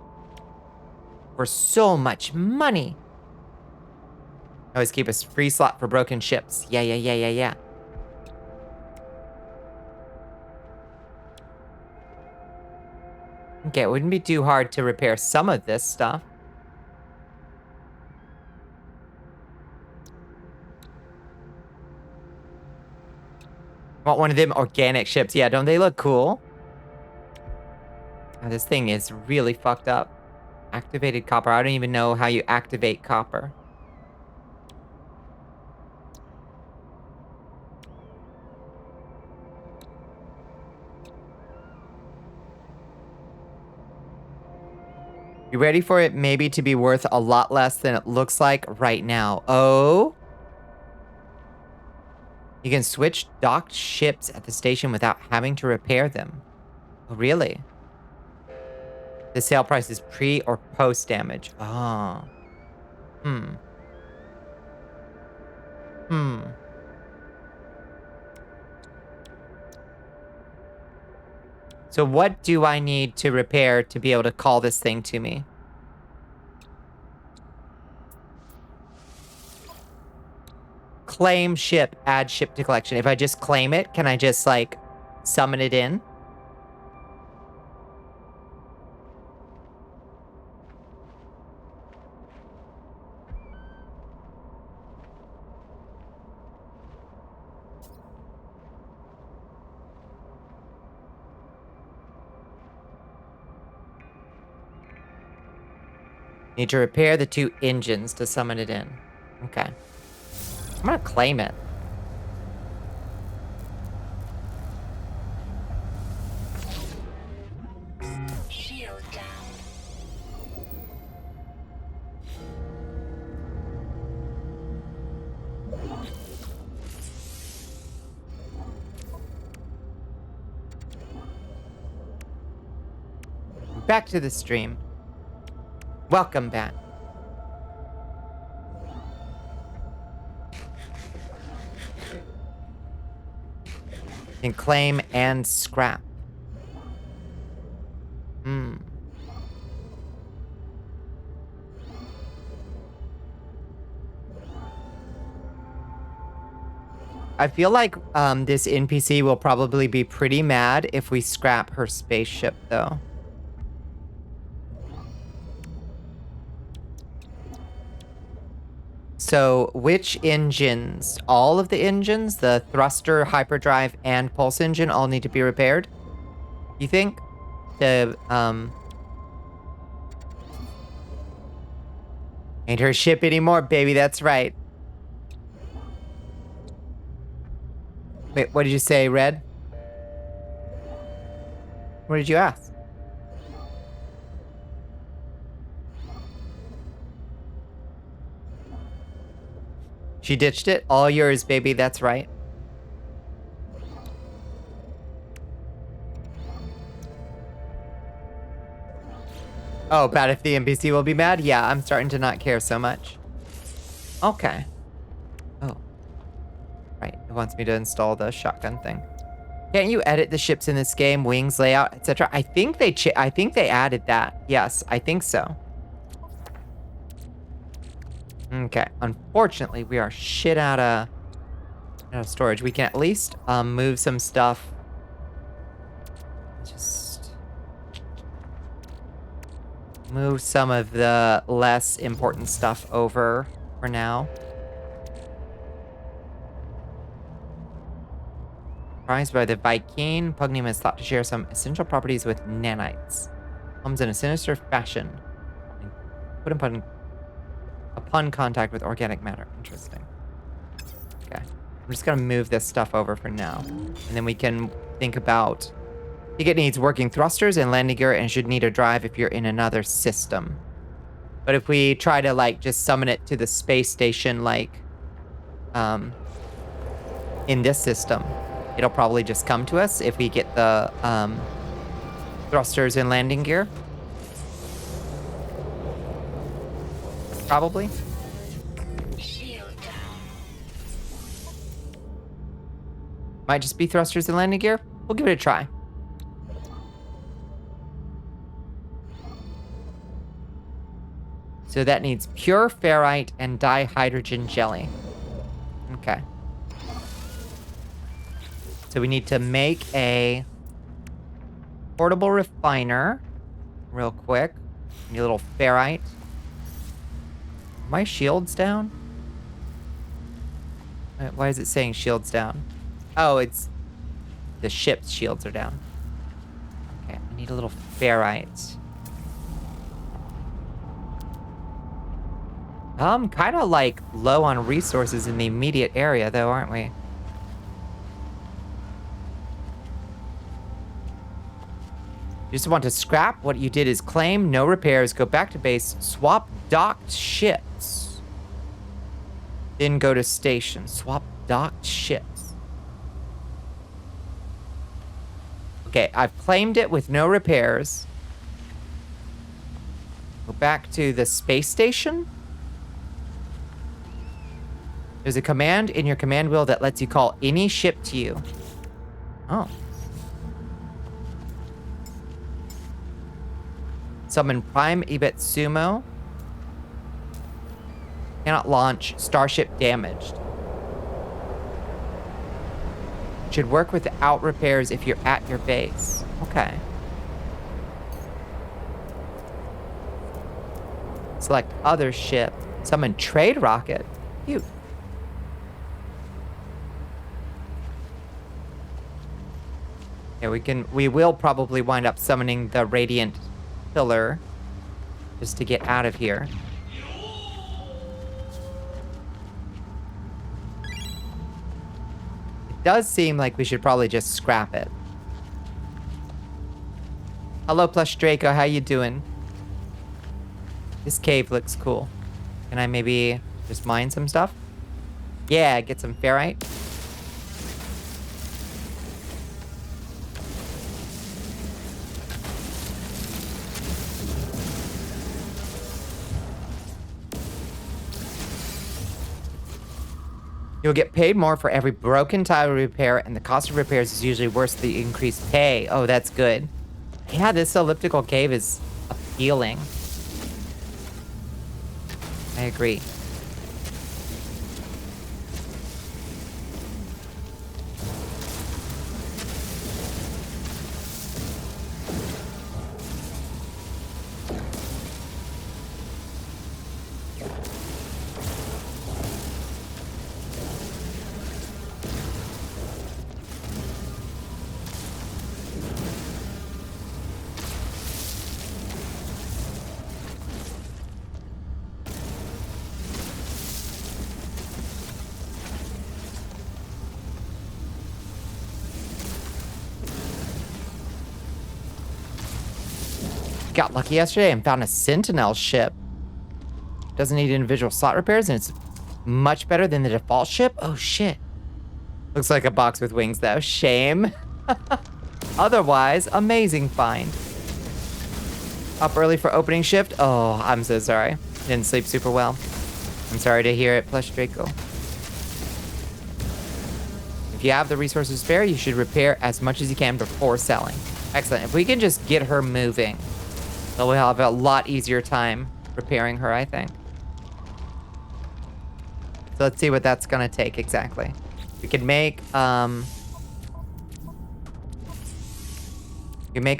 A: For so much money. Always keep a free slot for broken ships. Yeah. Okay, it wouldn't be too hard to repair some of this stuff. Want one of them organic ships. Yeah, don't they look cool? Oh, this thing is really fucked up. Activated copper. I don't even know how you activate copper. You ready for it maybe to be worth a lot less than it looks like right now? Oh? You can switch docked ships at the station without having to repair them. Oh, really? The sale price is pre or post damage. Oh. So what do I need to repair to be able to call this thing to me? Claim ship, add ship to collection. If I just claim it, can I just like summon it in? Need to repair the 2 engines to summon it in. Okay. I'm gonna claim it.
D: Shield down.
A: Back to the stream. Welcome back. Can claim and scrap. I feel like this NPC will probably be pretty mad if we scrap her spaceship, though. So which engines? All of the engines, the thruster, hyperdrive, and pulse engine all need to be repaired? You think? Ain't her ship anymore, baby. That's right. Wait, what did you say, Red? What did you ask? She ditched it. All yours, baby. That's right. Oh, about if the NPC will be mad? Yeah, I'm starting to not care so much. Okay. Oh. Right, it wants me to install the shotgun thing. Can't you edit the ships in this game, wings, layout, etc.? I think they added that. Yes, I think so. Okay. Unfortunately, we are shit out of storage. We can at least move some stuff. Just move some of the less important stuff over for now. Prized by the Viking, Pugnium is thought to share some essential properties with nanites. Comes in a sinister fashion. Put upon contact with organic matter. Interesting. Okay. I'm just gonna move this stuff over for now. And then we can think about... It needs working thrusters and landing gear and should need a drive if you're in another system. But if we try to, like, just summon it to the space station, like, in this system, it'll probably just come to us if we get the, thrusters and landing gear. Probably.
D: Shield down.
A: Might just be thrusters and landing gear. We'll give it a try. So that needs pure ferrite and dihydrogen jelly. Okay. So we need to make a portable refiner real quick. Need a little ferrite. Are my shields down? Why is it saying shields down? Oh, it's the ship's shields are down. Okay, I need a little ferrite. Kind of like low on resources in the immediate area though, aren't we? You just want to scrap. What you did is claim, no repairs, go back to base, swap docked ships. Then go to station, swap docked ships. Okay, I've claimed it with no repairs. Go back to the space station. There's a command in your command wheel that lets you call any ship to you. Oh. Summon Prime Ibetsumo. Cannot launch. Starship damaged. Should work without repairs if you're at your base. Okay. Select other ship. Summon trade rocket. Cute. Yeah, we will probably wind up summoning the radiant pillar just to get out of here. It does seem like we should probably just scrap it. Hello, Plush Draco. How you doing? This cave looks cool. Can I maybe just mine some stuff? Yeah, get some ferrite. You'll get paid more for every broken tile repair, and the cost of repairs is usually worth the increased pay. Oh, that's good. Yeah, this elliptical cave is appealing. I agree. got lucky yesterday and found a Sentinel ship. Doesn't need individual slot repairs, and it's much better than the default ship. Oh, shit. Looks like a box with wings, though. Shame. Otherwise, amazing find. Up early for opening shift. Oh, I'm so sorry. Didn't sleep super well. I'm sorry to hear it, Plush Draco. If you have the resources to spare, you should repair as much as you can before selling. Excellent. If we can just get her moving, then we'll have a lot easier time repairing her, I think. So let's see what that's gonna take exactly. We can make a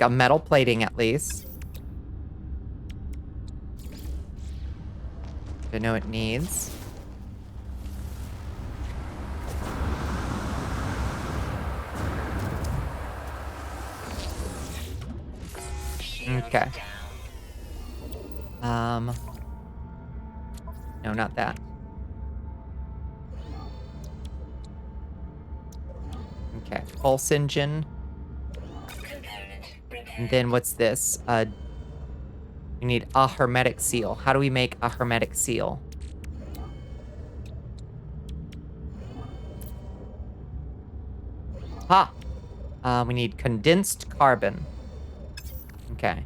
A: metal plating at least. I know it needs. Okay. No, not that. Okay, pulse engine. And then what's this? We need a hermetic seal. How do we make a hermetic seal? Ha! We need condensed carbon. Okay.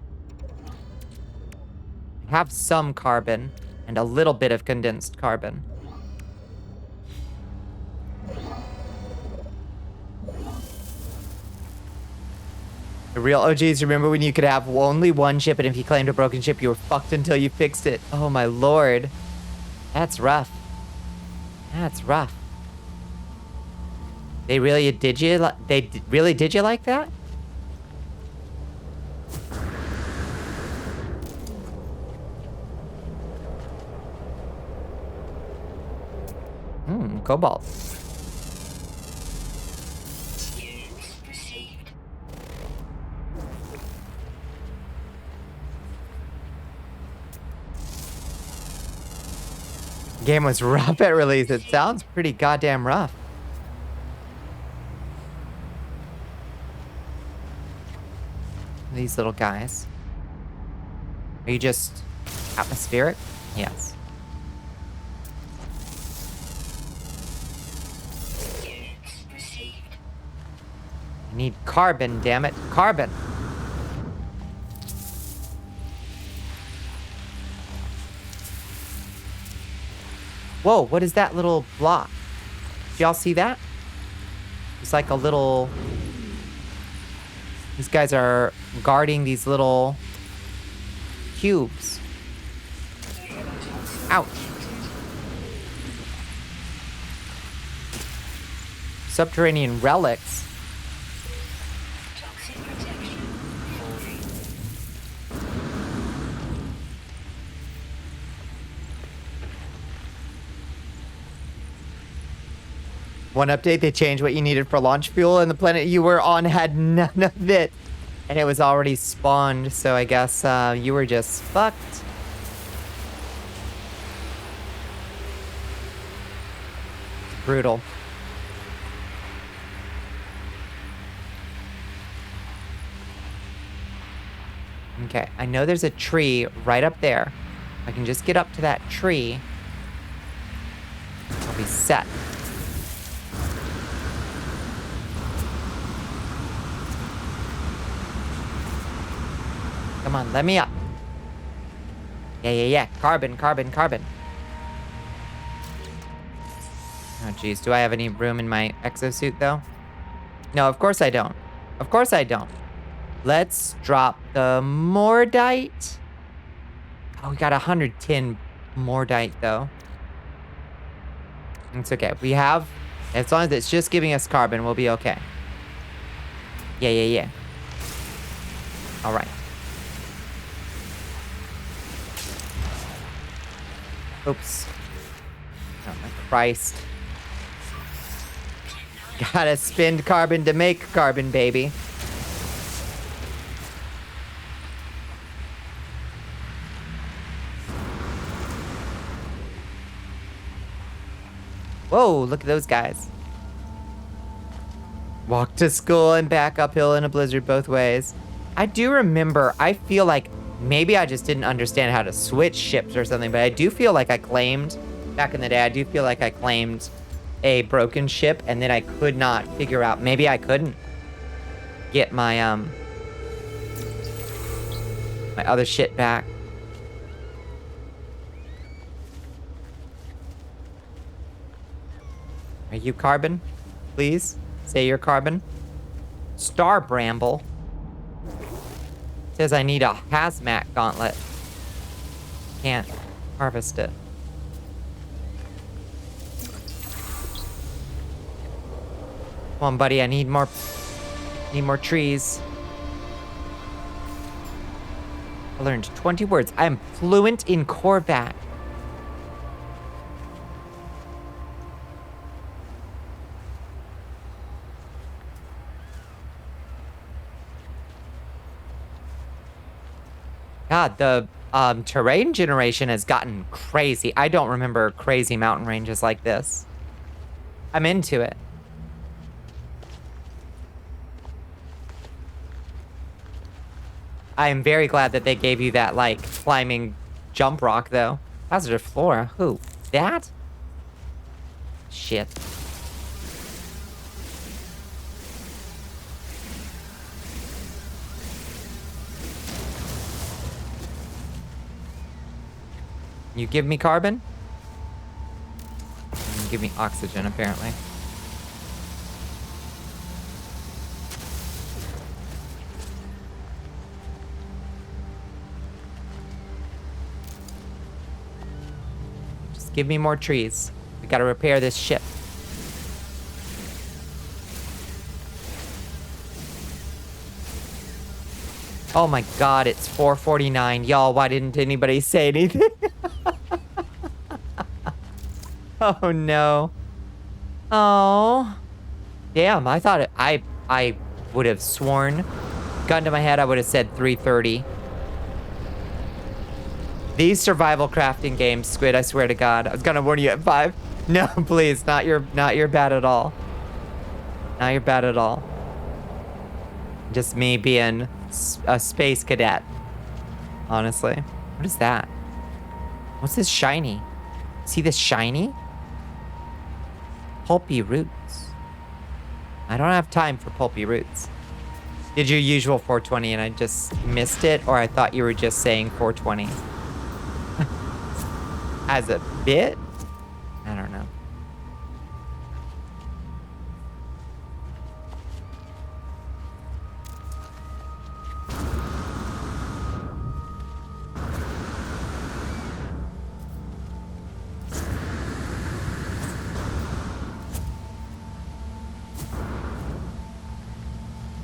A: I have some carbon and a little bit of condensed carbon. The real OGs remember when you could have only one ship, and if you claimed a broken ship, you were fucked until you fixed it. Oh my lord. That's rough. That's rough. They really did you? Really did you like that? Cobalt. Game was rough at release. It sounds pretty goddamn rough. These little guys. Are you just atmospheric? Yes. I need carbon, damn it. Carbon. Whoa, what is that little block? Did y'all see that? It's like a little... These guys are guarding these little cubes. Ouch. Subterranean relics. One update, they changed what you needed for launch fuel, and the planet you were on had none of it. And it was already spawned, so I guess you were just fucked. Brutal. Okay, I know there's a tree right up there. I can just get up to that tree. I'll be set. Come on, let me up. Yeah. Carbon. Oh, geez. Do I have any room in my exosuit, though? No, of course I don't. Of course I don't. Let's drop the Mordite. Oh, we got 110 Mordite, though. It's okay. We have... As long as it's just giving us carbon, we'll be okay. Yeah. All right. Oops. Oh my Christ. Gotta spend carbon to make carbon, baby. Whoa, look at those guys. Walk to school and back uphill in a blizzard both ways. I do remember, I feel like Maybe I just didn't understand how to switch ships or something, but I do feel like I claimed, back in the day, I do feel like I claimed a broken ship, and then I could not figure out, maybe I couldn't get my, my other shit back. Are you Carbon? Please, say you're Carbon. Star Bramble. Says I need a hazmat gauntlet. Can't harvest it. Come on, buddy. I need more trees. I learned 20 words. I am fluent in Corvat. God, the terrain generation has gotten crazy. I don't remember crazy mountain ranges like this. I'm into it. I am very glad that they gave you that, like, climbing jump rock, though. Positive flora. Who? That? Shit. You give me carbon? You give me oxygen, apparently. Just give me more trees. We gotta repair this ship. Oh my god, it's 4:49. Y'all, why didn't anybody say anything? Oh no. Oh. Damn, I thought I would have sworn. Gun to my head, I would have said 3:30. These survival crafting games, Squid, I swear to God. I was gonna warn you at 5. No, please, not your bad at all. Not your bad at all. Just me being a space cadet. Honestly. What is that? What's this shiny? See this shiny? Pulpy roots. I don't have time for pulpy roots. Did your usual 420 and I just missed it? Or I thought you were just saying 420? As a bit? I don't know.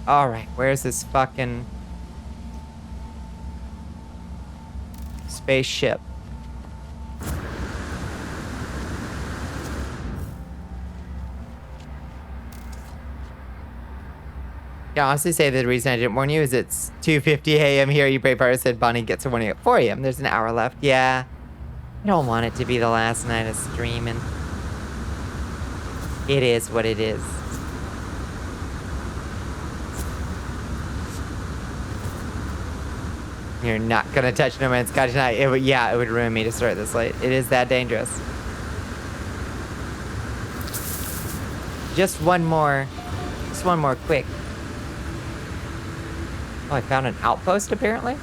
A: Alright, where's this fucking spaceship? Yeah, honestly say the reason I didn't warn you is it's 2:50 a.m. here. You brave heart said Bonnie gets a warning at 4 a.m. There's an hour left. Yeah. I don't want it to be the last night of streaming. It is what it is. You're not gonna touch No Man's Sky tonight. It would ruin me to start this late. It is that dangerous. Just one more quick. Oh, I found an outpost apparently.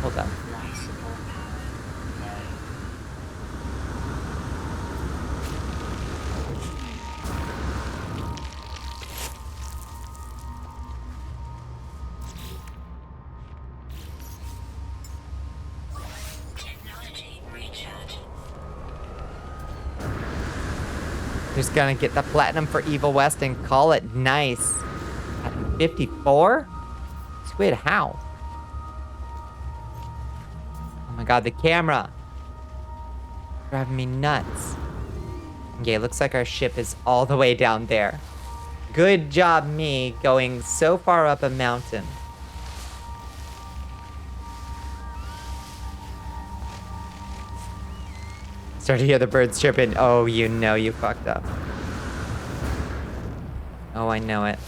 A: Hold up. Just gonna get the platinum for Evil West and call it nice. At 54? Squid, how? Oh my god, the camera. Driving me nuts. Okay, looks like our ship is all the way down there. Good job me going so far up a mountain. Start to hear the birds chirping. Oh, you know you fucked up. Oh, I know it.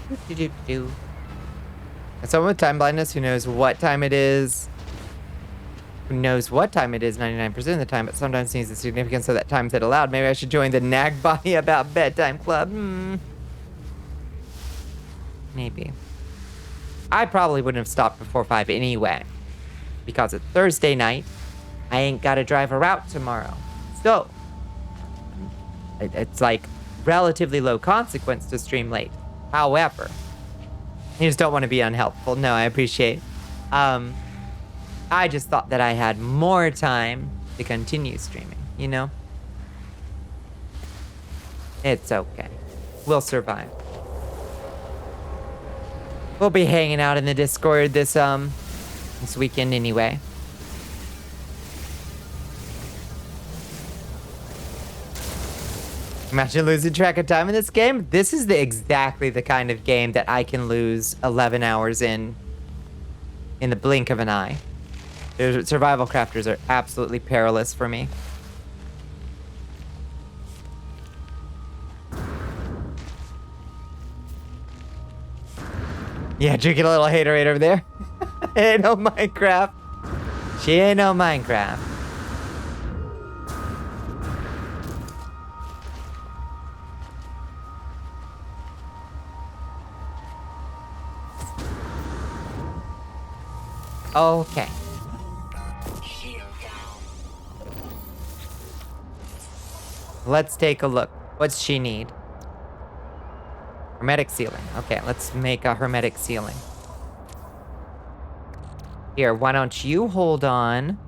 A: Do-do-do-do. And someone with time blindness who knows what time it is, who knows what time it is 99% of the time, but sometimes needs the significance of that time said aloud. Maybe I should join the nag body about bedtime club. Maybe. I probably wouldn't have stopped before 5 anyway, because it's Thursday night. I ain't got to drive a route tomorrow. So, it's like relatively low consequence to stream late. However, you just don't want to be unhelpful. No, I appreciate. I just thought that I had more time to continue streaming, you know? It's okay. We'll survive. We'll be hanging out in the Discord this weekend anyway. Imagine losing track of time in this game. This is exactly the kind of game that I can lose 11 hours in the blink of an eye. Survival crafters are absolutely perilous for me. Yeah, drinking a little haterade over there. Ain't no Minecraft. She ain't no Minecraft. Okay. Let's take a look. What's she need? Hermetic sealing. Okay, let's make a hermetic sealing. Here, why don't you hold on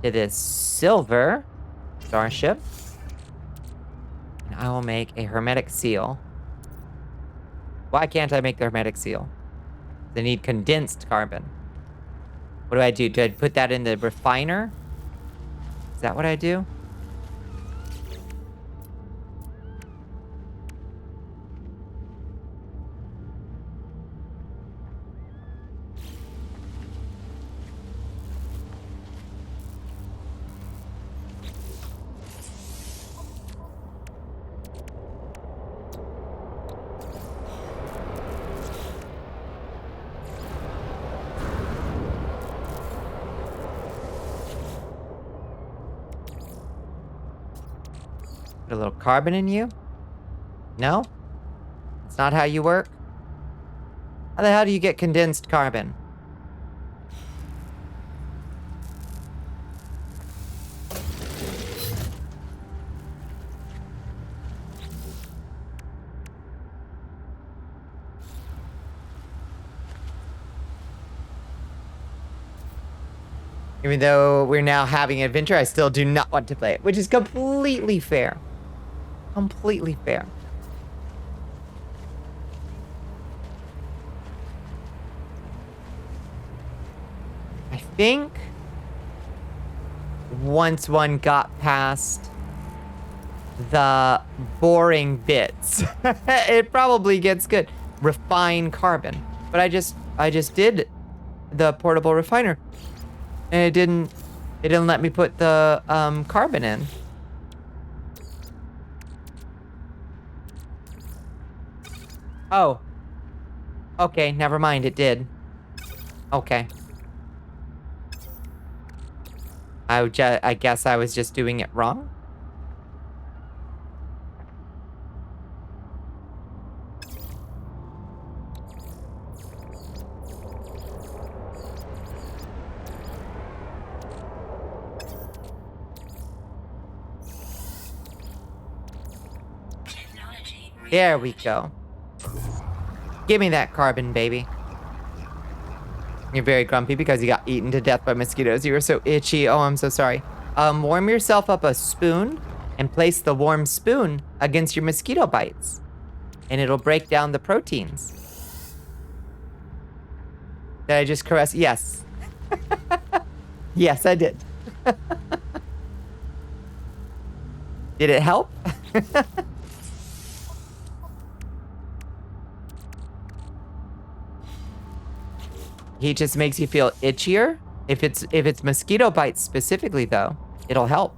A: to this silver starship? And I will make a hermetic seal. Why can't I make the hermetic seal? They need condensed carbon. What do I do? Do I put that in the refiner? Is that what I do? Put a little carbon in you? No? It's not how you work? How the hell do you get condensed carbon? Even though we're now having an adventure, I still do not want to play it, which is completely fair. Completely fair. I think once one got past the boring bits, it probably gets good. Refine carbon. But I just did the portable refiner. And it didn't let me put the carbon in. Oh. Okay, never mind, it did. Okay. I guess I was just doing it wrong. There we go. Give me that carbon, baby. You're very grumpy because you got eaten to death by mosquitoes. You were so itchy. Oh, I'm so sorry. Warm yourself up a spoon and place the warm spoon against your mosquito bites. And it'll break down the proteins. Did I just caress? Yes. Yes, I did. Did it help? He just makes you feel itchier. If it's mosquito bites specifically though, it'll help.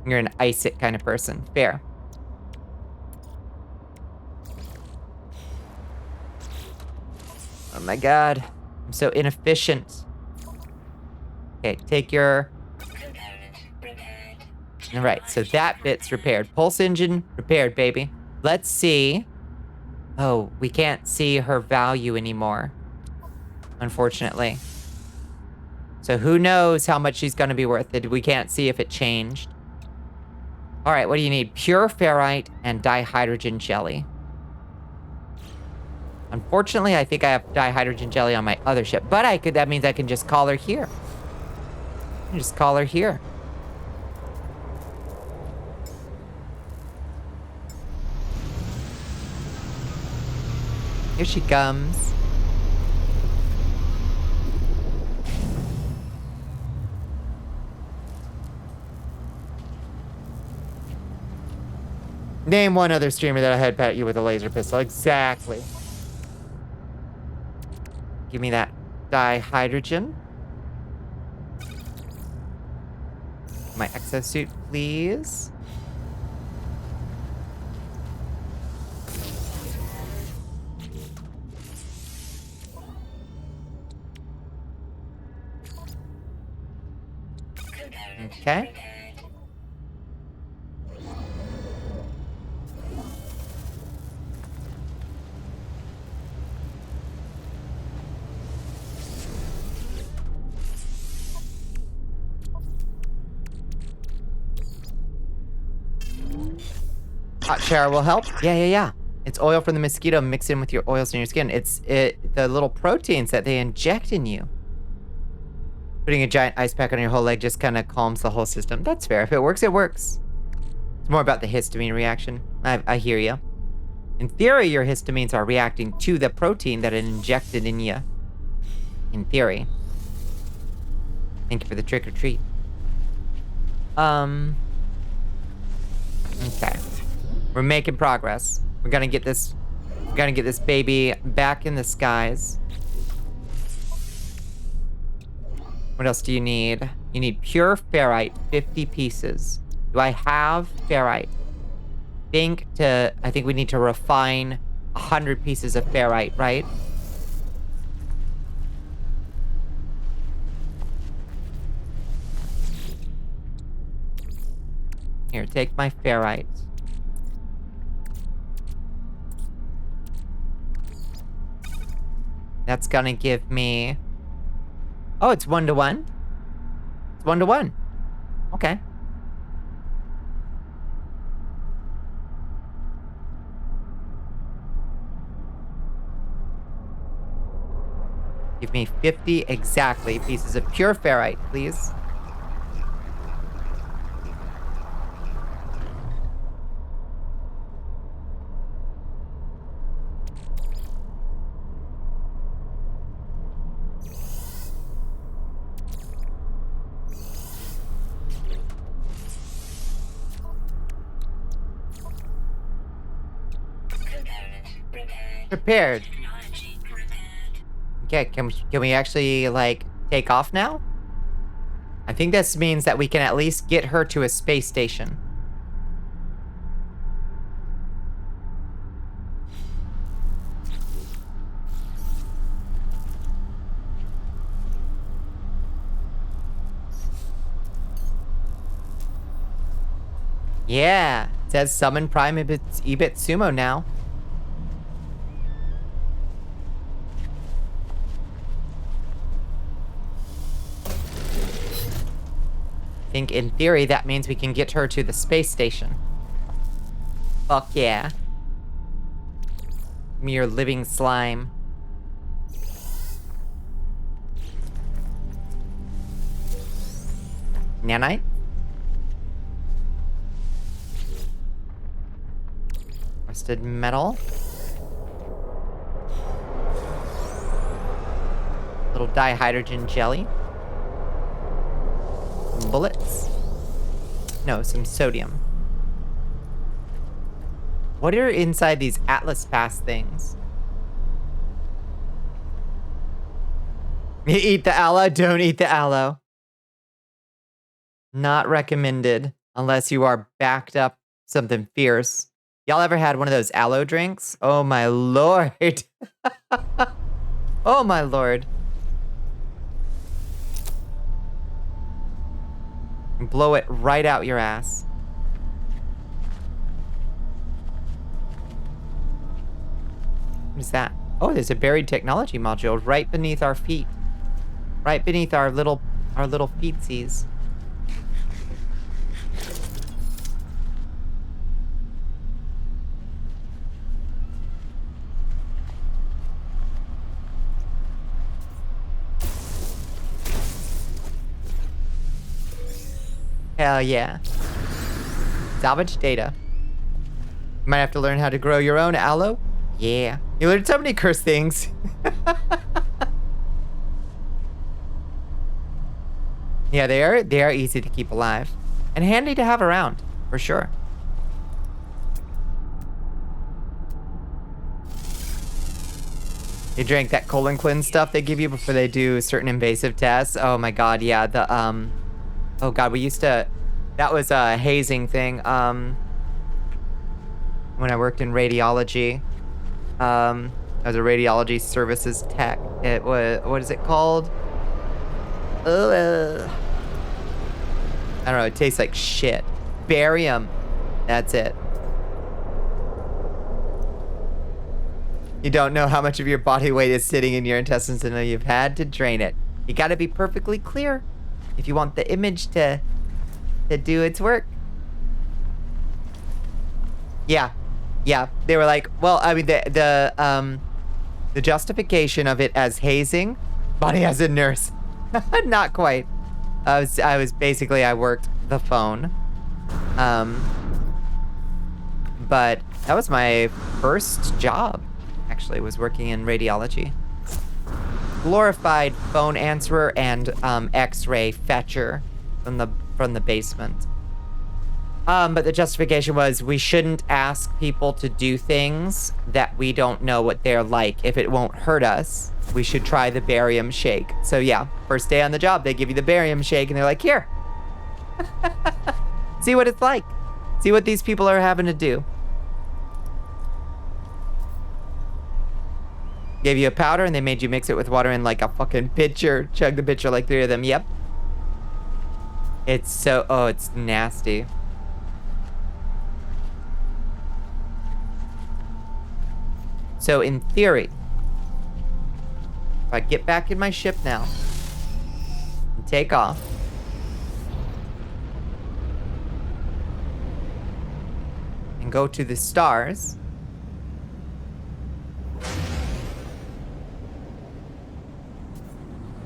A: You're an ice it kind of person. Fair. Oh my god. I'm so inefficient. Okay, take your...
D: Component repaired.
A: Alright, so that bit's repaired. Pulse engine repaired, baby. Let's see. Oh, we can't see her value anymore. Unfortunately. So who knows how much she's gonna be worth. We can't see if it changed. Alright, what do you need? Pure ferrite and dihydrogen jelly. Unfortunately, I think I have dihydrogen jelly on my other ship. But that means I can just call her here. I can just call her here. Here she comes. Name one other streamer that'll headbutt you with a laser pistol. Exactly. Give me that dihydrogen. My exosuit, please.
D: Component
A: Okay.
D: repaired.
A: Hot shower will help. Yeah. It's oil from the mosquito mixed in with your oils in your skin. It's the little proteins that they inject in you. Putting a giant ice pack on your whole leg just kind of calms the whole system. That's fair. If it works, it works. It's more about the histamine reaction. I hear you. In theory, your histamines are reacting to the protein that it injected in you. In theory. Thank you for the trick or treat. Okay. We're making progress. We're gonna get this baby back in the skies. What else do you need? You need pure ferrite, 50 pieces. Do I have ferrite? I think we need to refine 100 pieces of ferrite, right? Here, take my ferrite. That's gonna give me... Oh, it's 1-to-1? It's 1-to-1. Okay. Give me 50 exactly pieces of pure ferrite, please.
D: Component repaired.
A: Prepared.
D: Technology repaired.
A: Okay, can we actually, like, take off now? I think this means that we can at least get her to a space station. Yeah, it says summon Prime Ebit Sumo now. I think in theory that means we can get her to the space station. Fuck yeah. Give me your living slime. Nanite? Rusted metal. Little dihydrogen jelly. Some bullets. No, some sodium. What are inside these Atlas Pass things? Eat the aloe? Don't eat the aloe. Not recommended. Unless you are backed up something fierce. Y'all ever had one of those aloe drinks? Oh my lord. Oh my lord. And blow it right out your ass. What is that? Oh, there's a buried technology module right beneath our feet. Right beneath our little feetsies. Hell yeah. Salvage data. Might have to learn how to grow your own aloe. Yeah. You learned so many curse things. Yeah, they are easy to keep alive. And handy to have around, for sure. You drank that colon cleanse stuff they give you before they do certain invasive tests. Oh my god, yeah. Oh god, we used to, that was a hazing thing. When I worked in radiology, as a radiology services tech, it was, what is it called? I don't know, it tastes like shit. Barium, that's it. You don't know how much of your body weight is sitting in your intestines until you've had to drain it. You gotta be perfectly clear if you want the image to do its work. Yeah. Yeah. They were like, well, I mean, the justification of it as hazing, Bonnie as a nurse. Not quite. I worked the phone. But that was my first job, actually, was working in radiology. Glorified phone answerer and x-ray fetcher from the basement. But the justification was we shouldn't ask people to do things that we don't know what they're like. If it won't hurt us, we should try the barium shake. So yeah, first day on the job, they give you the barium shake and they're like, here. See what it's like. See what these people are having to do. Gave you a powder and they made you mix it with water in like a fucking pitcher. Chug the pitcher like 3 of them. Yep. It's so, oh, it's nasty. So in theory, if I get back in my ship now and take off, and go to the stars,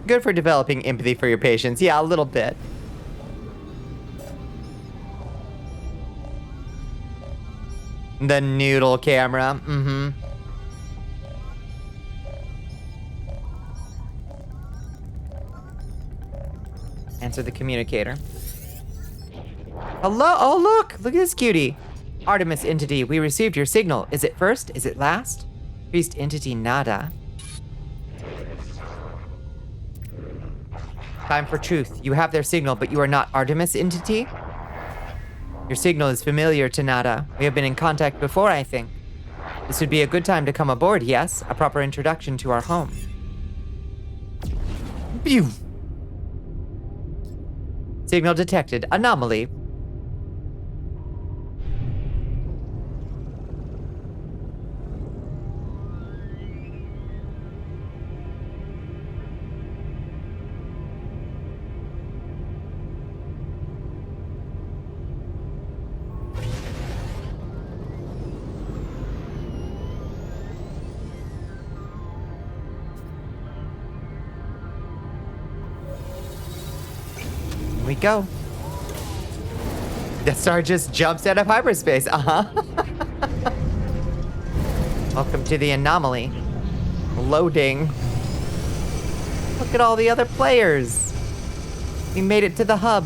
A: good for developing empathy for your patients. Yeah, a little bit. The noodle camera. Mm-hmm. Answer the communicator. Hello? Oh, look! Look at this cutie. Artemis entity, we received your signal. Is it first? Is it last? Priest entity nada. Time for truth. You have their signal, but you are not Artemis entity? Your signal is familiar to Nada. We have been in contact before, I think. This would be a good time to come aboard, yes? A proper introduction to our home. Pew! Signal detected. Anomaly. Here we go. Death Star just jumps out of hyperspace. Uh-huh. Welcome to the anomaly. Loading. Look at all the other players. We made it to the hub.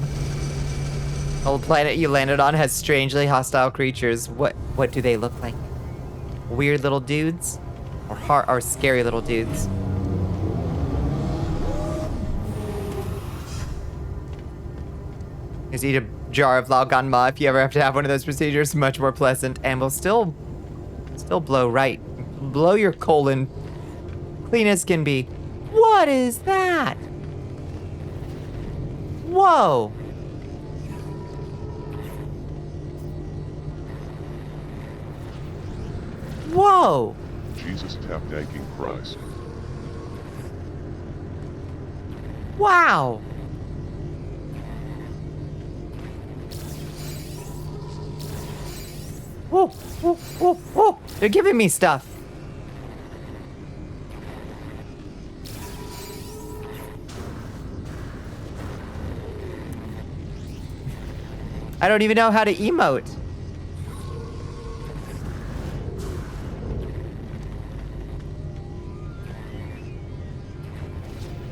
A: The old planet you landed on has strangely hostile creatures. What do they look like? Weird little dudes? Or scary little dudes? Just eat a jar of Lauganma if you ever have to have one of those procedures. Much more pleasant and will still blow your colon clean as can be. What is that? Whoa. Whoa.
C: Jesus tap danking Christ.
A: Wow. Whoa, whoa, whoa, whoa. They're giving me stuff. I don't even know how to emote.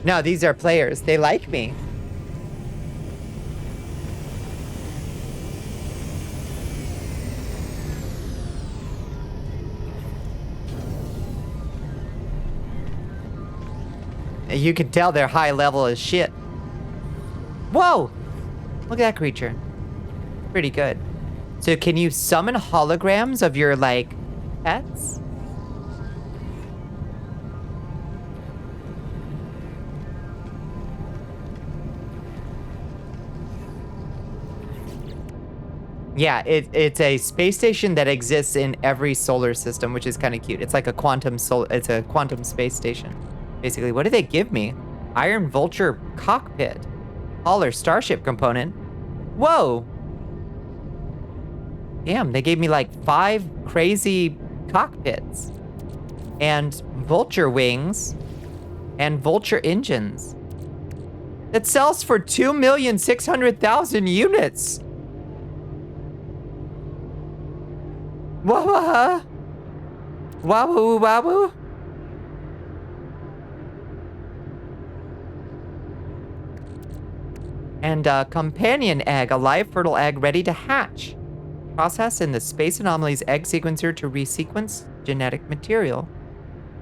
A: No, these are players. They like me. You can tell they're high level as shit. Whoa! Look at that creature. Pretty good. So can you summon holograms of your, like, pets? Yeah, it's a space station that exists in every solar system, which is kind of cute. It's like a it's a quantum space station. Basically, what did they give me? Iron Vulture cockpit. Hauler starship component. Whoa. Damn, they gave me like 5 crazy cockpits. And Vulture wings. And Vulture engines. It sells for 2,600,000 units. Wah wah wah. And a companion egg, a live fertile egg ready to hatch. Process in the Space Anomaly's egg sequencer to resequence genetic material.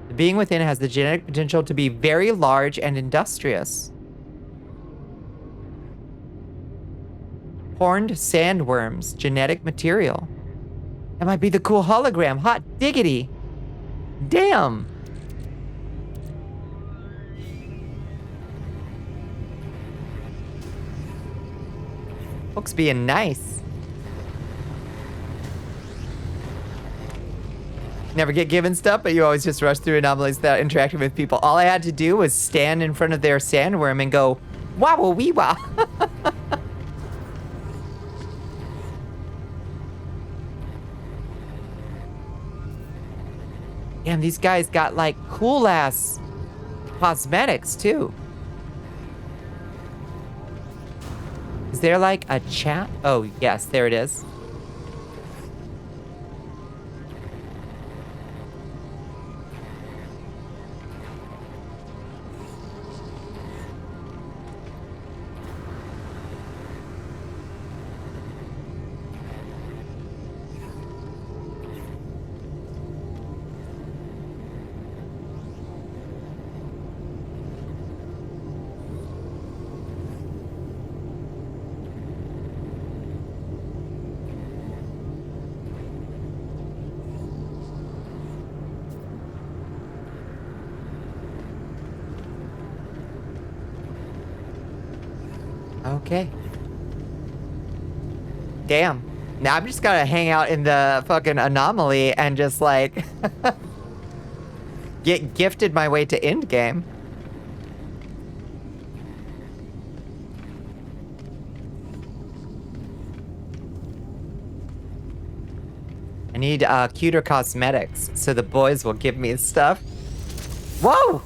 A: The being within has the genetic potential to be very large and industrious. Horned sandworms, genetic material. That might be the cool hologram. Hot diggity. Damn. Folks being nice. Never get given stuff, but you always just rush through anomalies without interacting with people. All I had to do was stand in front of their sandworm and go, wow, wee wah. Damn, these guys got like cool ass cosmetics too. Is there like a chat? Oh, yes, there it is. Okay. Damn. Now I'm just gonna hang out in the fucking anomaly and just like get gifted my way to endgame. I need cuter cosmetics so the boys will give me stuff. Whoa!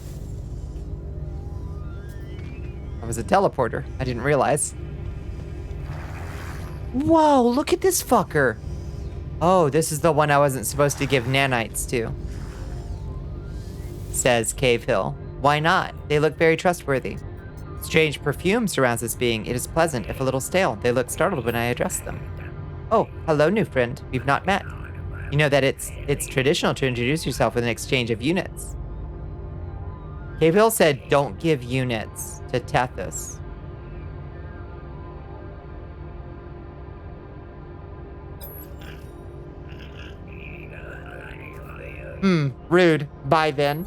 A: Was a teleporter. I didn't realize. Whoa, look at this fucker. Oh, this is the one I wasn't supposed to give nanites to. Says Cave Hill. Why not? They look very trustworthy. Strange perfume surrounds this being. It is pleasant, if a little stale. They look startled when I address them. Oh, hello, new friend. We've not met. You know that it's traditional to introduce yourself with an exchange of units. Cave Hill said, don't give units to Tethys. Rude. Bye then.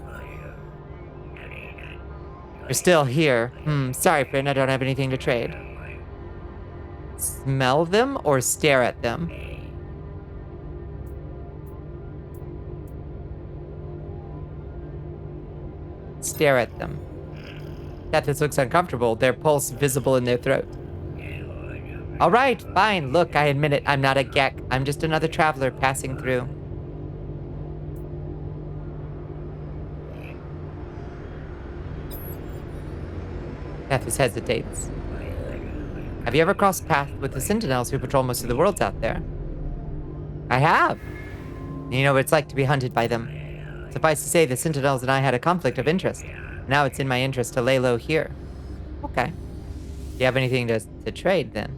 A: You're still here. Sorry, friend, I don't have anything to trade. Smell them or stare at them? Stare at them. This looks uncomfortable, their pulse visible in their throat. Alright, fine. Look, I admit it. I'm not a geck. I'm just another traveler passing through. Tethys hesitates. Have you ever crossed paths with the sentinels who patrol most of the worlds out there? I have. You know what it's like to be hunted by them. Suffice to say, the sentinels and I had a conflict of interest. Now it's in my interest to lay low here. Okay. Do you have anything to trade, then?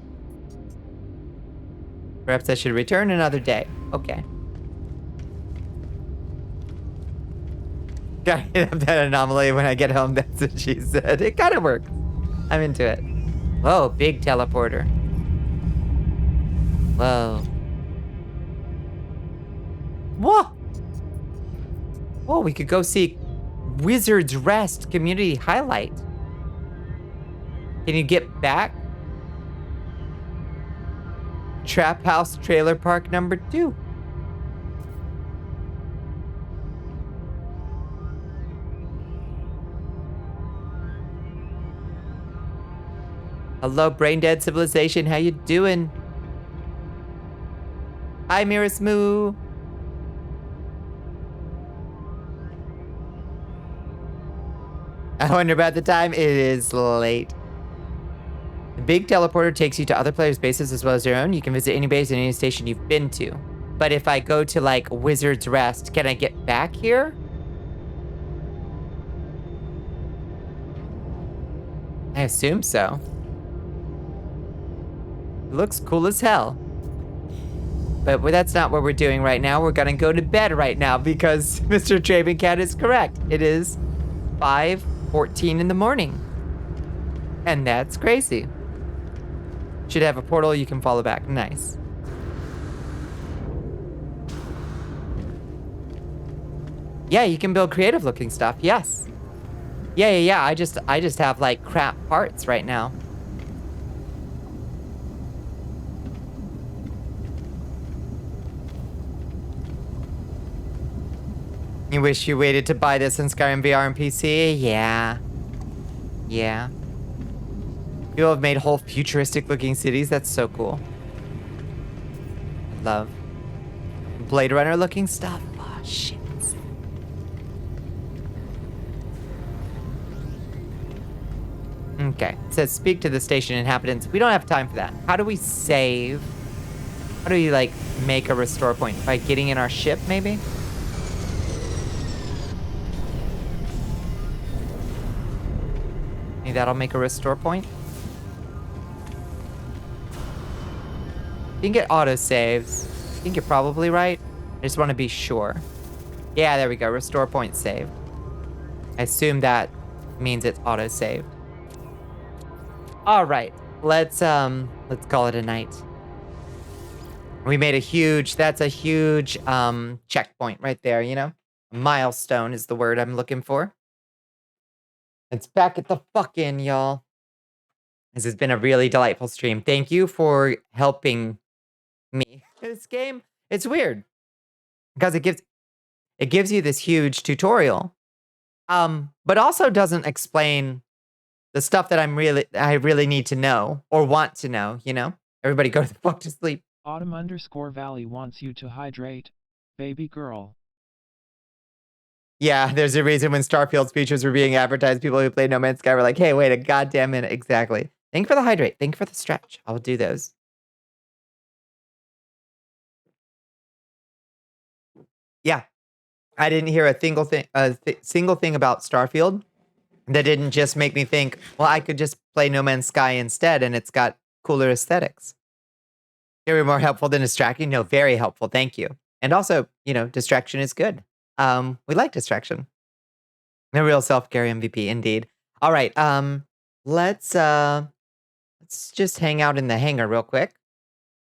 A: Perhaps I should return another day. Okay. Gotta hit up that anomaly when I get home, that's what she said. It kind of works. I'm into it. Whoa, big teleporter. Whoa. Whoa! Whoa, we could go see Wizard's Rest community highlight. Can you get back? Trap House Trailer Park number 2. Hello, brain dead civilization. How you doing? Hi, Miras Moo. I wonder about the time. It is late. The big teleporter takes you to other players' bases as well as your own. You can visit any base and any station you've been to. But if I go to, like, Wizard's Rest, can I get back here? I assume so. It looks cool as hell. But that's not what we're doing right now. We're gonna go to bed right now because Mr. Travencat is correct. It is 5:14 in the morning. And that's crazy. Should have a portal you can follow back. Nice. Yeah, you can build creative looking stuff. Yes. Yeah. I just have like crap parts right now. You wish you waited to buy this in Skyrim VR and PC? Yeah. People have made whole futuristic looking cities. That's so cool. Love. Blade Runner looking stuff. Oh, shit. Okay. It says speak to the station inhabitants. We don't have time for that. How do we save? How do we, like, make a restore point? By getting in our ship, maybe? Maybe that'll make a restore point? You can get auto saves. I think you're probably right. I just want to be sure. Yeah, there we go. Restore point saved. I assume that means it's auto saved. All right, let's call it a night. We made that's a huge checkpoint right there, you know? A milestone is the word I'm looking for. It's back at the fucking, y'all. This has been a really delightful stream. Thank you for helping me. This game, it's weird because it gives you this huge tutorial, but also doesn't explain the stuff that I really need to know or want to know, you know? Everybody go the fuck to sleep.
B: Autumn_Valley wants you to hydrate, baby girl.
A: Yeah, there's a reason when Starfield's features were being advertised, people who played No Man's Sky were like, hey, wait a goddamn minute. Exactly. Thank you for the hydrate. Thank you for the stretch. I will do those. Yeah. I didn't hear a single thing about Starfield that didn't just make me think, well, I could just play No Man's Sky instead, and it's got cooler aesthetics. Very more helpful than distracting. No, very helpful. Thank you. And also, you know, distraction is good. We like distraction. The real self-care MVP, indeed. All right. Let's just hang out in the hangar real quick.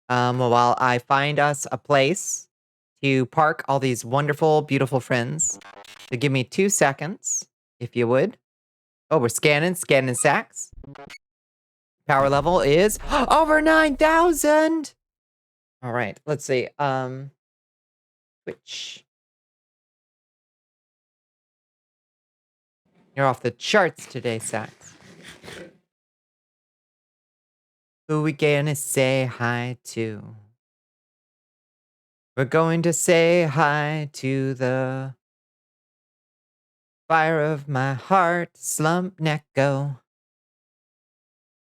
A: While I find us a place to park all these wonderful, beautiful friends. So give me 2 seconds, if you would. Oh, we're scanning sacks. Power level is over 9,000. All right, let's see. Twitch. You're off the charts today, Sacks. Who we gonna say hi to? We're going to say hi to the fire of my heart, Slump Necko.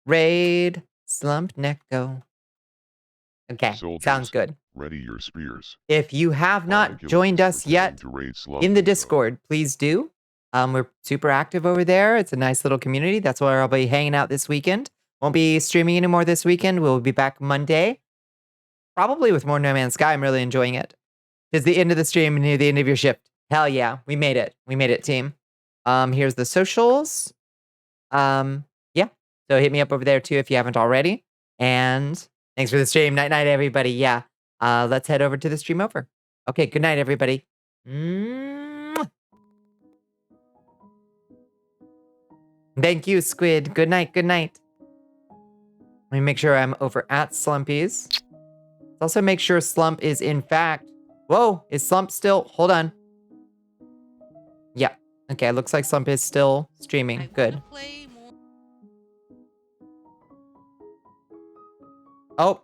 A: Raid, Slump Necko. Okay,
C: Soldiers,
A: sounds good.
C: ready your spears.
A: If you have not
C: Bonnicula
A: joined
C: is
A: us
C: preparing
A: yet
C: to raid Slump
A: in the
C: Necko.
A: Discord, please do. We're super active over there. It's a nice little community. That's where I'll be hanging out this weekend. Won't be streaming anymore this weekend. We'll be back Monday. Probably with more No Man's Sky. I'm really enjoying it. It's the end of the stream, near the end of your shift. Hell yeah, we made it. We made it, team. Here's the socials. Yeah. So hit me up over there too if you haven't already. And thanks for the stream. Night night, everybody. Yeah. Let's head over to the stream over. Okay, good night, everybody. Mwah. Thank you, Squid. Good night, good night. Let me make sure I'm over at Slumpy's. Let's also make sure Slump is in fact... Whoa, is Slump still... Hold on. Yeah. Okay, looks like Slump is still streaming. Good. Oh,